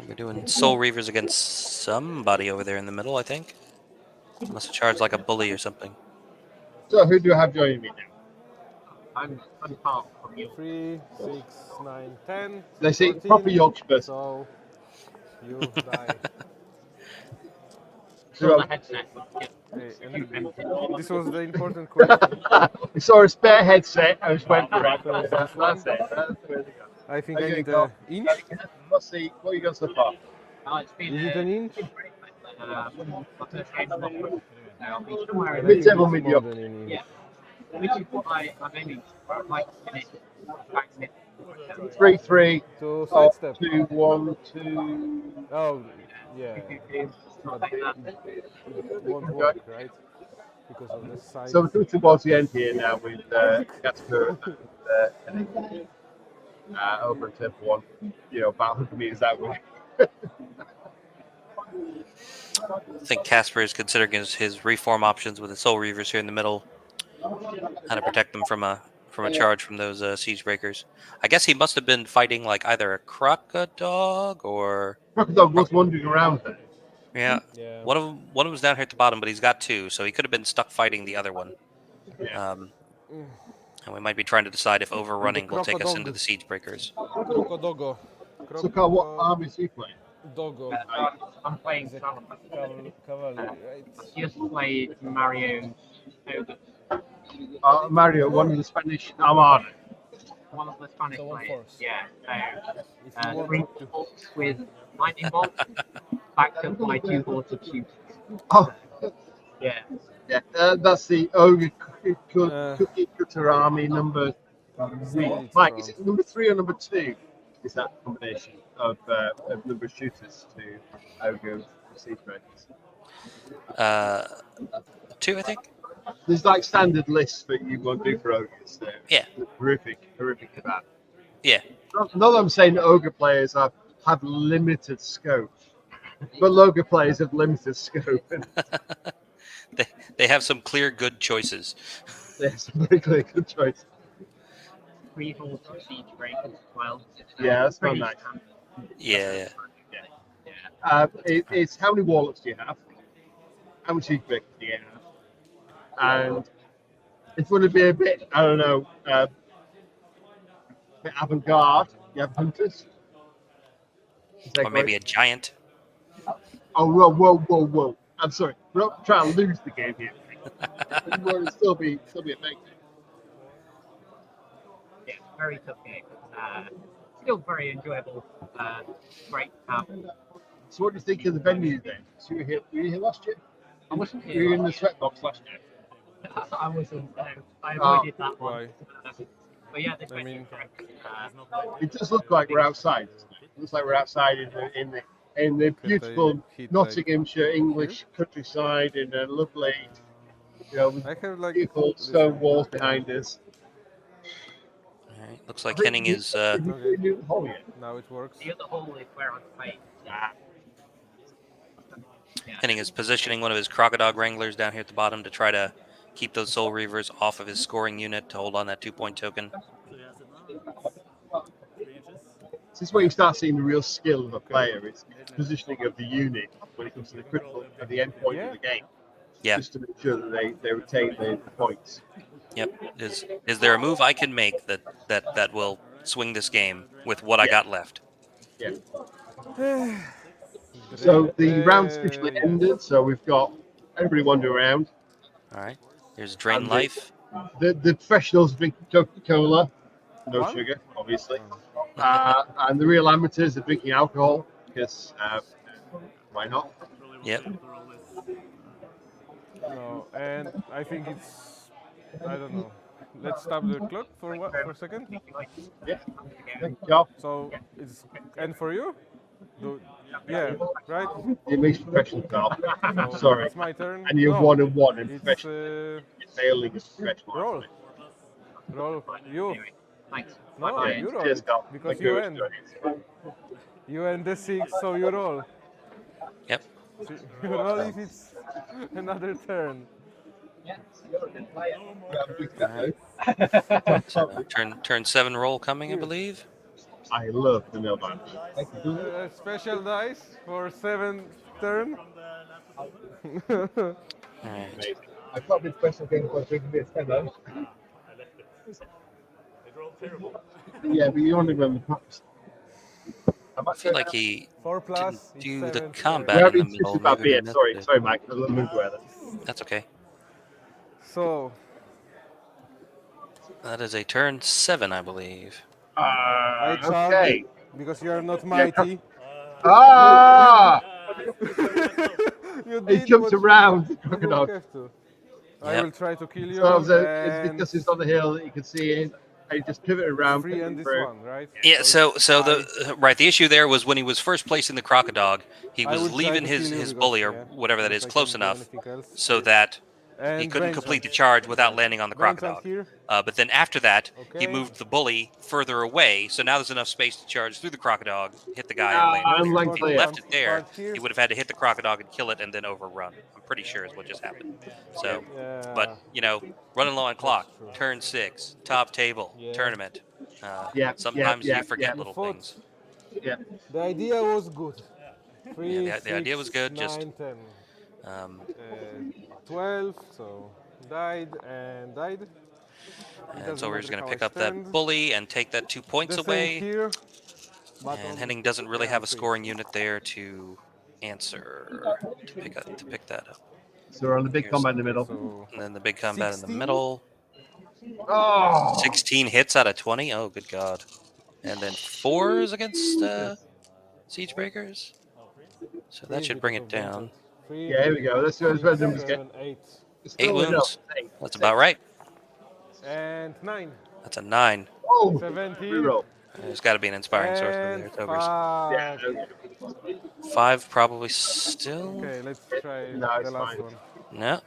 We're doing Soul Reavers against somebody over there in the middle, I think. Must have charged like a bully or something. So who do I have joining me now? I'm half from you. 3, 6, 9, 10. They say 14, proper Yorkshire. So you die. So, My headset. Hey, and this was the important question. we saw a spare headset. I just went for it. So That's this it. one. That's where they go. I think There I you need go. an inch. Let's see. What you got so far? It's been, Is it an inch? Mid-table, mid-york. Yeah. Which is what I'm aiming for. I'd like to finish back mid. 3, 3. So sidestep. 2, 1, 2. Oh, yeah. But it won't work, right? Because of the size. So we're coming towards the end here now with Gatsper and over in Temple 1. You know, about 100 meters that way. I think Casper is considering his reform options with the Soul Reavers here in the middle. How to protect them from a charge from those siege breakers. I guess he must have been fighting like either a crocodog or Crocodog was wandering around there. yeah. One of them's down here at the bottom, but he's got 2, so he could have been stuck fighting the other one. And we might be trying to decide if overrunning will take us into the siege breakers. Crocodogo. So, Carl, what army is he playing? Dogo. I'm playing Cavalry, right? I just played Mario Ogre. Mario, one of the Spanish Armada. One of the Spanish So one players. force. Yeah. If So, you want 3 to. bolts with lightning bolt, backed up by 2 bolts of shooters. Oh, Yeah. yeah. That's the Ogre Cookie Cutter Army number 3. Mike, is it number 3 or number 2? Is that combination of number of shooters to Ogre siege breakers? 2, I think. There's like standard lists that you want to do for ogres. So Yeah. Horrific bad. Yeah. Not that I'm saying that ogre players have limited scope, but ogre players have limited scope. They have some clear good choices. There's some very clear good choice. 3 bolts of siege breakers as well. Yeah, that's not Pretty nice. standard. Yeah. It's how many warlocks do you have? How many siege breakers do you have? And it's going to be a bit, I don't know, a bit avant-garde. You have hunters. Or maybe a giant. Oh, whoa. I'm sorry. We're not trying to lose the game here. It'll still be effective. Yeah, very tough game. Still very enjoyable. Great to have. So what do you think of the venue then? So were you here last year? I wasn't Were you here. in the sweatbox last year? I wasn't. No, I avoided that one. Why? But yeah, this I mean, It does look like we're outside, doesn't it? It looks like we're outside in the beautiful Nottinghamshire English countryside in a lovely, with I have like beautiful stone walls behind us. All right. Looks like Henning is. Now it works. The other hole is where I'm playing. Henning is positioning one of his Crocodile Wranglers down here at the bottom to try to keep those Soul Reavers off of his scoring unit to hold on that 2-point token. This is where you start seeing the real skill of a player. It's positioning of the unit when it comes to the critical at the end point of the game. Yeah. Just to make sure that they retain the points. Yep. Is there a move I can make that will swing this game with what I got left? Yeah. So the round's officially ended. So we've got everybody wandering around. All right. There's Drain Life. The professionals drink Coca-Cola, no sugar, obviously. And the real amateurs are drinking alcohol because why not? Yep. No, and I think it's, I don't know. let's stop the clock for a second. Yeah. Thank you. So it's and for you? Yeah, right? It makes professional, Carl. So Sorry. it's my turn. And you're No, 1-1 in it's professional. You're failing as professional. roll. Roll. You. Thanks. No, Yeah, you roll cheers, it, Carl. because Thank you you. end. You end the 6, so you roll. Yep. So you roll if it's another turn. So turn 7 roll coming, I believe. I love the mailbag. Special dice for 7th turn. Alright. I can't be special game for drinking this, hello. Yeah, but you only remember practice. I feel like he 4 didn't plus do the 7th combat We're in the middle. about Maybe we beer. missed Sorry, it. sorry, Mike. A little move away there. That's okay. So That is a turn 7, I believe. I charge okay. because you are not mighty. Ah! You He did jumped what around, you crocodile. don't have to. Yep. I will try to kill you. So it's and because he's on the hill that you can see it. And he just pivoted around. free and this through. one, right? Yeah, so the issue there was when he was first placing the crocodile, he I will was try leaving to kill you his because, bully or yeah, whatever that because is I close can't do enough anything else. so that he And couldn't Vincent. complete the charge without landing on the Vincent crocodile. here. But then after that, he Okay. moved the bully further away, so now there's enough space to charge through the crocodile, hit the guy, and land. I'm like If he clear. left it there, Part here. he would have had to hit the crocodile and kill it and then overrun. I'm pretty sure is what just happened. So, Yeah. but running low on clock, true. turn 6, top table, Yeah. tournament. Yeah, Sometimes yeah, you forget yeah. little Fought. things. Yeah. The idea was good. 3, Yeah, the idea was 6, good, 9, just 10. um, 12, so died and died. It and doesn't so we're just matter going to how pick I up that stand. bully and take that 2 points The same away. here, but And on Henning doesn't really have a three. scoring unit there to answer to pick that up. So we're on the big Here's- combat in the middle. So And then the big combat in the 16? middle. Oh! 16 hits out of 20. Oh, good God. And then 4s against Siege Breakers. So that should bring it down. Yeah, here we go. Let's go. Let's numbers get. 7, 8. 8 wounds. That's about right. And 9. That's a 9. Oh! 17. Reroll. There's got to be an inspiring source over there. And It's ogres. 5. Yeah. 5 probably still. Okay, let's try No, it's the last fine. one. No.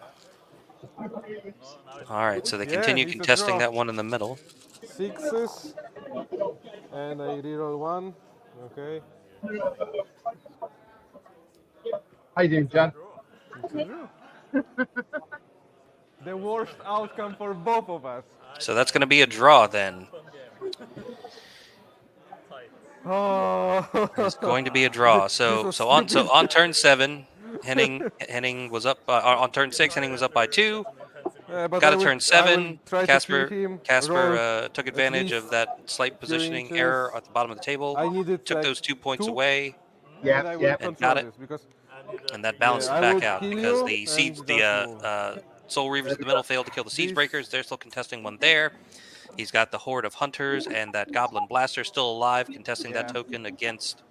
All right, so they Yeah, continue it's a contesting draw. that one in the middle. 6s. And I reroll 1. Okay. How you doing, Jan? It's a draw. The worst outcome for both of us. So that's going to be a draw then. Oh. It's going to be a draw. So on turn 7, Henning was up on turn 6. Henning was up by 2. But Got I a will- turn I 7. will try to kill him, Casper roll took at advantage least of that slight positioning inches. error at the bottom of the table. I needed Took like those 2 points 2, away, Yeah, and I will yeah. and control got it. this because and that balanced Yeah, it I back would out kill because you the and siege, just the Soul Reavers in the middle failed to kill the Siege This- Breakers. They're still contesting one there. He's got the Horde of Hunters and that Goblin Blaster still alive, contesting that Yeah. token against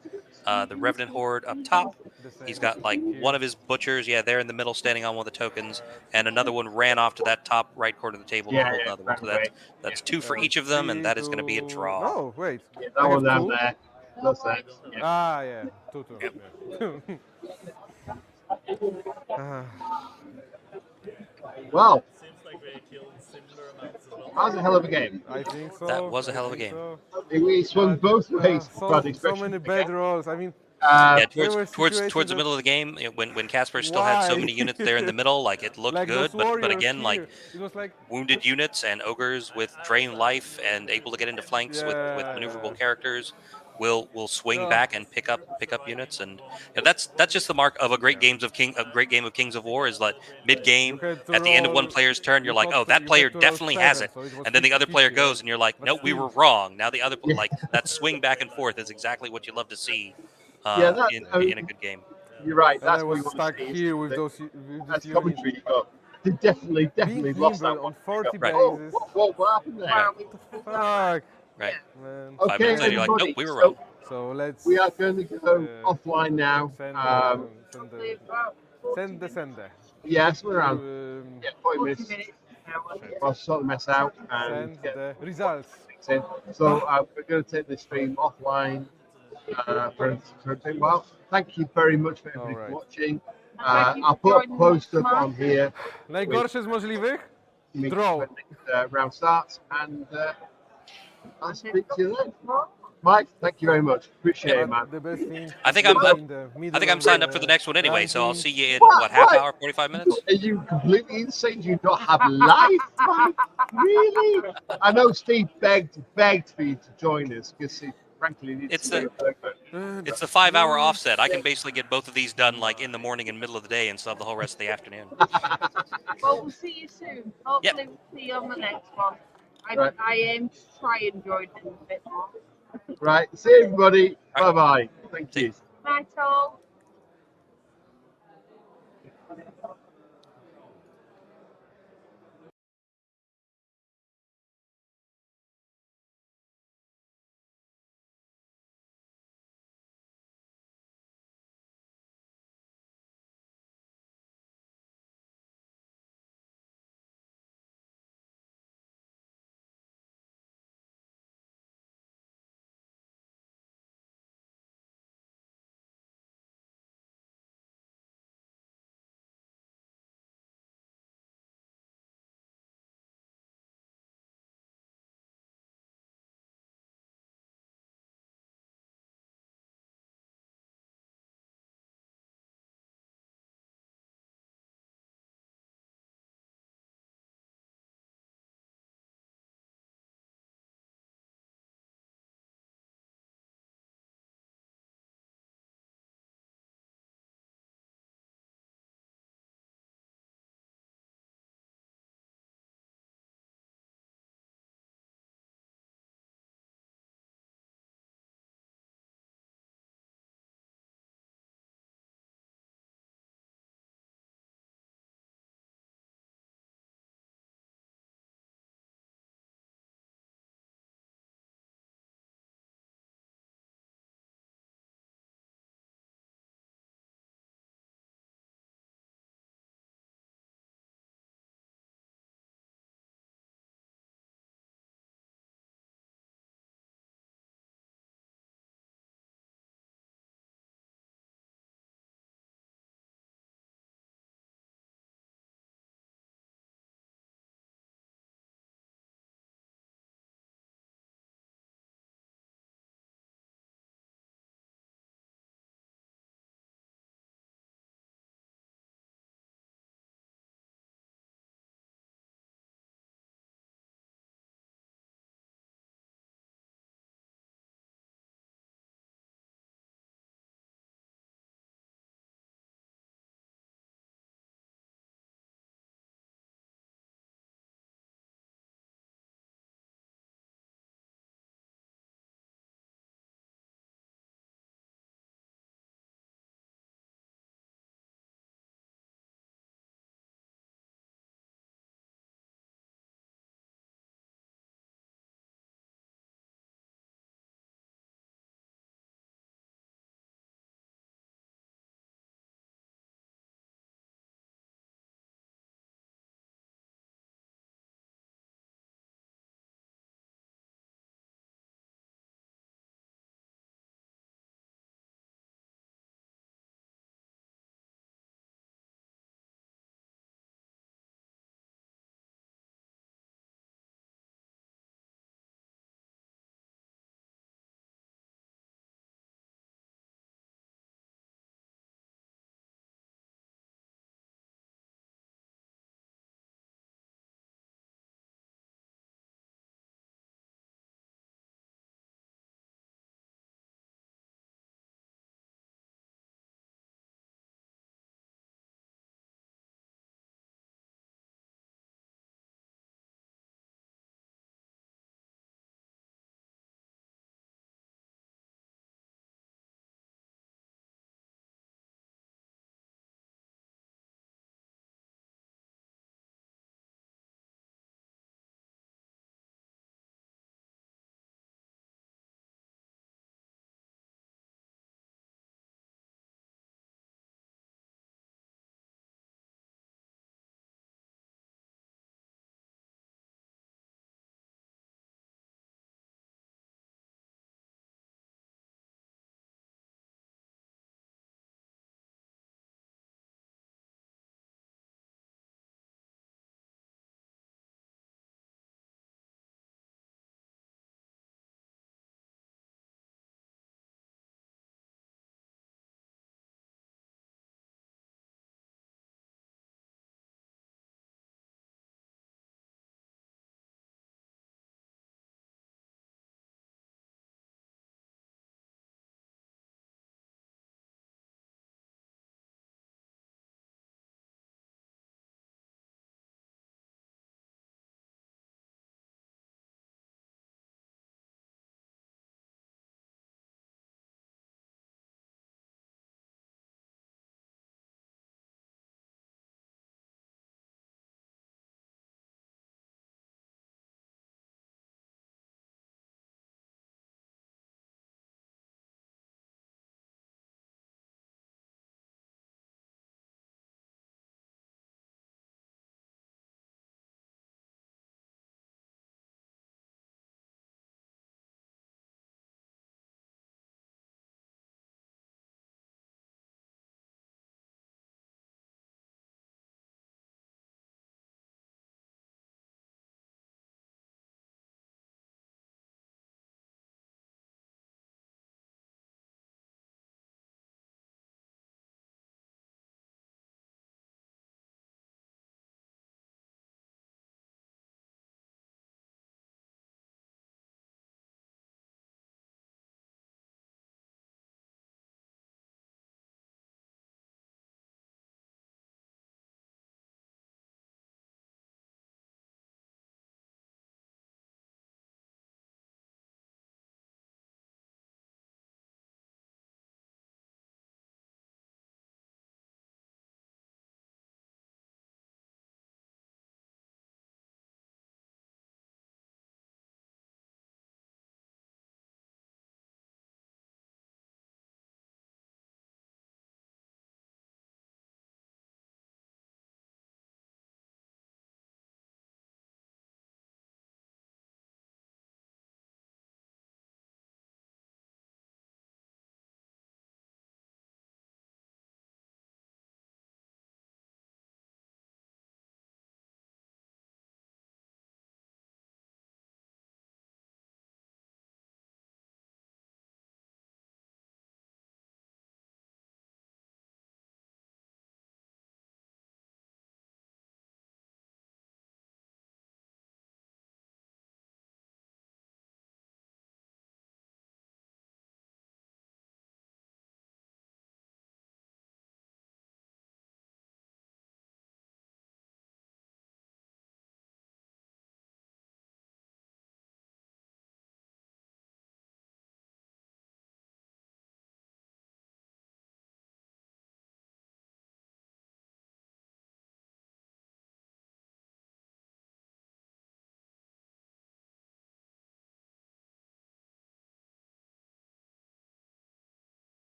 the Revenant Horde up top. the same He's got like here. one of his butchers, there in the middle, standing on one of the tokens, and another one ran off to that top right corner of the table to Yeah, hold yeah, another one. So right, that's 2 for each of them, and that is going to be a draw. No, wait. Yeah, I that one have down 2. there. That's that. Yeah. Ah, yeah. 2, 2. Yeah. Ah, Well, Seems like they killed similar amounts as well. that was a hell of a game. I think so. That was a I hell of a think game. so. We swung both ways. So many bad rolls. I mean, Yeah, there were towards situations the that- middle of the game, when Casper still had so Why? many units there in the middle, like it looked like good, those but warriors again, here, like it was like wounded units and ogres with drain life and able to get into flanks with maneuverable characters will swing Yeah. back and pick up units, and that's just the mark of a great game of Kings of War is like mid game You had to at the end of one roll- player's turn you're you like, had oh, to- that you player had to roll definitely has 7, it, so it was and then the other player 50-50, goes right? and you're like, But no, we still. were wrong. Now the other like that swing back and forth is exactly what you love to see Yeah, that- in a good game. You're right. And That's I what was we want stuck to see. here with That- those. With That's this commentary. You got. They definitely Being lost that nimble one. on 40 Right. Oh, bases. what happened there? Fuck, Right. man. 5 Okay, minutes later, you're like, everybody, nope, we were so- wrong. So let's. We are going to go offline now. Send the sender. Yes, we're around. 40 minutes. I'll sort the mess out and Send get the results. things in. So we're going to take the stream offline for a bit while. Thank you very much for everybody for watching. I'll put a post up on here. Najgorsze z możliwych? Draw. Round starts, and I'll speak to you then. Mike, thank you very much. Appreciate it, man. I think I'm signed up for the next one anyway, so I'll see you in half hour, 45 minutes. Are you completely insane? Do you not have life, Mike? Really? I know Steve begged for you to join us because he frankly needs It's to do a It's the 5-hour offset. I can basically get both of these done like in the morning and middle of the day and still have the whole rest of the afternoon. Well, we'll see you soon. Hopefully, we'll see you on the next one. I aim to try and join in a bit more. Right. See everybody. Bye bye. Thank you. Night all.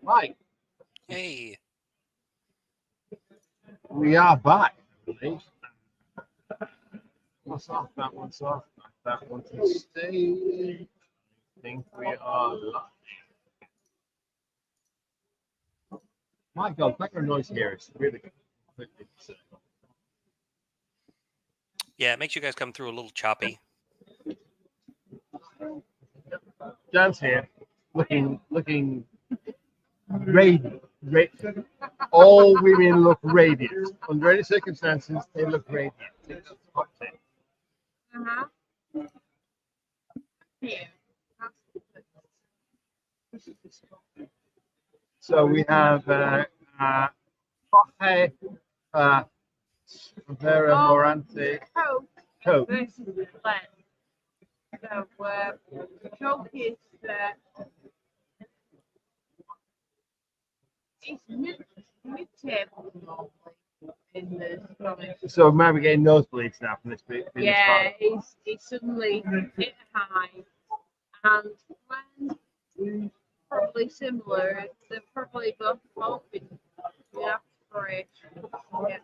Right, Hey. we are back. I believe. What's off? That one's off. That one can stay. I think we are live. My God, background noise here is really good. Yeah, it makes you guys come through a little choppy. Jan's here, looking radiant. All women look radiant. Under any circumstances, they look radiant. Uh-huh. Yeah. So we have Jorge Vera Morante. Coke. Versus Glenn. So, Coke is it's mid-table normally in the Scottish. So maybe getting nosebleeds now from this bit. Yeah, he's suddenly hit a high, and Glenn's probably similar. They're probably both hoping the aspiration. Yeah.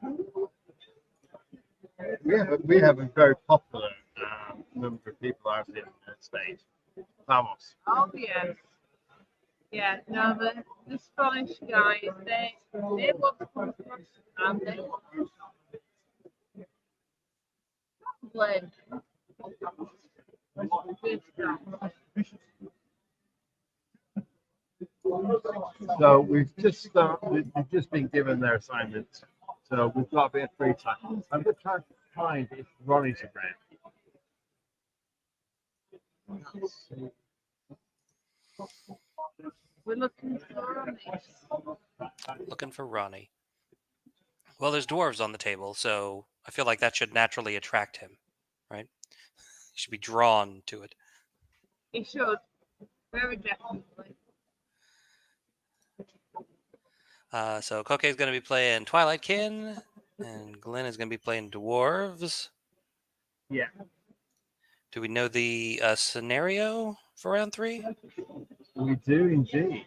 We have a very popular number of people out in Spain. Vamos. Oh yes. Yeah, no, the Spanish guys, they want to come across and they want to blend. So we've just been given their assignments. So we've got a bit of free time. I'm just trying to find if Ronnie's around. We're looking for Ronnie. Looking for Ronnie. Well, there's dwarves on the table, so I feel like that should naturally attract him, right? He should be drawn to it. He should. Very definitely. So Koke is going to be playing Twilight Kin, and Glenn is going to be playing dwarves. Yeah. Do we know the scenario for round 3? We do indeed.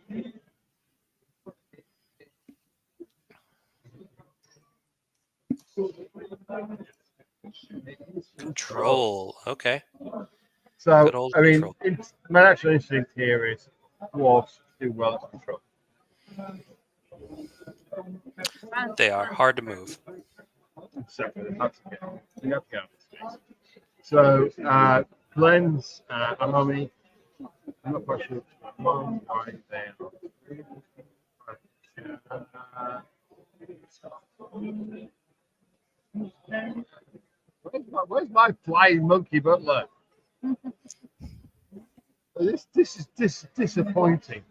Control. Okay. So, Good old I mean, control. my actual instinct here is dwarves do well at control. They are hard to move. Exactly. We have to go. So, Glenn's Amami, I'm not quite sure. One right there. Where's my flying monkey butler? This is disappointing.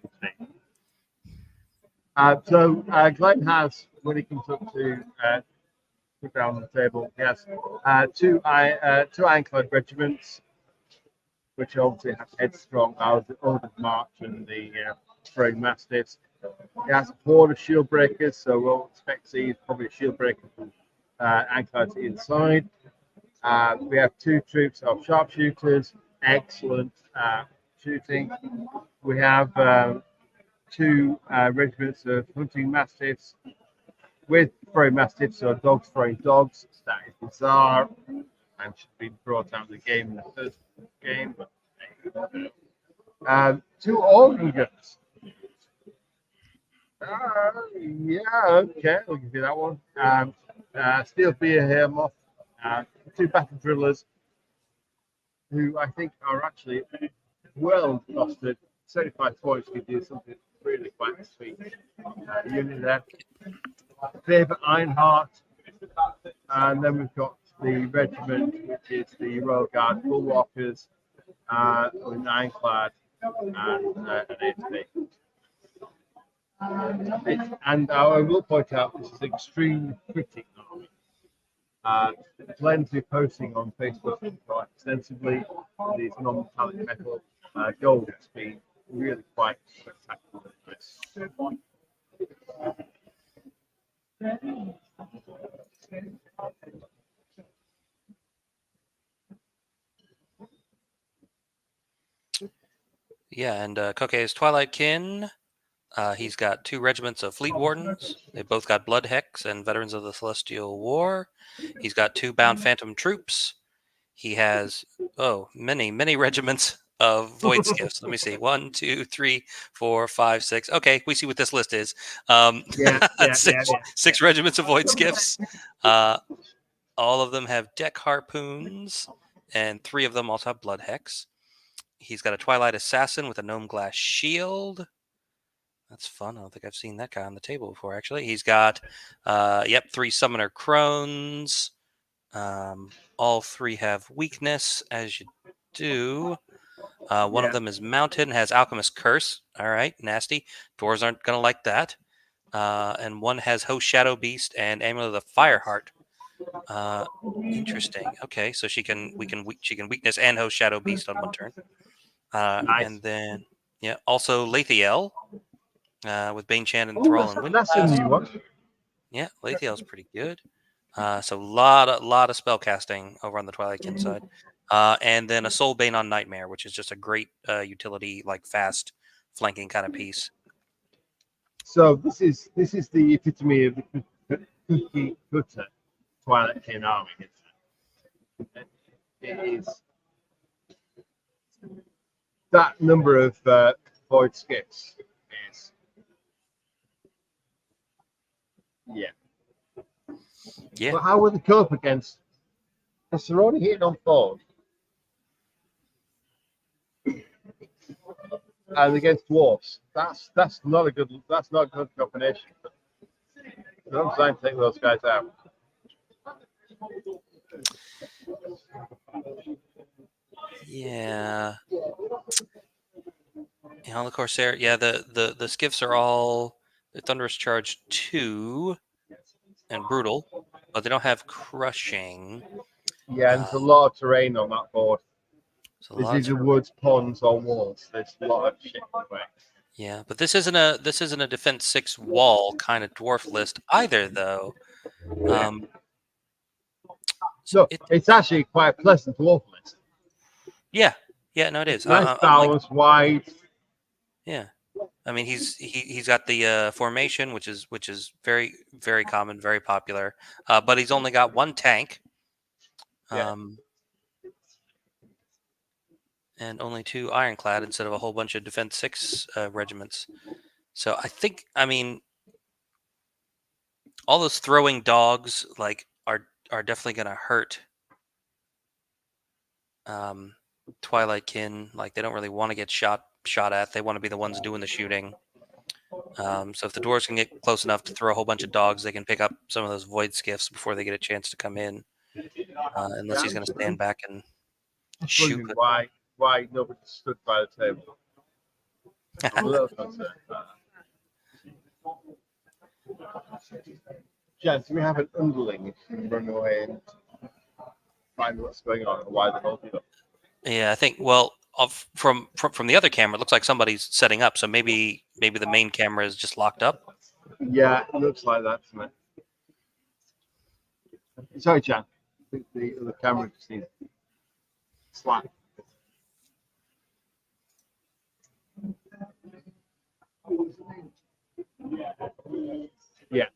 So Glenn has, when he comes up to put down on the table, he has two ironclad regiments, which obviously have headstrong, Ordered March and the Spraying Mastiffs. He has a horde of shield breakers, so we'll expect to see probably a shield breaker from ironclads inside. We have 2 troops of sharpshooters, excellent shooting. We have 2 regiments of hunting mastiffs with throwing mastiffs, so dogs throwing dogs. That is bizarre and should be brought out of the game in the first game. But 2 organ guns. Yeah, okay, we'll give you that one. Steel Beerhemoth, 2 battle drillers, who I think are actually well costed. 75 points could do something really quite sweet. Unit there. Favorite Ironheart, and then we've got the regiment, which is the Royal Guard Bullwalkers, with ironclad and an ASP. And I will point out this is an extremely critic army. Glenn's been posting on Facebook quite extensively. These non-metallic metal gold has been really quite spectacular. Yeah, and Koke's Twilight Kin. He's got 2 regiments of Fleet Wardens. They both got Blood Hex and Veterans of the Celestial War. He's got 2 Bound Phantom Troops. He has many regiments of Void Skiffs. Let me see. 1, 2, 3, 4, 5, 6. Okay, we see what this list is. Six regiments of Void Skiffs. All of them have deck harpoons, and 3 of them also have Blood Hex. He's got a Twilight Assassin with a Gnome Glass Shield. That's fun. I don't think I've seen that guy on the table before, actually. He's got, 3 Summoner Crones. All 3 have weakness, as you do. One of them is mounted and has Alchemist Curse. All right, nasty. Dwarves aren't going to like that. And one has Host Shadow Beast and Amulet of the Fireheart. Interesting. Okay, so she can weakness and Host Shadow Beast on one turn. Nice. And then also Lathiel with Bane Chan and Thrall and Wind. That's a new one. Yeah, Lathiel's pretty good. So a lot of spell casting over on the Twilight Kin side. And then a Soul Bane on Nightmare, which is just a great utility, like fast flanking kind of piece. So this is the epitome of the cookie cutter Twilight Kin army. It is that number of Void Skiffs is yeah. But how will they go up against? Because they're only hitting on 4. And against dwarfs, that's not a good combination. I'm trying to take those guys out. Yeah. On the Corsair, the skiffs are all the Thunderous Charge 2 and Brutal, but they don't have Crushing. Yeah, and there's a lot of terrain on that board. There's either woods, ponds, or walls. There's a lot of shit away. Yeah, but this isn't a Defense 6 wall kind of dwarf list either, though. So it's actually quite a pleasant dwarf list. Yeah, no, it is. Nice balance, wide. Yeah, I mean he's got the formation, which is very very common, very popular. But he's only got 1 tank. And only 2 ironclad instead of a whole bunch of Defense 6 regiments. So I mean, all those throwing dogs are definitely going to hurt Twilight Kin. Like, they don't really want to get shot at. They want to be the ones doing the shooting. So if the dwarves can get close enough to throw a whole bunch of dogs, they can pick up some of those Void Skiffs before they get a chance to come in. Unless he's going to stand back and shoot. Why nobody stood by the table? I'm a little concerned about that. Jen, do we have an underling who can run away and find what's going on and why they're holding up? Yeah, I think. Well, from the other camera, it looks like somebody's setting up. So maybe the main camera is just locked up. Yeah, it looks like that to me. Sorry, Jan. I think the other camera just needs slack. Yeah,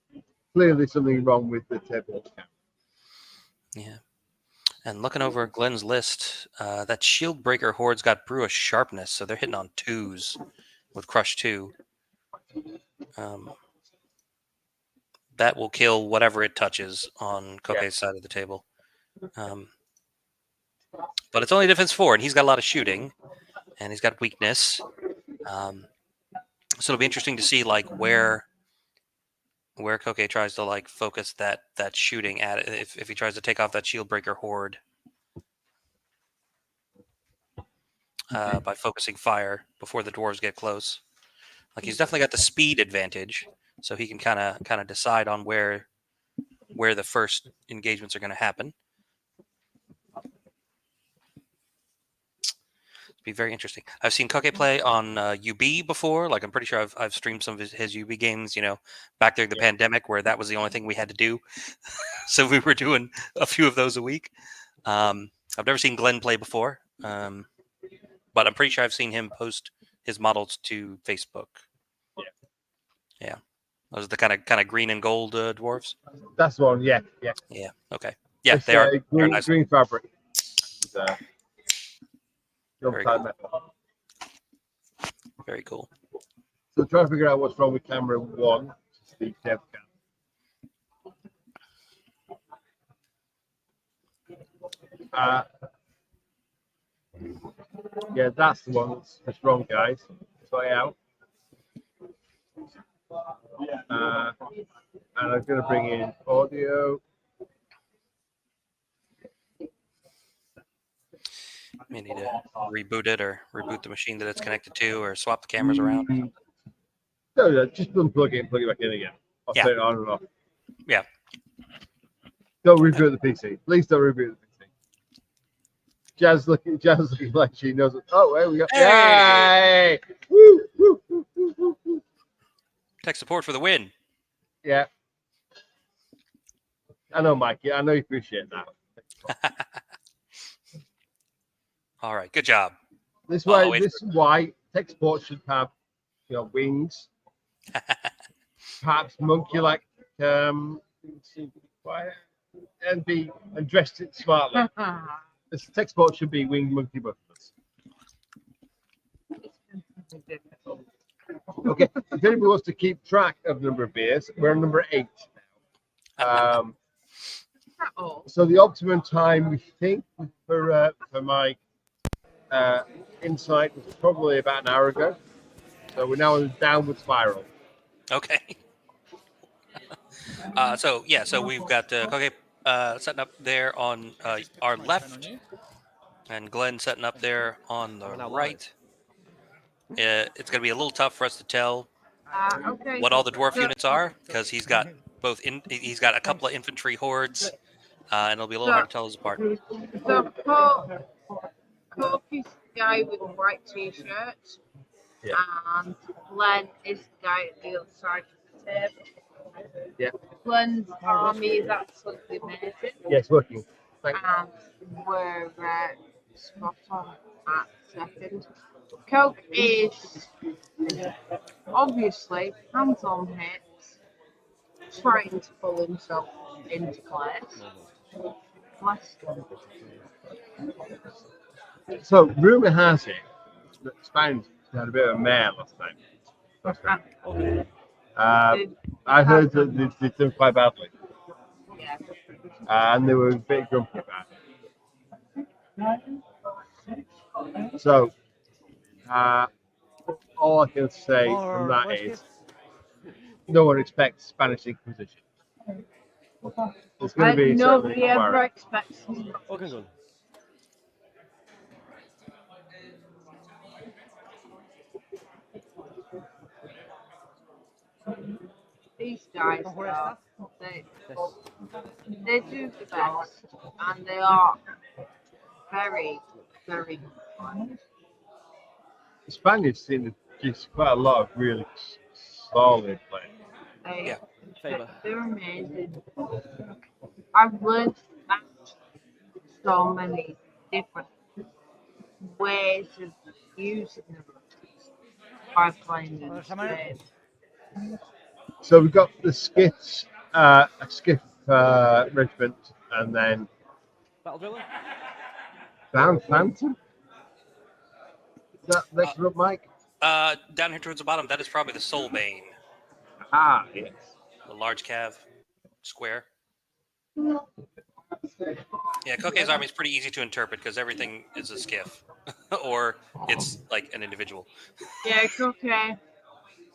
clearly something wrong with the table. Yeah, and looking over Glenn's list, that Shield Breaker Horde's got Brew of Sharpness, so they're hitting on 2s with Crush 2. That will kill whatever it touches on Koke's side of the table. But it's only defense 4, and he's got a lot of shooting, and he's got weakness. So it'll be interesting to see where Koke tries to focus that shooting at it, if he tries to take off that Shield Breaker Horde by focusing fire before the dwarves get close. He's definitely got the speed advantage, so he can kind of decide on where the first engagements are going to happen. Be very interesting. I've seen Koke play on UB before. I'm pretty sure I've streamed some of his UB games, back during the pandemic, where that was the only thing we had to do. So we were doing a few of those a week. I've never seen Glenn play before, but I'm pretty sure I've seen him post his models to Facebook. Yeah. Yeah. Those are the kind of green and gold dwarves. That's the one. Yeah. Yeah. Yeah. Okay. Yeah, It's, they are. They're green, nice. green fabric. Very cool. Very cool. So trying to figure out what's wrong with camera 1, which is the dev cam. Yeah, that's the one that's wrong, guys. Try out. And I'm going to bring in audio. You need to reboot it or reboot the machine that it's connected to, or swap the cameras around. No, just unplug it and plug it back in again. I'll turn it on and off. Yeah. Don't reboot the PC. Please don't reboot the PC. Jazz looking like she knows it. Oh, there we go. Hey! Yay! Woo, woo, woo, woo, woo, woo. Tech support for the win. Yeah. I know, Mikey. I know you appreciate that. All right, good job. This is why tech support should have, wings. Perhaps monkey-like, and dressed it smartly. This tech support should be winged monkey buttons. Okay, if anybody wants to keep track of the number of beers, we're on number 8 now. So the optimum time we think for my insight was probably about an hour ago. So we're now in a downward spiral. Okay. So we've got Koke setting up there on our left, and Glenn setting up there on the right. It's going to be a little tough for us to tell what all the dwarf units are, because he's got he's got a couple of infantry hordes, and it'll be a little hard to tell those apart. So Coke is the guy with the white t-shirt, and Glenn is the guy at the other side of the table. Yeah. Glenn's army is absolutely amazing. Yeah, it's working. And we're spot on at second. Coke is obviously hands on hips, trying to pull himself into place. So, rumor has it that Spanish had a bit of a mare last time. I heard that they did quite badly. Yeah. And they were a bit grumpy about it. So, all I can say from that is no one expects Spanish Inquisition. It's going to be nobody ever expects. These guys, they do the best, and they are very, very good. The Spaniards seem to do quite a lot of really solid play. They're amazing. I've learned that so many different ways of using the routines by playing this game. So we've got the skiffs, a skiff regiment, and then Bound Phantom. Is that next up, Mike? Down here towards the bottom, that is probably the Soulbane. Ah, yes. The large cav square. Yeah, Koke's army is pretty easy to interpret because everything is a skiff, or it's like an individual. Yeah, Koke.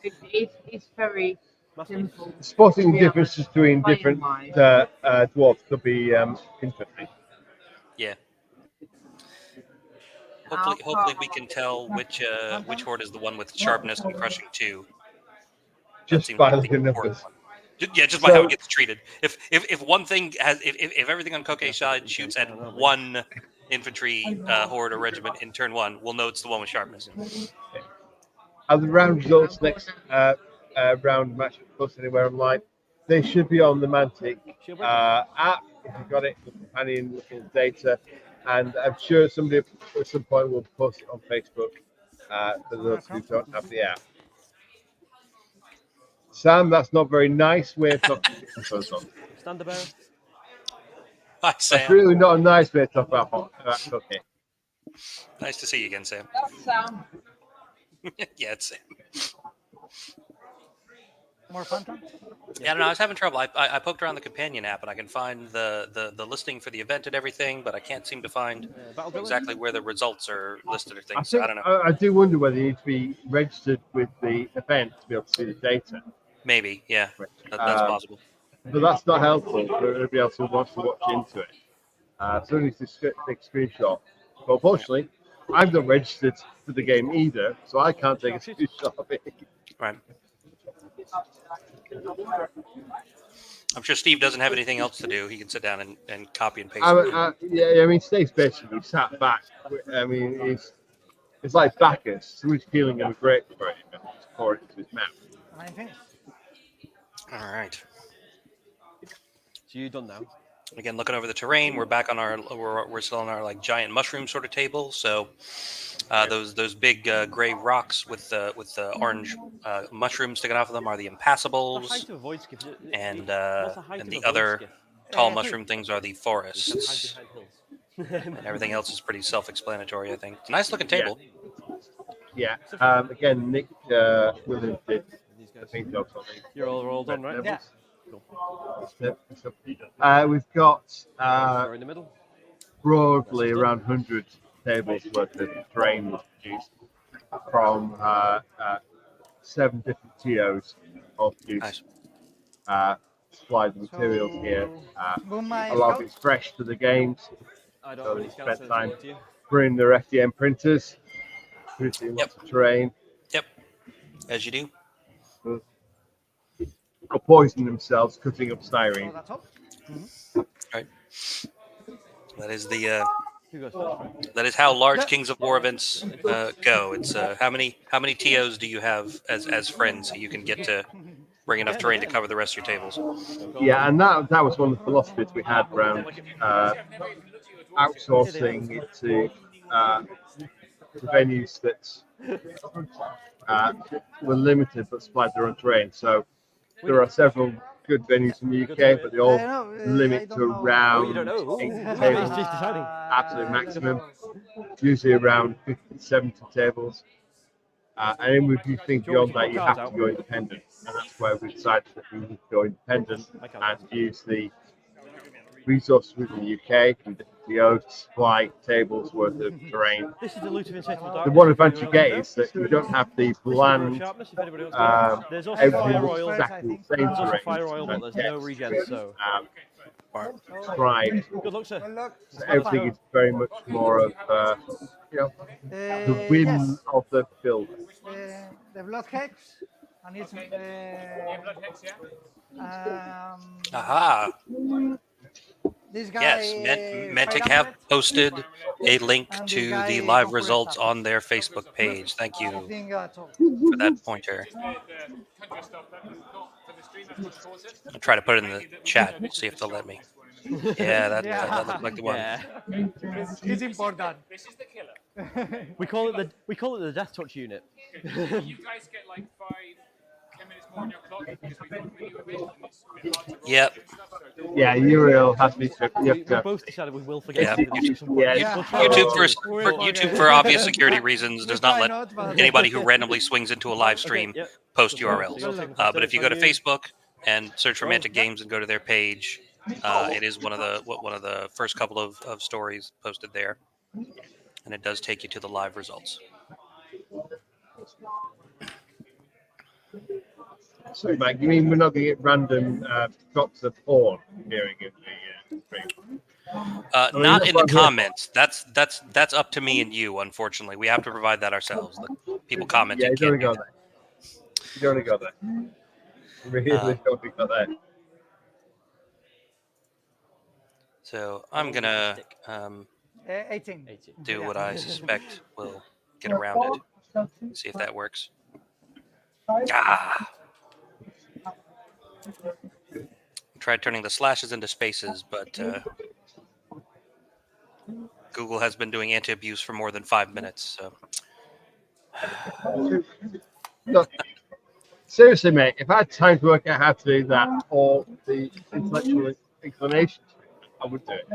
It's very simple. Spotting differences between different dwarfs could be interesting. Yeah. Hopefully we can tell which horde is the one with sharpness and crushing 2. Just by looking at numbers. Just by how it gets treated. If one thing has if everything on Koke's side shoots at one infantry horde or regiment in turn 1, we'll know it's the one with sharpness. Are the round results next round match plus anywhere online? They should be on the Mantic app if you've got it, the companion looking at data, and I'm sure somebody at some point will post it on Facebook. for those who don't have the app. Sam, that's not very nice way of talking to people. Stand about. Hi, Sam. That's really not a nice way to talk about cooking. Nice to see you again, Sam. That's Sam. Yeah, it's Sam. More fun? Yeah, I don't know. I was having trouble. I poked around the companion app and I can find the listing for the event and everything, but I can't seem to find exactly where the results are listed or things. So I don't know. I do wonder whether you need to be registered with the event to be able to see the data. Maybe, yeah, that's possible. But that's not helpful for everybody else who wants to watch into it. So we need to take a screenshot. But unfortunately, I'm not registered for the game either, so I can't take a screenshot of it. Right. I'm sure Steve doesn't have anything else to do. He can sit down and copy and paste. Yeah, I mean, Steve's basically sat back. I mean, it's like Bacchus. Somebody's peeling him a grape for him and just pour it into his mouth. All right. So you're done now. Again, looking over the terrain, we're back on our we're still on our like giant mushroom sort of table. So those big gray rocks with the orange mushrooms sticking off of them are the impassables, and the other tall mushroom things are the forests. And everything else is pretty self-explanatory, I think. It's a nice looking table. Yeah. Again, Nick Williams did the paint jobs on these. You're all done, right? Yeah. Cool. We've got in the middle. Broadly around 100 tables worth of terrain was produced from 7 different TOs, all produced. Supplied the materials here. A lot of it's fresh to the games. So we spent time bringing their FDM printers, producing lots of terrain. Yep, as you do. Or poison themselves cutting up styrene. Right. That is the that is how large Kings of War events go. It's how many TOs do you have as friends so you can get to bring enough terrain to cover the rest of your tables? Yeah, and that was one of the philosophies we had around outsourcing it to the venues that were limited but supplied their own terrain. So there are several good venues in the UK, but they all limit to around 80 tables, absolute maximum, usually around 50 to 70 tables. And if you think beyond that, you have to go independent. And that's where we decided that we need to go independent and use the resources within the UK from different TOs to supply tables worth of terrain. The one advantage you get is that you don't have the bland, everything looks exactly the same terrain. There's no regen, so. Tried. Good luck, sir. So everything is very much more of, the whim of the builder. The blood hex. I need some. Aha. This guy, yes, Mantic have posted a link to the live results on their Facebook page. Thank you for that pointer. I'll try to put it in the chat. We'll see if they'll let me. Yeah, that looks like the one. Yeah. It's important. This is the killer. We call it the death touch unit. You guys get like 10 minutes more on your clock because we got video event and it's a bit hard to roll. Yep. Yeah, Uriel has to be stripped. We both decided we will forget. YouTube for obvious security reasons does not let anybody who randomly swings into a live stream post URLs. But if you go to Facebook and search for Mantic Games and go to their page, it is one of the first couple of stories posted there, and it does take you to the live results. Sorry, Mike, you mean we're not going to get random drops of porn appearing in the stream? Not in the comments. That's up to me and you. Unfortunately, we have to provide that ourselves. The people commenting can't do that. You don't got that. Really don't got that. So I'm gonna 18. do what I suspect will get around it. See if that works. Tried turning the slashes into spaces, but Google has been doing anti-abuse for more than 5 minutes, so Look, seriously, mate, if I had time to work out how to do that or the intellectual inclination, I would do it.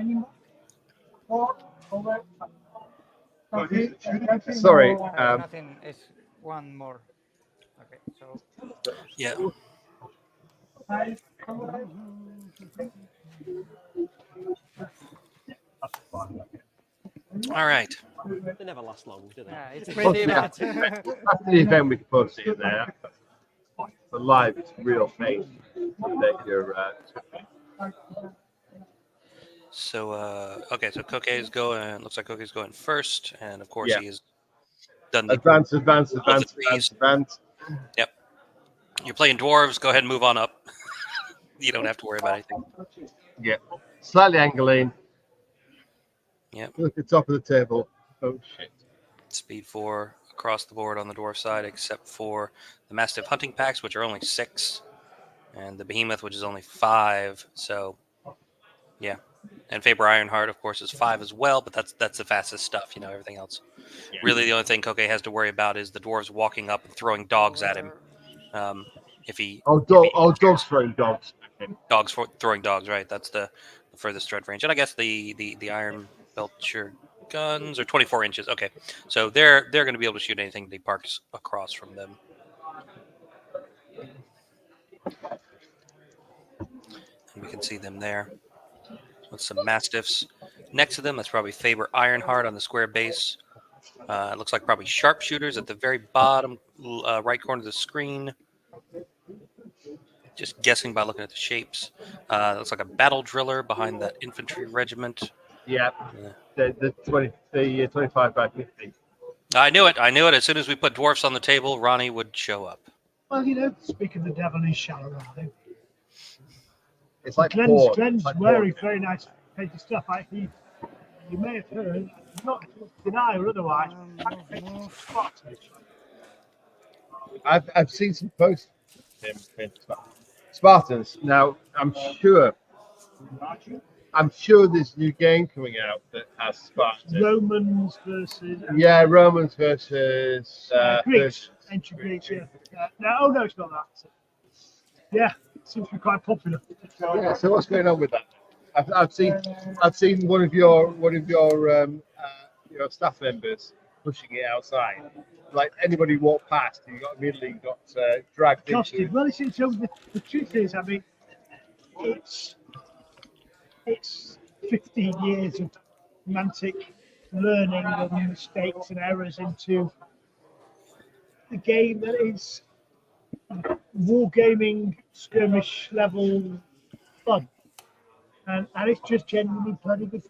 Sorry. Nothing. It's one more. Okay, so. Yeah. All right. They never last long, do they? Yeah, it's pretty bad. After the event, we can post it in there. For live, it's real pain that you're. So okay, so Koke's going. Looks like Koke's going first, and of course Yeah. he has done the Advance. Yep. You're playing dwarves. Go ahead and move on up. You don't have to worry about anything. Yeah. Slightly angling. Yep. Look at the top of the table. Oh shit. Speed 4 across the board on the dwarf side, except for the Mastiff hunting packs, which are only 6, and the Behemoth, which is only 5. So, yeah. And Faber Ironheart, of course, is 5 as well, but that's the fastest stuff. You know, everything else. Yeah. Really, the only thing Koke has to worry about is the dwarves walking up and throwing dogs at him. Dogs throwing dogs. Dogs throwing dogs, right? That's the furthest threat range. And I guess the Iron Belcher guns are 24 inches. Okay, so they're going to be able to shoot anything that he parks across from them. And we can see them there with some Mastiffs next to them. That's probably Faber Ironheart on the square base. It looks like probably sharpshooters at the very bottom right corner of the screen. Just guessing by looking at the shapes. It looks like a battle driller behind that infantry regiment. Yeah. The 25 by 50. I knew it. As soon as we put dwarfs on the table, Ronnie would show up. Well, you know, speak of the devil, he's shallow, aren't It's like Glenn's wearing very nice painted stuff. You may have heard, not deny or otherwise. I've seen some posts of him. Spartans. Now, I'm sure there's a new game coming out that has Spartans. Romans versus. Yeah, Romans versus Greeks. Ancient Greeks, yeah. No, it's not that. Yeah, it seems to be quite popular. Yeah. So what's going on with that? I've seen one of your staff members pushing it outside. Like anybody walked past, you immediately got dragged into it. Well, the truth is, I mean, it's 15 years of romantic learning and mistakes and errors into a game that is wargaming, skirmish level fun. And it's just genuinely bloody good.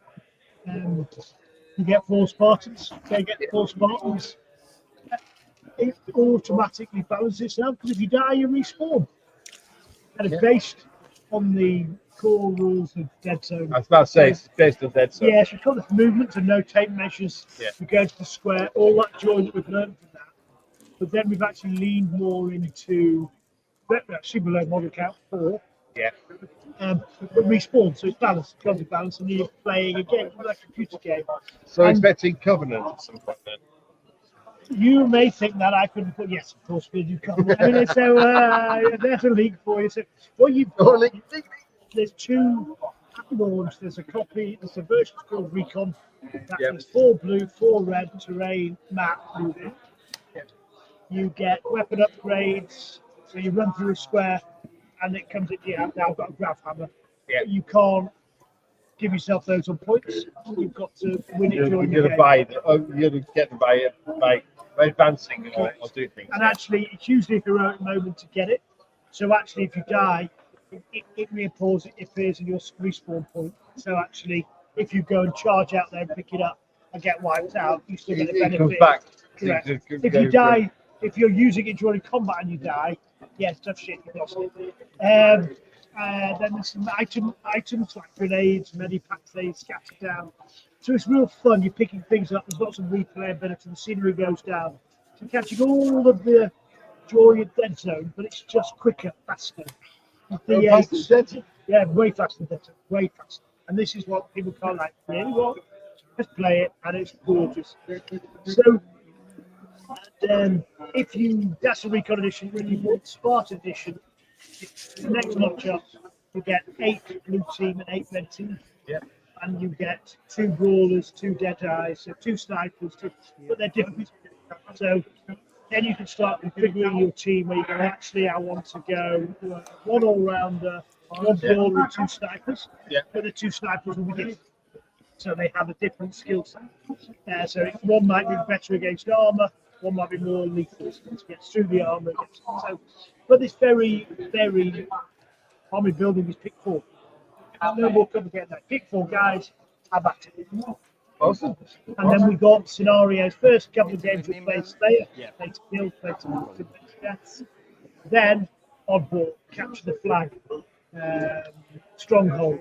You get 4 Spartans, they get 4 Spartans. It automatically balances itself because if you die, you respawn. And it's based on the core rules of Dead Zone. I was about to say it's based on Dead Zone. Yes, we've got the movements and no tape measures. Yeah. We go to the square, all that joy that we've learned from that. But then we've actually leaned more into super low model count 4. Yeah. But respawn, so it's balanced, it's balanced, and you're playing a game like a computer game. So expecting Covenant at some point then. You may think that I couldn't put, yes, of course we do Covenant. I mean, so there's a league for you. So what you've got, there's 2 at launch. There's a copy. There's a version called Recon. That's 4 blue, 4 red terrain map moving. You get weapon upgrades. So you run through a square, and it comes at you. Now I've got a graph hammer. Yeah. You can't give yourself those on points. You've got to win it during the game. You're going to get them by advancing or doing things. And actually, it's usually a heroic moment to get it. So actually, if you die, it reappears in your respawn point. So actually, if you go and charge out there and pick it up and get wiped out, you still get a benefit. It comes back. Correct. If you die, if you're using it during combat and you die, yeah, tough shit, you've lost it. Then there's some items like grenades, medipacks, they scatter down. So it's real fun. You're picking things up. There's lots of replayability. The scenery goes down. So you're catching all of the joy of Dead Zone, but it's just quicker, faster. Yeah, way faster than Dead Zone. Way faster. And this is what people can't like. Really what? Let's play it, and it's gorgeous. So And if you, that's a recon edition, if you want Spartan edition, the next notch up, you get 8 blue team and 8 red team. Yeah. And you get 2 brawlers, 2 dead eyes, so 2 snipers, but they're different. So then you can start configuring your team where you go, actually, I want to go 1 all-rounder, 1 brawler, and 2 snipers. Yeah. But the 2 snipers will be different. So they have a different skill set. So one might be better against armor, one might be more lethal to get through the armor. So, but it's very, very army building is pick 4. No more complicated than that. Pick 4 guys, have at it. Awesome. And then we got scenarios. First couple of games we played Slayer, played Skill, played some deaths. Then oddball, capture the flag, stronghold.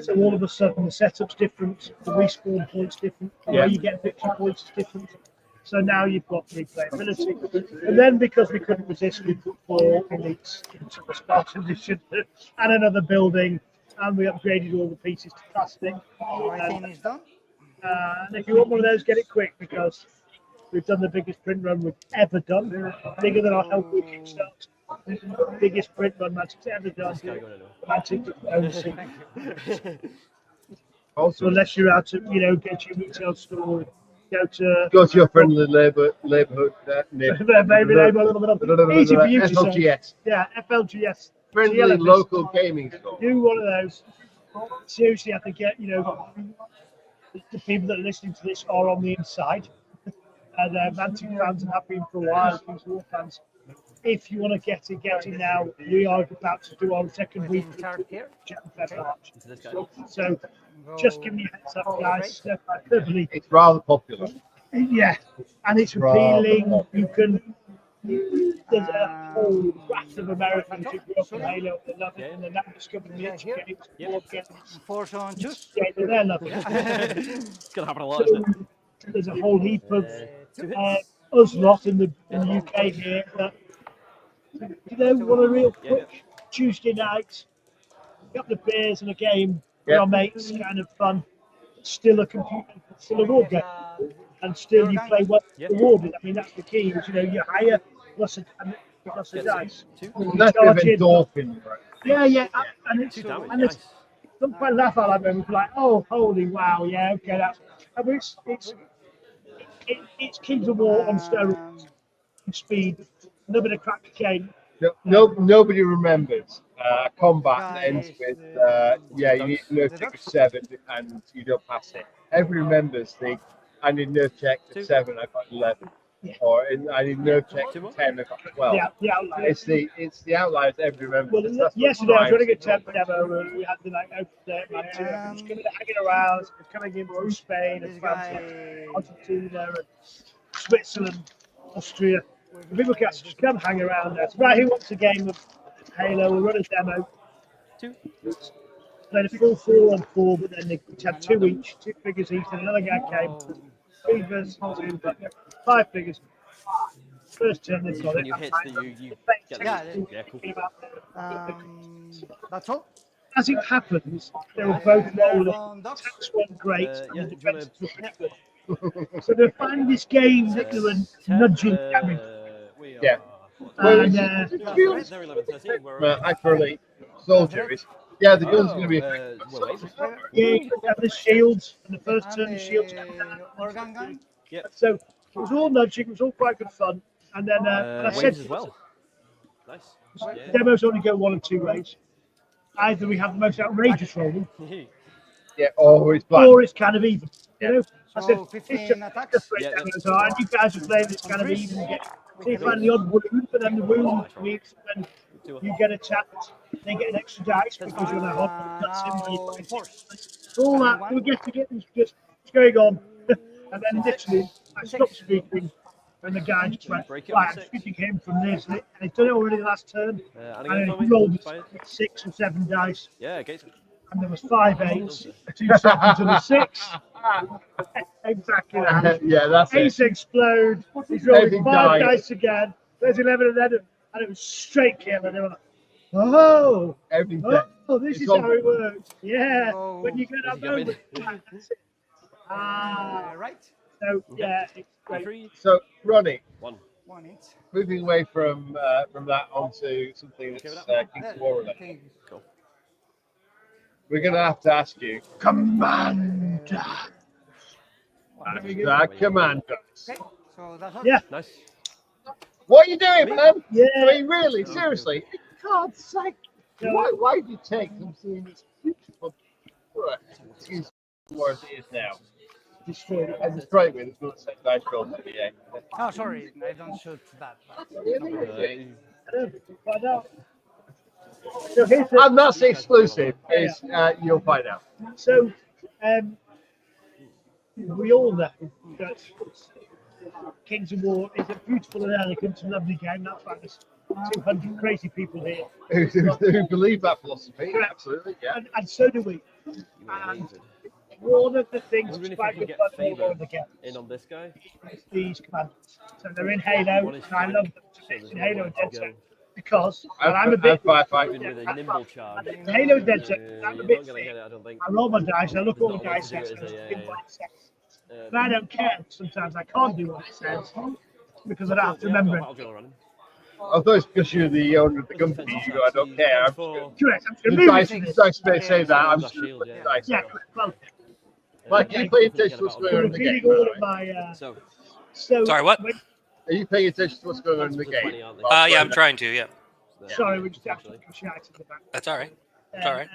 So all of a sudden the setup's different, the respawn point's different, the way you get victory points is different. So now you've got replayability. And then because we couldn't resist, we put 4 elites into the Spartan edition and another building, and we upgraded all the pieces to plastic. Everything is done. And if you want one of those, get it quick because we've done the biggest print run we've ever done, bigger than our Hellboy Kickstart. Biggest print run Magic's ever done. Magic ownership. Also, unless you're out to, go to your retail store, go to your friendly neighborhood. Maybe a little bit of easy for you to say. FLGS. Yeah, FLGS. Friendly TLFS. local gaming store. Do one of those. Seriously, I think the people that are listening to this are on the inside, and Mantic fans have been for a while. Kings War fans. If you want to get it now. We are about to do our second week of March. So just give me a heads up, guys. It's rather popular. Yeah, and it's appealing. You can. There's a whole raft of Americans who grew up in Halo and love it, and they're now discovering the educated Force on choose. Yeah, they're loving it. It's gonna happen a lot, isn't it? There's a whole heap of us lot in the UK here that want a real quick Tuesday night, a couple of beers and a game with our mates, kind of fun. Still a war game, and still you play well rewarded. I mean, that's the key. Is, you hire plus a dice. That's a bit of endorphin, right? Yeah, and it's don't quite laugh at that moment. Like, oh, holy wow, yeah, okay, that's. I mean, it's Kings of War on steroids, speed, a little bit of crack cocaine. Nobody remembers combat that ends with you need a nerve check of 7 and you don't pass it. Everyone remembers I need nerve check at 7, I got 11. Or I need nerve check at 10, I got 12. Yeah, it's the outliers everyone remembers. Well, yesterday I was running a temp demo and we had to open it, man. Just hanging around, coming in from Spain and France, Argentina and Switzerland, Austria. The people can just come hang around there. Right, who wants a game of Halo? We'll run a demo. 2. Played a full 4-on-4, but then they had 2 each, 2 figures each, and another guy came. 3 versus 2, 5 figures. First turn, they've got it. You hit you get that's all. As it happens, they were both rolling. Attacks went great, and the defenses were pretty good. So they're finding this game that they were nudging damage. Yeah. And, actually, soldiers. Yeah, the gun's going to be. Yeah, the shields, and the first turn, the shields come down. So it was all nudging, it was all quite good fun. And then and I said, as well. Nice. Demos only go 1 of 2 ways. Either we have the most outrageous rolling, or it's kind of even. I said, it's just demos are, and you guys are playing this kind of even. So you find the odd wound, but then the wound means when you get attacked, they get an extra dice because you're on a hot. That's all that we get this just going on, and then literally I stopped speaking. And the guy just went, right, I'm shooting him from this, and he's done it already the last turn. And he rolled 6 or 7 dice. Yeah, okay. And there was 5 8s, 2 7s, and a 6. Exactly that. Yeah, that's Ace explode. He's rolling 5 dice again. There's 11 of them, and it was straight kill. And they were like, oh, this is how it works. Yeah, when you get that moment. Right. So yeah, it's great. So Ronnie, One each. moving away from that onto something that's King's War related. Cool. We're going to have to ask you, Commander. Commander. Okay, so that's all. Yeah. Nice. What are you doing, man? Yeah. I mean, really, seriously. God's sake. Why did you take something that's beautiful? Excuse me, what it is now. Destroy it. And destroy it with it's not such nice build to be. Oh, sorry, I don't shoot that. Find out. So here's And that's exclusive. Is you'll find out. So, we all know that Kings of War is a beautiful and elegant and lovely game. That's why there's 200 crazy people here who believe that philosophy. Correct. Absolutely, yeah. And so do we. And one of the things that's quite good about the game in on this guy is these commanders. So they're in Halo, and I love them to bits in Halo and Dead Zone because I'm a bit. With a nimble charge. Halo and Dead Zone, I'm a bit Not gonna get it, I don't think. I roll my dice, I look at all the Not dice to do sets, it and as a- I think what it says. And I don't care. Sometimes I can't do what it says because I don't have to remember it. I thought it's because you're the owner of the company. You go, I don't care. I'm just going Correct. I'm to just going to dice may say that. I'm just going to put the dice. Yeah, well, Like, you pay attention to what's going on in the game. all of my. So Sorry, what? Are you paying attention to what's going on in the game? Yeah, I'm trying to. Yeah. Sorry, we just have to shout at the back. That's all right. It's all right.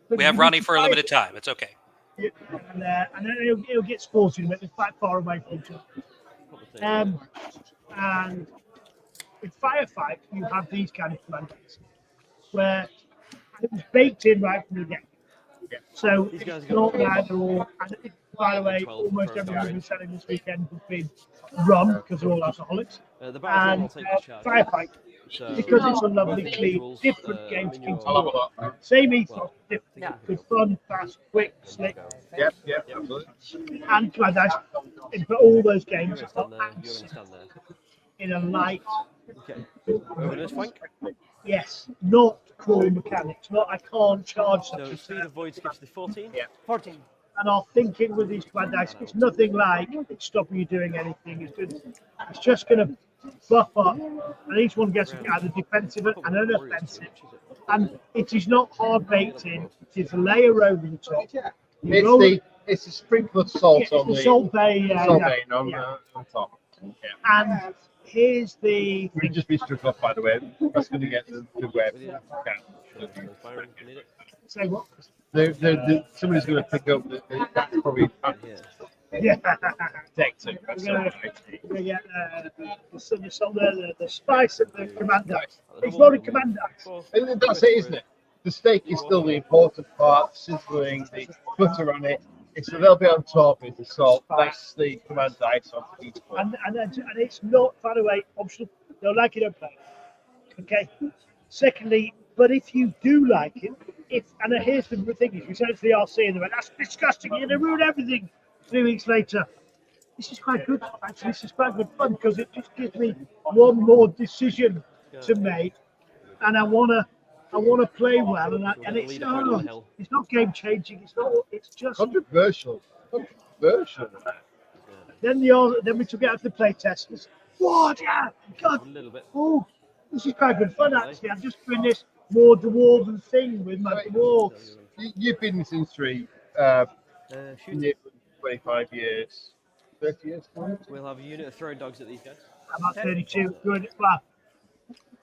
But We have you Ronnie can for a fight- limited time. It's okay. Yeah, and then it'll get sporty in a bit. They're quite far away from each other. And in Firefight, you have these kind of commanders where it was baked in right from the get. So it's not that they're all. And by the way, almost everyone who's been selling this weekend has been run because they're all alcoholics. The battle And will take the charge. Firefight, So, because it's a lovely, both clean, individuals, different game to in King's your- War. Same ethos, different. Good fun, fast, quick, slick. Yep, absolutely. And commanders, but all those games You're are gonna stand there. You're gonna stand there. in a light. Okay. Over this flank. Yes, not core mechanics. Not I can't charge So such a speed of void skips to 14. 14. And our thinking with these commanders, it's nothing like it's stopping you doing anything. It's just going to buff up, and each one gets either defensive and an offensive. And it is not hard baked in. It is a layer over the top. It's a sprinkle of salt on the Salt Bay, salt bay on top. Yeah. And here's the. We just be struck off, by the way. That's going to get the web. Say what? Somebody's going to pick up that's probably Yeah. deck too. We're gonna get the spice of the commander. Exploding commander. And that's it, isn't it? The steak is still the important part, sizzling, the butter on it. It's a little bit on top is the salt. That's the command dice on each one. And it's not, by the way, optional. Don't like it, don't play it. Okay. Secondly, but if you do like it, here's the thing is, we said it to the RC and they went, that's disgusting, you're going to ruin everything. 3 weeks later, this is quite good. Actually, this is quite good fun because it just gives me one more decision to make, and I wanna play well, and it's not game changing. It's just controversial. Then we took it out to the play test. What? Yeah, God. Oh, this is quite good fun actually. I'm just doing this more dwarven thing with my dwarves. You've been in this industry 25 years, 30 years. We'll have a unit of throwing dogs at these guys. I'm at 32. Good. Well,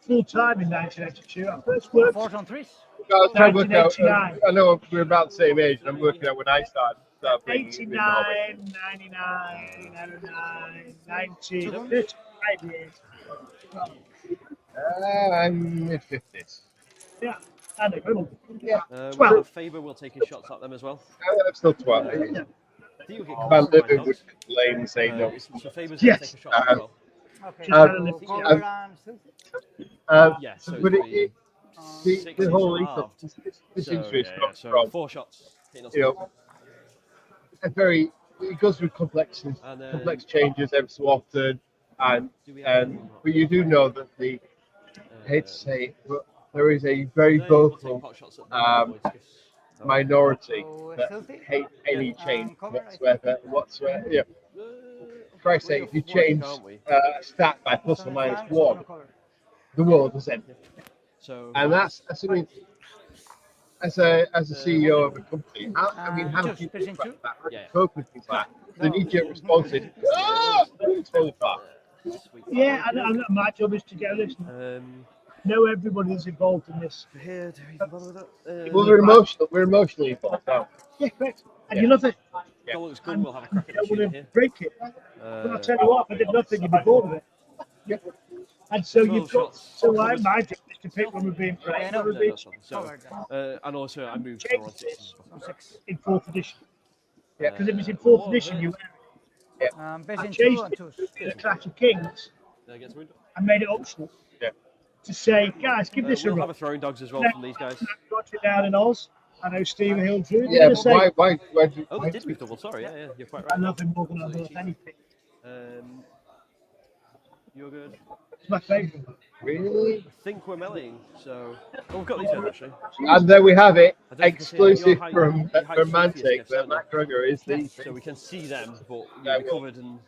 full time in 1982. I first worked. 4 on 3. I know we're about the same age, and I'm working out when I started. 89, 99, 99, 90, 55 years. I'm mid 50s. Yeah, and a good one. Yeah, 12. Faber will take his shots at them as well. I'm still 12. Yeah. My living would complain and say no. So Faber's yes. take a shot as well. So the whole ethos, this industry is not from 4 shots. It goes through complex changes every so often, but you do know that I hate to say it, but there is a very vocal minority that hate any change whatsoever. Yeah. Christ's sake, if you change a stat by plus or minus 1, the world is end. So, and that's I mean, as a CEO of a company, how do you think about that? How do you cope with things like that? The knee-jerk response is, it's falling apart. Yeah, and my job is to go listen. Know everybody who's involved in this. Well, we're emotionally involved, aren't we? Yeah, correct. And you love it. That looks good. We'll have a crack at You the don't shooting want to here. break it. But I'll tell you what, if I did nothing, you'd be bored of it. Yeah. And so you've got, my job is to pick when we're being played, when we're being and also I moved to on 6 in 4th edition. Yeah. Because if it's in 4th edition, you I changed it in a Clash of Kings and made it optional. Yeah. To say, guys, give this a we'll run. have a throwing dogs as well from these guys. Got it down in Oz. I know Stephen Hill drew. Yeah, but why Oh, they did move double. Sorry, yeah, you're quite right. I love him more than I love anything. You're good. It's my favourite. Really? I think we're meleeing, so... Oh, we've got these guys, actually. And there we have it, I don't think exclusive your from height Mantic, that Matt Kruger is the... So we can see them, but you're covered and...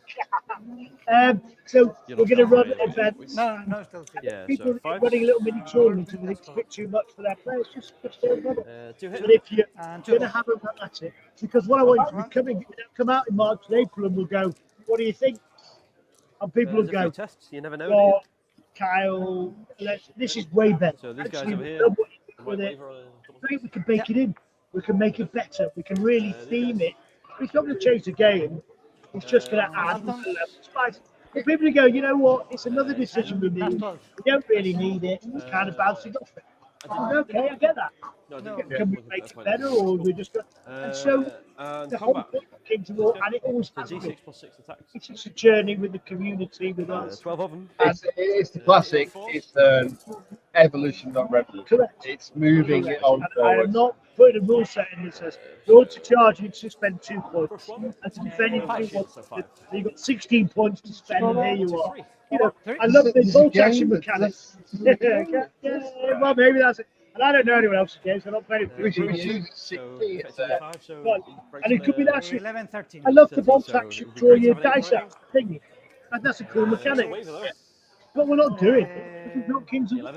So we're going to run events. No, still. Yeah, People so 5. running a little mini tournament and it's a bit too much for their players. Just don't run it. 2 hit. But if you're going to have a run at it, because what I want you to be come out in March and April and we'll go, what do you think? And people will go, tests. You never know. oh, Kyle, this is way better. So these guys Actually, over here. love what you do with it. I think we can bake it in. We can make it better. We can really theme it. It's not going to change the game. It's just going to add a level of spice. But people go, you know what? It's another decision we need. We don't really need it. It's kind of bouncing off it. Okay, I get that. Can we make it better, or we just got? And so the whole thing came to war, and it always has been. It's just a journey with the community, with us. 12 of them. It's the classic. It's evolution, not revolution. Correct. It's moving it on I am forward. not putting a rule set in that says, in order to charge, you need to spend 2 points. And to defend, you've got 16 points to spend, and there you are. You know, I love the bolt action mechanics. Yeah, well, maybe that's it. And I don't know anyone else's games, so I'm not playing it. And it could be that shit. 11, 13. I love the bolt action, draw your dice out thing. And that's a cool mechanic. But we're not doing it. It's not Kings of War.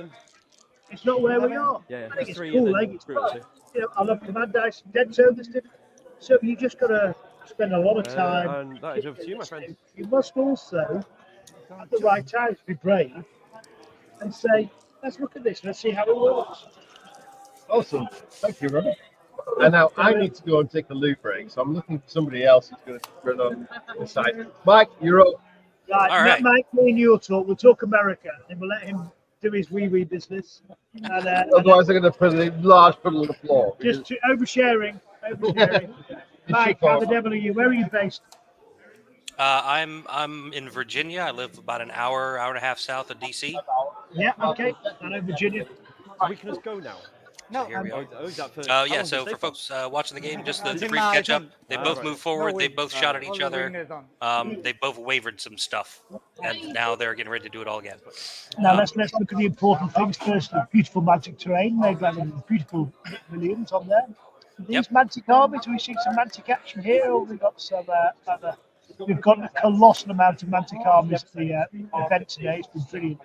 It's not where we are. Yeah, I think it's 3 cool. and I then think it's brutal fun. too. You know, I love command dice, dead zone, this different. So you just got to spend a lot of time. And that is over to you, my friend. You must also, at the right time, be brave and say, let's look at this, let's see how it works. Awesome. Thank you, Robert. And now I need to go and take a loo break, so I'm looking for somebody else who's going to run on the side. Mike, you're up. Right, All right. Mike, me and you will talk. We'll talk America, and we'll let him do his wee business. And, Otherwise, I'm going to put a large puddle on the floor. just to, oversharing. Mike, how the devil are you? Where are you based? I'm in Virginia. I live about an hour and a half south of DC. Yeah, okay. I know Virginia. We can just go now. No, Here we are. How Yeah, long so did they for folks watching the game, just the Until brief now, catch up. it's on. They both moved forward. No They win. both shot at All each the other. win is done. They both wavered some stuff, and now they're getting ready to do it all again. Now let's look at the important things first. The beautiful magic terrain, made by the beautiful millions on there. These Mantic armies, we've seen some Mantic action here, or we've got some other. We've got a colossal amount of Mantic armies at the event today. It's been brilliant.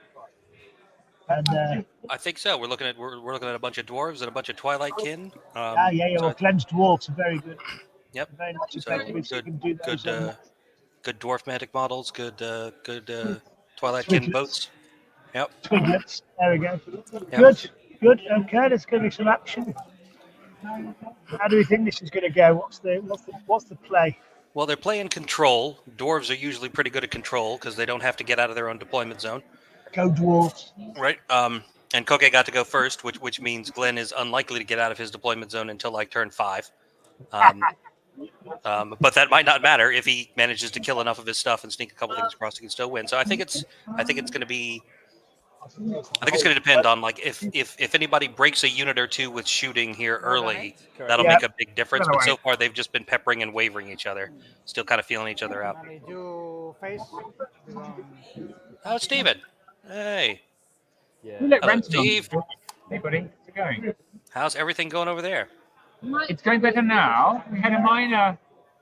And I think so. We're looking at a bunch of dwarves and a bunch of Twilight kin. well, Glenn's dwarves are very good. Yep. Very much So good dwarf magic models. Good Twilight kin Twiglets. boats. Yep. Twiglets. There we go. Yep. Good. Okay, there's going to be some action. How do we think this is going to go? What's the play? Well, they're playing control. Dwarves are usually pretty good at control because they don't have to get out of their own deployment zone. Go dwarves. Right. And Koke got to go first, which means Glenn is unlikely to get out of his deployment zone until like turn 5. But that might not matter if he manages to kill enough of his stuff and sneak a couple things across. He can still win. So I think it's going to be. I think it's going to depend on like if anybody breaks a unit or two with shooting here early, that'll make a big difference. But so far they've just been peppering and wavering each other, still kind of feeling each other out. Did you face? Oh, Steven. Hey. Yeah. Hello, Steve. Hey, buddy. How's it going? How's everything going over there? It's going better now. We had a minor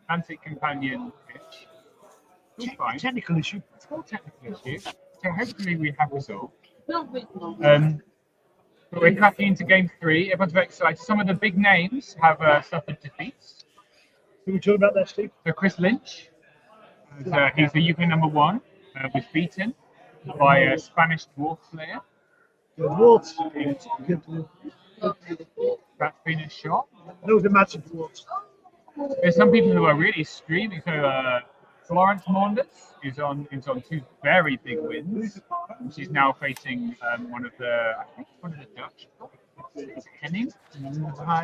anti-companion pitch. It's fine. Technical issue. It's all technical issue. So hopefully we have resolved. But we're cracking into game 3. Everyone's very excited. Some of the big names have suffered defeats. Who are we talking about there, Steve? So Chris Lynch, he's the UK number 1, was beaten by a Spanish dwarf player. The dwarfs. That's been a shot. Those are massive dwarfs. There's some people who are really streaming. So Florence Maunders is on 2 very big wins. She's now facing one of the Dutch. It's Henning.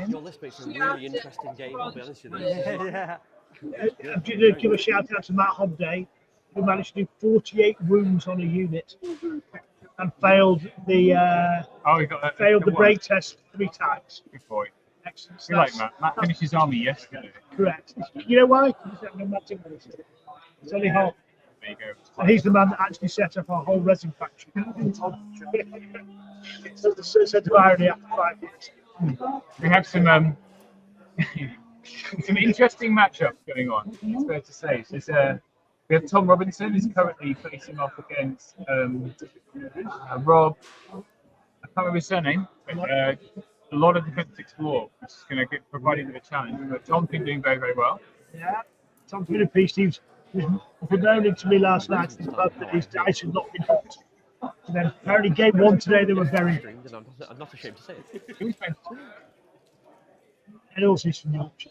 Your list makes a really interesting game, I'll be honest with you. Yeah. I'm going to give a shout out to Matt Hobday, who managed to do 48 wounds on a unit and failed the break test 3 times. Good boy. Excellent. We like Matt. Matt finished his army yesterday. Correct. You know why? It's only half. There you go. And he's the man that actually set up our whole resin factory. It's a sense of irony after 5 years. We have some some interesting matchups going on. It's fair to say. So we have Tom Robinson is currently facing off against Rob. I can't remember his surname, but a lot of defense explore, which is going to provide him with a challenge. But Tom's been doing very, very well. Yeah, Tom's been a piece. He was bemoaning to me last night that his dice had not been hot. And then apparently game 1 today they were very. I'm not ashamed to say it. And also he's from Yorkshire.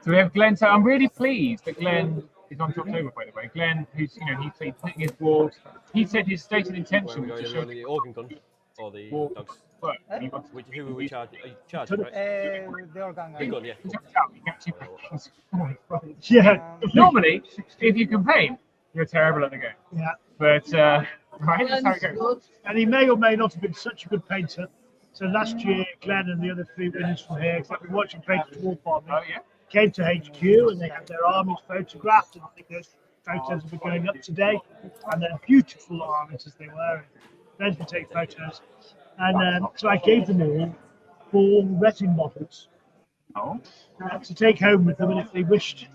So we have Glenn. So I'm really pleased that Glenn is on to October, by the way. Glenn, who's he played hitting his walls. He said his stated intention was to show the organ gun or the dogs. Who were we charging? Are you charging, right? The organ. The gun, yeah. Yeah. Normally, if you complain, you're terrible at the game. Yeah. But right, that's how it goes. And he may or may not have been such a good painter. So last year, Glenn and the other 3 winners from here, because I've been watching Painters War Farming, came to HQ and they had their armies photographed, and I think those photos will be going up today. And they're beautiful armies as they were. Glenn's been taking photos. And so I gave them all 4 resin models to take home with them, and if they wished,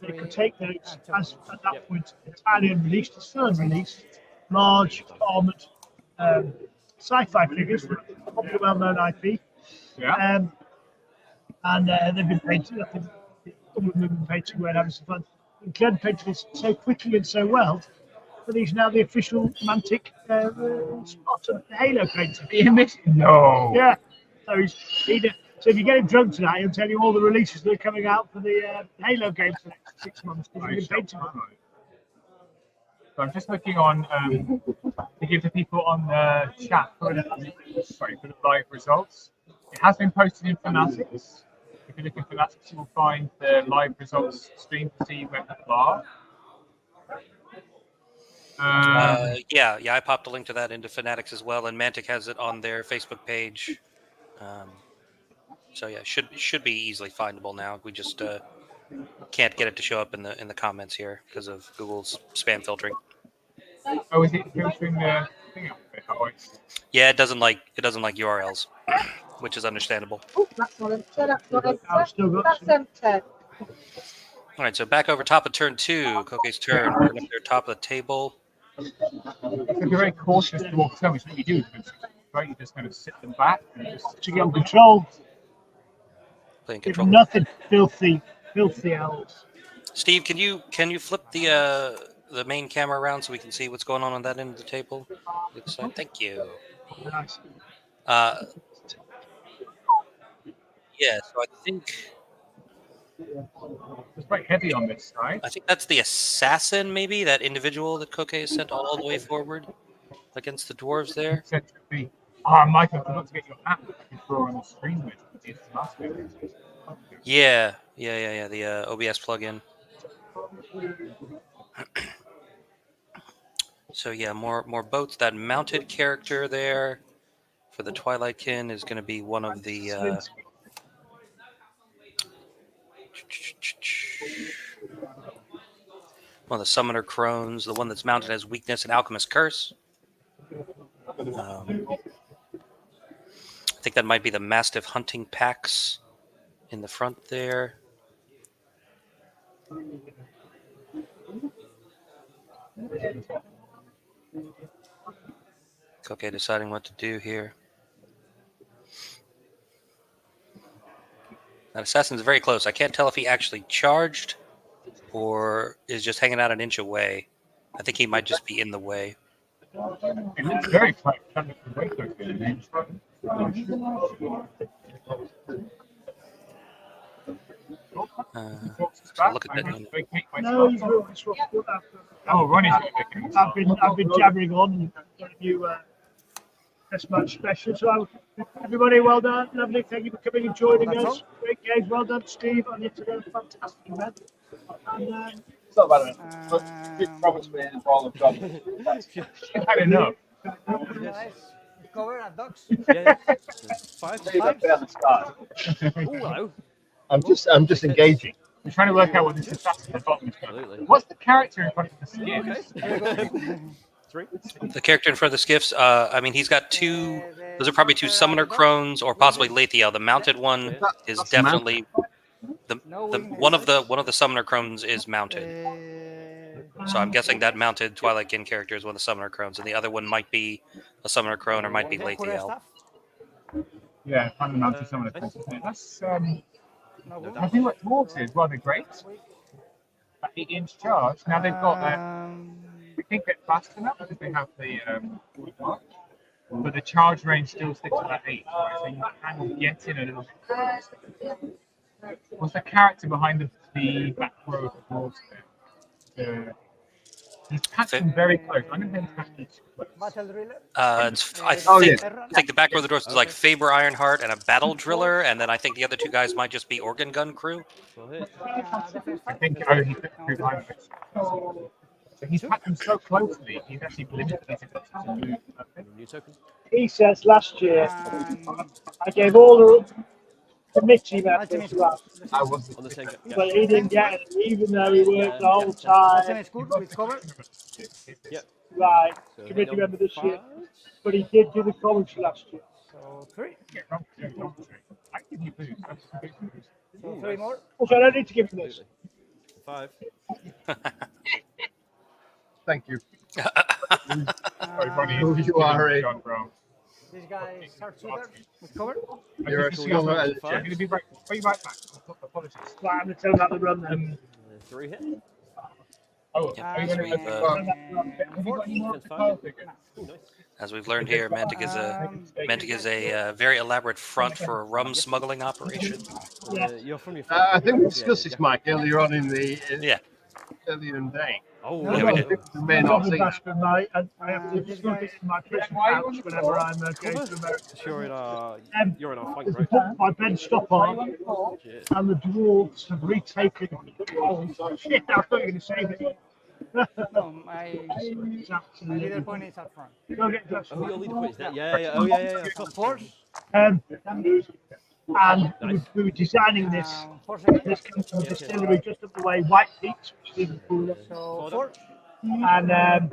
they could take those as at that point entirely unreleased, as still unreleased, large armoured sci-fi figures from a popular, well-known IP. Yeah. And they've been painted. I think some of them have been painted away and having some fun. And Glenn painted this so quickly and so well that he's now the official Mantic spot of the Halo painter. No. Yeah. So so if you get him drunk tonight, he'll tell you all the releases that are coming out for the Halo games for the next 6 months. He's been painting them. So I'm just looking on to give the people on the chat for the live results. It has been posted in Fanatics. If you're looking for Fanatics, you will find the live results stream to see where people are. Yeah, I popped a link to that into Fanatics as well, and Mantic has it on their Facebook page. So yeah, should be easily findable now. We just can't get it to show up in the comments here because of Google's spam filtering. Oh, is it filtering the thing up there? Yeah, it doesn't like URLs, which is understandable. Oh, that's not empty. That's empty. All right, so back over top of turn 2, Koke's turn. We're up there top of the table. It's like a very cautious to walk through. What you do, right? You just kind of sit them back and just to get on control. Playing control. Nothing filthy elves. Steve, can you flip the main camera around so we can see what's going on that end of the table? Thank you. Nice. Yeah, so I think it's quite heavy on this side. I think that's the assassin, maybe that individual that Koke has sent all the way forward against the dwarves there. Michael, I forgot to get your app that you can draw on the screen with. Yeah. The OBS plugin. So yeah, more boats. That mounted character there for the Twilightkin is going to be one of the. One of the Summoner Crones, the one that's mounted as Weakness and Alchemist Curse. think that might be the Mastiff hunting packs in the front there. Okay, deciding what to do here. That assassin's very close. I can't tell if he actually charged or is just hanging out an inch away. I think he might just be in the way. It looks very close. That looks very close. So look at that. Oh, Ronnie's I've been jabbering on a new test match special. So everybody, well done, lovely. Thank you for coming and joining us. Great games, well done, Steve. And it's a fantastic event. And, It's not bad enough. Big promise me and all of them. I don't know. Cover and dogs. Yeah. I'm just engaging. We're trying to work out what this assassin at the bottom is doing. What's the character in front of the skin? The character in front of the skiffs, I mean, he's got two. Those are probably two summoner crones, or possibly Lathiel. The mounted one is definitely the one of the summoner crones is mounted. So I'm guessing that mounted Twilight Kin character is one of the summoner crones, and the other one might be a summoner crone or might be Lathiel. Yeah, kind of mounted summoner crones. That's I think what dwarves is rather great. That 8-inch charge. Now they've got that. We think they're fast enough because they have the but the charge range still sticks to that 8, right? So you can get in a little bit. What's the character behind the back row of the dwarves there? He's patching very close. I'm going to patch each close. I think the back row of the dwarves is like Faber Ironheart and a battle driller, and then I think the other two guys might just be organ gun crew. I think he's behind us. So he's packed them so closely, he's actually limited his ability to move. he says last year, I gave all the committee members that. I was on the same. But he didn't get it, even though he worked the whole time. Yep. Right, committee member this year. But he did do the commentary last year. So 3. I give you boost. So 3 more. Also, I don't need to give him this. 5. Thank you. Who you are, eh? This guy is sharpshooter with cover. You're a scholar. I'm going to be right back. Apologies. Right, I'm going to tell him about the run then. 3 hit. Oh, As we've learned here, Mantic is a very elaborate front for a rum smuggling operation. You're from your I think we discussed this, Mike, earlier on in the earlier in the day. Oh, No, yeah, we did. I'm a bastard, mate. I have to discuss it in my prison pouch whenever I'm going to America. Sure, you're in our fight, There's a right? book by Ben Stoppard, and the dwarves have retaken. Oh, shit, I thought you were going to say that. No, my leader point is up front. Go get dressed. Oh, your leader point is there. Yeah. Oh, yeah. Force. And we were designing this distillery just up the way, White Peaks, which is even cooler. So 4. And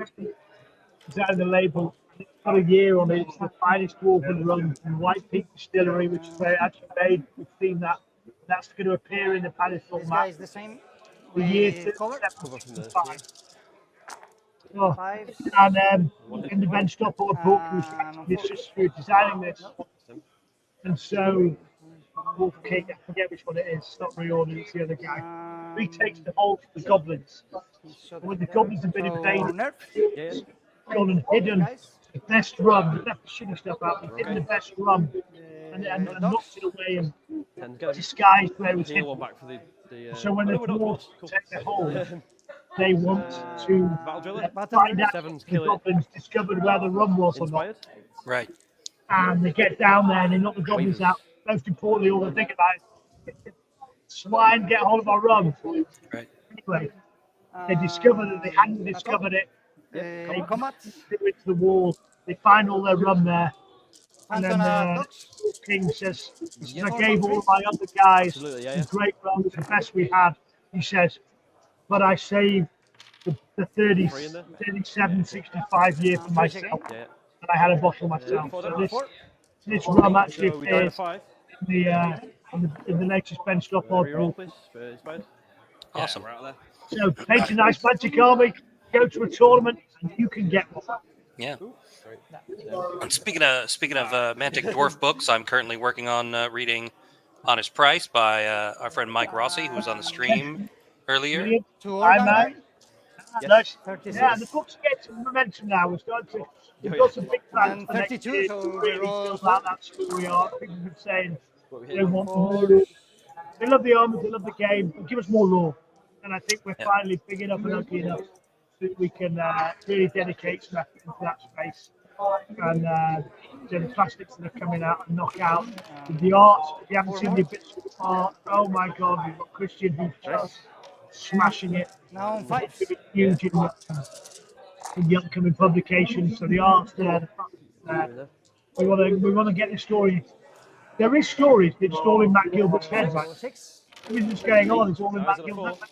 designing the label. It's got a year on it. It's the finest dwarven rum from White Peak Distillery, which is actually made. We've seen that. That's going to appear in the pedestal This guy map. is the same. The year Cover. 5. Oh. And in the Ben Stoppard book, he was just designing this. And so, Wolf King, I forget which one it is, it's not Riordan, it's the other guy. He takes the whole the goblins. And when the goblins have been invaded, he's gone and hidden the best rum, the best shitty stuff out, he's hidden the best rum and knocked it away and disguised where it was hidden. So when the dwarves take the hold, they want to find out if the goblins discovered where the rum was or not. Right. And they get down there and they knock the goblins out. Most importantly, all they think about is swine, get hold of our rum. Right. Anyway, they discover that they hadn't discovered it. They come to the wall. They find all their rum there. And then King says, I gave all my other guys the great rum, the best we had. He says, but I saved the 37, 65 year for myself. And I had a bottle myself. So this This rum actually So we down to appears 5. in the latest bench stop Reroll, odd. please. Inspired. Awesome. Yeah, we're out there. So patronize Magic Army, go to a tournament, and you can get one. Yeah. Ooh, sorry. And speaking of Magic Dwarf books, I'm currently working on reading Honest Price by our friend Mike Rossi, who was on the stream earlier. Brilliant. Two Hi, order, mate. Yes. Nice. 36. Yeah, the book's getting some momentum now. We've yeah. got some big plans And for next 32, year so to we really roll build out that story arc. People have been saying What we they hitting? want Four. more. They love the armors, they love the game, but give us more lore. And I think we're Yeah. finally big enough and ugly enough that we can really dedicate some effort into that space. And the plastics that are coming out and knock out. The art, if you haven't seen the bits of art, oh my god, we've got Christian who's just smashing it. Now on 5. It's gonna be huge in the upcoming publication. So the art's there, the plastics there. We want to get the story. There is stories, but it's all in Matt Gilbert's head. Like, 6. everything's going on, it's all in Matt Gilbert's head.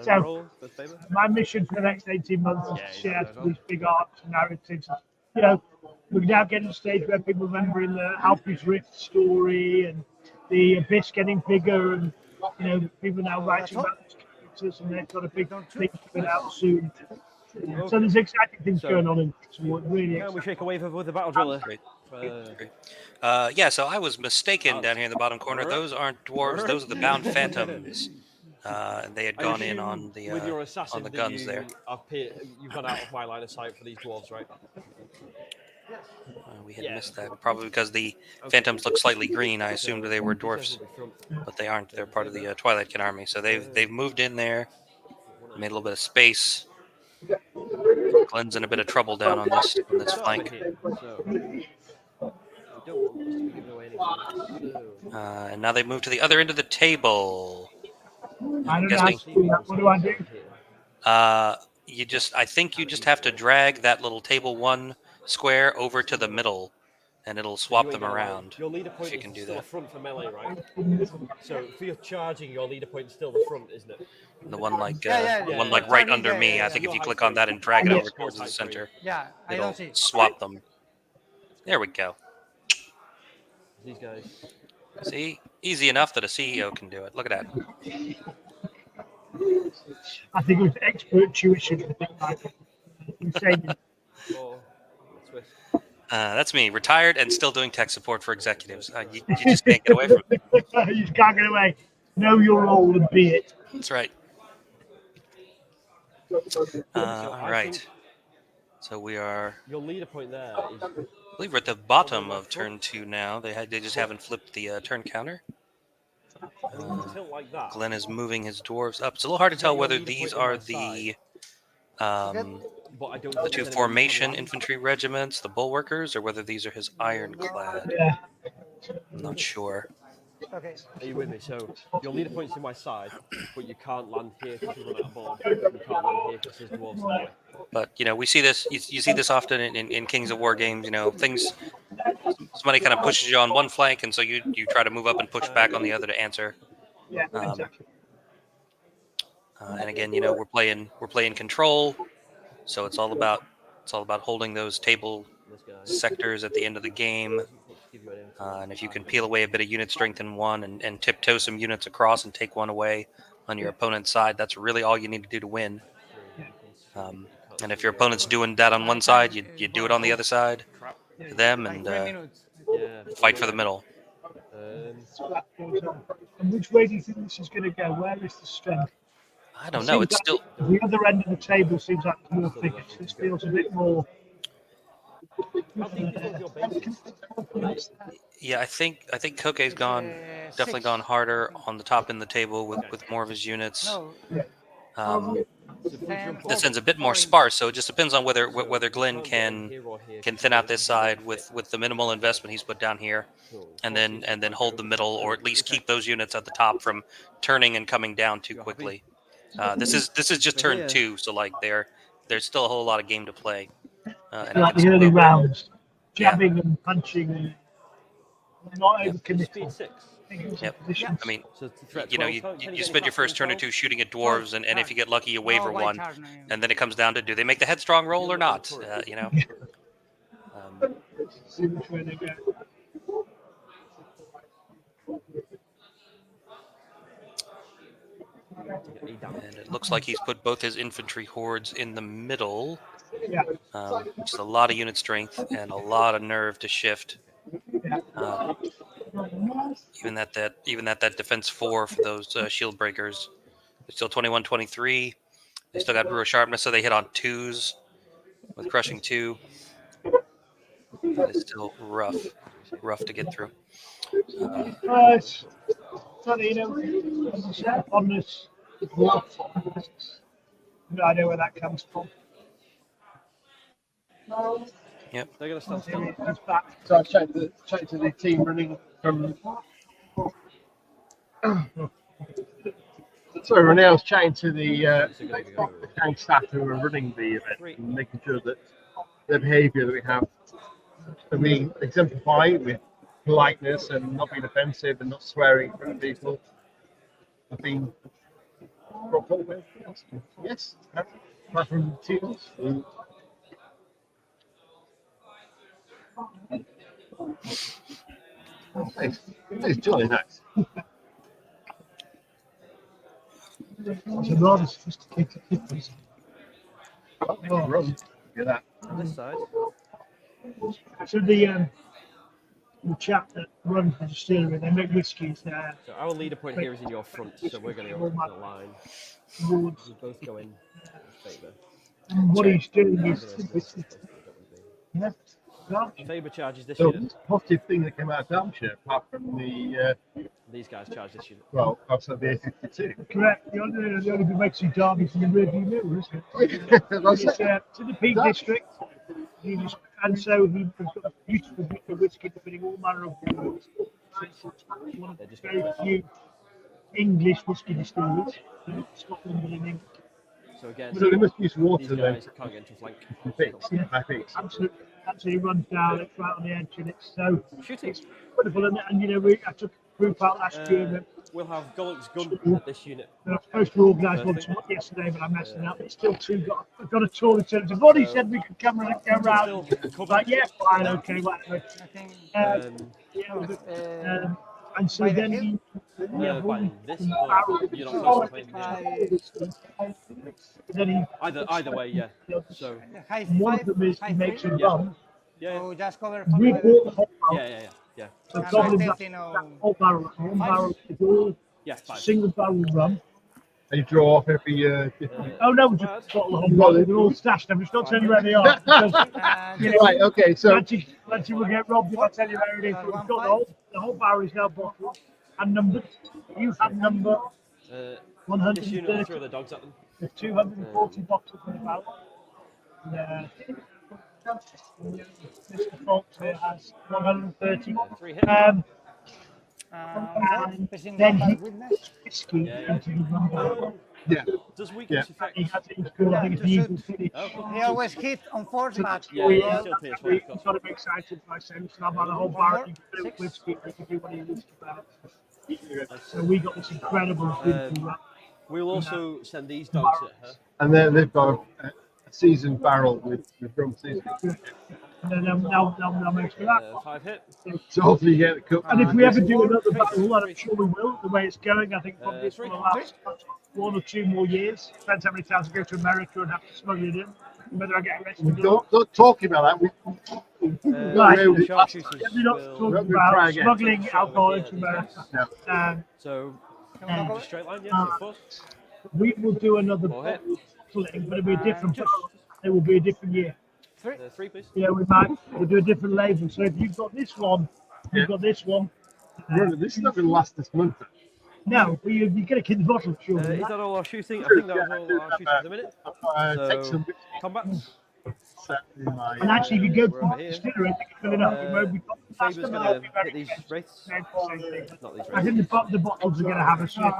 Yeah, but so my mission for the next 18 months is to share these big arcs and narratives. You know, we're now getting to the stage where people are remembering the Halfy's Rift story and the Abyss getting bigger, and you know, people are now writing about these characters, and they've got a big thing coming out soon. So there's exciting things going on in this world, really. Can we shake a wave with the battle driller? Great. Yeah, so I was mistaken down here in the bottom corner. Those aren't dwarves; those are the bound phantoms. They had gone in on the with your assassin guns there. You've gone out of my line of sight for these dwarves, right? We had missed that, probably because the phantoms look slightly green. I assumed they were dwarfs, but they aren't. They're part of the Twilightkin army. So they've moved in there, made a little bit of space. Glenn's in a bit of trouble down on this flank. And now they've moved to the other end of the table. I don't know how to do that. What do I do? I think you just have to drag that little table 1 square over to the middle, and it'll swap them around. Your leader point if you can is do still that. a front for melee, right? So for your charging, your leader point is still the front, isn't it? The one right under me. I think if you click on that and drag it over towards the center, it'll swap them. There we go. These guys. See, easy enough that a CEO can do it. Look at that. I think it was expert tuition. That's me, retired and still doing tech support for executives. You just can't get away from it. You just can't get away. Know your role and be it. That's right. All right. So we are. Your leader point there is. I believe we're at the bottom of turn 2 now. They just haven't flipped the turn counter. Glenn is moving his dwarves up. It's a little hard to tell whether these are the 2 formation infantry regiments, the bulwarkers, or whether these are his ironclad. I'm not sure. Okay. Are you with me? So your leader point's in my side, but you can't land here because you run out of board. You can't land here because there's dwarves in the way. But we see this. You see this often in Kings of War games. Things. Somebody kind of pushes you on one flank, and so you try to move up and push back on the other to answer. And again, we're playing control, so it's all about holding those table sectors at the end of the game. And if you can peel away a bit of unit strength in one and tiptoe some units across and take one away on your opponent's side, that's really all you need to do to win. And if your opponent's doing that on one side, you do it on the other side to them and fight for the middle. And which way do you think this is going to go? Where is the strength? I don't know. It's still the other end of the table seems like more thickets. This feels a bit more. Yeah, I think Koke's definitely gone harder on the top end of the table with more of his units. This end's a bit more sparse, so it just depends on whether Glenn can thin out this side with the minimal investment he's put down here, and then hold the middle, or at least keep those units at the top from turning and coming down too quickly. This is just turn 2, so there's still a whole lot of game to play. Like the early rounds, jabbing and punching, and not overcommitting. Yep. I mean, you spend your first turn or 2 shooting at dwarves, and if you get lucky, you waver one, and then it comes down to do they make the headstrong roll or not? See which way they go. And it looks like he's put both his infantry hordes in the middle. Yeah. Which is a lot of unit strength and a lot of nerve to shift. Even that defense 4 for those shield breakers. They're still 21-23. They still got brewer sharpness, so they hit on 2s with crushing 2. That is still rough to get through. It's funny, on this bluff. No idea where that comes from. Yep. They're going to stand still. It's back. So I checked the team running from. Sorry, Renee, I was chatting to the account staff who are running the event and making sure that the behaviour that we have, that we exemplify with politeness and not being offensive and not swearing in front of people, have been brought forward. Yes, apart from teams. It's jolly nice. It's a rather sophisticated difference. Run. Get that. On this side. So the chap that runs the distillery, they make whiskies there. So our leader point here is in your front, so we're going to go into the line. Wood. We both go in favour. And what he's doing is, yeah, Faber charges this So, unit. positive thing that came out of Derbyshire, apart from the. These guys charge this unit. Well, also the A52. correct. The only big makes you Derby's in the rearview mirror, isn't it? That's It's to the Peak District. And so he's got a beautiful bit of whiskey fitting all manner of foods. It's one of the very few English whiskey distilleries in Scotland and in England. So again, So they must use water these then. guys can't get into flank. I think. Absolutely. Absolutely runs down, it's right on the edge, and it's so Shooting. it's wonderful. And you know, I took a group out last year that We'll have Golloc's gun at this unit. I was supposed to organise one yesterday, but I messed it up. It's still I've got a tour in terms of what he said we could come and go round. Like, yeah, fine, okay, whatever. And so then Either way, yeah. So one of them is he makes a rum. Yeah. So just cover We bought the whole Yeah. So Goblin got whole barrel. One barrel is all single barrel rum. And you draw off every different. Oh no, we just got the whole bottle. They're all stashed. I'm just not telling you where they are. Because, Right, okay, so. Plenty will get robbed if I tell you where it is. But we've got the whole barrel is now bottled and numbered. You have number this unit will throw the dogs at them. There's 240 boxes in the barrel. Mr. Fox here has 130. And then he whiskey into the rum barrel. Yeah. Does weakness affect? He has it in school, I think it's the eagle finish. He always hit on force back. He's got him excited by saying, "I've had a whole barrel of whiskey, we can do what he wants about it." So we got this incredible rum. We'll also send these dogs at her. And then they've got a seasoned barrel with rum seasoning. And then now makes for that. 5 hit. So hopefully you get the cook. And if we ever do another battle, and I'm sure we will, the way it's going, I think probably it's going to last 1 or 2 more years. Depends how many times I go to America and have to smuggle it in. Whether I get arrested. Don't talk about that. Right. We're not talking about smuggling alcohol into America. So, straight line, we will do another bottling, but it'll be a different barrel. It will be a different year. 3, please. Yeah, we'll do a different label. So if you've got this one, you've got this one. This is not going to last this month. No, but you get a kid's bottle, sure. Is that all our shooting? I think that was all our shooting for the minute. So, combats. And actually, if you go to the distillery, they can fill it up. We've got Faber's going to hit these wraiths. Not these I think the bottles are going to have a shift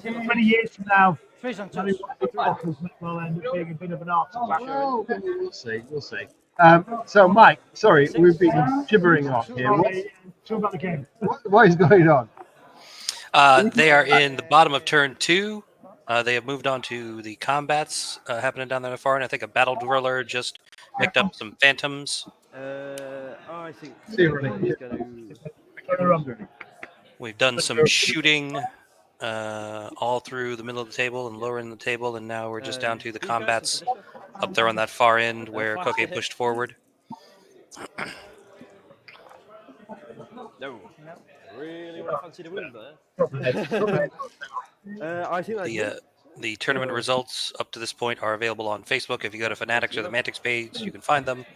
from 20 years from now. The bottles will end up being a bit of an artifact. Oh, we'll see. So, Mike, sorry, we've been gibbering off here. Talk about the game. What is going on? They are in the bottom of turn 2. They have moved on to the combats happening down there far, and I think a battle driller just picked up some phantoms. I think See you, Ronnie. he's going to. We've done some shooting all through the middle of the table and lowering the table, and now we're just down to the combats up there on that far end where Koke pushed forward. No. Really want to fancy the wound there. I think that's the tournament results up to this point are available on Facebook. If you go to Fanatics or the Mantics page, you can find them.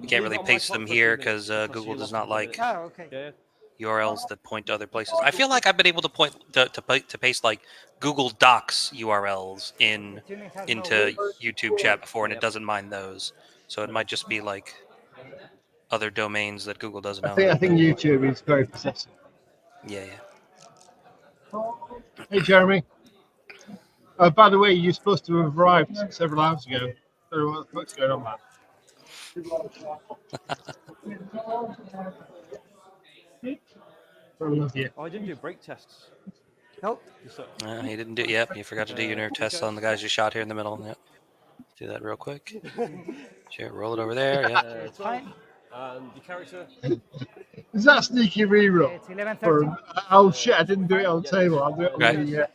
We can't really paste them here because Google does not like URLs that point to other places. I feel like I've been able to point to paste like Google Docs URLs into YouTube chat before, and it doesn't mind those. So it might just be like other domains that Google doesn't own. I think YouTube is very possessive. Yeah. Hey, Jeremy. By the way, you're supposed to have arrived several hours ago. So what the fuck's going on, man? I didn't do brake tests. Nope. He didn't do it. Yep, you forgot to do your nerve tests on the guys you shot here in the middle. Yep. Do that real quick. Sure, roll it over there. Yeah. It's fine. And the character. Is that a sneaky reroll? Oh shit! I didn't do it on the table. I'll do it on the.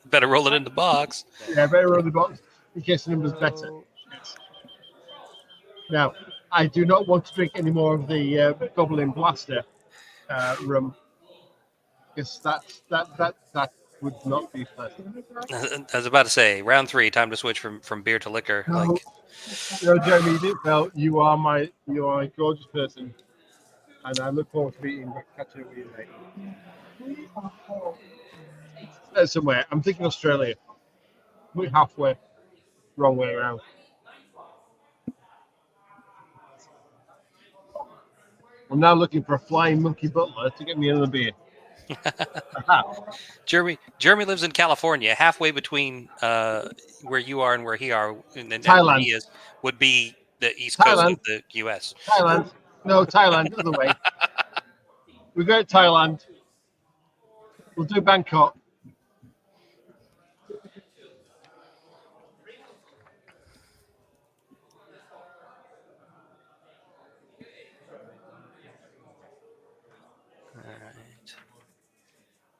Better roll it in the box. Yeah, better roll the box in case the number's better. Now, I do not want to drink any more of the Goblin Blaster rum, because that would not be pleasant. I was about to say, round 3, time to switch from beer to liquor. No, Jeremy, you didn't know. You are a gorgeous person, and I look forward to meeting, catching up with you, mate. Somewhere. I'm thinking Australia. We're halfway. Wrong way around. I'm now looking for a flying monkey butler to get me another beer. Jeremy lives in California, halfway between where you are and where he are. And Thailand. Where he is would be the east coast of the U.S. Thailand. No, Thailand. Other way. We go to Thailand. We'll do Bangkok.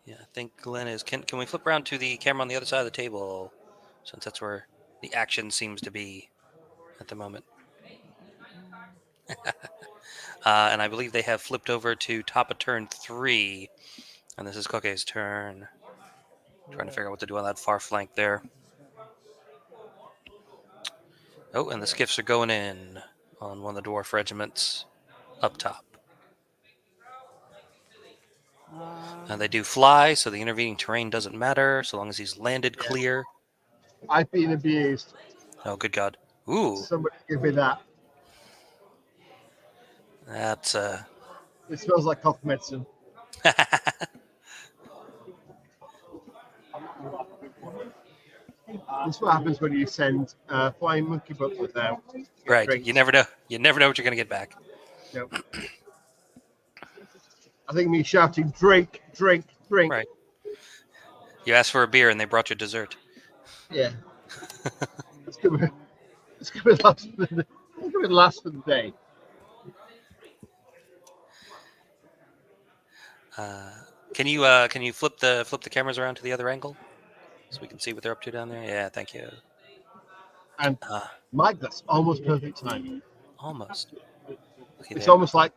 Yeah, I think Glenn is. Can we flip around to the camera on the other side of the table, since that's where the action seems to be at the moment? And I believe they have flipped over to top of turn 3, and this is Koke's turn. Trying to figure out what to do on that far flank there. Oh, and the skiffs are going in on one of the dwarf regiments up top. And they do fly, so the intervening terrain doesn't matter, so long as he's landed clear. I've been abused. Oh, good God. Ooh. Somebody give me that. That's, It smells like cough medicine. This is what happens when you send flying monkey butlers out. Right. Drinks. You never know. You never know what you're going to get back. Nope. I think me shouting, drink, drink, drink. Right. You asked for a beer and they brought you dessert. Yeah. It's gonna last for the day. Can you flip the cameras around to the other angle so we can see what they're up to down there? Yeah, thank you. And Mike, that's almost perfect timing. Almost. It's almost like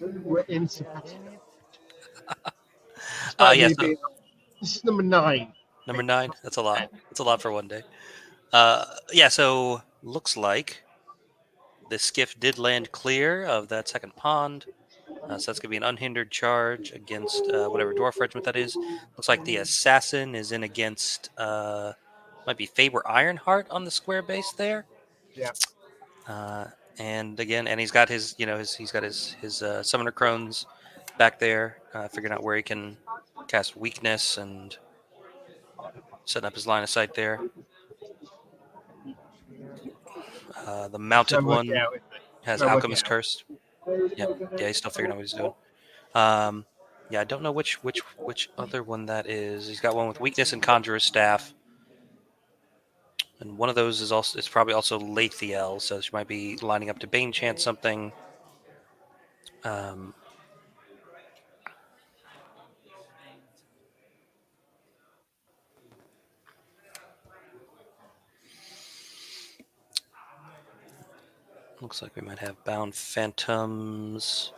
we're in September. Yes. This is number 9. Number 9. That's a lot. That's a lot for one day. So looks like the skiff did land clear of that second pond. So that's going to be an unhindered charge against whatever dwarf regiment that is. Looks like the assassin is in against might be Faber Ironheart on the square base there. Yeah. And again, he's got his summoner crones back there, figuring out where he can cast weakness and setting up his line of sight there. The mounted one has Alchemist Curse. Yeah, he's still figuring out what he's doing. I don't know which other one that is. He's got one with weakness and Conjurer's Staff, and one of those is probably also Lathiel, so she might be lining up to Bane Chant something. Looks like we might have Bound Phantoms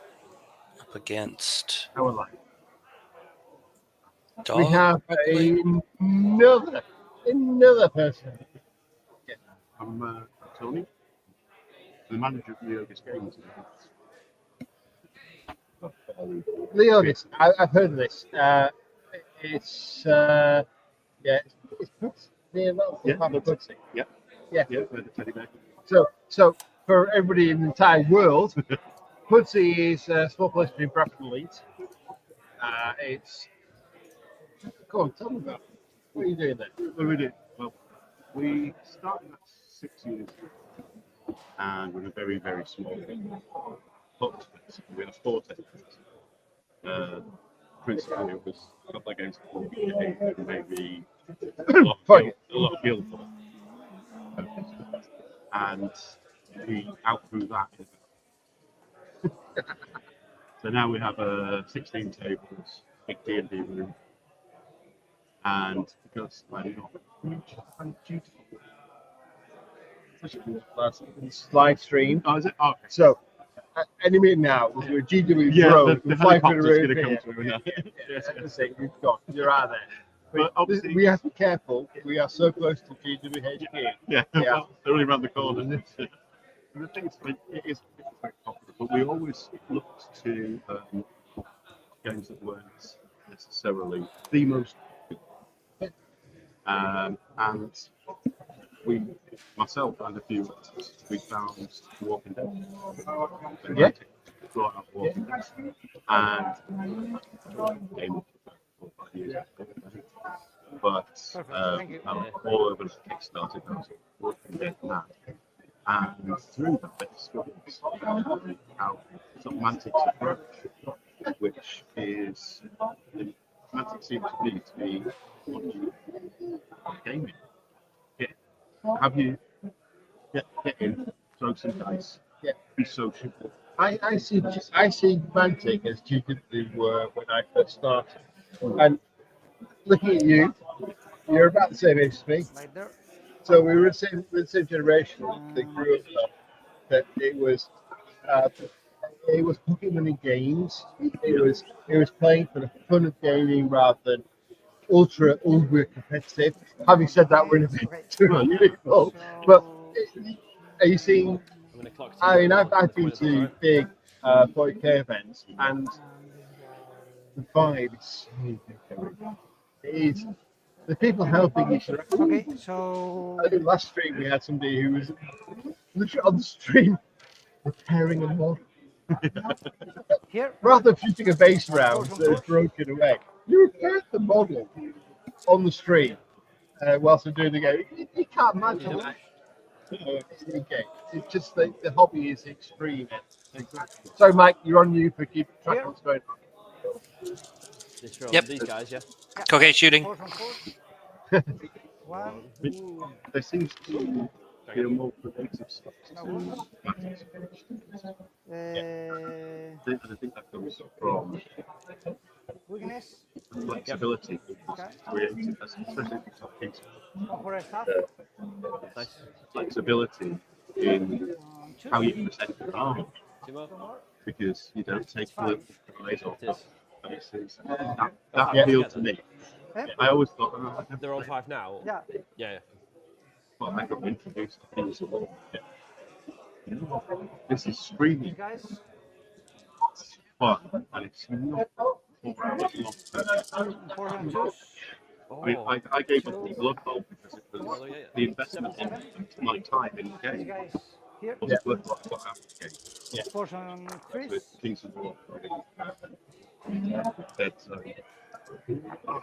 up against Our line. Dog. We have another person. Yeah, I'm Tony, the manager of Leogus Games. Leogus, I've heard of this. It's it's Puts near Putsy. Yeah. The teddy bear. So for everybody in the entire world, Putsy is a small place between Bradford and Leeds. It's go on, tell me about it. What are you doing there? What are we doing? Well, we started that 6 years ago, and we're a very, very small hut. We had 4 tables. Principally, it was a couple of games for maybe a lot of guild for and we outgrew that. So now we have 16 tables, big D&D room, and because I'm not dutiful, it's live stream. Oh, is it? Okay. So, any minute now, with your GW Pro, the helicopter's going to come through now. Yes, you've got, you're out there. But obviously, we have to be careful. We are so close to GWHQ. Yeah, well, they're only around the corner. The thing is, it is very popular, but we always looked to games that weren't necessarily the most popular. And we, myself and a few others, we found Walking Dead. Yeah. Brought out Walking Dead. And game for 5 years. But I'm all over the Kickstarter, Walking Dead now. And through that, I discovered how Mantic's approach, which is Mantic seems to me to be gaming. Have you get in, throw some dice, be sociable. I see Mantic as you did when I first started. And looking at you, you're about the same age as me. So we were the same generation that grew up. That it was pocket money games. It was playing for the fun of gaming rather than ultra competitive. Having said that, we're in a bit too unusual. But are you seeing? I mean, I've been to big 40K events, and the vibe is so different. It is. The people helping each other. Okay, so I think last stream we had somebody who was literally on the stream repairing a model. Here, rather than shooting a base round that is broken away, you repaired the model on the stream whilst I'm doing the game. You can't imagine that. It's just the hobby is extreme. Exactly. So, Mike, you're on you for keep track of what's going on. Yep. These guys, yeah. Okay, shooting. There seems to be a more preventive stuff. I think that comes from weakness, flexibility created, especially flexibility in how you present the arm, because you don't take political eyes off faces. That appealed to me. I always thought they're on 5 now. Yeah. Well, I got introduced to things a little bit. This is screaming. But and it's not 4 hours long. I mean, I gave up the blood bowl because it was the investment in my time in the game. It was worth what I got out of the game. Yeah. Portion 3. With Kings of War.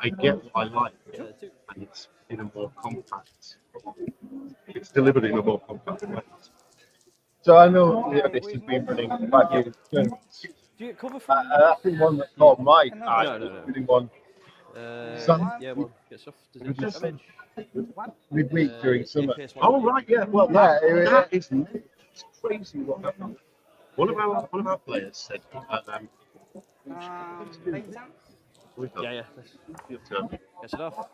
I get what I like, and it's in a more compact. It's delivered in a more compact way. So I know this has been running 5 years tournaments. Do you cover from? I think one that caught my eye. No. Really one. Yeah, one gets off. Does it just damage? Midweek during summer. Oh right, yeah. Well, that is it's crazy what happened. One of our players said, Yeah. your turn. Gets it off.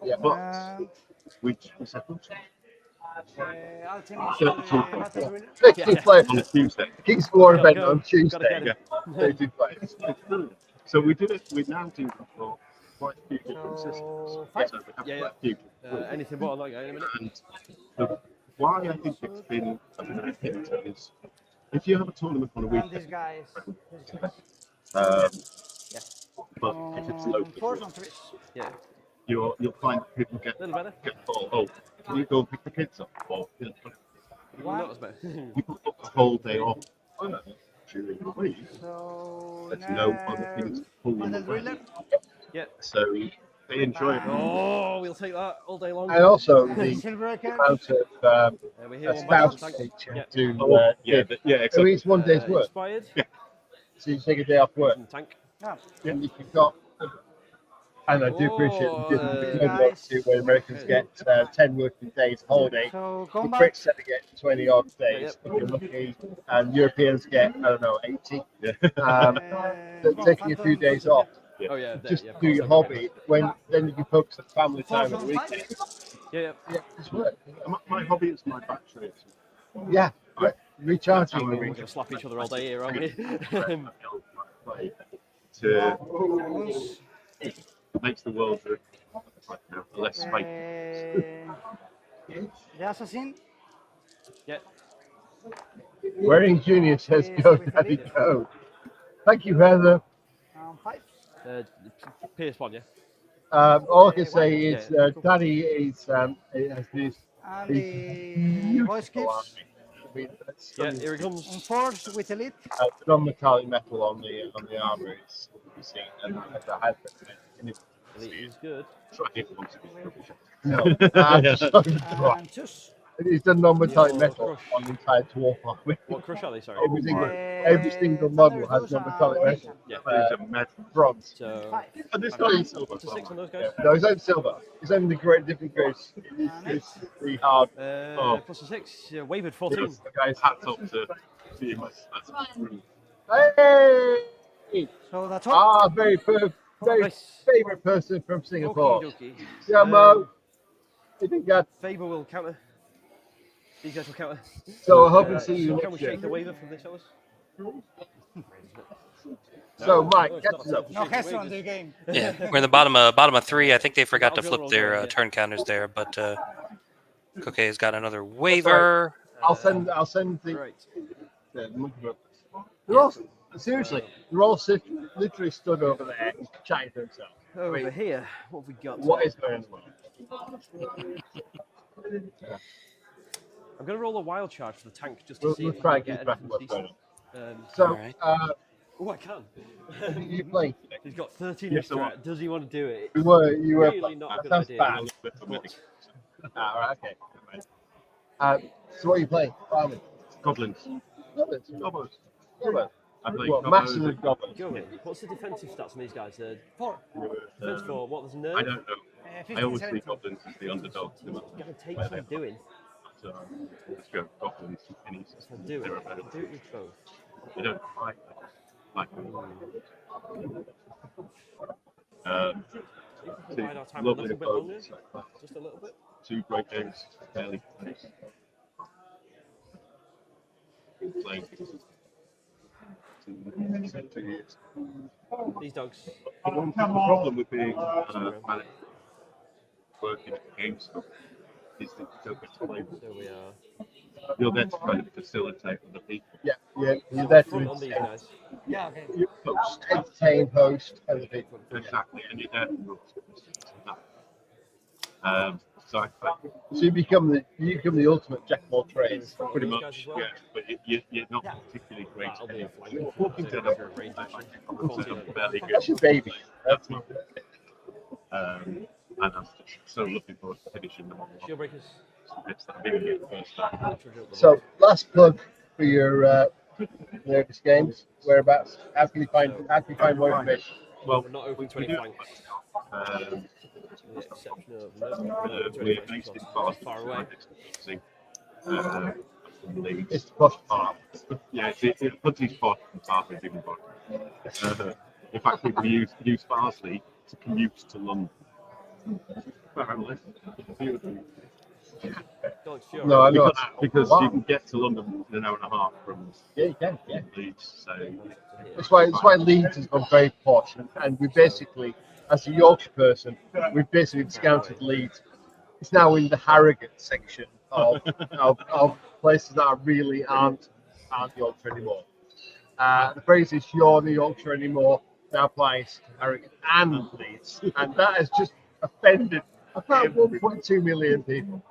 Yeah, but we said, players on a Tuesday. King's War event on Tuesday. Yeah, 32 players. So we did it. We now do it for quite a few different systems. Yes, we have quite a few. Anything but like in a minute. And why I think it's been a good hit is if you have a tournament on a weekend, these guys. but if it's local, you'll find that people get told, oh, can you go pick the kids up? Or people book a whole day off during the week. There's no other things to pull them away. Yeah. So they enjoy it. Oh, we'll take that all day long. And also the amount of spouse teacher to exactly. So it's one day's work. Expired. Yeah. So you take a day off work. Tank. And if you've got, and I do appreciate where Americans get 10 working days holiday. So the Brits tend to get 20 odd days if you're lucky, and Europeans get, I don't know, 80. Taking a few days off. Oh yeah, Just do your hobby. Then you can focus on family time at the weekend. Yeah. It's work. My hobby is my battery. Yeah. Recharging. We're going to slap each other all day here, aren't we? Makes the world less spiky. The assassin. Yeah. Wearing Junior says, "Go, Daddy, go." Thank you, Heather. 5. PS1, yeah. All I can say is, Daddy is has this. And the voice gives. Yeah, here it comes. On 4 with elite. The non-metallic metal on the armor is seen, and the head. Elite is good. No, And just. He's done non-metallic metal on the entire dwarf army. What crush are they? Sorry. Every single model has non-metallic metal. Yeah. Bronze. So. And this guy is silver. 6 on those guys. No, it's only silver. It's only the different grades. It's the hard. Plus a 6. Wavered 14. Guys, hats up to you. Hey! So that's all. Very favourite person from Singapore. Okie Yeah, Mo. You think that Faber will counter. These guys will counter. So I hope to see you Can we next year. shake the waver from this house? So Mike, catch us up. No Hester on the game. Yeah, we're in the bottom of 3. I think they forgot to flip their turn counters there, but Coquet's got another waiver. I'll send the monkey book. They're all seriously. They're all literally stood over there chatting to themselves. Over here, what have we got? What is going on? I'm going to roll a wild charge for the tank just to see if try I and can keep get track of anything what's going decent. on. Oh, I can. You play today? He's got 13 extra. Does he want to do it? You were really not a good that's idea. bad. Right, okay. So what are you playing? Farming. Goblins. Goblins. I play What, massive goblins? What's the defensive stats on these guys? 4. Defense 4. What? There's a nerve? I don't know. I always see goblins as the underdog. It's going to take some doing. So let's go goblins. Do it. Do it with both. They don't fight like Bide our time a lovely little bit longer. opponents. Just a little bit. 2 great games, fairly close. Playing 2 years. These dogs. The problem with being manic working at games is that you don't get to play. So we are. You're there to kind of facilitate other people. Yeah, you're there Front on these to guys. Yeah, okay. you entertain, host other people. Exactly, and you're there for so you become the ultimate jack of all trades. pretty much, yeah. But you're not particularly great at anything. Walking to the fairly good. That's your baby. That's my and I'm so looking forward to finishing them all. Shield breakers. It's that big first time. So last plug for your nervous games. Whereabouts? How can you find more information? Well, we're not open to any flanks. We're Exception of based in Boston, far away. Leeds. It's the posh part. Yeah, it's Putty's posh and Parsley's even posh. In fact, people use Parsley to commute to London. No, I know. Because Wow. you can get to London in an hour and a half from you can. Yeah. Leeds. So That's why Leeds has gone very posh, and we basically, as a Yorkshire person, we've basically discounted Leeds. It's now in the Harrogate section of places that really aren't Yorkshire anymore. The phrase is "you're the Yorkshire anymore" now applies to Harrogate and Leeds, and that has just offended about 1.2 million people.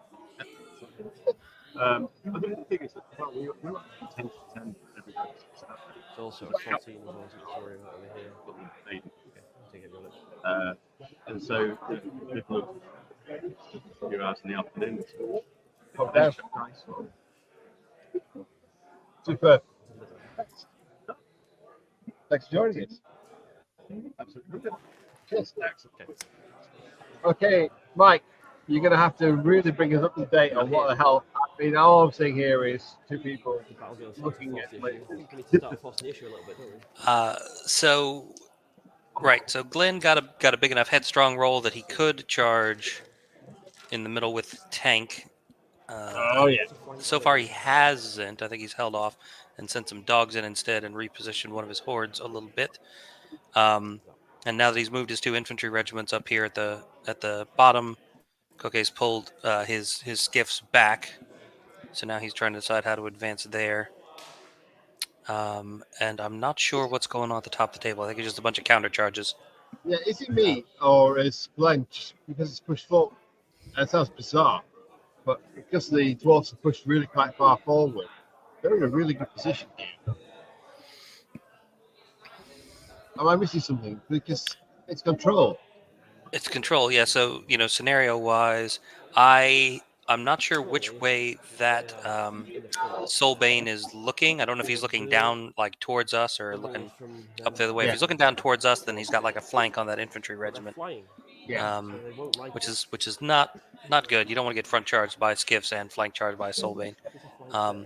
but the thing is that we're like 10 to 10 every day. It's also a 14 as well, so sorry about over here. Okay, take it, and so people you're out in the afternoon. Oh, damn. Super. Thanks for joining us. Absolutely. Cheers. Okay, Mike, you're going to have to really bring us up to date on what the hell. I mean, all I'm seeing here is two people looking at. So Glenn got a big enough headstrong roll that he could charge in the middle with tank. Oh yeah. So far he hasn't. I think he's held off and sent some dogs in instead and repositioned one of his hordes a little bit. And now that he's moved his 2 infantry regiments up here at the bottom, Koke's pulled his skiffs back. So now he's trying to decide how to advance there. And I'm not sure what's going on at the top of the table. I think it's just a bunch of counter charges. Yeah, is it me or is Glenn because it's pushed forward? It sounds bizarre, but because the dwarfs are pushed really quite far forward, they're in a really good position here. Am I missing something? Because it's control. It's control, yeah. So scenario-wise, I'm not sure which way that Soulbane is looking. I don't know if he's looking down like towards us or looking up the other way. Yeah. If he's looking down towards us, then he's got like a flank on that infantry regiment. Yeah. Which is not good. You don't want to get front charged by skiffs and flank charged by Soulbane. So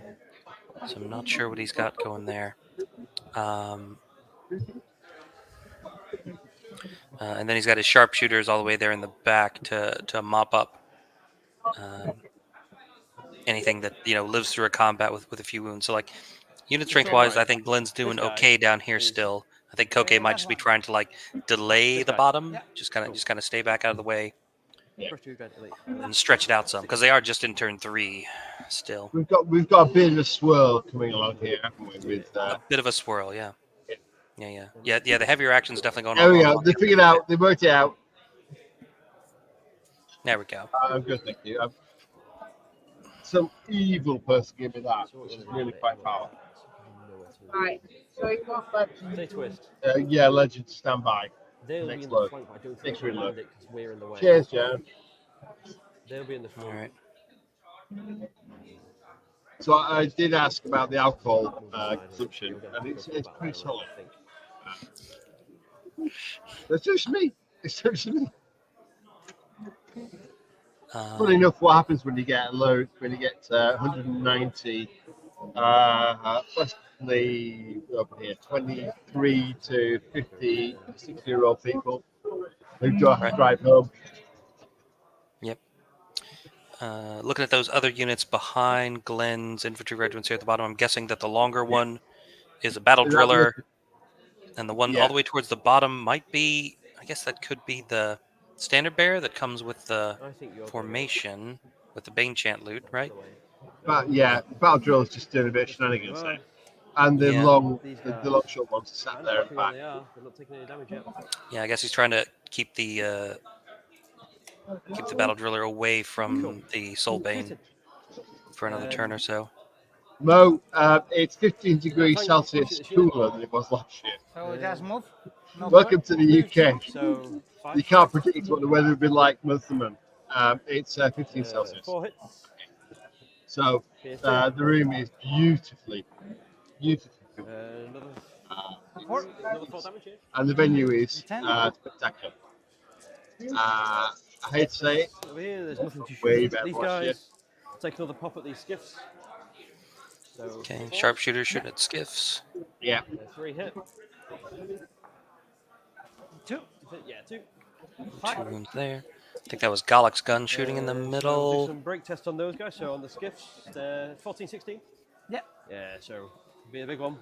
I'm not sure what he's got going there. And then he's got his sharpshooters all the way there in the back to mop up anything that lives through a combat with a few wounds. So like unit strength wise, I think Glenn's doing okay down here still. I think Koke might just be trying to like delay the bottom, just kind of stay back out of the way and stretch it out some because they are just in turn 3 still. We've got a bit of a swirl coming along here, haven't we? With a bit of a swirl, yeah. Yeah. The heavier action's definitely going there on. we go. They figured out. They worked it out. There we go. I'm good, thank you. Some evil person gave me that, which is really quite powerful. Right. So you want legend? They twist. Yeah, legend, stand by. They'll Next be in the load. flank, but I don't think Next they'll reload. land it because we're in the way. Cheers, Jan. They'll be in the front. All right. So I did ask about the alcohol consumption, and it's pretty solid. It's just me. It's just me. Funny enough, what happens when you get a load, when you get 190, especially over here, 23 to 50, 60-year-old people who do have to drive home. Yep. Looking at those other units behind Glenn's infantry regiments here at the bottom, I'm guessing that the longer one is a battle driller, and the one all the way towards the bottom might be, I guess that could be the standard bearer that comes with the formation, with the Bane Chant loot, right? But yeah, battle drill is just doing a bit of shenanigans there. And the long shot ones sat there and back. They're not taking any damage yet. Yeah, I guess he's trying to keep the battle driller away from the Soulbane for another turn or so. Mo, it's 15 degrees Celsius cooler than it was last year. So just move. No Welcome to the UK. So You can't predict what the weather will be like month to month. It's 15 Celsius. 4 hits. So the room is beautifully cool. Another 4 damage here. And the venue is spectacular. I hate to say it. Over here, there's nothing to Way shoot. better These last year. guys take another pop at these skiffs. So Okay, sharpshooter shooting at skiffs. Yeah. 3 hit. 2. Yeah, 2. 2 wounds there. I think that was Galak's gun shooting in the So do middle. some break tests on those guys. So on the skiffs, 14, 16. Yeah. Yeah, so be a big one.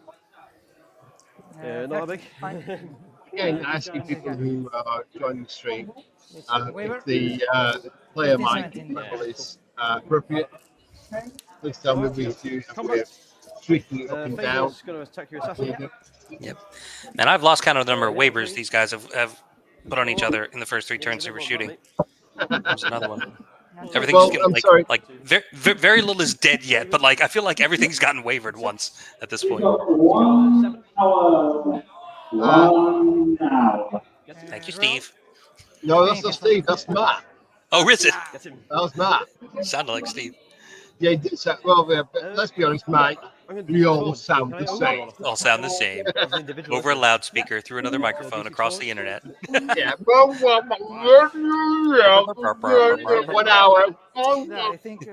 Not that big. fine. Again, asking people who are joining the stream Waiver. if the player 15, mic 17. level is appropriate. Please tell me we do have a way of tweaking it up and down. Going to attack your assassin. Yep. And I've lost count of the number of waivers these guys have put on each other in the first 3 turns they were shooting. There's another one. Everything's Well, getting, I'm sorry. like very little is dead yet, but like I feel like everything's gotten wavered once at this point. Thank you, Steve. No, that's not Steve. That's Matt. Oh, is it? That was Matt. Sounded like Steve. Yeah, he did sound, well, let's be honest, Mike. We all sound the same. All sound the same. Over a loudspeaker through another microphone across the internet. Yeah. 1 hour. I think.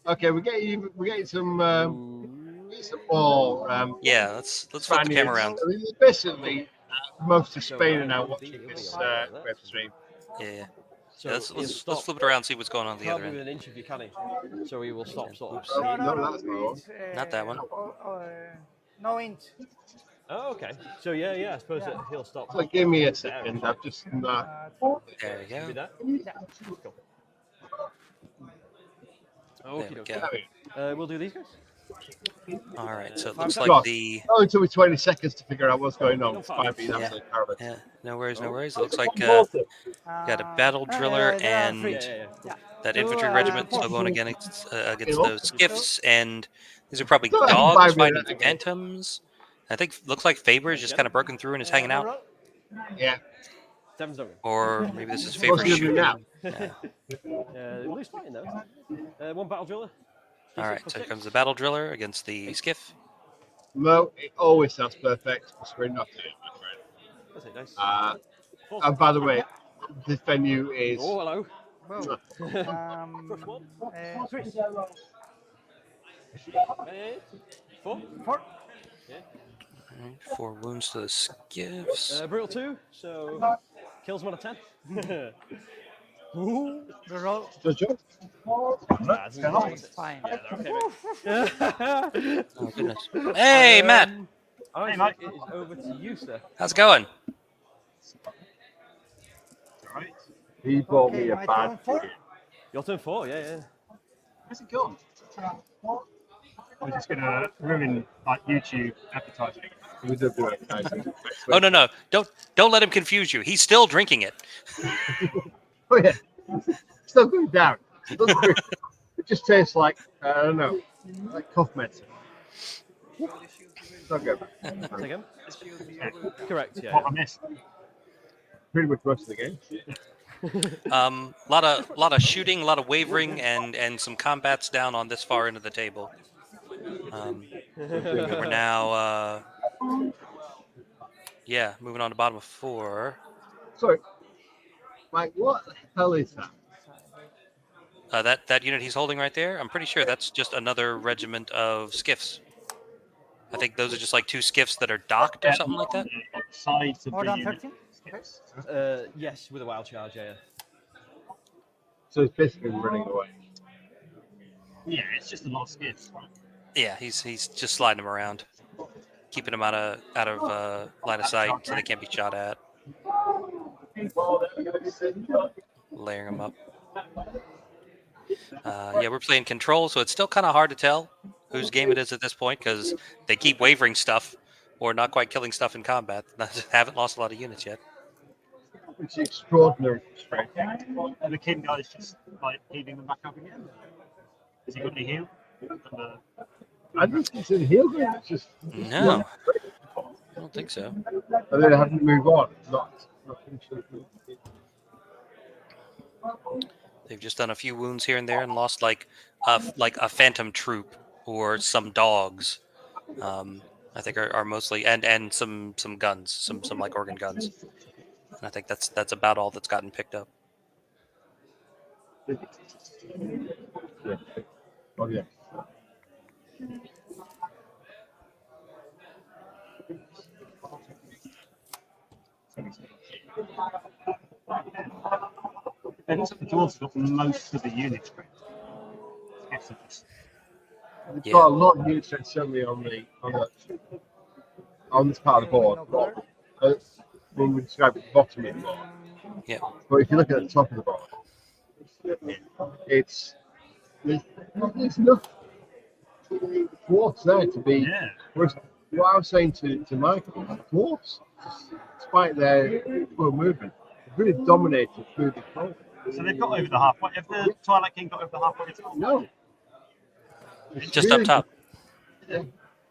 Okay, we get some more. Yeah, let's flip the camera around. I mean, basically, most of Spain are now watching this web stream. Yeah. So let's flip it around and see what's going on the other Can't end. move an inch if you can. So he will stop sort of. Not that one. No inch. Oh, okay. So yeah, I suppose he'll stop. So give me a second. I've just. There we go. Do that. Cool. There we We'll do these guys. All right, so it looks like the. Oh, it took me 20 seconds to figure out what's going on. Yeah, no worries, no worries. It looks like got a battle driller and that infantry regiment still going against those skiffs, and these are probably dogs fighting phantoms. I think looks like Faber's just kind of broken through and is hanging out. Yeah. Or maybe this is Faber shooting. It looks fine though. 1 battle driller. All right, so here comes the battle driller against the skiff. No, it always sounds perfect. We're not doing it, my friend. And by the way, this venue is. Oh, hello. Three. 4. 4. Yeah. 4 wounds to the skiffs. Brutal 2, so kills 1 of 10. The roll. Good job. Fine. Oh goodness. Hey, Matt. Hey, Mike. It is over to you, sir. How's it going? Right. He bought me a bad. Your turn 4, yeah. Where's it gone? We're just gonna ruin like YouTube advertising. Oh no! Don't let him confuse you. He's still drinking it. Oh yeah, still going down. It just tastes like I don't know, like cough medicine. Not good. Again? Correct. Yeah. What I missed. Pretty much most of the game. Lot of shooting, a lot of wavering, and some combats down on this far end of the table. We're now, moving on to bottom of 4. Sorry, Mike, what the hell is that? That unit he's holding right there, I'm pretty sure that's just another regiment of skiffs. I think those are just like 2 skiffs that are docked or something like that. Sides of More the than unit. 13? Yes, with a wild charge, yeah. So it's basically running away. Yeah, it's just a lot of skids. Yeah, he's just sliding them around, keeping them out of line of sight so they can't be shot at. Layering them up. We're playing control, so it's still kind of hard to tell whose game it is at this point because they keep wavering stuff or not quite killing stuff in combat. Haven't lost a lot of units yet. It's extraordinary. And the king guy's just like healing them back up again. Has he got any heal? I don't think it's a heal game. It's just No, I don't think so. And then having to move on. They've just done a few wounds here and there and lost like a phantom troop or some dogs. I think are mostly and some guns, some like organ guns. And I think that's about all that's gotten picked up. Oh yeah. It looks like the dwarves have got most of the unit strength. We've got a lot of unit strength certainly on this part of the board. When we describe the bottom of the board. Yeah. But if you look at the top of the board, there's enough dwarfs there to be. Yeah. What I was saying to Michael, dwarfs, despite their poor movement, really dominated through the fight. So they've got over the halfway. Have the Twilight King got over the halfway? No. Just up top. Yeah.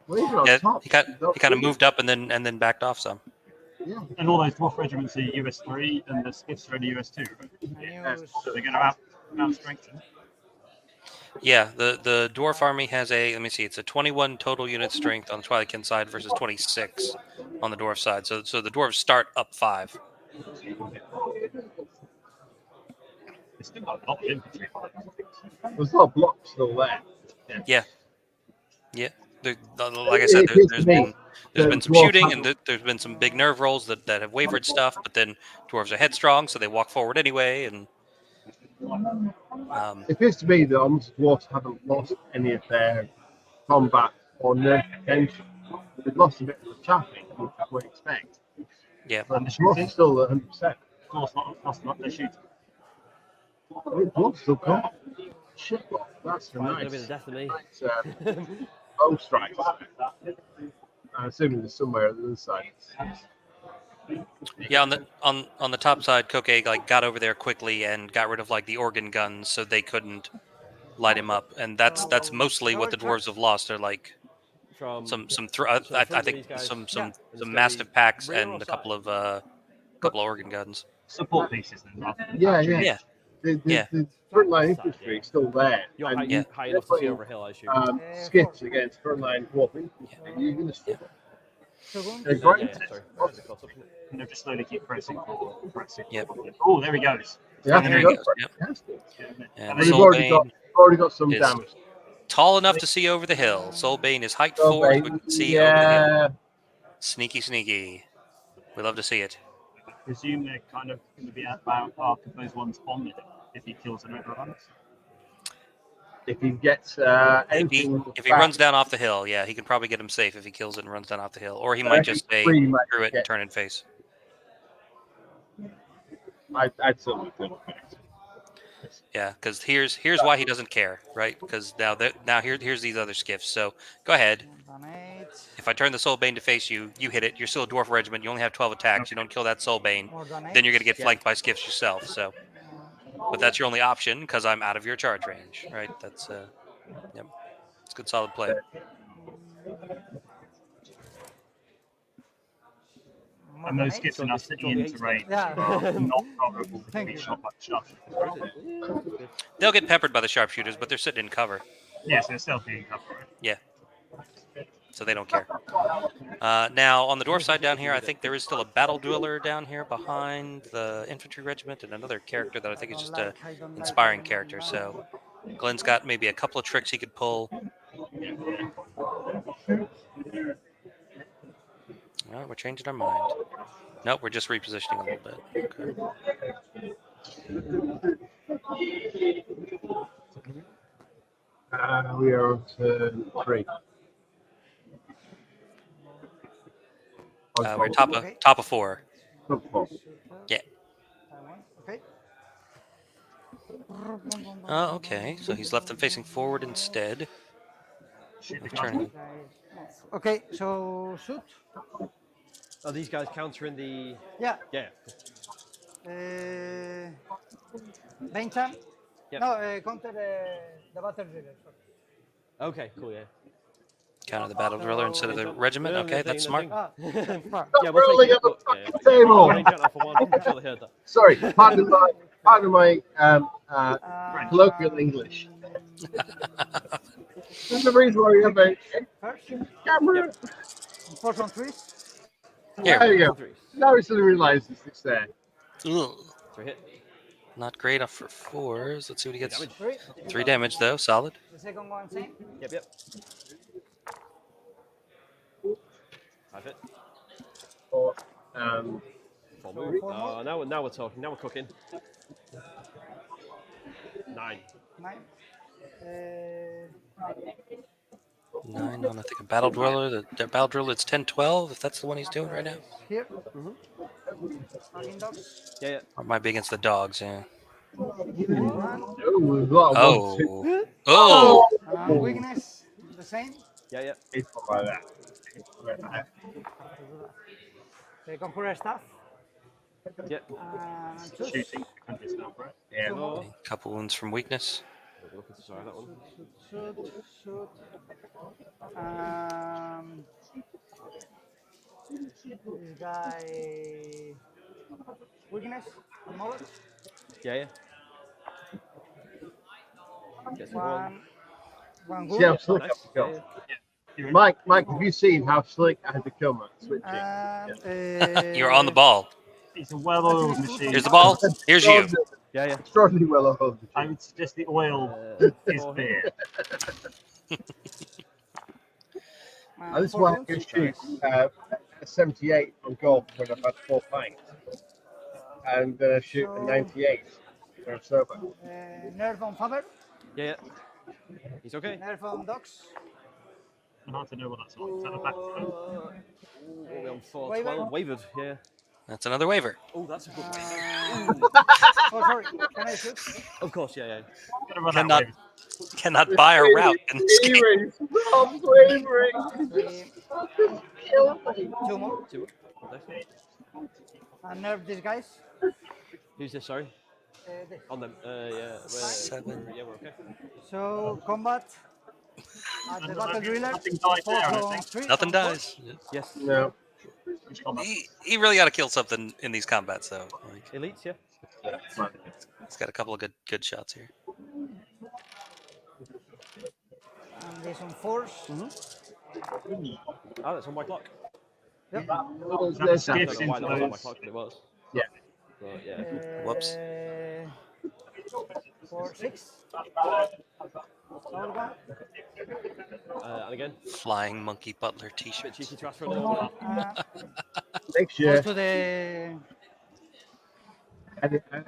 Well, even on Yeah, top, he kind of moved up and then backed off some. Yeah. And all those dwarf regiments are US 3 and the skiffs are only US 2, right? Yeah. So they're going to out strengthen. Yeah, the dwarf army has let me see, it's a 21 total unit strength on the Twilight Kin side versus 26 on the dwarf side. So the dwarves start up 5. They still got a lot of infantry. There's a lot of blocks still there. Yeah. Like I said, there's been some shooting and there's been some big nerve rolls that have wavered stuff, but then dwarves are headstrong, so they walk forward anyway. And it appears to me that almost dwarves haven't lost any of their combat or nerve potential. They've lost a bit of the chaffing, which I would expect. Yeah. But the dwarves are still 100%. Dwarves lost a lot of their shooting. Dwarves still got shit. That's Right, nice. gonna be the death of me. Nice, bow strikes. I'm assuming there's somewhere on the other side. yeah, on the top side, Koke got over there quickly and got rid of the organ guns, so they couldn't light him up. And that's mostly what the dwarves have lost. They're I think some massive packs and a couple of organ guns. Support pieces then. Yeah. The frontline infantry is still there. You're high enough to see over a hill, I assume. Skiffs against frontline dwarf infantry. You're going to struggle. They're Yeah, great. sorry. And they'll just slowly keep pressing forward. Yep. Oh, there he goes. Yeah, There he goes. Yep. And And they've already got some is damage. tall enough to see over the hill. Soulbane is height 4, so we can see over the hill. Sneaky. We love to see it. I presume they're kind of going to be about half of those ones on the hill if he kills an overruns. If he gets anything, If he runs down off the hill, yeah, he can probably get him safe if he kills it and runs down off the hill. Or he might just stay through it and turn and face. I'd still be good. Yeah, because here's why he doesn't care, right? Because now here's these other skiffs. So go ahead. If I turn the Soulbane to face you, you hit it. You're still a dwarf regiment. You only have 12 attacks. You don't kill that Soulbane, then you're gonna get flanked by skiffs yourself. So, but that's your only option because I'm out of your charge range, right? That's yep, it's good solid play. And those skips are now sitting into range. Not vulnerable to be shot by the sharpshooters. They'll get peppered by the sharpshooters, but they're sitting in cover. Yes, they're still being covered. Yeah. So they don't care. Now, on the dwarf side down here, I think there is still a battle driller down here behind the infantry regiment and another character that I think is just an inspiring character. So Glenn's got maybe a couple of tricks he could pull. Well, we're changing our mind. Nope, we're just repositioning a little bit. Okay. We are on turn 3. We're top of 4. Top 4. Yeah. Okay. Oh, okay. So he's left them facing forward instead. Turning. Okay, so shoot. Are these guys countering the? Yeah. Yeah. 20. Yep. No, counter the battle driller. Okay, cool, yeah. Counter the battle driller instead of the regiment. Okay, that's smart. Yeah, we'll take it. Table. Sorry, pardon my colloquial English. There's a reason why we have a camera. Force on 3. There you go. Now he suddenly realizes it's there. Ugh. Not great off for 4s. Let's see what he gets. Damage. 3 damage though, solid. The second one, same. Yep. 5 hit. 4. 4 move. Now we're talking. Now we're cooking. 9. 9. 9 on, I think, a Battle Driller. The Battle Driller, it's 10-12, if that's the one he's doing right now. Here. Dogs. Yeah. Or might be against the dogs, yeah. Oh. Oh! Weakness, the same. Yeah. It's not like that. The Conqueror staff. Yep. Choose. Shooting country stuff, right? Yeah. A couple wounds from weakness. Sorry, that one. Shoot. This guy. Weakness. Mullet. Yeah. Gets One See how good. slick I've become. Mike, have you seen how slick I've become at switching? You're on the ball. It's a well-oiled machine. Here's the ball. Here's you. Yeah. Extraordinarily well-oiled. I would suggest the oil is there. And this is why I can shoot a 78 on golf when I've had 4 pints. And shoot a 98 when I'm sober. Nerve on Faber. Yeah. He's okay. Nerve on Dogs. Hard to know what that's like. Is that a back We're on 4-12. Wavered. Yeah. That's another waiver. Oh, that's a good one. Oh, sorry. Can I shoot? Of course, yeah. Cannot buy a route in this game. Rob's wavering. Two more. Nerve this guys. Who's this? Sorry. This. On them. Yeah. 7. Yeah, we're okay. So combat. At the battle driller. Nothing dies. Yes. No. He really got to kill something in these combats, though. Like, Elites, yeah. he's got a couple of good shots here. And this on force. Oh, that's on my clock. Yep. I don't know why that was on my clock, but it was. Yeah. But, yeah. Whoops. 4, 6. And again. Flying Monkey Butler t-shirt. Cheeky transfer a little bit. Next year, To the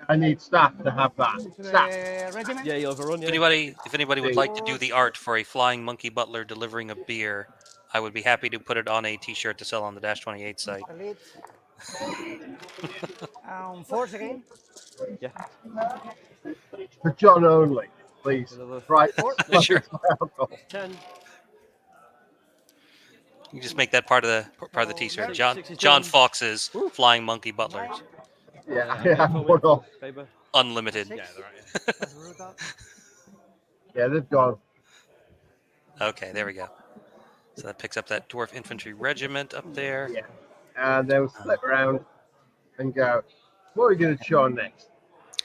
I need staff to have that. Staff. regiment. Yeah, you'll overrun. If Yeah. anybody would like to do the art for a Flying Monkey Butler delivering a beer, I would be happy to put it on a t-shirt to sell on the Dash 28 site. Elite. Force again. Yeah. For John only, please. Right. Sure. 10. You just make that part of the t-shirt. John Fox's Flying Monkey Butler. Yeah, I have one off. Unlimited. Yeah, they're right. Yeah, they've gone. Okay, there we go. So that picks up that Dwarf Infantry Regiment up there. Yeah. And then we'll flip around and go, what are we going to show next?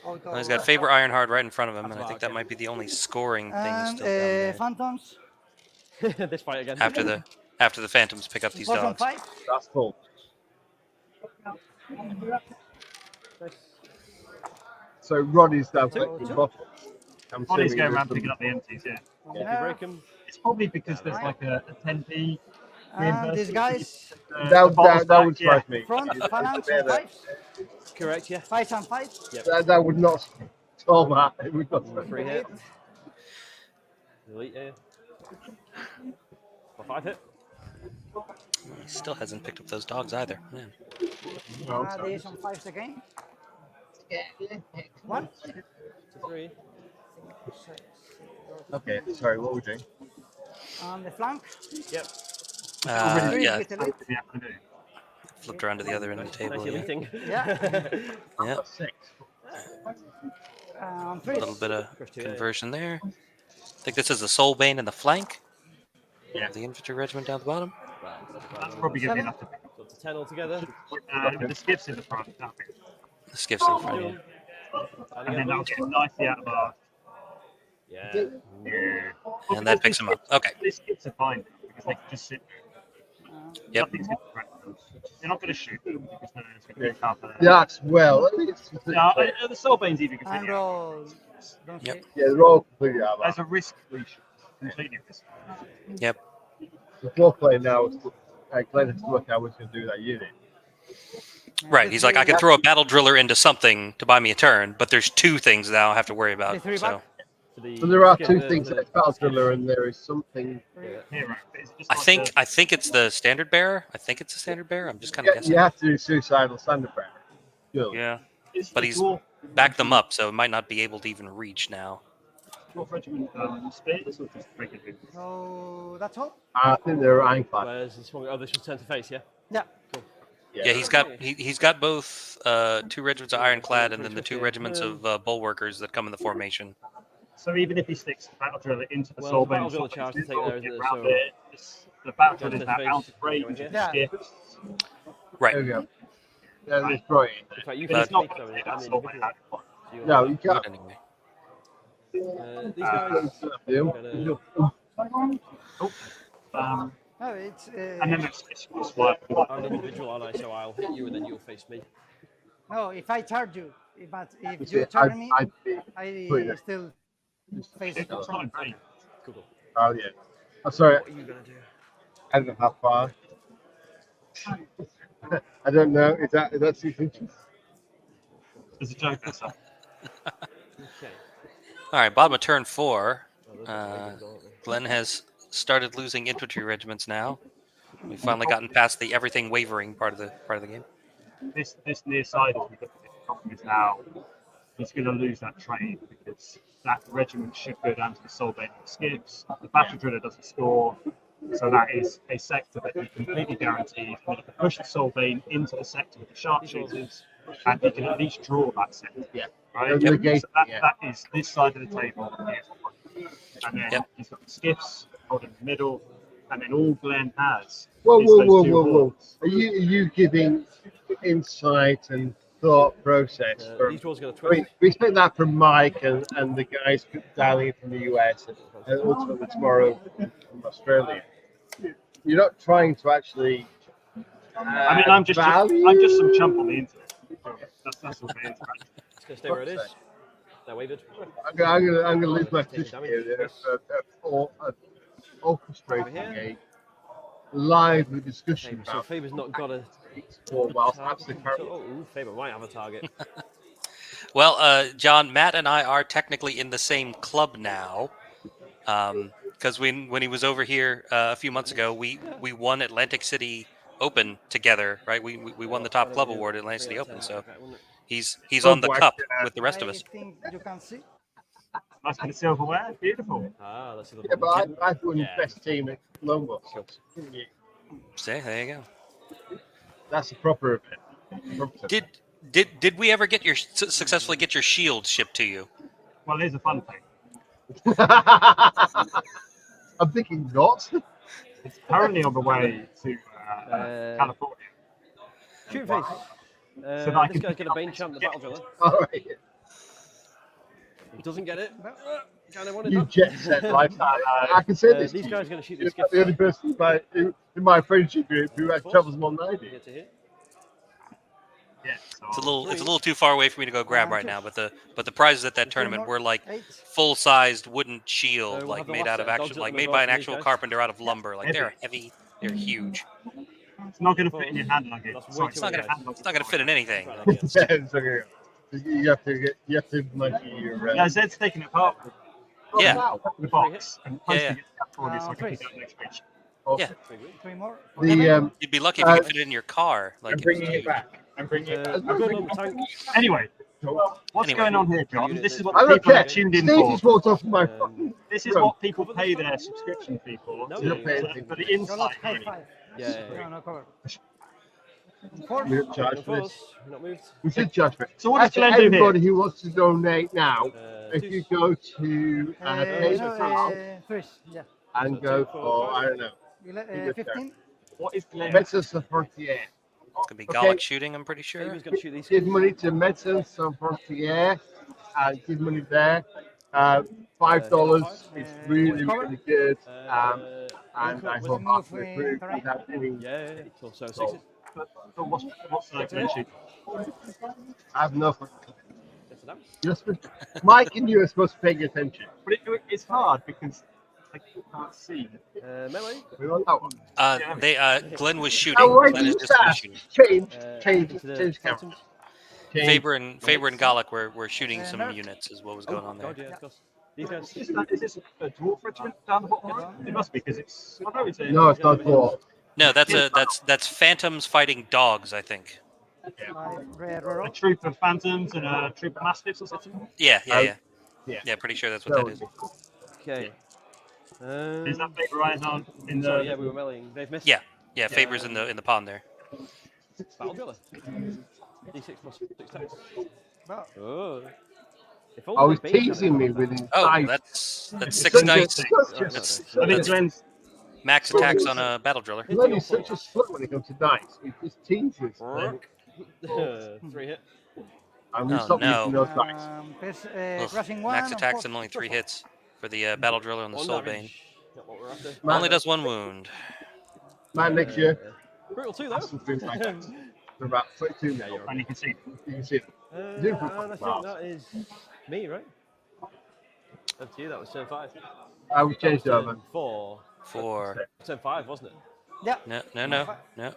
Well, he's got Faber Ironheart right in front of him, and I think that might be the only scoring thing still down there. Phantoms. This fight again. After the Phantoms pick up these dogs. That's full. So Roddy's down collecting bottles. Roddy's going around picking up the empties, yeah. Yeah, if you break them. It's probably because there's like a 10p. These guys. That would surprise me. Front, phalanx, and pipes. Correct, yeah. 5 and 5. Yep. That would not solve that. It would not. Free hit. Elite, yeah. 5 hit. He still hasn't picked up those dogs either. Man. These on 5s again. 1. 3. Okay, sorry, what were we doing? On the flank. Yep. Yeah. With elite. Flipped around to the other end of the table. Nice Yeah. eliting. Yeah. Yeah. 6. A little bit of conversion there. I think this is the Soulbane in the flank. Yeah. The infantry regiment down the bottom. That's probably going to be enough to pick up. So it's a 10 altogether. With the skiffs in the front. The skiffs in front. Yeah. And then that'll get him nicely out of our. Yeah. And that picks him up. Okay. These skiffs are fine because they can just sit. Yep. Nothing's going to threaten them. You're not going to shoot them because then it's going to be covered. That's well. No, the Soulbane's even I'm completely roll. Don't Yep. say. Yeah, they're all completely out. There's a risk we should completely risk. Yep. The floor play now is Glenn has to work out what's going to do with that unit. Right. He's like, I can throw a battle driller into something to buy me a turn, but there's two things now I have to worry about. So. So there are two things. There's battle driller and there is something. I think it's the standard bearer. I think it's the standard bearer. I'm just kind of guessing. You have to do suicidal standard bearer. Good. Yeah. But he's backed them up, so it might not be able to even reach now. Dwarf Regiment spears or just regular? So that's all. I think they're ironclad. Where's this one? Oh, this was turn to face, yeah? Yeah. Cool. Yeah, he's got both 2 regiments of ironclad and then the 2 regiments of bulwarkers that come in the formation. So even if he sticks the battle driller into the Well, Soulbane, battle driller charge to take there, isn't it? So the battle driller is now out of range of the Yeah. skips. Right. There we go. Yeah, it's brilliant. In fact, you But can it's not speak going to to take them that as an Soulbane individual. out. No, you can't. Anyway. These guys. No, it's. And then it's work. I'm an individual, aren't I? So I'll hit you and then you'll face me. No, if I charge you, if See, you charge me, I'd be I putting it- still face it. It's not in range. Cool. Oh yeah. I'm sorry. What are you gonna do? I don't know how far. I don't know. Is that 6 inches? There's a joke there, Okay. All right, bottom of turn 4. Glenn has started losing infantry regiments now. We've finally gotten past the everything wavering part of the game. This near side, as we look at it, the problem is now he's going to lose that trade because that regiment should go down to the Soulbane and skips. The battle driller doesn't score, so that is a sector that he completely guarantees. But if you push the Soulbane into the sector with the sharpshooters, and he can at least draw that sector. Yeah. Right. Yep. So that is this side of the table. And then he's got the skips holding the middle, and then all Glenn has. Whoa, is whoa, those whoa, two whoa, whoa! hordes. Are you giving insight and thought process from? These ones gonna I mean, we expect that from Mike and the guys dialing in from the US and ultimately tomorrow from Australia. You're not trying to actually. I mean, I'm just some chump on the internet. That's all it is. It's gonna stay where it is. They're wavered. I'm gonna lose my position here. Orchestrating a lively discussion So about Faber's not got a. whilst absolutely Oh, Faber might have a target. Well, John, Matt and I are technically in the same club now. Because when he was over here a few months ago, we won Atlantic City Open together, right? We won the top club award at Atlantic City Open, so he's on the cup with the rest of us. I think you can see. Nice bit of silverware, beautiful. Ah, that's the Yeah, but I've won the best team at Lone Wolf. See, there you go. That's a proper event. Did we ever successfully get your shield shipped to you? Well, here's a fun thing. I'm thinking not. It's currently on the way to California. Shoot face. So that I This can guy's gonna bane champ the battle driller. All right. He doesn't get it. Kinda wanted You that. jet set lifestyle. I can say this. These to you. guys are gonna shoot You're these not the only person in my friendship group who travels more than I do. Yeah, It's a little too far away for me to go grab right now, but the prizes at that tournament were like full-sized wooden shield, we'll like have the made last out of set of actual, dogs like at the made door by an for these actual guys. carpenter out of lumber. Like they're heavy, they're huge. It's not going to fit in your hand like it. Sorry, it's not gonna fit in anything. It's okay. You have to monkey your. Yeah, Zed's taking it apart. Yeah. The box and posting Yeah. it to California so I can pick it up next week. Yeah. 3 more. You'd be lucky if you could fit it in your car. Like I'm bringing it back. I'm bringing it back. I've got on the tank. Anyway, what's going on here, John? This is what I the don't people care. are tuned in Steve for. just walked off my fucking. This is what people pay their subscription fee for. No, for you don't pay anything. the insight. High really. five. Yeah. No cover. We don't charge for this. Not moved. We should charge for it. So what does Actually, Glenn do here? everybody who wants to donate now, if you go to Chris, yeah. and go for I don't know. 15. What is Glenn? Médecins Sans Frontières. It's gonna be Gallic shooting, I'm pretty sure. Faber's gonna shoot these. Give money to Médecins Sans Frontières and give money there. $5 is really, really good. and I hope I can recruit without any. Yeah. So sixes. But what's the clean sheet? I have no fucking clue. Yes, You're supposed, Mike and you are supposed to pay attention. But it's hard because I can't see. Melee. We want that one. Glenn was shooting. Now, why Glenn do is you just finished start? shooting. Change camera. Faber and Gallic were shooting some units, is what was going on there. God, yeah, of course. These guys. Is this a dwarf regiment down the bottom right? It must be because it's. I know it's a, No, it's not dwarf. No, that's phantoms fighting dogs, I think. A troop of phantoms and a troop of mastiffs or something. Yeah. Yeah, pretty sure that's what that is. Okay. Is that Faber Ironheart in the? Sorry, yeah, we were meleeing. They've missed. Yeah. Faber's in the pond there. Battle driller. D6 plus 6 attacks. Oh. I was teasing me with his dice. That's 6 dice. I think Glenn's max attacks on a battle driller. Glenn is such a slut when it comes to dice. He just teases. 3 hit. And we stop using those dice. Max attacks and only 3 hits for the battle driller on the Soul Bane. Not what we're after. Only does 1 wound. Man, next year. Brutal 2 though. For about 22 now. And you can see. You can see them. I think that is me, right? Up to you. That was turn 5. I would change it over. 4. Turn 5, wasn't it? Yeah. No. Yeah.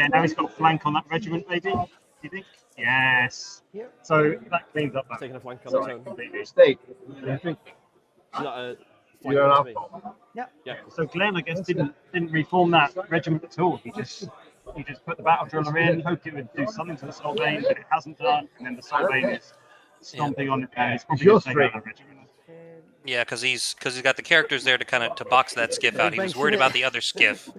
Now he's got a flank on that regiment, maybe. Do you think? Yes. So that cleans up that. Taking a flank on his own. Completely. Mistake. I think Is that a you're an flank alpha. Yeah. So Glenn, I guess, didn't reform that regiment at all. He just put the battle driller in, hoped it would do something to the Soul Bane, but it hasn't done. And then the Soul Bane is stomping on it, and he's probably going to take out that regiment. Yeah, because he's got the characters there to box that skiff out. He was worried about the other skiff.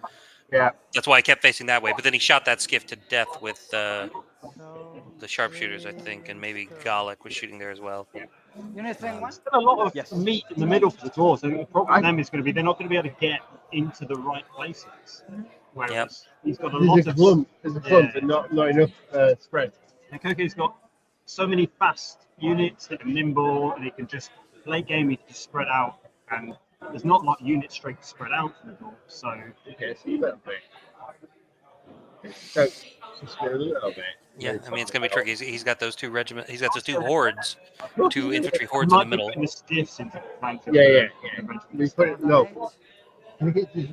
Yeah. That's why he kept facing that way. But then he shot that skiff to death with the sharpshooters, I think, and maybe Gallic was shooting there as well. Unit thing one. There's a lot of meat in the middle for the dwarves. So the problem with them is going to be they're not going to be able to get into the right places. Whereas he's got a lot of clump. There's a clump, and not enough spread. And Koke's got so many fast units that are nimble, and he can just late game. He can just spread out, and there's not like unit strength spread out for the dwarves. So okay, so you better play. So just a little bit. Yeah, I mean it's gonna be tricky. He's got those 2 regiments. He's got those 2 hordes, 2 infantry hordes in the middle. Yeah. We put it no. Can we get this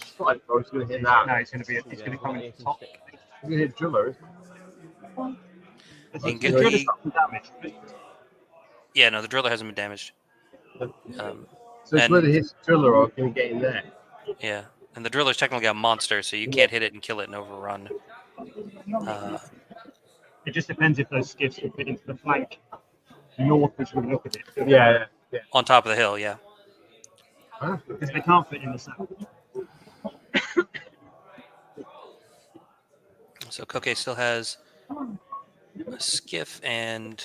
strike, or it's going to hit that? No, it's going to come in the top. It's going to hit driller. Yeah, no, the driller hasn't been damaged. So it's whether it hits driller or can we get in there? Yeah, and the driller's technically a monster, so you can't hit it and kill it and overrun. It just depends if those skiffs can fit into the flank north as we look at it. Yeah. On top of the hill, yeah. Because they can't fit in the south. So Koke still has a skiff and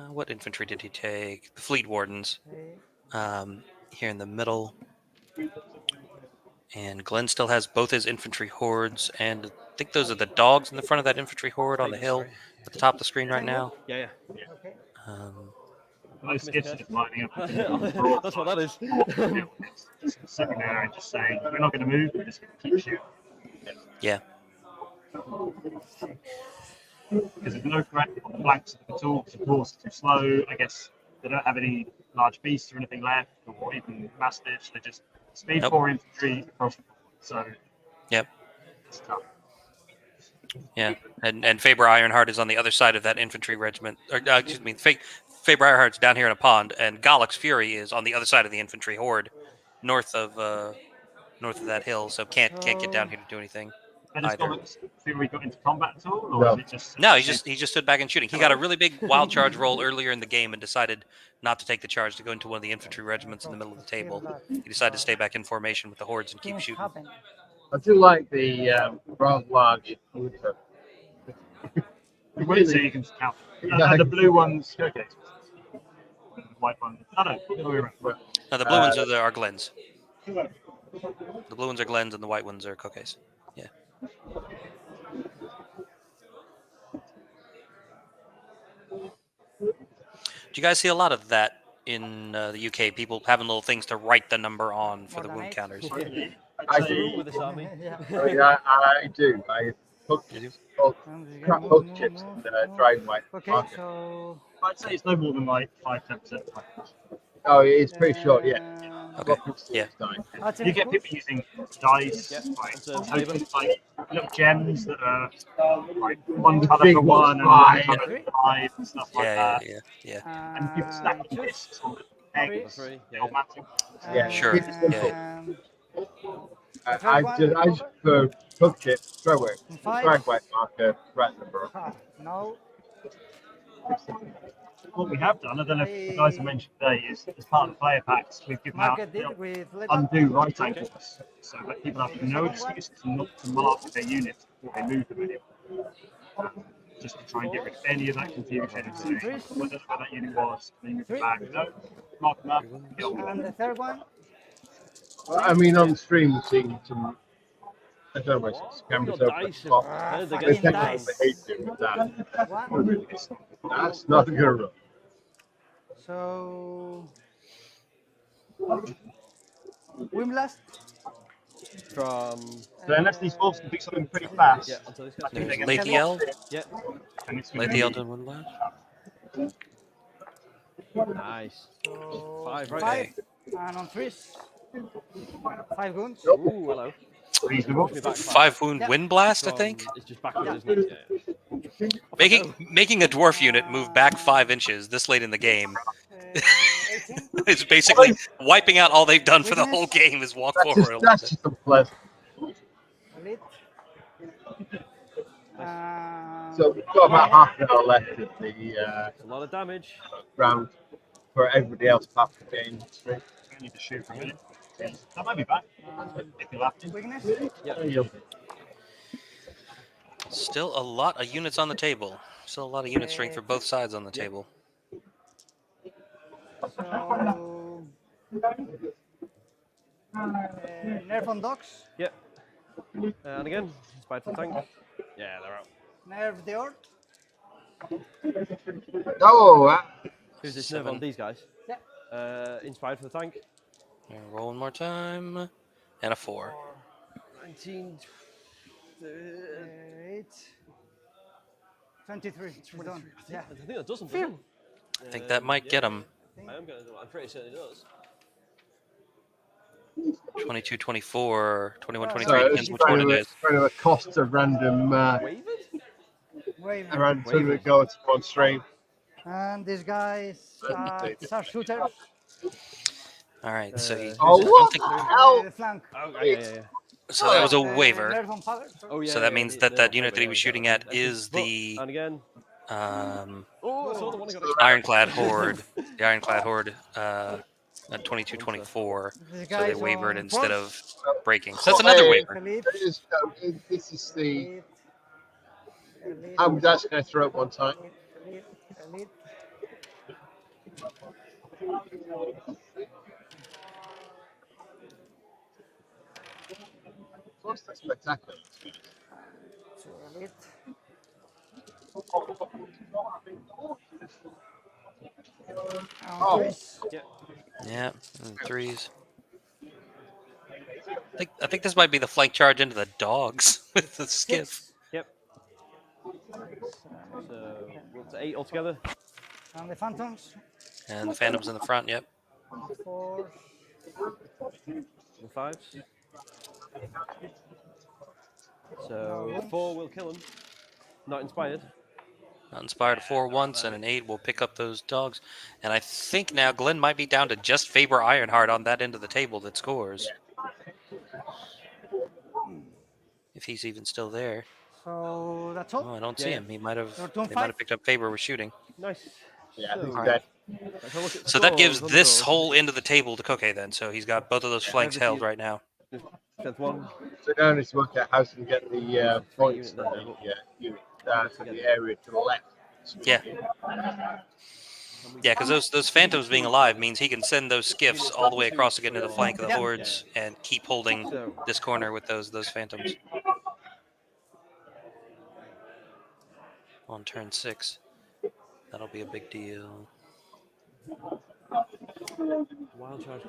what infantry did he take? The fleet wardens here in the middle. And Glenn still has both his infantry hordes, and I think those are the dogs in the front of that infantry horde on the hill at the top of the screen right now. Yeah. Those skiffs are just lining up. That's what that is. Just sitting there and just saying, we're not going to move, we're just going to keep shooting. Yeah. Because there's no threat on the flanks at all, because the dwarves are too slow. I guess they don't have any large beasts or anything left, or even mastiffs. They're just speed 4 infantry across the board. So, yep. It's tough. Yeah, and Faber Ironheart is on the other side of that infantry regiment. Or excuse me, Faber Ironheart's down here in a pond, and Gallic's Fury is on the other side of the infantry horde, north of that hill. So can't get down here to do anything. And has Fury got into combat at all, or No. is it just? No, he just stood back and shooting. He got a really big wild charge roll earlier in the game and decided not to take the charge to go into one of the infantry regiments in the middle of the table. He decided to stay back in formation with the hordes and keep shooting. I do like the brown large winter. The wooden so you can count. And the blue ones, okay. The white one. No, the other way around. No, the blue ones are Glenn's. The blue ones are Glenn's and the white ones are Koke's. Yeah. Do you guys see a lot of that in the UK, people having little things to write the number on for More the than wound eight. counters. I the rule do. with this army. Yeah. I do. I hook And this guy crap move, hook move, chips move, and move. dry white Okay, marker. so I'd say it's no more than like 5-10%. Oh, it's pretty short, yeah. Okay. Yeah. You get people using dice, Yep. like And tokens, like little gems that are like one colour big for one and five. one colour for five and stuff like that. Yeah. And people stack discs on the eggs. Three. They'll match. Yeah, Sure. it's simple. And I just for hook chips, throw it, five. dry white marker, right number. No. What we have done, I don't know if the guys have mentioned today, is as part of the player packs, we've given out Market it with undo right angles so that people have no excuse not to mark their units before they move them anywhere. Just to try and get rid of any of that confusion. So whether that unit was, and then move it back. No, mark them up, get on with And it. the third one. Well, I mean, on the stream, we've seen some. I don't know what's this camera's open. dice Well, and they fucking think dice. they hate doing that. One. That's not a good run. So Wimblast. From. So unless these wolves can do something pretty fast, Yeah, until this I think they're There's going to Lathiel. Yeah. And it's going to Lathiel be done one last. Nice. So Five, right? five. And on threes. 5 wounds. Ooh, hello. reasonable. 5-wound wind blast, I think. It's just backward, isn't it? Making a dwarf unit move back 5 inches this late in the game is basically wiping out all they've done for the whole game. Is walk forward. That's just unpleasant. So we've got about half an hour left of the a lot of damage round for everybody else apart from Jane. I need to shoot for a minute. That might be back. If you're laughing. Weakness? Yeah. Still a lot of units on the table. Still a lot of unit strength for both sides on the table. So nerf on dogs. Yep. And again, inspired for tank. Yeah, they're out. Nerf the orc. Oh, Who's this nerf on these guys? Yeah. Inspired for the tank. And roll one more time. And a 4. 19. 8. 23. We're done. Yeah. I think that does something. I think that might get him. I am going to do it. I'm pretty certain it does. 22, 24, 21, So 23. Depends which one it is. kind of a cost of random Wave. around 200 goals on stream. And these guys are sharpshooters. All right, so you, Oh, I don't what think- the hell? The flank. Oh, yeah. so that was a waiver. Nerf on powder. Oh, yeah. So that means that unit that he was shooting at is the And again. um, I saw the one I got Ironclad Horde. The Ironclad Horde at 22, 24. So they wavered instead of breaking. So that's another waiver. This is the. I'm just going to throw it one time. What's that spectacular? Oh. Yeah, and 3s. I think this might be the flank charge into the dogs with the skiff. Yep. So we're up to 8 altogether. And the phantoms. And the phantoms in the front. Yep. 4. The 5s. So 4 will kill him. Not inspired. Not inspired 4 once, and an 8 will pick up those dogs. And I think now Glenn might be down to just Faber Ironheart on that end of the table that scores. If he's even still there. So that's all. Oh, I don't see him. He might have. They're They might have picked up Faber. We're shooting. Nice. Yeah, So, he's dead. So that gives this whole end of the table to Koke then. So he's got both of those flanks held right now. One. So now it's work out how to get the points for the unit for the area to the left. Yeah. Yeah, because those phantoms being alive means he can send those skiffs all the way across to get into the flank of the hordes and keep holding this corner with those phantoms. On turn 6. That'll be a big deal. Wild charge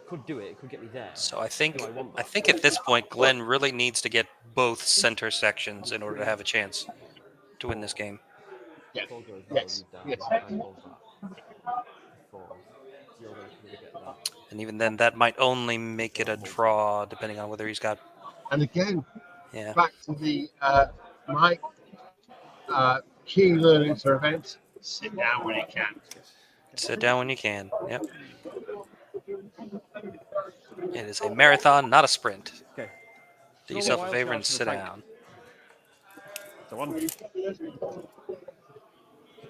could do it. Could get me there. So I think Do I want I that? think at this point, Glenn really needs to get both center sections in order to have a chance to win this game. Yes. Four goes Yes. well, Yes. I close that. Four. You're going to get that. And even then, that might only make it a draw, depending on whether he's got. And again, Yeah. back to the my key learnings for events: sit down when you can. Sit down when you can. Yep. It is a marathon, not a sprint. Okay. Do yourself a favor and sit down. So one.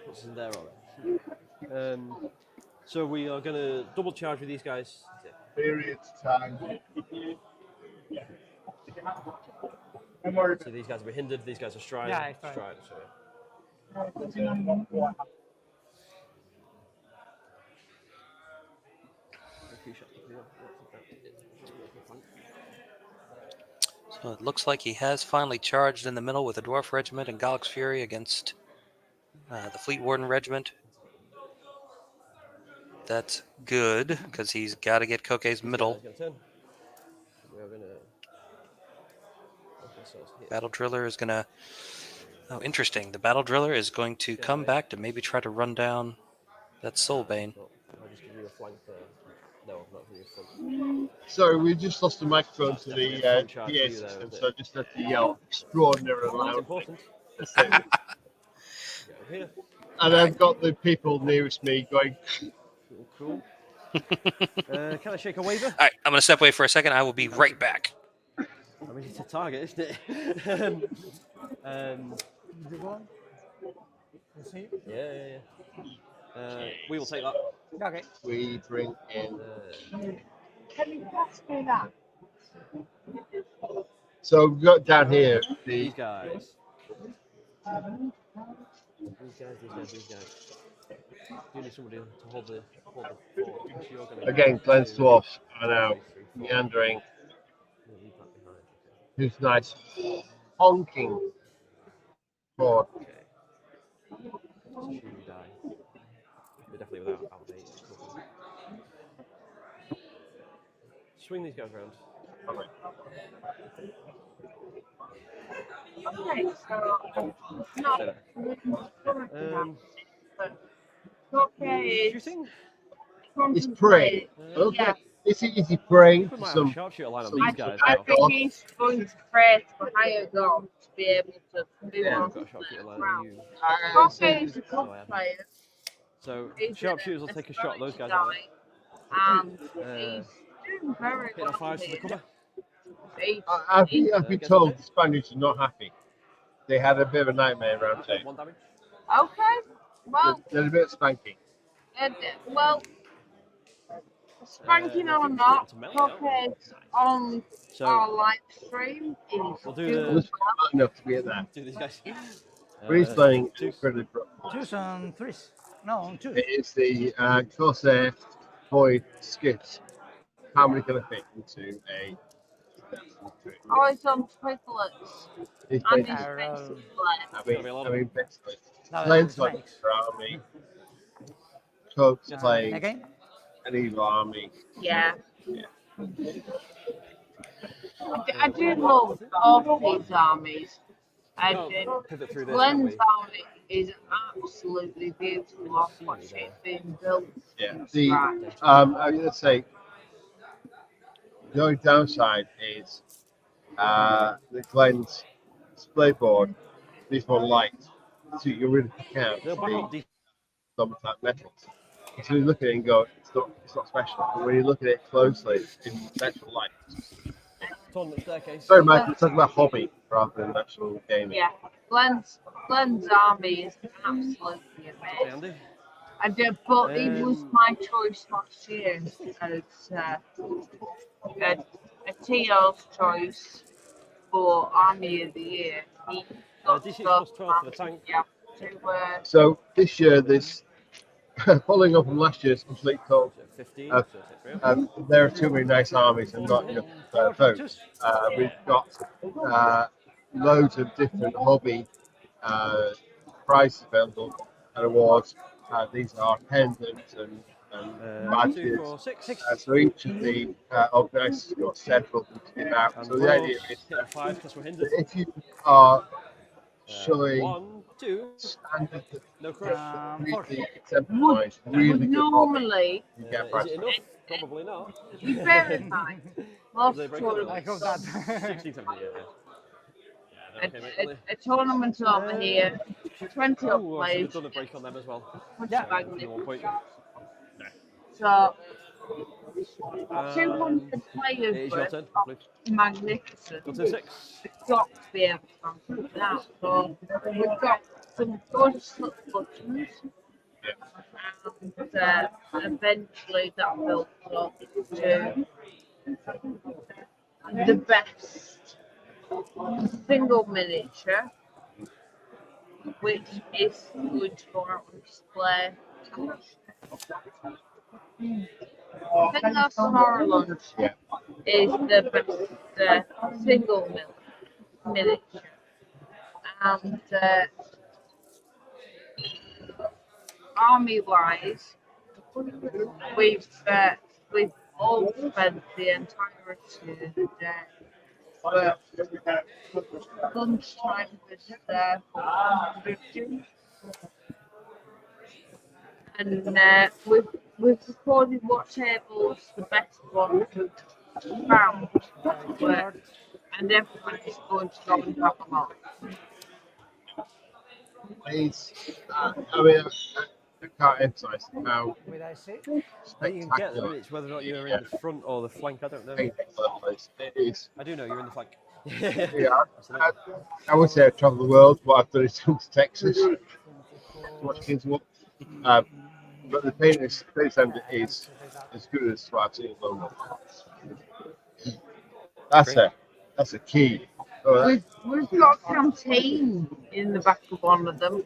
What's in there already? So we are going to double charge with these guys. Period time. So these guys will be hindered. These guys are stride. Yeah, it's fine. Stride. So. So it looks like he has finally charged in the middle with the Dwarf Regiment and Gallic Fury against the Fleet Warden Regiment. That's good, because he's got to get Koke's middle. Battle Driller is going to... Oh, interesting. The Battle Driller is going to come back to maybe try to run down that Soulbane. I'll just give you a flank there. No, not give you a front. So we just lost the microphone to the PA system, so I just had to yell extraordinary loud. That's it. And I've got the people nearest me going. Cool. Can I shake a waiver? All right, I'm going to step away for a second. I will be right back. I mean, it's a target, isn't it? Yeah. We will take that. Okay. We bring in. Can you pass me that? So we've got down here These guys. These guys. You need somebody to hold the fort. Again, Glenn's dwarfs are now meandering. Who's nice honking forward. We're definitely without Albert. Swing these guys around. Okay, so not shooting? It's prey. Okay. Yeah. Is he praying Put for my some? sharpshooter line on these guys. I think he's going to pray for higher goals to be able to move on to the ground. Okay, he's a good player. So He's sharpshooters will a take a shot. Those guys guy, are. and he's doing very Hit our well fires to the here. cover. I've been told the Spaniards are not happy. They had a bit of a nightmare around two. One damage. Okay, well, There's a bit of spanking. well, spanking or not, okay, on our live stream is We'll do doing the. Not enough to be at that. Do these guys. Breeze playing two. incredibly. Twos on threes. No, on twos. It is the Corsair Void Skiffs. How many can I fit into a? Oh, it's on triplets. It's And basically- it's basically. I mean, basically, No, Glenn's it's got nice. an army. Coke's playing Again? an evil army. Yeah. I do love all these armies. Pivot through this, Glenn's don't army is absolutely beautiful. I've watched it being built. Yeah. from The scratch. let's say the only downside is the Glenn's display board is more light, so you can really pick out the type metals. So you look at it and go, it's not special. But when you look at it closely, it's actual light. Tournament staircase. Sorry, Mike, we're talking about hobby rather than actual gaming. Yeah, Glenn's army is absolutely amazing. But it was my choice last year as a TO's choice for Army of the Year. He got DC to plus 12 for the tank. Yeah, So this year, following up from last year's complete call, 15. there are too many nice armies and not enough votes. We've got loads of different hobby prizes available and awards. These are pendants and badges. 2, 4, 6. So each of the organisers has got several to give out. And So the idea is hit a 5 because we're hindered. if you are showing 1, 2. standards that No crush. really exemplifies really good normally hobby, you get Is prize it money. enough? Probably not. you bear in mind most They break tournaments. I hope that. 16, 17, yeah. A tournament over here, 20 odd Oh, I should have players, done a break on them as well. yeah. So 200 players It is your worth turn, of magnificent. Got to 6. We've got to be able to answer that. So we've got some good slip buttons. And eventually that builds up to the best single miniature, which is going to go out on display. I think that's Horror Lunch is the best single miniature. And army-wise, we've all spent the entirety of the day. But lunchtime was and we've recorded what tables the best one found were, and everybody's going to go and have them all. Please, I mean, I can't emphasize how You can get them, it's whether or not you're in the front or the flank, I don't know. It is. I do know you're in the flank. Yeah, I would say I've traveled the world. What I've done is come to Texas to watch Kings Walk. But the paint center is as good as what I've seen in London. That's a key. We've got a canteen in the back of one of them.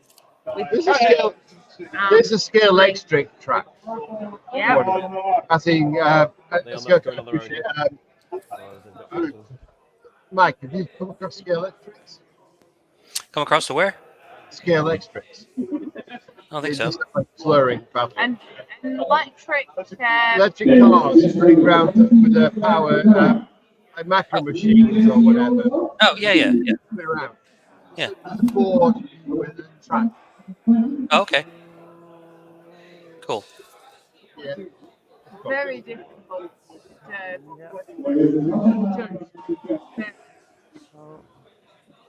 There's a scale leg strength track. Yeah. I think Mike, have you come across scale electrics? Come across to where? Scale electrics. I don't think so. Like slurring battle. And electric cars running around with a power, like macro machines or whatever. Oh yeah. Around. Yeah. There's a board with a track. Oh, okay. Cool. Yeah. Very difficult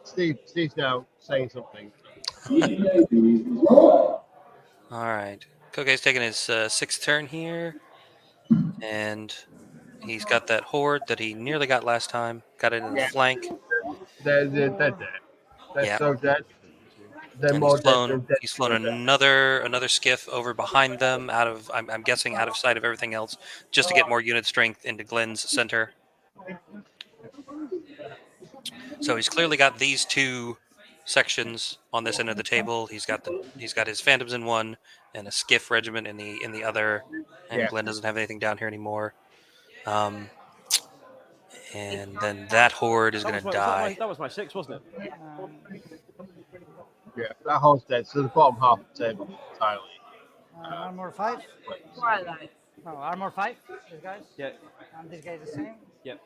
Steve's now saying something. All right. Koke's taking his sixth turn here, and he's got that horde that he nearly got last time. Got it in the flank. They're dead. They're so dead. They're And more he's flown, dead than dead. he's flown another skiff over behind them, out of I'm guessing out of sight of everything else, just to get more unit strength into Glenn's center. So he's clearly got these two sections on this end of the table. He's got his phantoms in one and a skiff regiment in the other. And Glenn doesn't have anything down here anymore. And then that horde is going to die. That was my 6, wasn't it? Yeah, that hole's dead. So the bottom half of the table entirely. Armor 5? Twilight. No, armor 5, these guys? Yeah. And this guy is the same? Yep.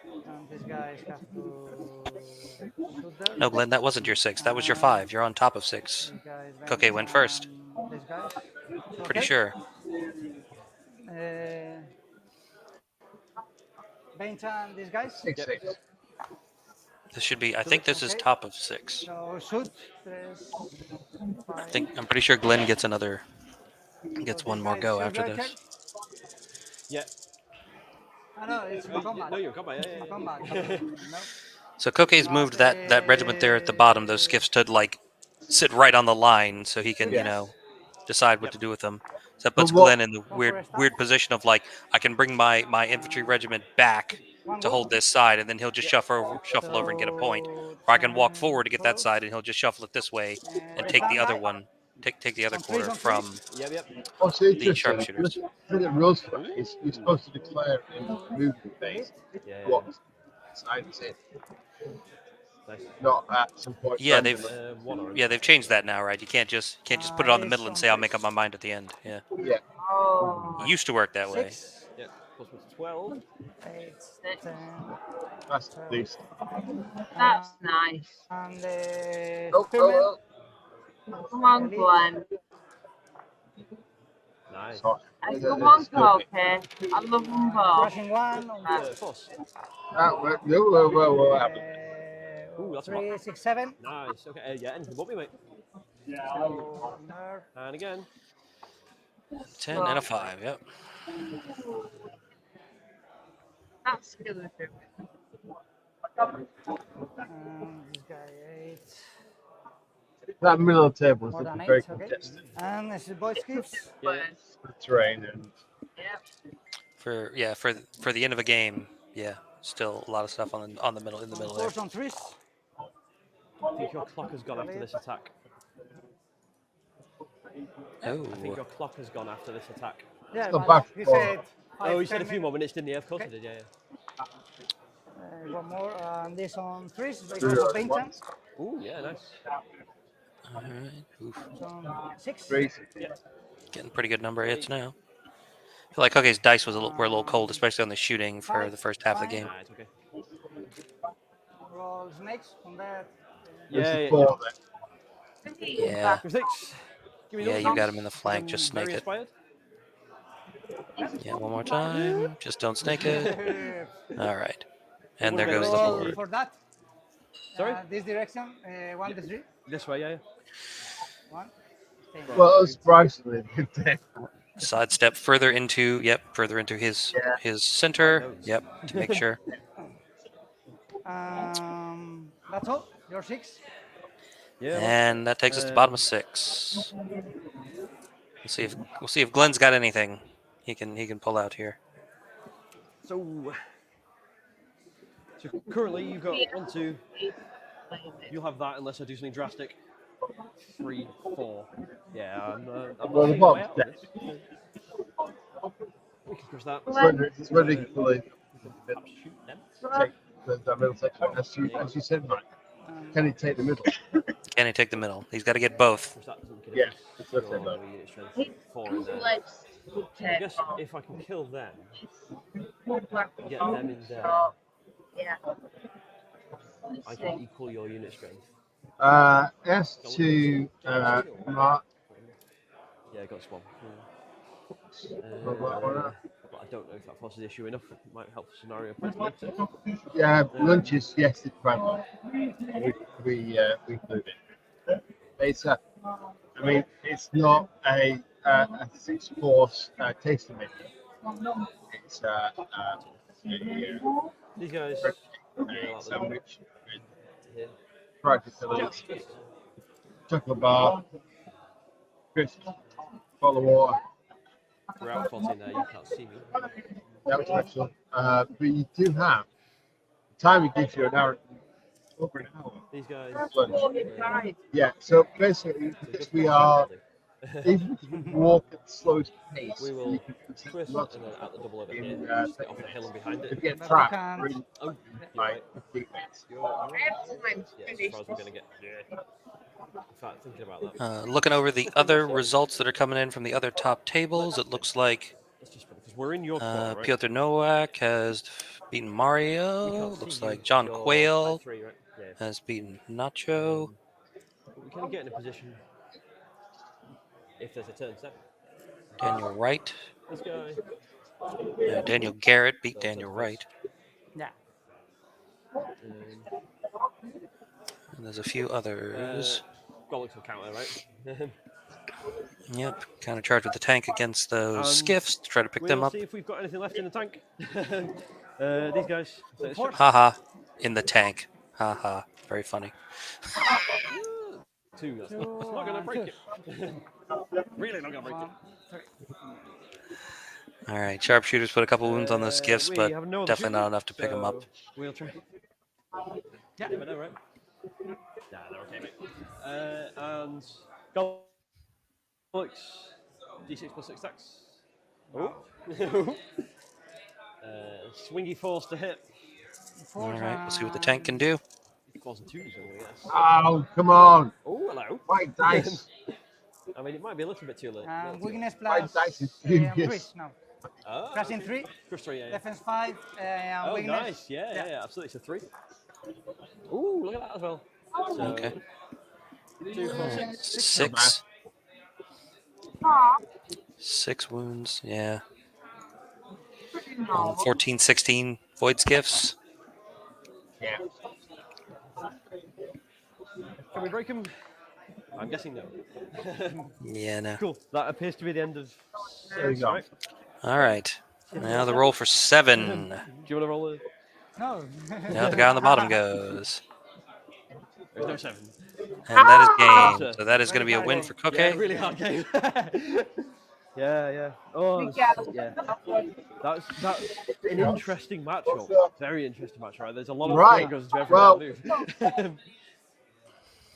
And these guys have to shoot there? No, Glenn, that wasn't your 6. That was your 5. You're on top of 6. Koke went first. These guys? Pretty sure. Benta and these guys? 6. This should be. I think this is top of 6. So shoot. I'm pretty sure Glenn gets one more go after this. Yeah. I know, it's combat. No, you're combat. Yeah. Combat. No. So Koke's moved that regiment there at the bottom. Those skiffs to sit right on the line, so he can decide what to do with them. So that puts Glenn in the weird position of I can bring my infantry regiment back to hold this side, and then he'll just shuffle over and get a point. Or I can walk forward to get that side, and he'll just shuffle it this way and take the other one, take the other quarter from the sharpshooters. The thing that rules for it is you're supposed to declare in the movement phase what side it's in. not at some point. Yeah, randomly. they've changed that now, right? You can't just put it on the middle and say I'll make up my mind at the end. Yeah. Yeah. Oh. It used to work that way. 6. Yeah. Plus 12. 8, 10. That's decent. That's nice. And Oh. Come on, Glenn. Nice. Come on, Coker. I love them both. Rushing 1 on the Force. What happened? Ooh, that's 3, 6, 7. Nice. Okay. Yeah, anything but me, mate. So, nerve. And again. 10 and a 5. Yep. That's good. This guy 8. That middle of the table is More looking than very 8, okay. contested. And this is boy skips. Yeah. The terrain and For the end of a game, yeah, still a lot of stuff in the middle there. Force on 3s. I think your clock has gone after this attack. Oh. I think your clock has gone after this attack. Yeah, It's not but back he for- said. Oh, you said a few more minutes, didn't you? Of course I did, yeah. One more. And this on 3s. So it's also paint time. Ooh, yeah, nice. All right. Oof. So on 6. Yeah. Getting a pretty good number of hits now. I feel like Cookie's dice were a little cold, especially on the shooting for the first half of the game. Nah, it's okay. Roll snakes on that. Yeah. Yeah. 6. Give me Yeah, those you got ones. him in the flank. I'm Just very snake it. inspired. Yeah, one more time. Just don't snake it. All right. And there goes the Roll board. for that. Sorry? This direction. 1 to 3. This way, yeah. 1. well, surprisingly, good day. Sidestep further into his center. Yep, to make sure. That's all. Your 6. Yeah. And that takes us to bottom of 6. We'll see if Glenn's got anything he can pull out here. So currently you've got 1, 2. You'll have that unless I do something drastic. 3, 4. Yeah, I'm Well, the not seeing a way bottom's out of dead. this. We can cross that. It's ridiculous. Shoot them. Take that middle section. As you said, Mike, can he take the middle? Can he take the middle? He's got to get both. Cross that doesn't Yeah, it's that's it, though. Four in there. I guess if I can kill them, get them in there, Yeah. I can equal your unit strength. S2 Mark. Yeah, I got swamp. What? But I don't know if that forces the issue enough. It might help the scenario. Yeah, lunches. Yes, it's primary. We include it. It's I mean, it's not a 6-course tasting menu. It's These guys. a sandwich with fried potatoes, chocolate bar, crisps, bottle of water. We're out 14 there. You can't see me. That was excellent. But you do have time. It gives you an hour, over an hour. These guys. Lunch. Yeah. So basically, because we are, even if you walk at the slowest pace, We will you can twist and lots then of out the double over here. in, Just get off the hill and behind if it. you get trapped, really, Oh, by teammates. You're yeah, as far as we're going to get. Yeah. In fact, thinking about that. Looking over the other results that are coming in from the other top tables, it looks like Because we're in your corner, right? Piotr Nowak has beaten Mario. Looks like John Quayle Three, right? Yeah. has beaten Nacho. But we can get in a position if there's a turn set. Daniel Wright. This guy. Daniel Garrett beat Daniel Wright. Yeah. And there's a few others. Gollocks will counter, right? Yep, kind of charged with the tank against those skiffs to try to pick them we'll up. see if we've got anything left in the tank. These guys. Haha, in the tank. Haha, very funny. 2. That's not going to break it. Really not going to break it. All right, sharpshooters put a couple wounds on those skiffs, We but have no other definitely shooting, not enough to pick them up. so We'll try. Yeah, but no, right? Nah, they're okay, mate. And Gollocks, D6 plus 6 stacks. Oh. Swingy force to hit. All right, let's see what the tank can do. 4s and 2s, I'm going to guess. Oh, come on. Oh, hello. White dice. I mean, it might be a little bit too late. Weakness White plus dice is genius. Chris now. Oh, Plus in 3. Plus 3, yeah. Defense 5. Oh, weakness. nice. Yeah, absolutely. It's a 3. Ooh, look at that as well. So, Okay. 2, 4, 6. 6. 6 wounds, yeah. 14, 16 void skiffs. Yeah. Can we break him? I'm guessing no. Yeah, no. Cool. That appears to be the end of There you 6, go. right? All right. Now the roll for 7. Do you want to roll a... No. Now the guy on the bottom goes. There's no 7. And that is game. So that is going to be a win for Cookie. Yeah, really hard game. yeah. Oh, yeah. That's an interesting matchup. Very interesting match, right? There's a lot of Right. goes into every Well, move.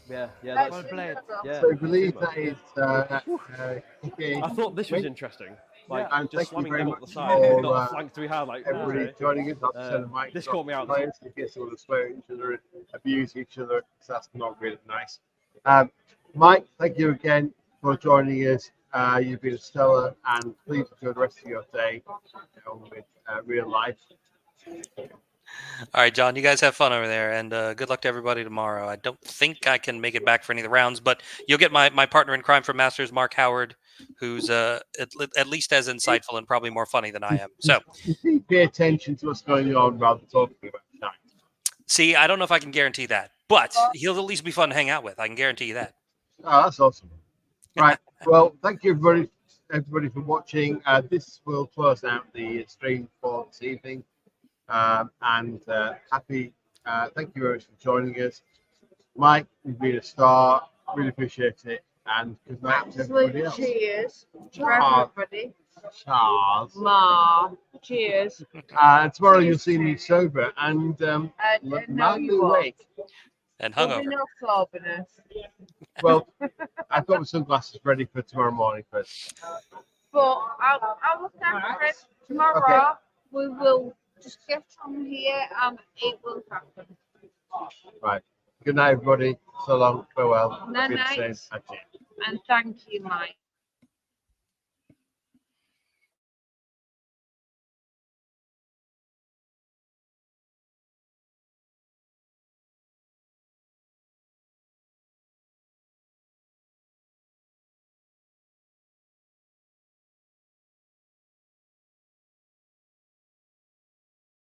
yeah. Well played. Yeah. So I believe that is okay. I thought this was interesting. Like, And just thank you slamming very them much up the side, for, not flanked too hard. Like, everybody okay. joining us. That's the mic. This caught me out. Players in case they want to swear at each other and abuse each other, because that's not really nice. Mike, thank you again for joining us. You've been stellar, and please enjoy the rest of your day with real life. All right, John, you guys have fun over there, and good luck to everybody tomorrow. I don't think I can make it back for any of the rounds, but you'll get my partner in crime from Masters, Mark Howard, who's at least as insightful and probably more funny than I am. So, You pay attention to what's going on rather than talking about time. see, I don't know if I can guarantee that, but he'll at least be fun to hang out with. I can guarantee you that. Oh, that's awesome. Right. Well, thank you everybody for watching. This will close out the stream for this evening. Thank you very much for joining us. Mike, you've been a star. Really appreciate it. And good night to everybody else. Cheers for Charles. everybody. Charles. Ma. Cheers. Tomorrow you'll see me sober and No, mildly you won't. awake. And There'll be hungover. no soberness. Well, I've got my sunglasses ready for tomorrow morning first. But I'll look after it. Tomorrow we will just get on here and it will happen. Right. Good night, everybody. So long. Farewell. Night, Be the night. same. That's it. And thank you, Mike.